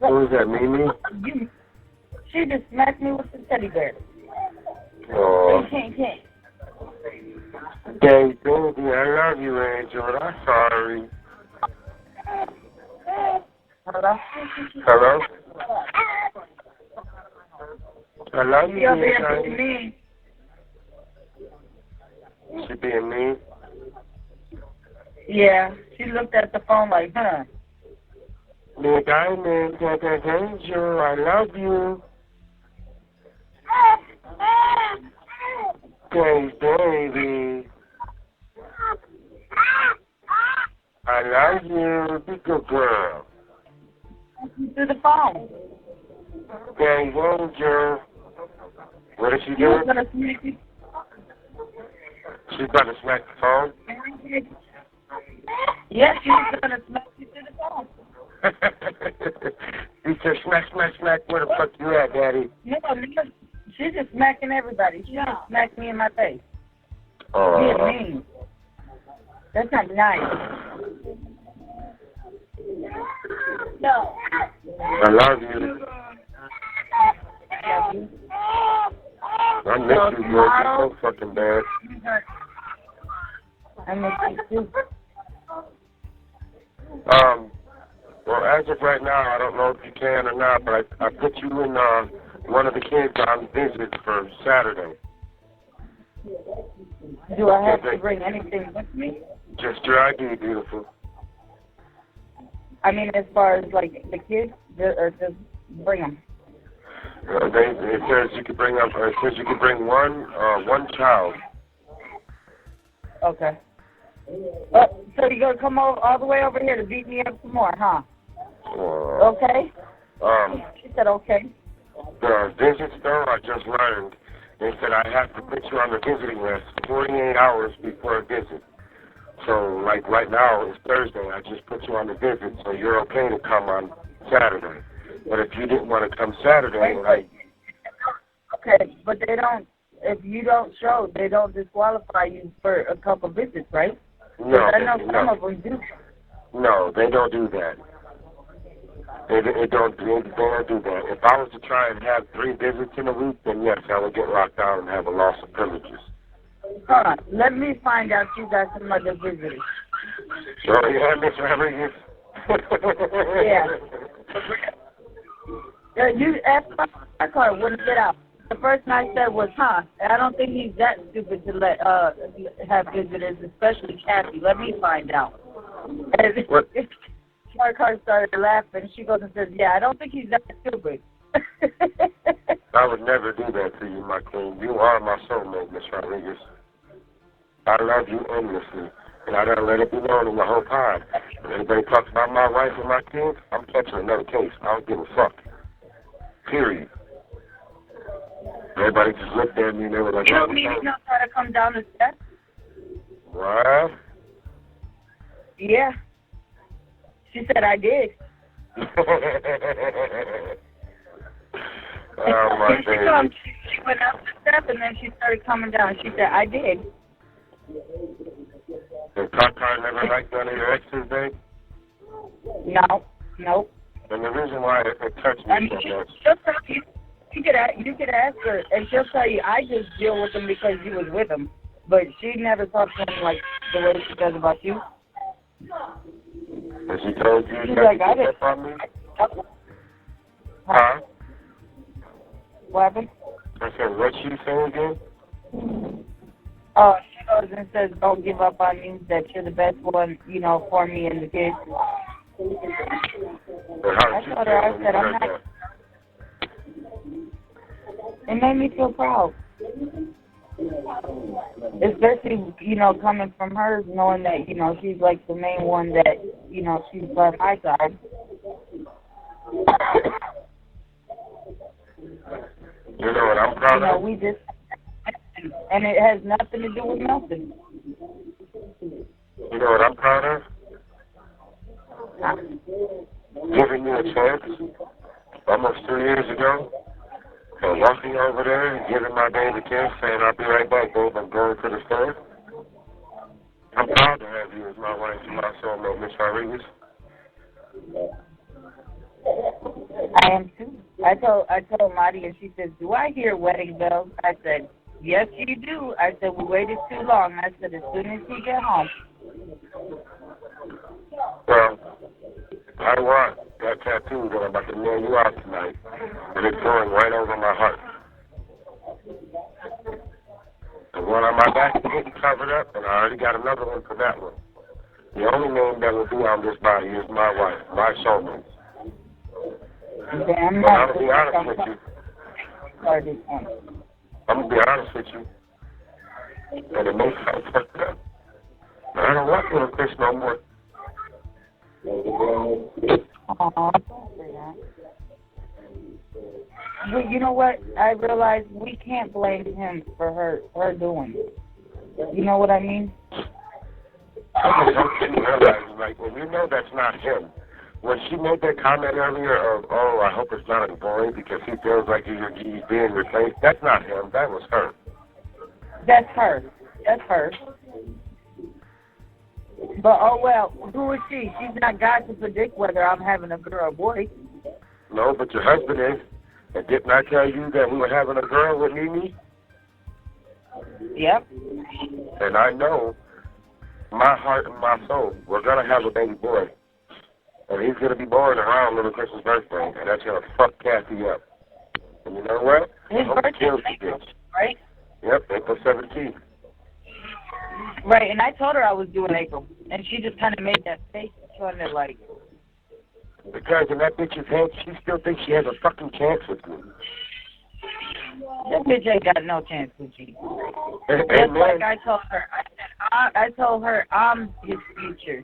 Who is that, Mimi?
She just smacked me with the teddy bear.
Oh.
Can't.
Hey, baby, I love you, Angel. I'm sorry.
Hello?
Hello? I love you,
You're
dear,
being
honey.
mean.
She being mean?
Yeah, she looked at the phone like, huh?
Dear Diamond, Angel, I love you. Hey, baby. I love you. Be good girl.
Through the phone.
Hey, Angel. What is she
She was
doing?
gonna smack you.
She's about to smack the phone?
Yeah, she was gonna smack you through the phone.
He said, smack. Where the fuck you at, Daddy?
No, she's just smacking everybody. She just smacked me in my face.
Oh.
Being mean. That's not nice. No.
I love you. I miss you, girl. You're so fucking bad.
I miss you too.
Well, as of right now, I don't know if you can or not, but I put you in one of the kids on visit for Saturday.
Do I have to bring anything with me?
Just your ID, beautiful.
I mean, as far as like the kids, or just bring them.
It says you can bring up. It says you can bring one child.
Okay. So you're gonna come all the way over here to beat me up some more, huh? Okay. She said okay.
The visits, though, I just learned. They said I have to put you on the visiting list 48 hours before a visit. So, like right now, it's Thursday. I just put you on the visit, so you're okay to come on Saturday. But if you didn't want to come Saturday,
okay, but they don't. If you don't show, they don't disqualify you for a couple visits, right?
No,
I know some of them do.
No, they don't do that. They don't do that. If I was to try and have 3 visits in a week, then yes, I would get locked down and have a loss of privileges.
Hold on. Let me find out you got some other visitors.
Oh, yeah, Miss Rodriguez?
Yeah. You asked my car wouldn't get out. The first thing I said was, I don't think he's that stupid to let have visitors, especially Kathy. Let me find out.
What?
My car started laughing. She goes and says, yeah, I don't think he's that stupid.
I would never do that to you, my queen. You are my soulmate, Miss Rodriguez. I love you endlessly, and I don't let it be known in the whole pod. When anybody talks about my wife and my kids, I'm catching another case. I don't give a fuck. Period. Everybody just looked at me and they were like,
you don't even know how to come down the steps?
What?
Yeah. She said I did.
Oh, my baby.
She went up the step and then she started coming down. She said, I did.
Did Tata never liked none of your exes, babe?
No. Nope.
And the reason why it touched me so much.
She'll tell you. You could ask her, and she'll tell you, I just deal with him because you was with him. But she never talks to him like the way she does about you.
And she told you
she's
that
like,
you did that from me?
Huh? What happened?
I said, what'd she say again?
Oh, she goes and says, don't give up on me, that you're the best one, for me and the kids. I told her, I said, I'm not. It made me feel proud. Especially, coming from her, knowing that, she's like the main one that, she's by my side.
You know what I'm proud of?
We just, and it has nothing to do with nothing.
You know what I'm proud of? Giving you a chance almost 2 years ago. And walking over there and giving my babe a kiss, saying, I'll be right back, babe, I'm going to the store. I'm proud to have you as my wife and my soulmate, Miss Rodriguez.
I am too. I told Marty, and she says, do I hear wedding bells? I said, yes, you do. I said, we waited too long. I said, as soon as he get home.
Well, I want that tattoo that I'm about to nail you out tonight, and it's going right over my heart. The one on my back is getting covered up, and I already got another one for that one. The only name that will be on this body is my wife, my soulmate.
I'm
going to be honest with you. I'm going to be honest with you. And it may sound fucked up. But I don't want little Chris no more.
But you know what? I realized we can't blame him for her doing it. You know what I mean?
I just hope she realizes, like, when you know that's not him. When she made that comment earlier of, oh, I hope it's not a boy because he feels like he's being replaced, that's not him. That was her.
That's her. That's her. But, oh, well, who is she? She's not God to predict whether I'm having a girl or a boy.
No, but your husband is. And didn't I tell you that we were having a girl with Mimi?
Yep.
And I know, my heart and my soul, we're going to have a baby boy. And he's going to be born around little Chris's birthday, and that's going to fuck Kathy up. And you know what?
His birthday is April, right?
Yep, April 17th.
Right, and I told her I was doing April, and she just kind of made that face, trying to like.
Because in that bitch's head, she still thinks she has a fucking chance with me.
That bitch ain't got no chance with you.
And
like I told her. I told her I'm his future.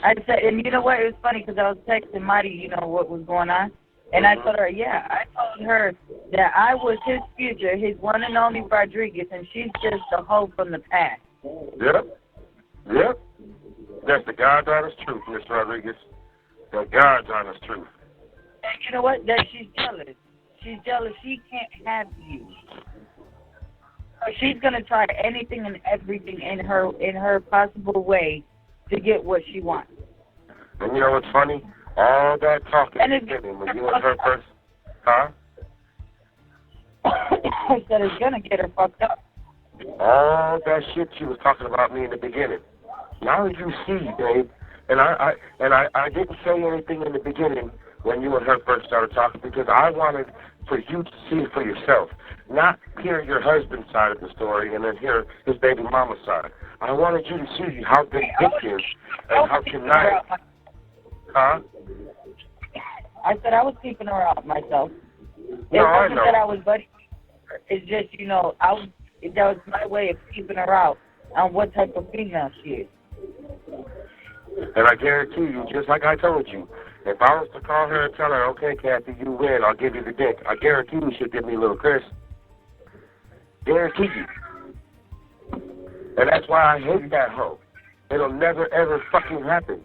I said, and you know what? It was funny because I was texting Mighty, you know, what was going on. And I told her, yeah, I told her that I was his future, his one and only Rodriguez, and she's just a hoe from the past.
Yep. Yep. That's the God's honest truth, Miss Rodriguez. The God's honest truth.
And you know what? That she's jealous. She's jealous. She can't have you. So she's gonna try anything and everything in her possible way to get what she wants.
And you know what's funny? All that talking when you and her first, huh?
I said it's gonna get her fucked up.
All that shit she was talking about me in the beginning. Now you see, babe, and I didn't say anything in the beginning when you and her first started talking because I wanted for you to see it for yourself, not hear your husband's side of the story and then hear his baby mama's side. I wanted you to see how big this is and how conniving. Huh?
I said I was keeping her out myself.
No,
I know. That I was buddy. It's just, you know, that was my way of keeping her out on what type of female she is.
And I guarantee you, just like I told you, if I was to call her and tell her, okay, Kathy, you win, I'll give you the dick, I guarantee you she'll give me little Chris. Guarantee you. And that's why I hate that hoe. It'll never, ever fucking happen.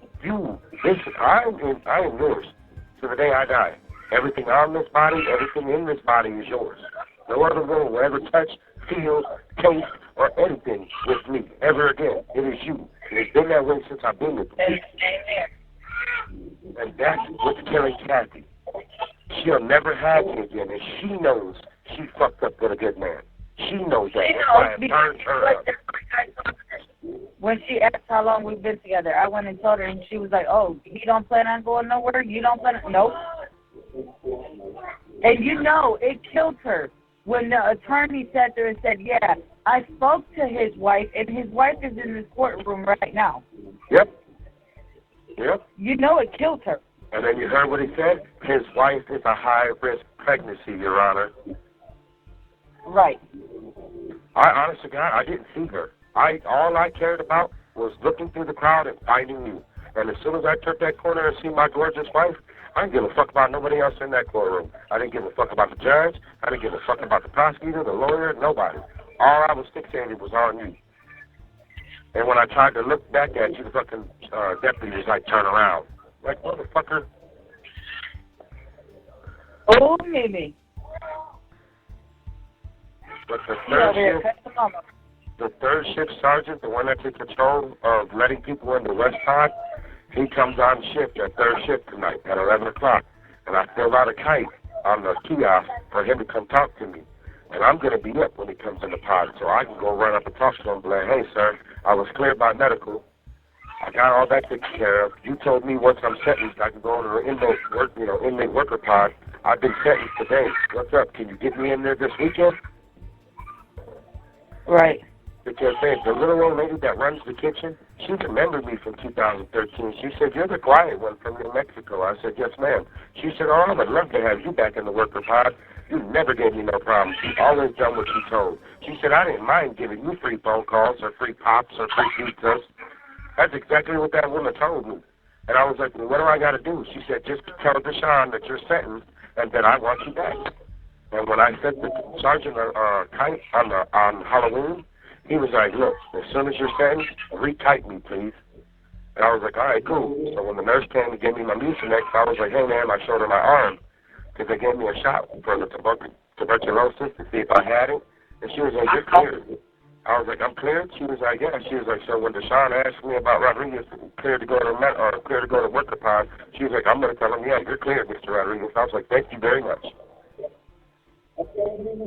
Listen, I am yours to the day I die. Everything on this body, everything in this body is yours. No other woman will ever touch, feel, taste, or anything with me ever again. It is you. And it's been that way since I've been with you. And that's what's killing Kathy. She'll never have me again, and she knows she fucked up with a good man. She knows that. That's why I turned her up.
When she asked how long we've been together, I went and told her, and she was like, oh, he don't plan on going nowhere? You don't plan on? Nope. And you know, it killed her when the attorney sat there and said, yeah, I spoke to his wife, and his wife is in this courtroom right now.
Yep. Yep.
You know it killed her.
And then you heard what he said? His wife is a high-risk pregnancy, Your Honor.
Right.
Honest to God, I didn't see her. All I cared about was looking through the crowd and finding you. And as soon as I turned that corner and see my gorgeous wife, I didn't give a fuck about nobody else in that courtroom. I didn't give a fuck about the judge. I didn't give a fuck about the prosecutor, the lawyer, nobody. All I was fixated was on you. And when I tried to look back at you, the fucking deputy was like, turn around. Like, motherfucker.
Oh, Mimi.
But the third shift sergeant, the one that's in control of letting people into West Pod, he comes on shift at third shift tonight at 11 o'clock. And I filled out a kite on the kiosk for him to come talk to me. And I'm going to be up when he comes in the pod, so I can go run up and talk to him and be like, hey, sir, I was cleared by medical. I got all that taken care of. You told me once I'm sentenced, I can go to the inmate worker pod. I've been sentenced today. What's up? Can you get me in there this weekend?
Right.
Because, babe, the little old lady that runs the kitchen, she remembered me from 2013. She said, you're the quiet one from New Mexico. I said, yes, ma'am. She said, oh, I would love to have you back in the worker pod. You never gave me no problems. You always done what you told. She said, I didn't mind giving you free phone calls or free pops or free pizzas. That's exactly what that woman told me. And I was like, well, what do I got to do? She said, just tell Deshaun that you're sentenced and that I want you back. And when I sent the sergeant a kite on Halloween, he was like, look, as soon as you're sentenced, re-kite me, please. And I was like, all right, cool. So when the nurse came to give me my Mucinex, I was like, hey, man, I showed her my arm because they gave me a shot for the tuberculosis to see if I had it. And she was like, you're cleared. I was like, I'm cleared? She was like, yeah. She was like, so when Deshaun asked me about Rodriguez cleared to go to worker pod, she was like, I'm going to tell him, yeah, you're cleared, Mr. Rodriguez. I was like, thank you very much.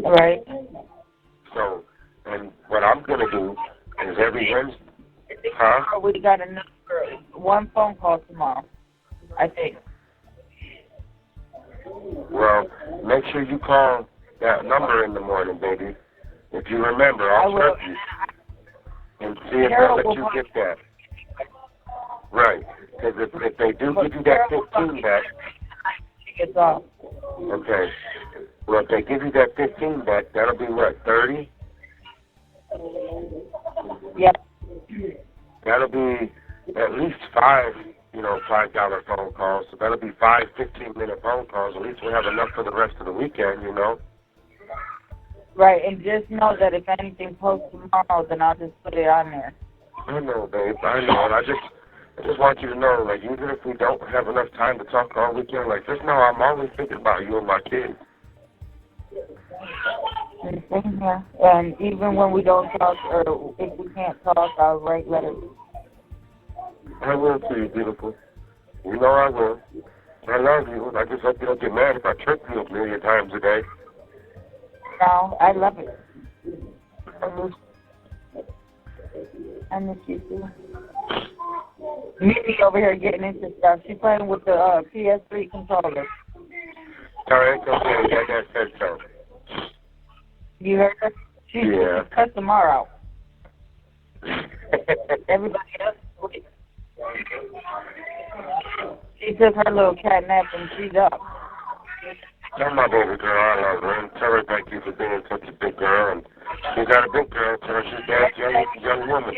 Right.
So, what I'm going to do is every Wednesday. Huh?
We got one phone call tomorrow, I think.
Well, make sure you call that number in the morning, baby. If you remember, I'll check you. And see if they'll let you get that. Right. Because if they do give you that 15 back.
She gets off.
Okay. Well, if they give you that 15 back, that'll be what, 30?
Yep.
That'll be at least $5 phone calls. So that'll be 5 15-minute phone calls. At least we'll have enough for the rest of the weekend,
Right, and just know that if anything posts tomorrow, then I'll just put it on there.
I know, babe. I know. And I just want you to know, like, even if we don't have enough time to talk all weekend, like, just know I'm always thinking about you and my kids.
Yeah. And even when we don't talk, or if we can't talk, I'll write letters.
I will to you, beautiful. You know I will. I love you. I just hope you don't get mad if I trip you a million times a day.
No, I love it. I miss you too. Mimi over here getting into stuff. She's playing with the PS3 controller.
All right, okay. That said so.
You heard her? She cut tomorrow. Everybody else is asleep. She took her little cat nap and she's up.
Tell my baby girl I love her and tell her thank you for being such a big girl. And she's not a big girl, tell her she's dad's young woman.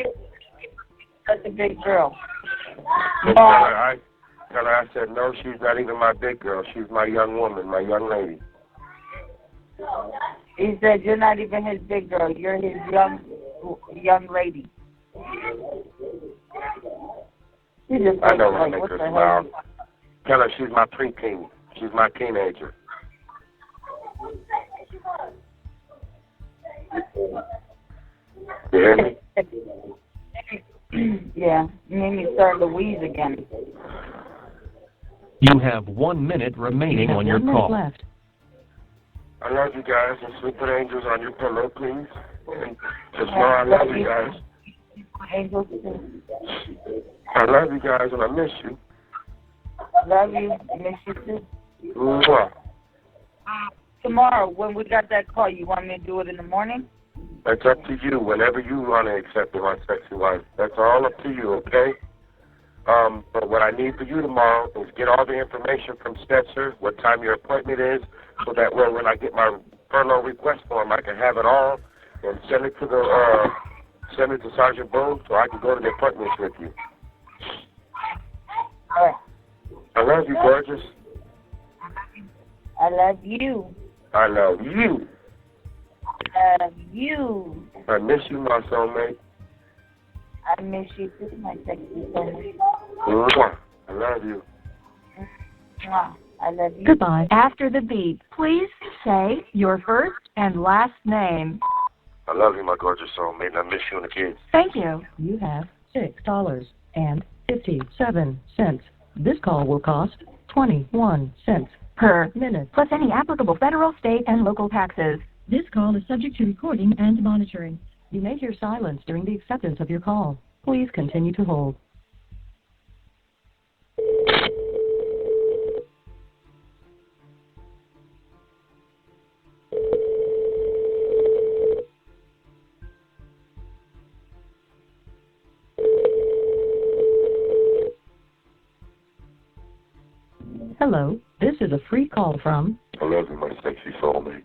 Such a big girl.
So tell her I said, no, she's not even my big girl. She's my young woman, my young lady.
He said, you're not even his big girl. You're his young lady. She just
I know
like,
make
what
her
the
smile.
hell?
Tell her she's my preteen. She's my teenager. You hear me?
Yeah, Mimi's starting to wheeze again.
You have 1 minute remaining on your call.
Left.
I love you guys, and sleeping angels on your pillow, please. And just know I love you guys.
Angels,
I love you guys, and I miss you.
love you. Miss you too.
Mwah.
Tomorrow, when we got that call, you want me to do it in the morning?
That's up to you, whenever you want to accept it, my sexy wife. That's all up to you, okay? But what I need for you tomorrow is get all the information from Stetzer, what time your appointment is, so that way when I get my furlough request form, I can have it all and send it to Sergeant Boone so I can go to the appointments with you.
All right.
I love you, gorgeous.
I love you.
I love you.
I love you.
I miss you, my soulmate.
I miss you too, my sexy soulmate.
Mwah. I love you.
Mwah. I love you.
Goodbye. After the beep, please say your first and last name.
I love you, my gorgeous soulmate, and I miss you and the kids.
Thank you.
You have $6.57. This call will cost 21 cents per minute.
Plus any applicable federal, state, and local taxes.
This call is subject to recording and monitoring. You may hear silence during the acceptance of your call. Please continue to hold. Hello, this is a free call from
I love you, my sexy soulmate.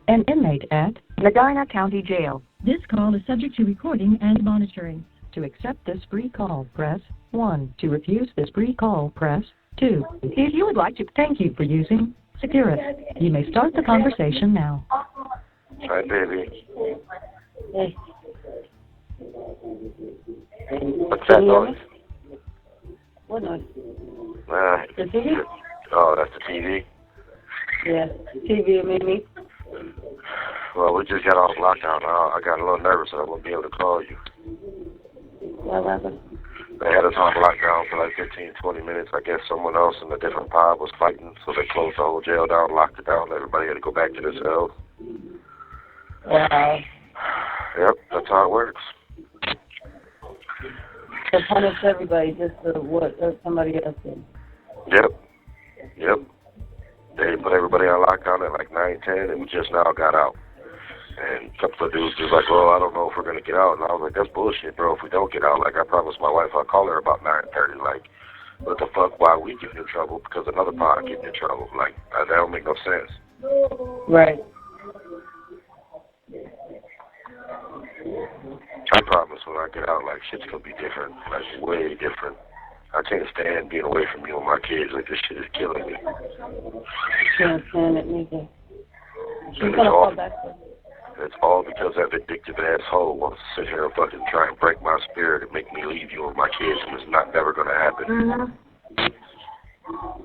an inmate at
Medina County Jail.
This call is subject to recording and monitoring. To accept this free call, press 1. To refuse this free call, press 2. If you would like to, thank you for using Securus. You may start the conversation now.
Hi, baby. What's that noise?
What noise?
The
TV?
Oh, that's the TV?
Yeah, TV and Mimi.
Well, we just got off lockdown. I got a little nervous that I wouldn't be able to call you.
What happened?
They had us on lockdown for like 15, 20 minutes. I guess someone else in a different pod was fighting, so they closed the whole jail down, locked it down. Everybody had to go back to their cells.
Wow.
Yep, that's how it works.
To punish everybody just for what somebody else did.
Yep. They put everybody on lockdown at like 9, 10, and we just now got out. And a couple of dudes was like, well, I don't know if we're going to get out. And I was like, that's bullshit, bro. If we don't get out, like I promised my wife I'll call her about 9:30. Like, what the fuck, why are we getting in trouble? Because another pod getting in trouble. Like, that don't make no sense.
Right.
I promise when I get out, like, shit's going to be different. Like, way different. I can't stand being away from you and my kids. Like, this shit is killing me.
Can't stand it, neither. She's
And
gonna call back.
it's all because that vindictive asshole wants to sit here and fucking try and break my spirit and make me leave you and my kids, and it's not never going to happen.
Mm-hmm.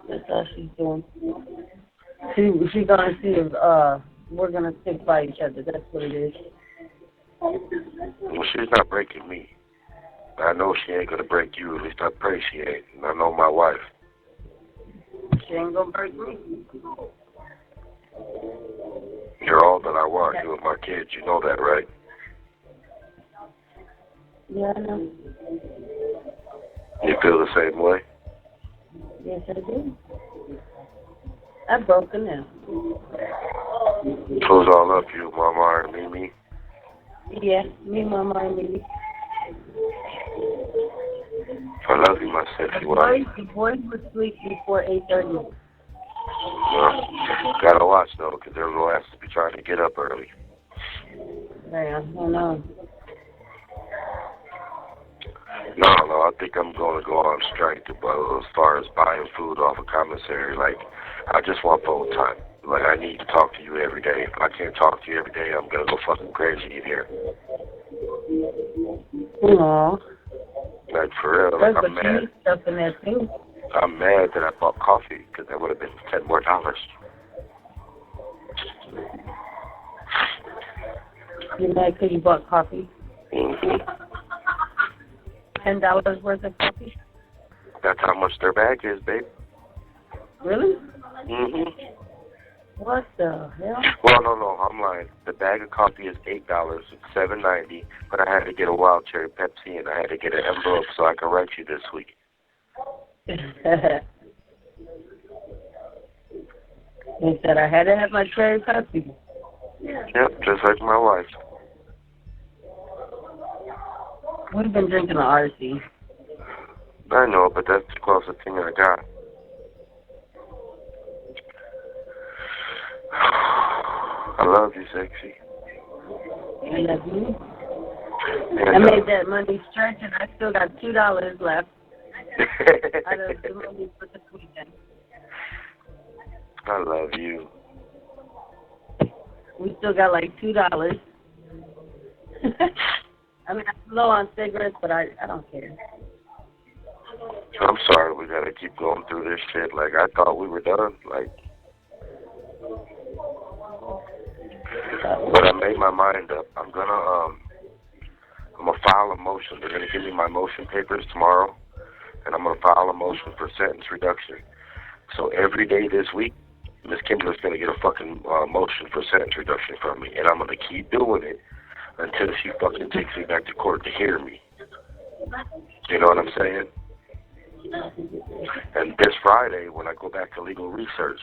That's all she's doing. She's gonna see if we're gonna stick by each other. That's what it is.
Well, she's not breaking me. I know she ain't going to break you. At least I pray she ain't. And I know my wife.
She ain't gonna break me.
You're all that I want, you and my kids. You know that, right?
Yeah, I know.
You feel the same way?
Yes, I do. I've broken now.
Who's all up, you, Mama and Mimi?
Yeah, me, Mama, and me.
I love you, my sexy wife.
The boys would sleep before 8:30.
Well, gotta watch, though, because their little asses be trying to get up early.
Yeah, I know.
No, I think I'm going to go on strike as far as buying food off a commissary. Like, I just want phone time. Like, I need to talk to you every day. If I can't talk to you every day, I'm going to go fucking crazy in here.
Aww.
Like, for real, like, I'm mad.
Stuff in there too.
I'm mad that I bought coffee, because that would have been $10 more.
You mad because you bought coffee?
Mm-hmm.
$10 worth of coffee?
That's how much their bag is, babe.
Really?
Mm-hmm.
What the hell?
Well, no, I'm lying. The bag of coffee is $8. It's $7.90, but I had to get a wild cherry Pepsi, and I had to get an envelope so I can write you this week.
They said I had to have my cherry Pepsi.
Yep, just like my wife.
Would have been drinking an RC.
I know, but that's the closest thing I got. I love you, sexy.
I love you.
And,
I made that money stretch, and I still got $2 left out of the money for this weekend.
I love you.
We still got like $2. I mean, I'm low on cigarettes, but I don't care.
I'm sorry we gotta keep going through this shit. Like, I thought we were done. Like, but I made my mind up. I'm gonna file a motion. They're gonna give me my motion papers tomorrow, and I'm gonna file a motion for sentence reduction. So every day this week, Miss Kimberly's gonna get a fucking motion for sentence reduction from me, and I'm gonna keep doing it until she fucking takes me back to court to hear me. You know what I'm saying? And this Friday, when I go back to legal research,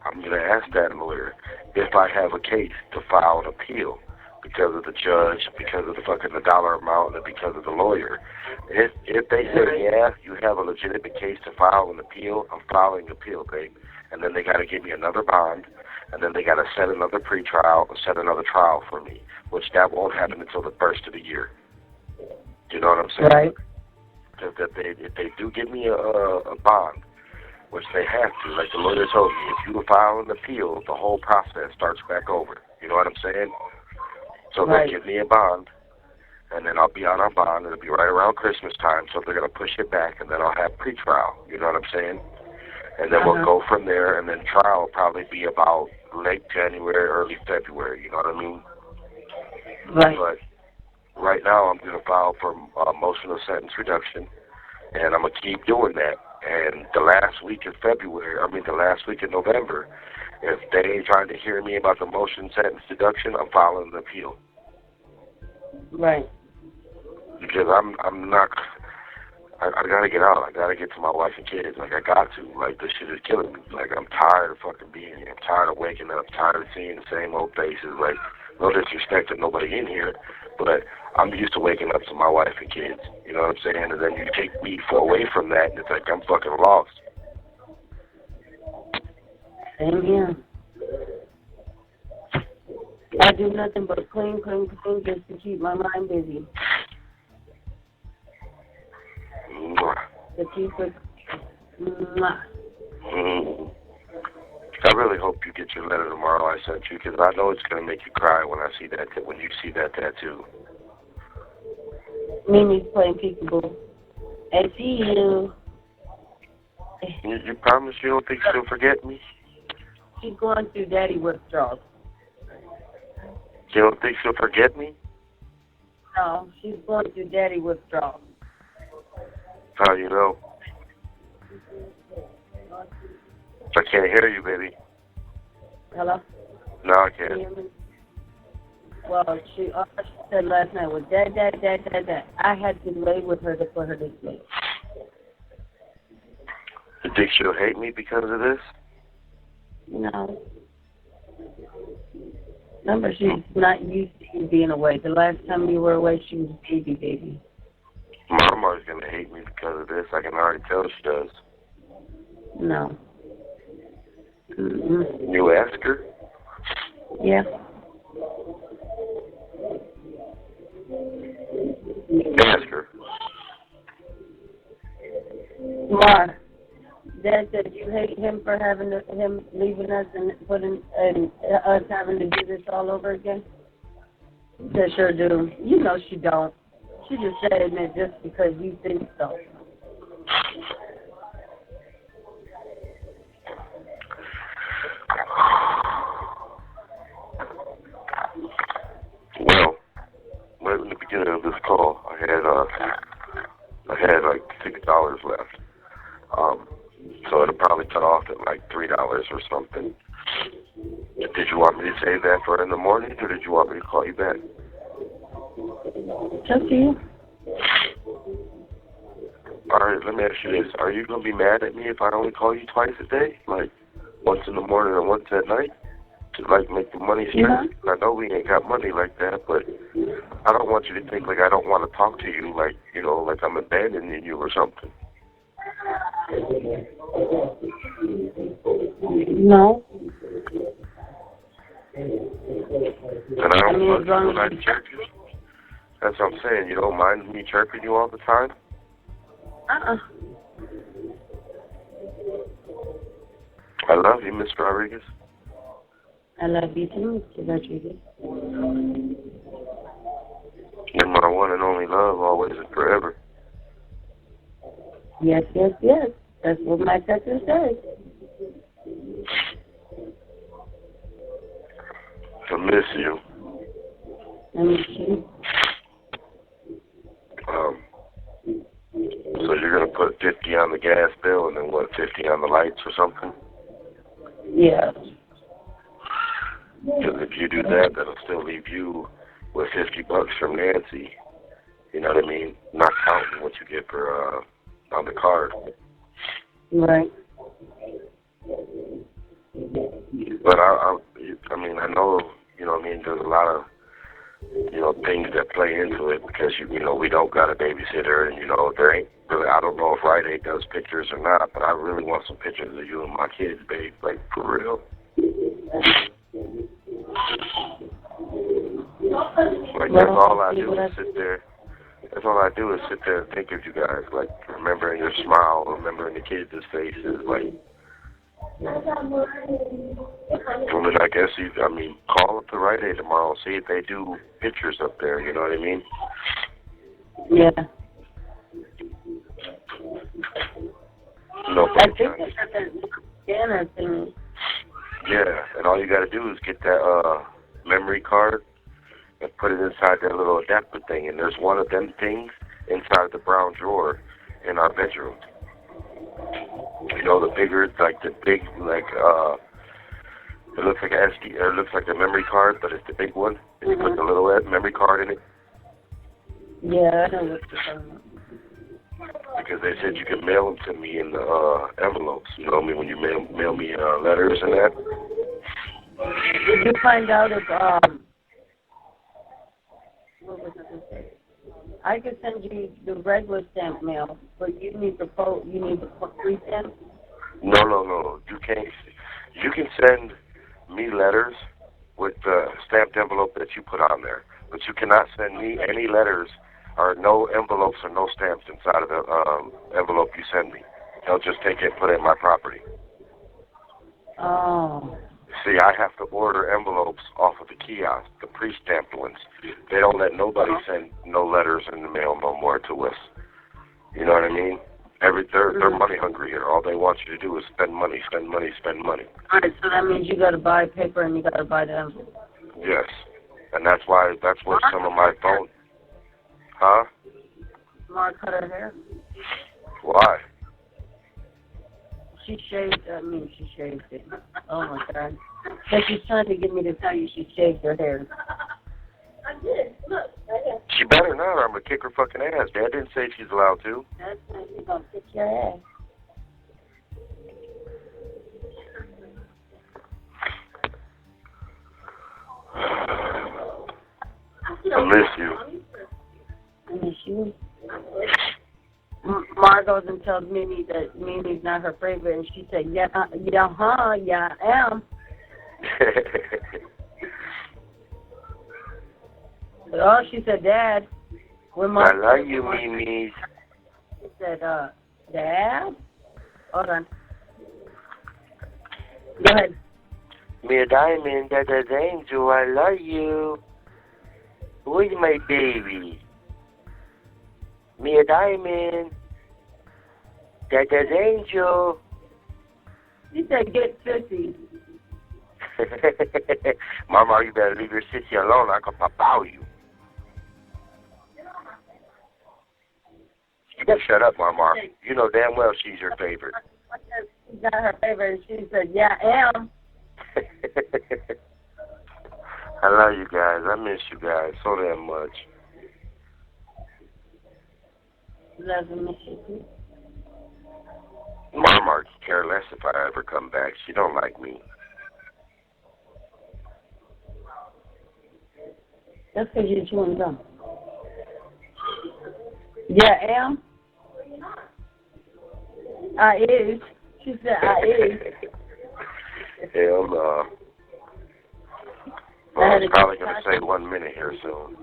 I'm going to ask that lawyer if I have a case to file an appeal because of the judge, because of the dollar amount, and because of the lawyer. If they say, yeah, you have a legitimate case to file an appeal, I'm filing an appeal, babe. And then they got to give me another bond, and then they got to set another pretrial or set another trial for me, which that won't happen until the first of the year. You know what I'm saying?
Right.
Because if they do give me a bond, which they have to, like the lawyer told me, if you file an appeal, the whole process starts back over. You know what I'm saying? So
Right.
they'll give me a bond, and then I'll be on a bond. It'll be right around Christmas time, so they're going to push it back, and then I'll have pretrial. You know what I'm saying? And then we'll go from there, and then trial will probably be about late January, early February. You know what I mean?
Right.
But right now I'm going to file for motion of sentence reduction, and I'm going to keep doing that. And the last week of November, if they ain't trying to hear me about the motion sentence deduction, I'm filing an appeal.
Right.
Because I'm not. I gotta get out. I gotta get to my wife and kids. Like, I got to. Like, this shit is killing me. Like, I'm tired of fucking being here. I'm tired of waking up. Tired of seeing the same old faces. Like, no disrespect to nobody in here, but I'm used to waking up to my wife and kids. You know what I'm saying? And then you take me away from that, and it's like I'm fucking lost.
Same here. I do nothing but clean just to keep my mind busy. To keep it.
I really hope you get your letter tomorrow I sent you, because I know it's going to make you cry when I see that, when you see that tattoo.
Mimi's playing peekaboo. I see you.
You promise you don't think she'll forget me?
She's going through daddy withdrawals.
You don't think she'll forget me?
No, she's going through daddy withdrawals.
How do you know? I can't hear you, baby.
Hello?
No, I
Can you
can't.
hear me? Well, all she said last night was, Dad. I had to lay with her to put her to sleep.
You think she'll hate me because of this?
No. Remember, she's not used to you being away. The last time you were away, she was baby.
Mama's going to hate me because of this. I can already tell she does.
No. Mm-mm.
You ask her?
Yeah.
Ask her.
Mar, Dad said you hate him for him leaving us and us having to do this all over again. She sure do. You know she don't. She just saying it just because you think so.
Well, right in the beginning of this call, I had like $6 left. So it'll probably cut off at like $3 or something. Did you want me to save that for in the morning, or did you want me to call you back?
It's up to you.
All right, let me ask you this. Are you going to be mad at me if I only call you twice a day? Like, once in the morning and once at night? To, like, make the money straight?
Yeah.
I know we ain't got money like that, but I don't want you to think like I don't want to talk to you, like, you know, like I'm abandoning you or something.
No.
And I don't want you when I chirp you. That's what I'm saying. You don't mind me chirping you all the time? I love you, Mr. Rodriguez.
I love you too, Mr. Rodriguez.
You're my one and only love, always and forever.
Yes. That's what my tattoo says.
I miss you.
I miss you.
So you're going to put 50 on the gas bill and then, what, 50 on the lights or something?
Yeah.
Because if you do that, that'll still leave you with $50 from Nancy. You know what I mean? Not counting what you get for on the card.
Right.
But I mean, I know, you know what I mean, there's a lot of, you know, things that play into it because, you know, we don't got a babysitter and, you know, there ain't really, I don't know if Rite Aid does pictures or not, but I really want some pictures of you and my kids, babe, like, for real. Like, that's all I do is sit there. That's all I do is sit there and think of you guys, like, remembering your smile, remembering the kids' faces, like. Well, then I guess call up the Rite Aid tomorrow, see if they do pictures up there, you know what I mean?
Yeah.
No,
I think they got that scanner thing.
Yeah, and all you got to do is get that memory card and put it inside that little adapter thing, and there's one of them things inside the brown drawer in our bedroom. You know, the bigger, like the big, like, it looks like an SD, it looks like a memory card, but it's the big one. And you put the little memory card in it.
Yeah, I know what you're talking about.
Because they said you could mail them to me in the envelopes. You know me when you mail me letters and that.
Did you find out if what was I gonna say? I could send you the regular stamp mail, but you need the free stamp.
No. You can't. You can send me letters with the stamped envelope that you put on there, but you cannot send me any letters or no envelopes or no stamps inside of the envelope you send me. They'll just take it and put it in my property.
Oh.
See, I have to order envelopes off of the kiosk, the pre-stamped ones. They don't let nobody send no letters in the mail no more to us. You know what I mean? They're money hungry here. All they want you to do is spend money, spend money, spend money.
All right, so that means you got to buy paper and you got to buy the envelope.
Yes, and that's what some of my phone. Huh?
Mark cut her hair.
Why?
She shaved it. Oh my God. So she's trying to get me to tell you she shaved her hair.
I did. Look, right here.
She better not, or I'm gonna kick her fucking ass. Dad didn't say she's allowed to.
That's when she's gonna kick your ass.
I miss you.
I miss you. Margot and tells Mimi that Mimi's not her favorite, and she said, yeah, I am. Oh, she said, Dad. When
I love you, Mimi.
She said, Dad? Hold on. Go ahead.
Me a diamond, Dada's angel, I love you. Who's my baby? Me a diamond, Dada's angel.
She said, get 50.
Mama, you better leave your sissy alone. I can pop you. You better shut up, Mama. You know damn well she's your favorite.
She's not her favorite, and she said, yeah, I am.
I love you guys. I miss you guys so damn much.
Love and miss you too.
Mama could care less if I ever come back. She don't like me.
That's because you're chewing gum. Yeah, I am. I is. She said I is.
Hell no. Well, I was probably going to say 1 minute here soon.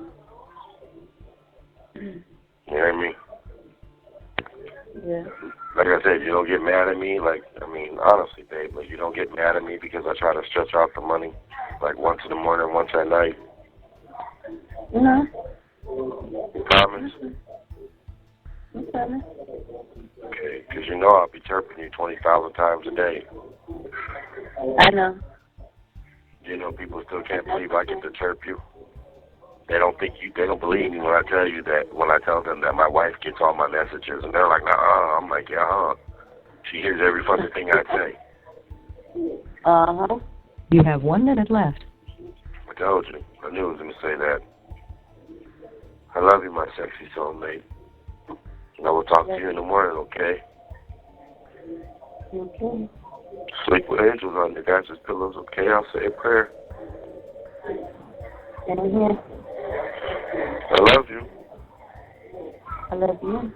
You hear me?
Yeah.
Like I said, you don't get mad at me. Honestly, babe, you don't get mad at me because I try to stretch out the money, like once in the morning, once at night.
No.
You promise?
Okay.
Okay, because you know I'll be chirping you 20,000 times a day.
I know.
You know, people still can't believe I get to chirp you. They don't believe me when I tell them that my wife gets all my messages, and they're like, nah, I'm like, yeah, She hears every fucking thing I say.
Uh-huh. You have 1 minute left.
I told you. I knew I was going to say that. I love you, my sexy soulmate. And I will talk to you in the morning, okay?
Okay.
Sleep with angels on your guys' pillows, okay? I'll say a prayer.
Mm-hmm.
I love you.
I love you.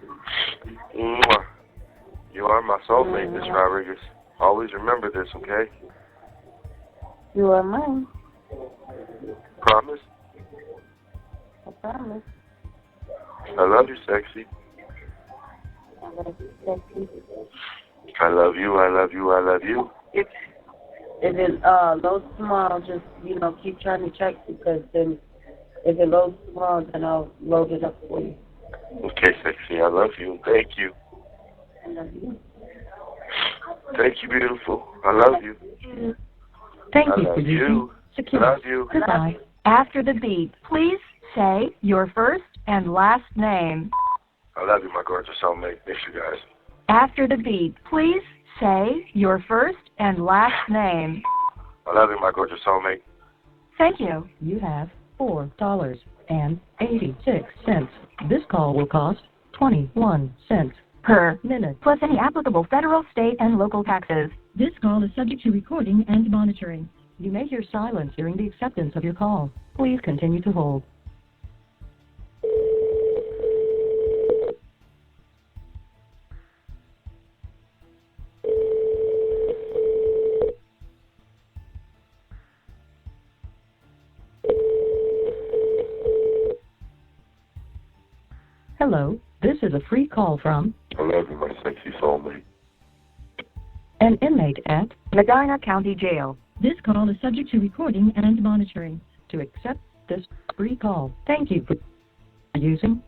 Mwah. You are my soulmate, Miss Rodriguez. Always remember this, okay?
You are mine.
Promise?
I promise.
I love you, sexy.
I love you, sexy.
I love you, I love you, I love you.
If it loads tomorrow, just, keep trying to check, because then if it loads tomorrow, then I'll load it up for you.
Okay, sexy, I love you. Thank you.
I love you.
Thank you, beautiful. I love you.
Thank
I
you
love
for using
you.
Secure.
Love you.
Goodbye.
After the beep, please say your first and last name.
I love you, my gorgeous soulmate. Miss you guys.
After the beep, please say your first and last name.
I love you, my gorgeous soulmate.
Thank you.
You have $4. and 86 cents. This call will cost 21 cents
Per
minute.
plus any applicable federal, state, and local taxes.
This call is subject to recording and monitoring. You may hear silence during the acceptance of your call. Please continue to hold. Hello, this is a free call from
I love you, my sexy soulmate.
an inmate at
Medina County Jail.
This call is subject to recording and monitoring. To accept this free call, thank you for using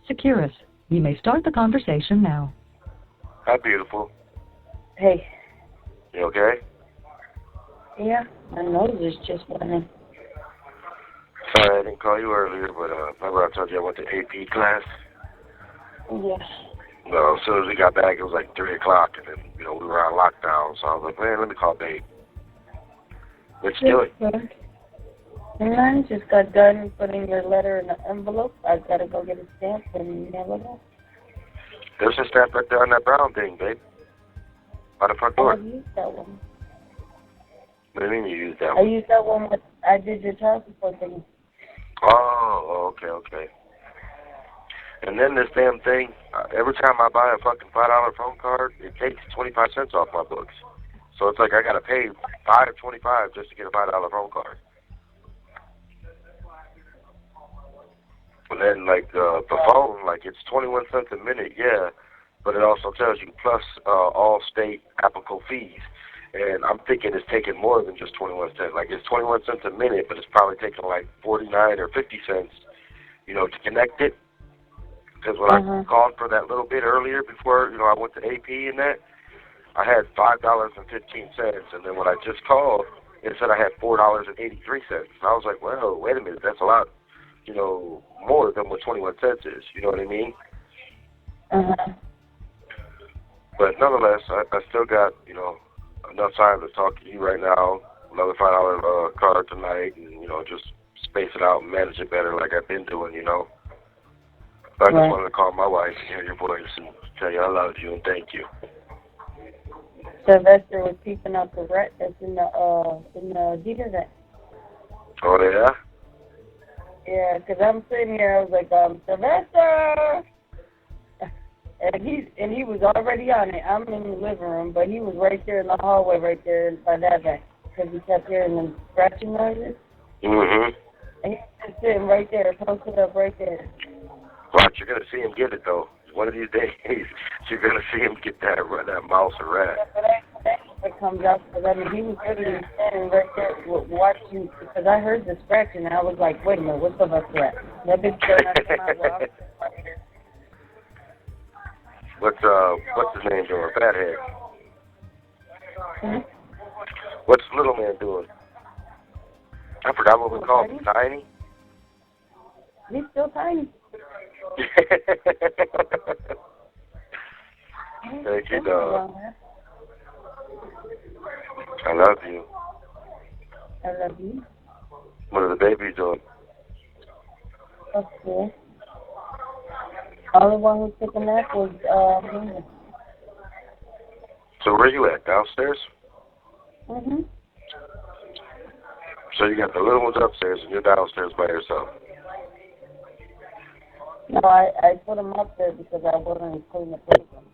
Securus. You may start the conversation now.
Hi, beautiful.
Hey.
You okay?
Yeah, my nose is just running.
Sorry, I didn't call you earlier, but remember I told you I went to AP class?
Yeah.
Well, as soon as we got back, it was like 3 o'clock, and then, we were on lockdown, so I was like, man, let me call Babe. What you doing?
And I just got done putting your letter in the envelope. I gotta go get a stamp and mail it out.
There's a stamp right there on that brown thing, babe. By the front door.
I used that one.
What do you mean you used that
I
one?
used that one with, I did your child support thing.
Oh, okay. And then this damn thing, every time I buy a fucking $5 phone card, it takes 25 cents off my books. So it's like I gotta pay $5.25 just to get a $5 phone card. And then the phone, it's 21 cents a minute, yeah, but it also tells you plus all state applicable fees. And I'm thinking it's taking more than just 21 cents. It's 21 cents a minute, but it's probably taking 49 or 50 cents, to connect it. Because when I called for that little bit earlier before, I went to AP and that, I had $5.15. And then when I just called, it said I had $4.83. And I was like, well, wait a minute, that's a lot, more than what 21 cents is. You know what I mean? But nonetheless, I still got, enough time to talk to you right now. Another $5 card tonight, and just space it out and manage it better like I've been doing. But I just wanted to call my wife and hear your voice and tell you I love you and thank you.
Sylvester was peeping out the rat that's in the dealer vent.
Oh yeah?
Yeah, 'cause I'm sitting here, I was like, Sylvester! And he was already on it. I'm in the living room, but he was right there in the hallway, right there by that back, because he kept hearing them scratching noises. And he was just sitting right there, posted up right there.
Watch, you're gonna see him get it though. One of these days, you're gonna see him get that mouse or rat.
Yeah, but it comes out because he was literally standing right there watching, because I heard the scratching and I was like, wait a minute, what's up with that? That bitch turned out to come out well.
What's his name doing? Fathead. What's the little man doing? I forgot what we called him. Tiny?
He's still tiny.
Thank you, dog. I love you.
I love you.
What are the babies doing?
Okay. Only one who took a nap was me.
So where are you at? Downstairs? So you got the little ones upstairs and you're downstairs by yourself?
No, I put them up there because I wasn't cleaning the playroom.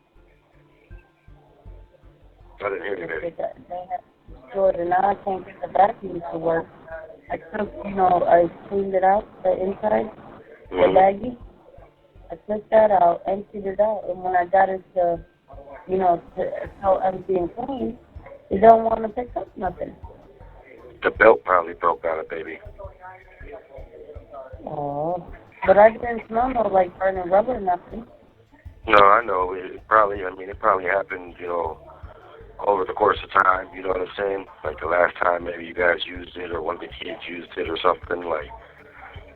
I didn't hear you, baby.
They had destroyed it. Now I can't get the vacuum to work. I took, I cleaned it out, the inside, the baggie. I took that out, emptied it out, and when I got it to so empty and clean, it don't want to pick up nothing.
The belt probably broke on it, baby.
Oh, but I didn't smell no burning rubber or nothing.
No, I know. It probably happened, over the course of time, you know what I'm saying? Like the last time maybe you guys used it or one of the kids used it or something,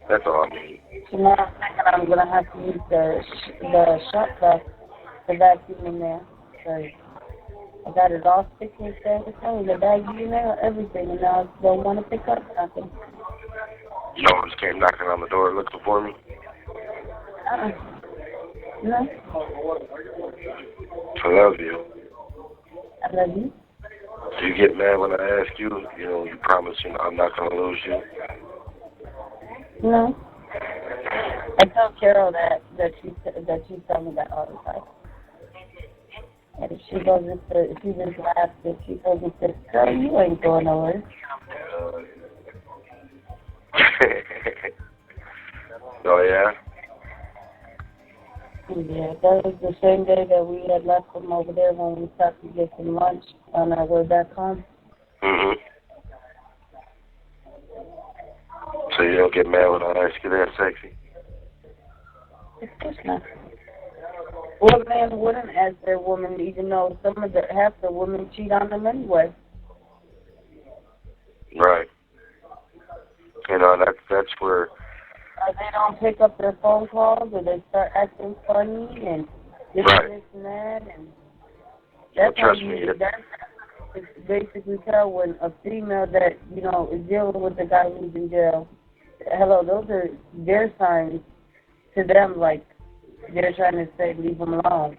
that's all I mean.
So now I'm thinking I'm going to have to use the shop vac, the vacuum in there. So I got it all sticky and everything, the baggie in there, everything, and now I don't want to pick up nothing.
No one just came knocking on the door looking for me?
No.
I love you.
I love you.
Do you get mad when I ask you? You know, you promise, you know, I'm not going to lose you?
No. I tell Carol that she tells me that all the time. And she goes into, she just laughs and she goes and says, girl, you ain't going nowhere.
Oh, yeah?
Yeah, that was the same day that we had left them over there when we stopped to get some lunch on our way back home.
Mm-hmm. So you don't get mad when I ask you that, sexy?
Of course not. What man wouldn't ask their woman, even though half the women cheat on them anyway?
Right. You know, that's where...
They don't pick up their phone calls, or they start acting funny, and this and that, and that's how it's basically tell when a female that, you know, is dealing with a guy who's in jail. Hello, those are their signs to them, like they're trying to say, leave them alone.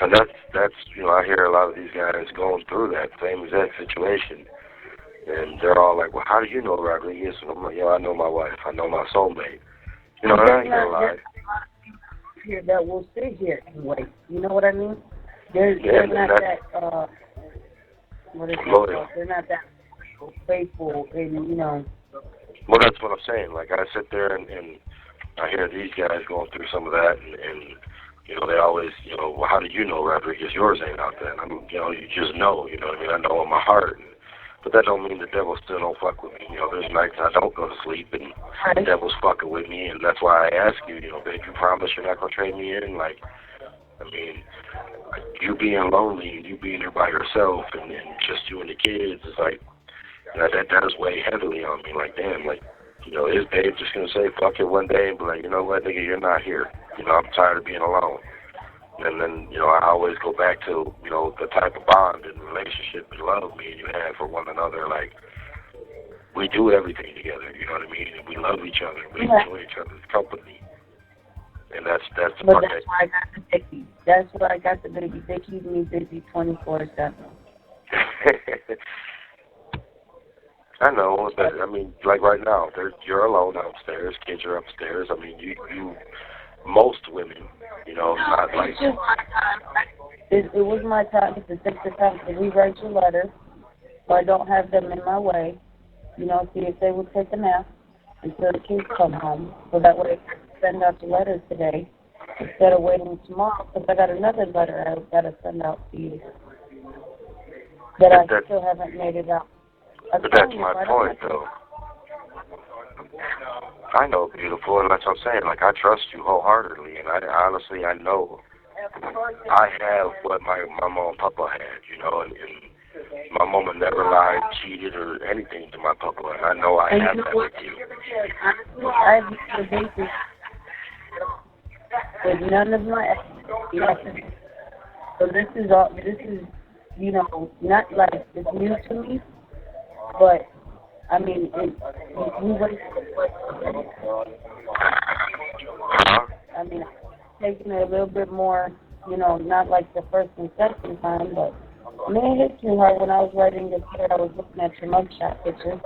And that's you know, I hear a lot of these guys going through that same exact situation. And they're all like, well, how do you know Rodriguez? And I'm like, yo, I know my wife. I know my soulmate. You know, I ain't gonna lie.
There's a lot of people here that will sit here and wait. You know what I mean? They're not that, what is it called? They're not that faithful and, you know.
Well, that's what I'm saying. Like, I sit there and I hear these guys going through some of that, and you know, they always, you know, well, how do you know Rodriguez? Yours ain't out there. And I'm, you know, you just know, you know what I mean? I know in my heart. But that don't mean the devil still don't fuck with me. You know, there's nights I don't go to sleep and the devil's fucking with me, and that's why I ask you, you know, babe, you promise you're not going to trade me in? Like, I mean, you being lonely and you being there by yourself and just you and the kids is like, you know, that does weigh heavily on me. Like, damn, like, you know, is babe just going to say fuck it one day and be like, you know what, nigga, you're not here. You know, I'm tired of being alone. And then, you know, I always go back to, you know, the type of bond and relationship and love me and you have for one another. Like, we do everything together, you know what I mean? And we love each other. We enjoy each other's company. And that's the part
that's why I got the Dickie. That's why I got the baby. They keep me busy 24/7.
I know, but, I mean, like right now, you're alone downstairs. Kids are upstairs. I mean, you most women, you know, not like...
It's just my time. It was my time to take the time to rewrite your letter so I don't have them in my way. You know, see if they would take a nap until the kids come home. So that way I can send out the letters today instead of waiting tomorrow, because I got another letter I've got to send out to you that I still haven't made it out.
But that's my point, though. I know, beautiful, and that's what I'm saying. Like, I trust you wholeheartedly, and I honestly, I know I have what my mom and papa had, you know, and my mama never lied, cheated, or anything to my papa, and I know I have that with you.
I have the basis with none of my exes. So this is, you know, not like it's new to me, but I mean, we wait. I mean, taking it a little bit more, you know, not like the first and second time, but I mean, it hits me hard when I was writing this here. I was looking at your mugshot picture.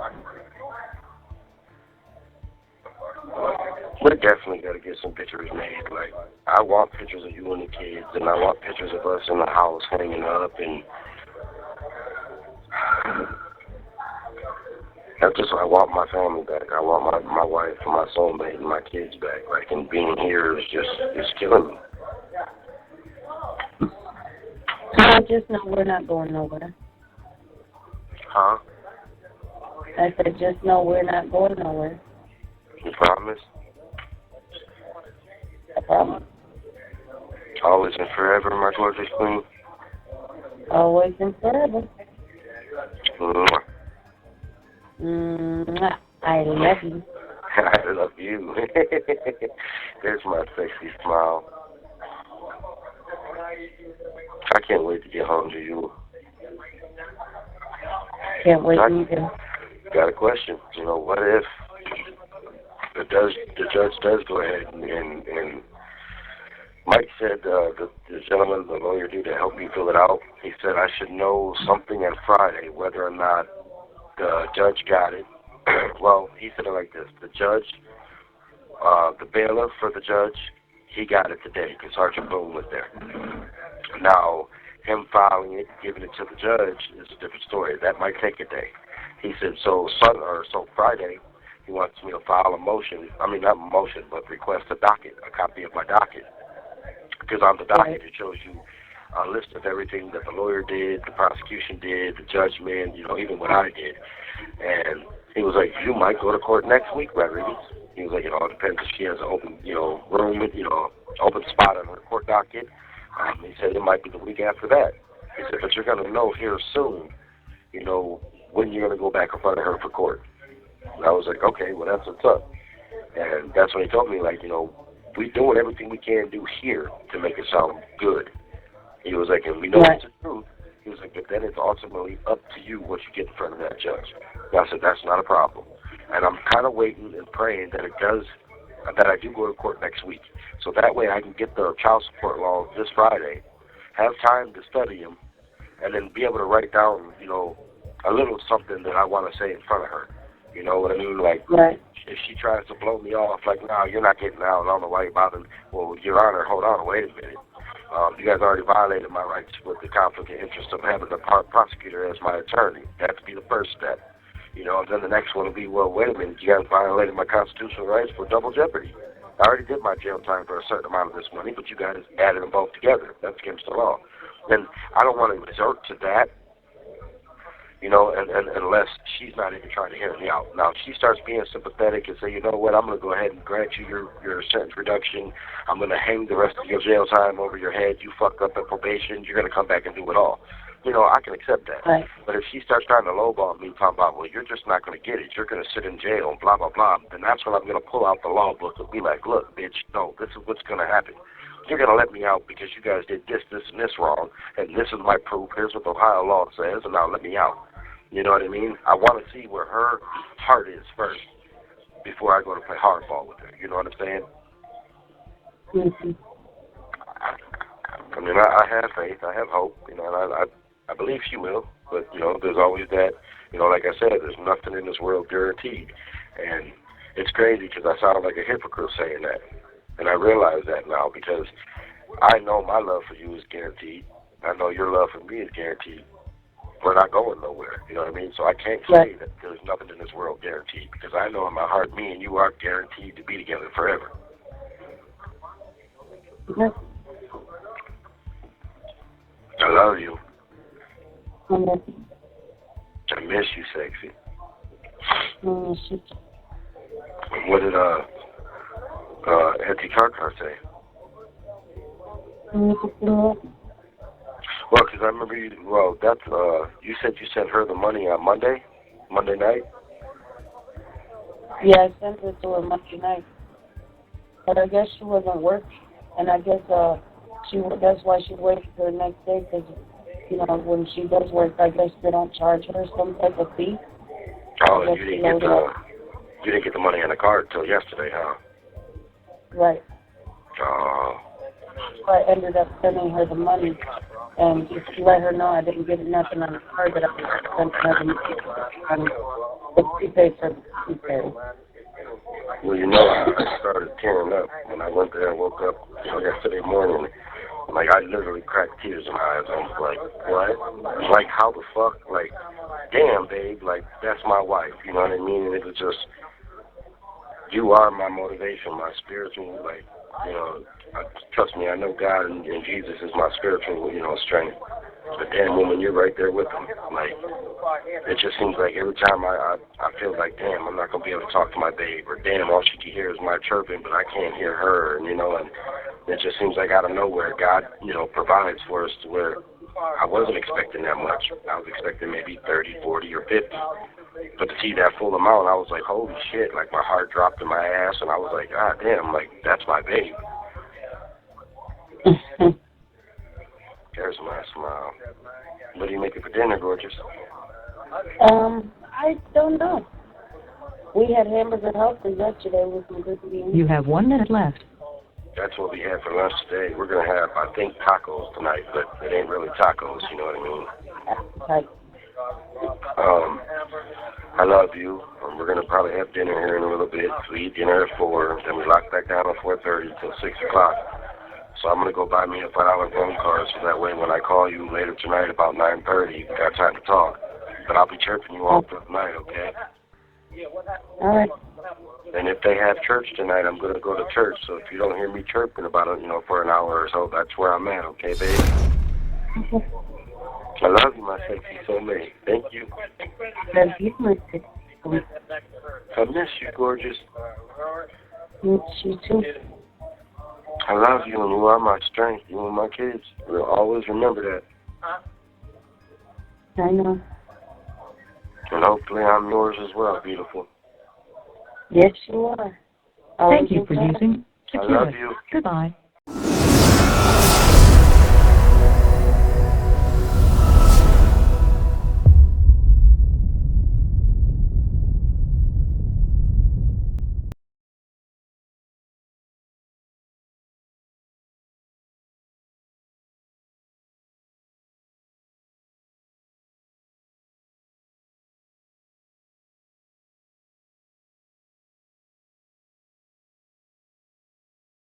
We definitely got to get some pictures made. Like, I want pictures of you and the kids, and I want pictures of us in the house hanging up, and I want my family back. I want my wife and my soulmate and my kids back. Like, and being here is just, it's killing me.
I just know we're not going nowhere.
Huh?
I said, just know we're not going nowhere.
You promise?
I promise.
Always and forever, my gorgeous queen?
Always and forever.
Mwah.
Mwah. I love you.
I love you. There's my sexy smile. I can't wait to get home to you.
Can't wait either.
Got a question. You know, what if the judge does go ahead and Mike said the gentleman, the lawyer, did to help me fill it out. He said I should know something on Friday whether or not the judge got it. Well, he said it like this: the judge, the bailiff for the judge, he got it today because Sergeant Boone was there. Now, him filing it, giving it to the judge is a different story. That might take a day. He said so Friday. He wants me to file a motion. I mean, not a motion, but request a docket, a copy of my docket. Because on the docket, it shows you a list of everything that the lawyer did, the prosecution did, the judgment, even what I did. And he was like, you might go to court next week, Rodriguez. He was like, it all depends if she has an open, room, open spot on her court docket. He said it might be the week after that. He said, but you're going to know here soon, when you're going to go back in front of her for court. And I was like, okay, well, that's what's up. And that's when he told me, we're doing everything we can do here to make it sound good. He was like, and we know it's the truth. He was like, but then it's ultimately up to you what you get in front of that judge. And I said, that's not a problem. And I'm kind of waiting and praying that that I do go to court next week. So that way I can get the child support law this Friday, have time to study them, and then be able to write down, a little something that I want to say in front of her. You know what I mean? If she tries to blow me off, no, you're not getting out, I don't know why you're bothering. Well, Your Honor, hold on, wait a minute. You guys already violated my rights with the conflict of interest of having the prosecutor as my attorney. That would be the first step. And then the next one will be, well, wait a minute, you guys violated my constitutional rights for double jeopardy. I already did my jail time for a certain amount of this money, but you guys added them both together. That's against the law. And I don't want to resort to that, and unless she's not even trying to hear me out. Now, if she starts being sympathetic and say, you know what, I'm going to go ahead and grant you your sentence reduction. I'm going to hang the rest of your jail time over your head. You fucked up at probation. You're going to come back and do it all. I can accept that.
Right.
But if she starts trying to lowball me, talking about, well, you're just not going to get it. You're going to sit in jail and blah, blah, blah, then that's when I'm going to pull out the law book and be like, look, bitch, no, this is what's going to happen. You're going to let me out because you guys did this, and this wrong, and this is my proof. Here's what the Ohio law says, and now let me out. You know what I mean? I want to see where her heart is first before I go to play hardball with her. You know what I'm saying?
Mm-hmm.
I mean, I have faith. I have hope. And I believe she will. But, there's always that, like I said, there's nothing in this world guaranteed. And it's crazy because I sound like a hypocrite saying that. And I realize that now because I know my love for you is guaranteed. I know your love for me is guaranteed. We're not going nowhere, you know what I mean? So I can't say that there's nothing in this world guaranteed because I know in my heart, me and you are guaranteed to be together forever.
Yes.
I love you.
I miss you.
I miss you, sexy.
I miss you.
What did Auntie Carter say?
I miss you.
Well, because I remember you said you sent her the money on Monday night?
Yeah, I sent it to her Monday night. But I guess she wasn't working, and I guess that's why she waited for the next day, because, when she does work, I guess they don't charge her some type of fee.
Oh, you didn't get the money on the card until yesterday, huh?
Right.
Oh.
So I ended up sending her the money, and just to let her know I didn't get nothing on the card, that I sent her the money on the prepaid for the prepaid.
Well, I started tearing up when I went there and woke up yesterday morning. I literally cracked tears in my eyes. I was like, what? How the fuck? Damn, babe, that's my wife. You know what I mean? And it was just, you are my motivation, my spiritual, trust me, I know God and Jesus is my spiritual, strength. But damn, woman, you're right there with them. It just seems like every time I feel like, damn, I'm not going to be able to talk to my babe, or damn, all she can hear is my chirping, but I can't hear her, and it just seems like out of nowhere, God, provides for us to where I wasn't expecting that much. I was expecting maybe 30, 40, or 50. But to see that full amount, I was like, holy shit, my heart dropped in my ass, and I was like, God damn, that's my babe. There's my smile. What are you making for dinner, gorgeous?
I don't know. We had hamburger helpers yesterday with some good beans.
You have 1 minute left.
That's what we had for lunch today. We're going to have, I think, tacos tonight, but it ain't really tacos, you know what I mean?
Like,
I love you. We're going to probably have dinner here in a little bit. We eat dinner at 4, then we lock back down at 4:30 till 6 o'clock. So I'm going to go buy me a $5 phone card so that way when I call you later tonight about 9:30, you got time to talk. But I'll be chirping you all through the night, okay?
all right.
And if they have church tonight, I'm going to go to church. So if you don't hear me chirping about it, for an hour or so, that's where I'm at, okay, baby? I love you, my sexy soulmate. Thank you.
Love you, my sister.
I miss you, gorgeous.
Miss you too.
I love you, and you are my strength. You and my kids. We'll always remember that.
I know.
And hopefully I'm yours as well, beautiful.
Yes, you are.
Thank you for using
I love
Securus.
you.
Goodbye.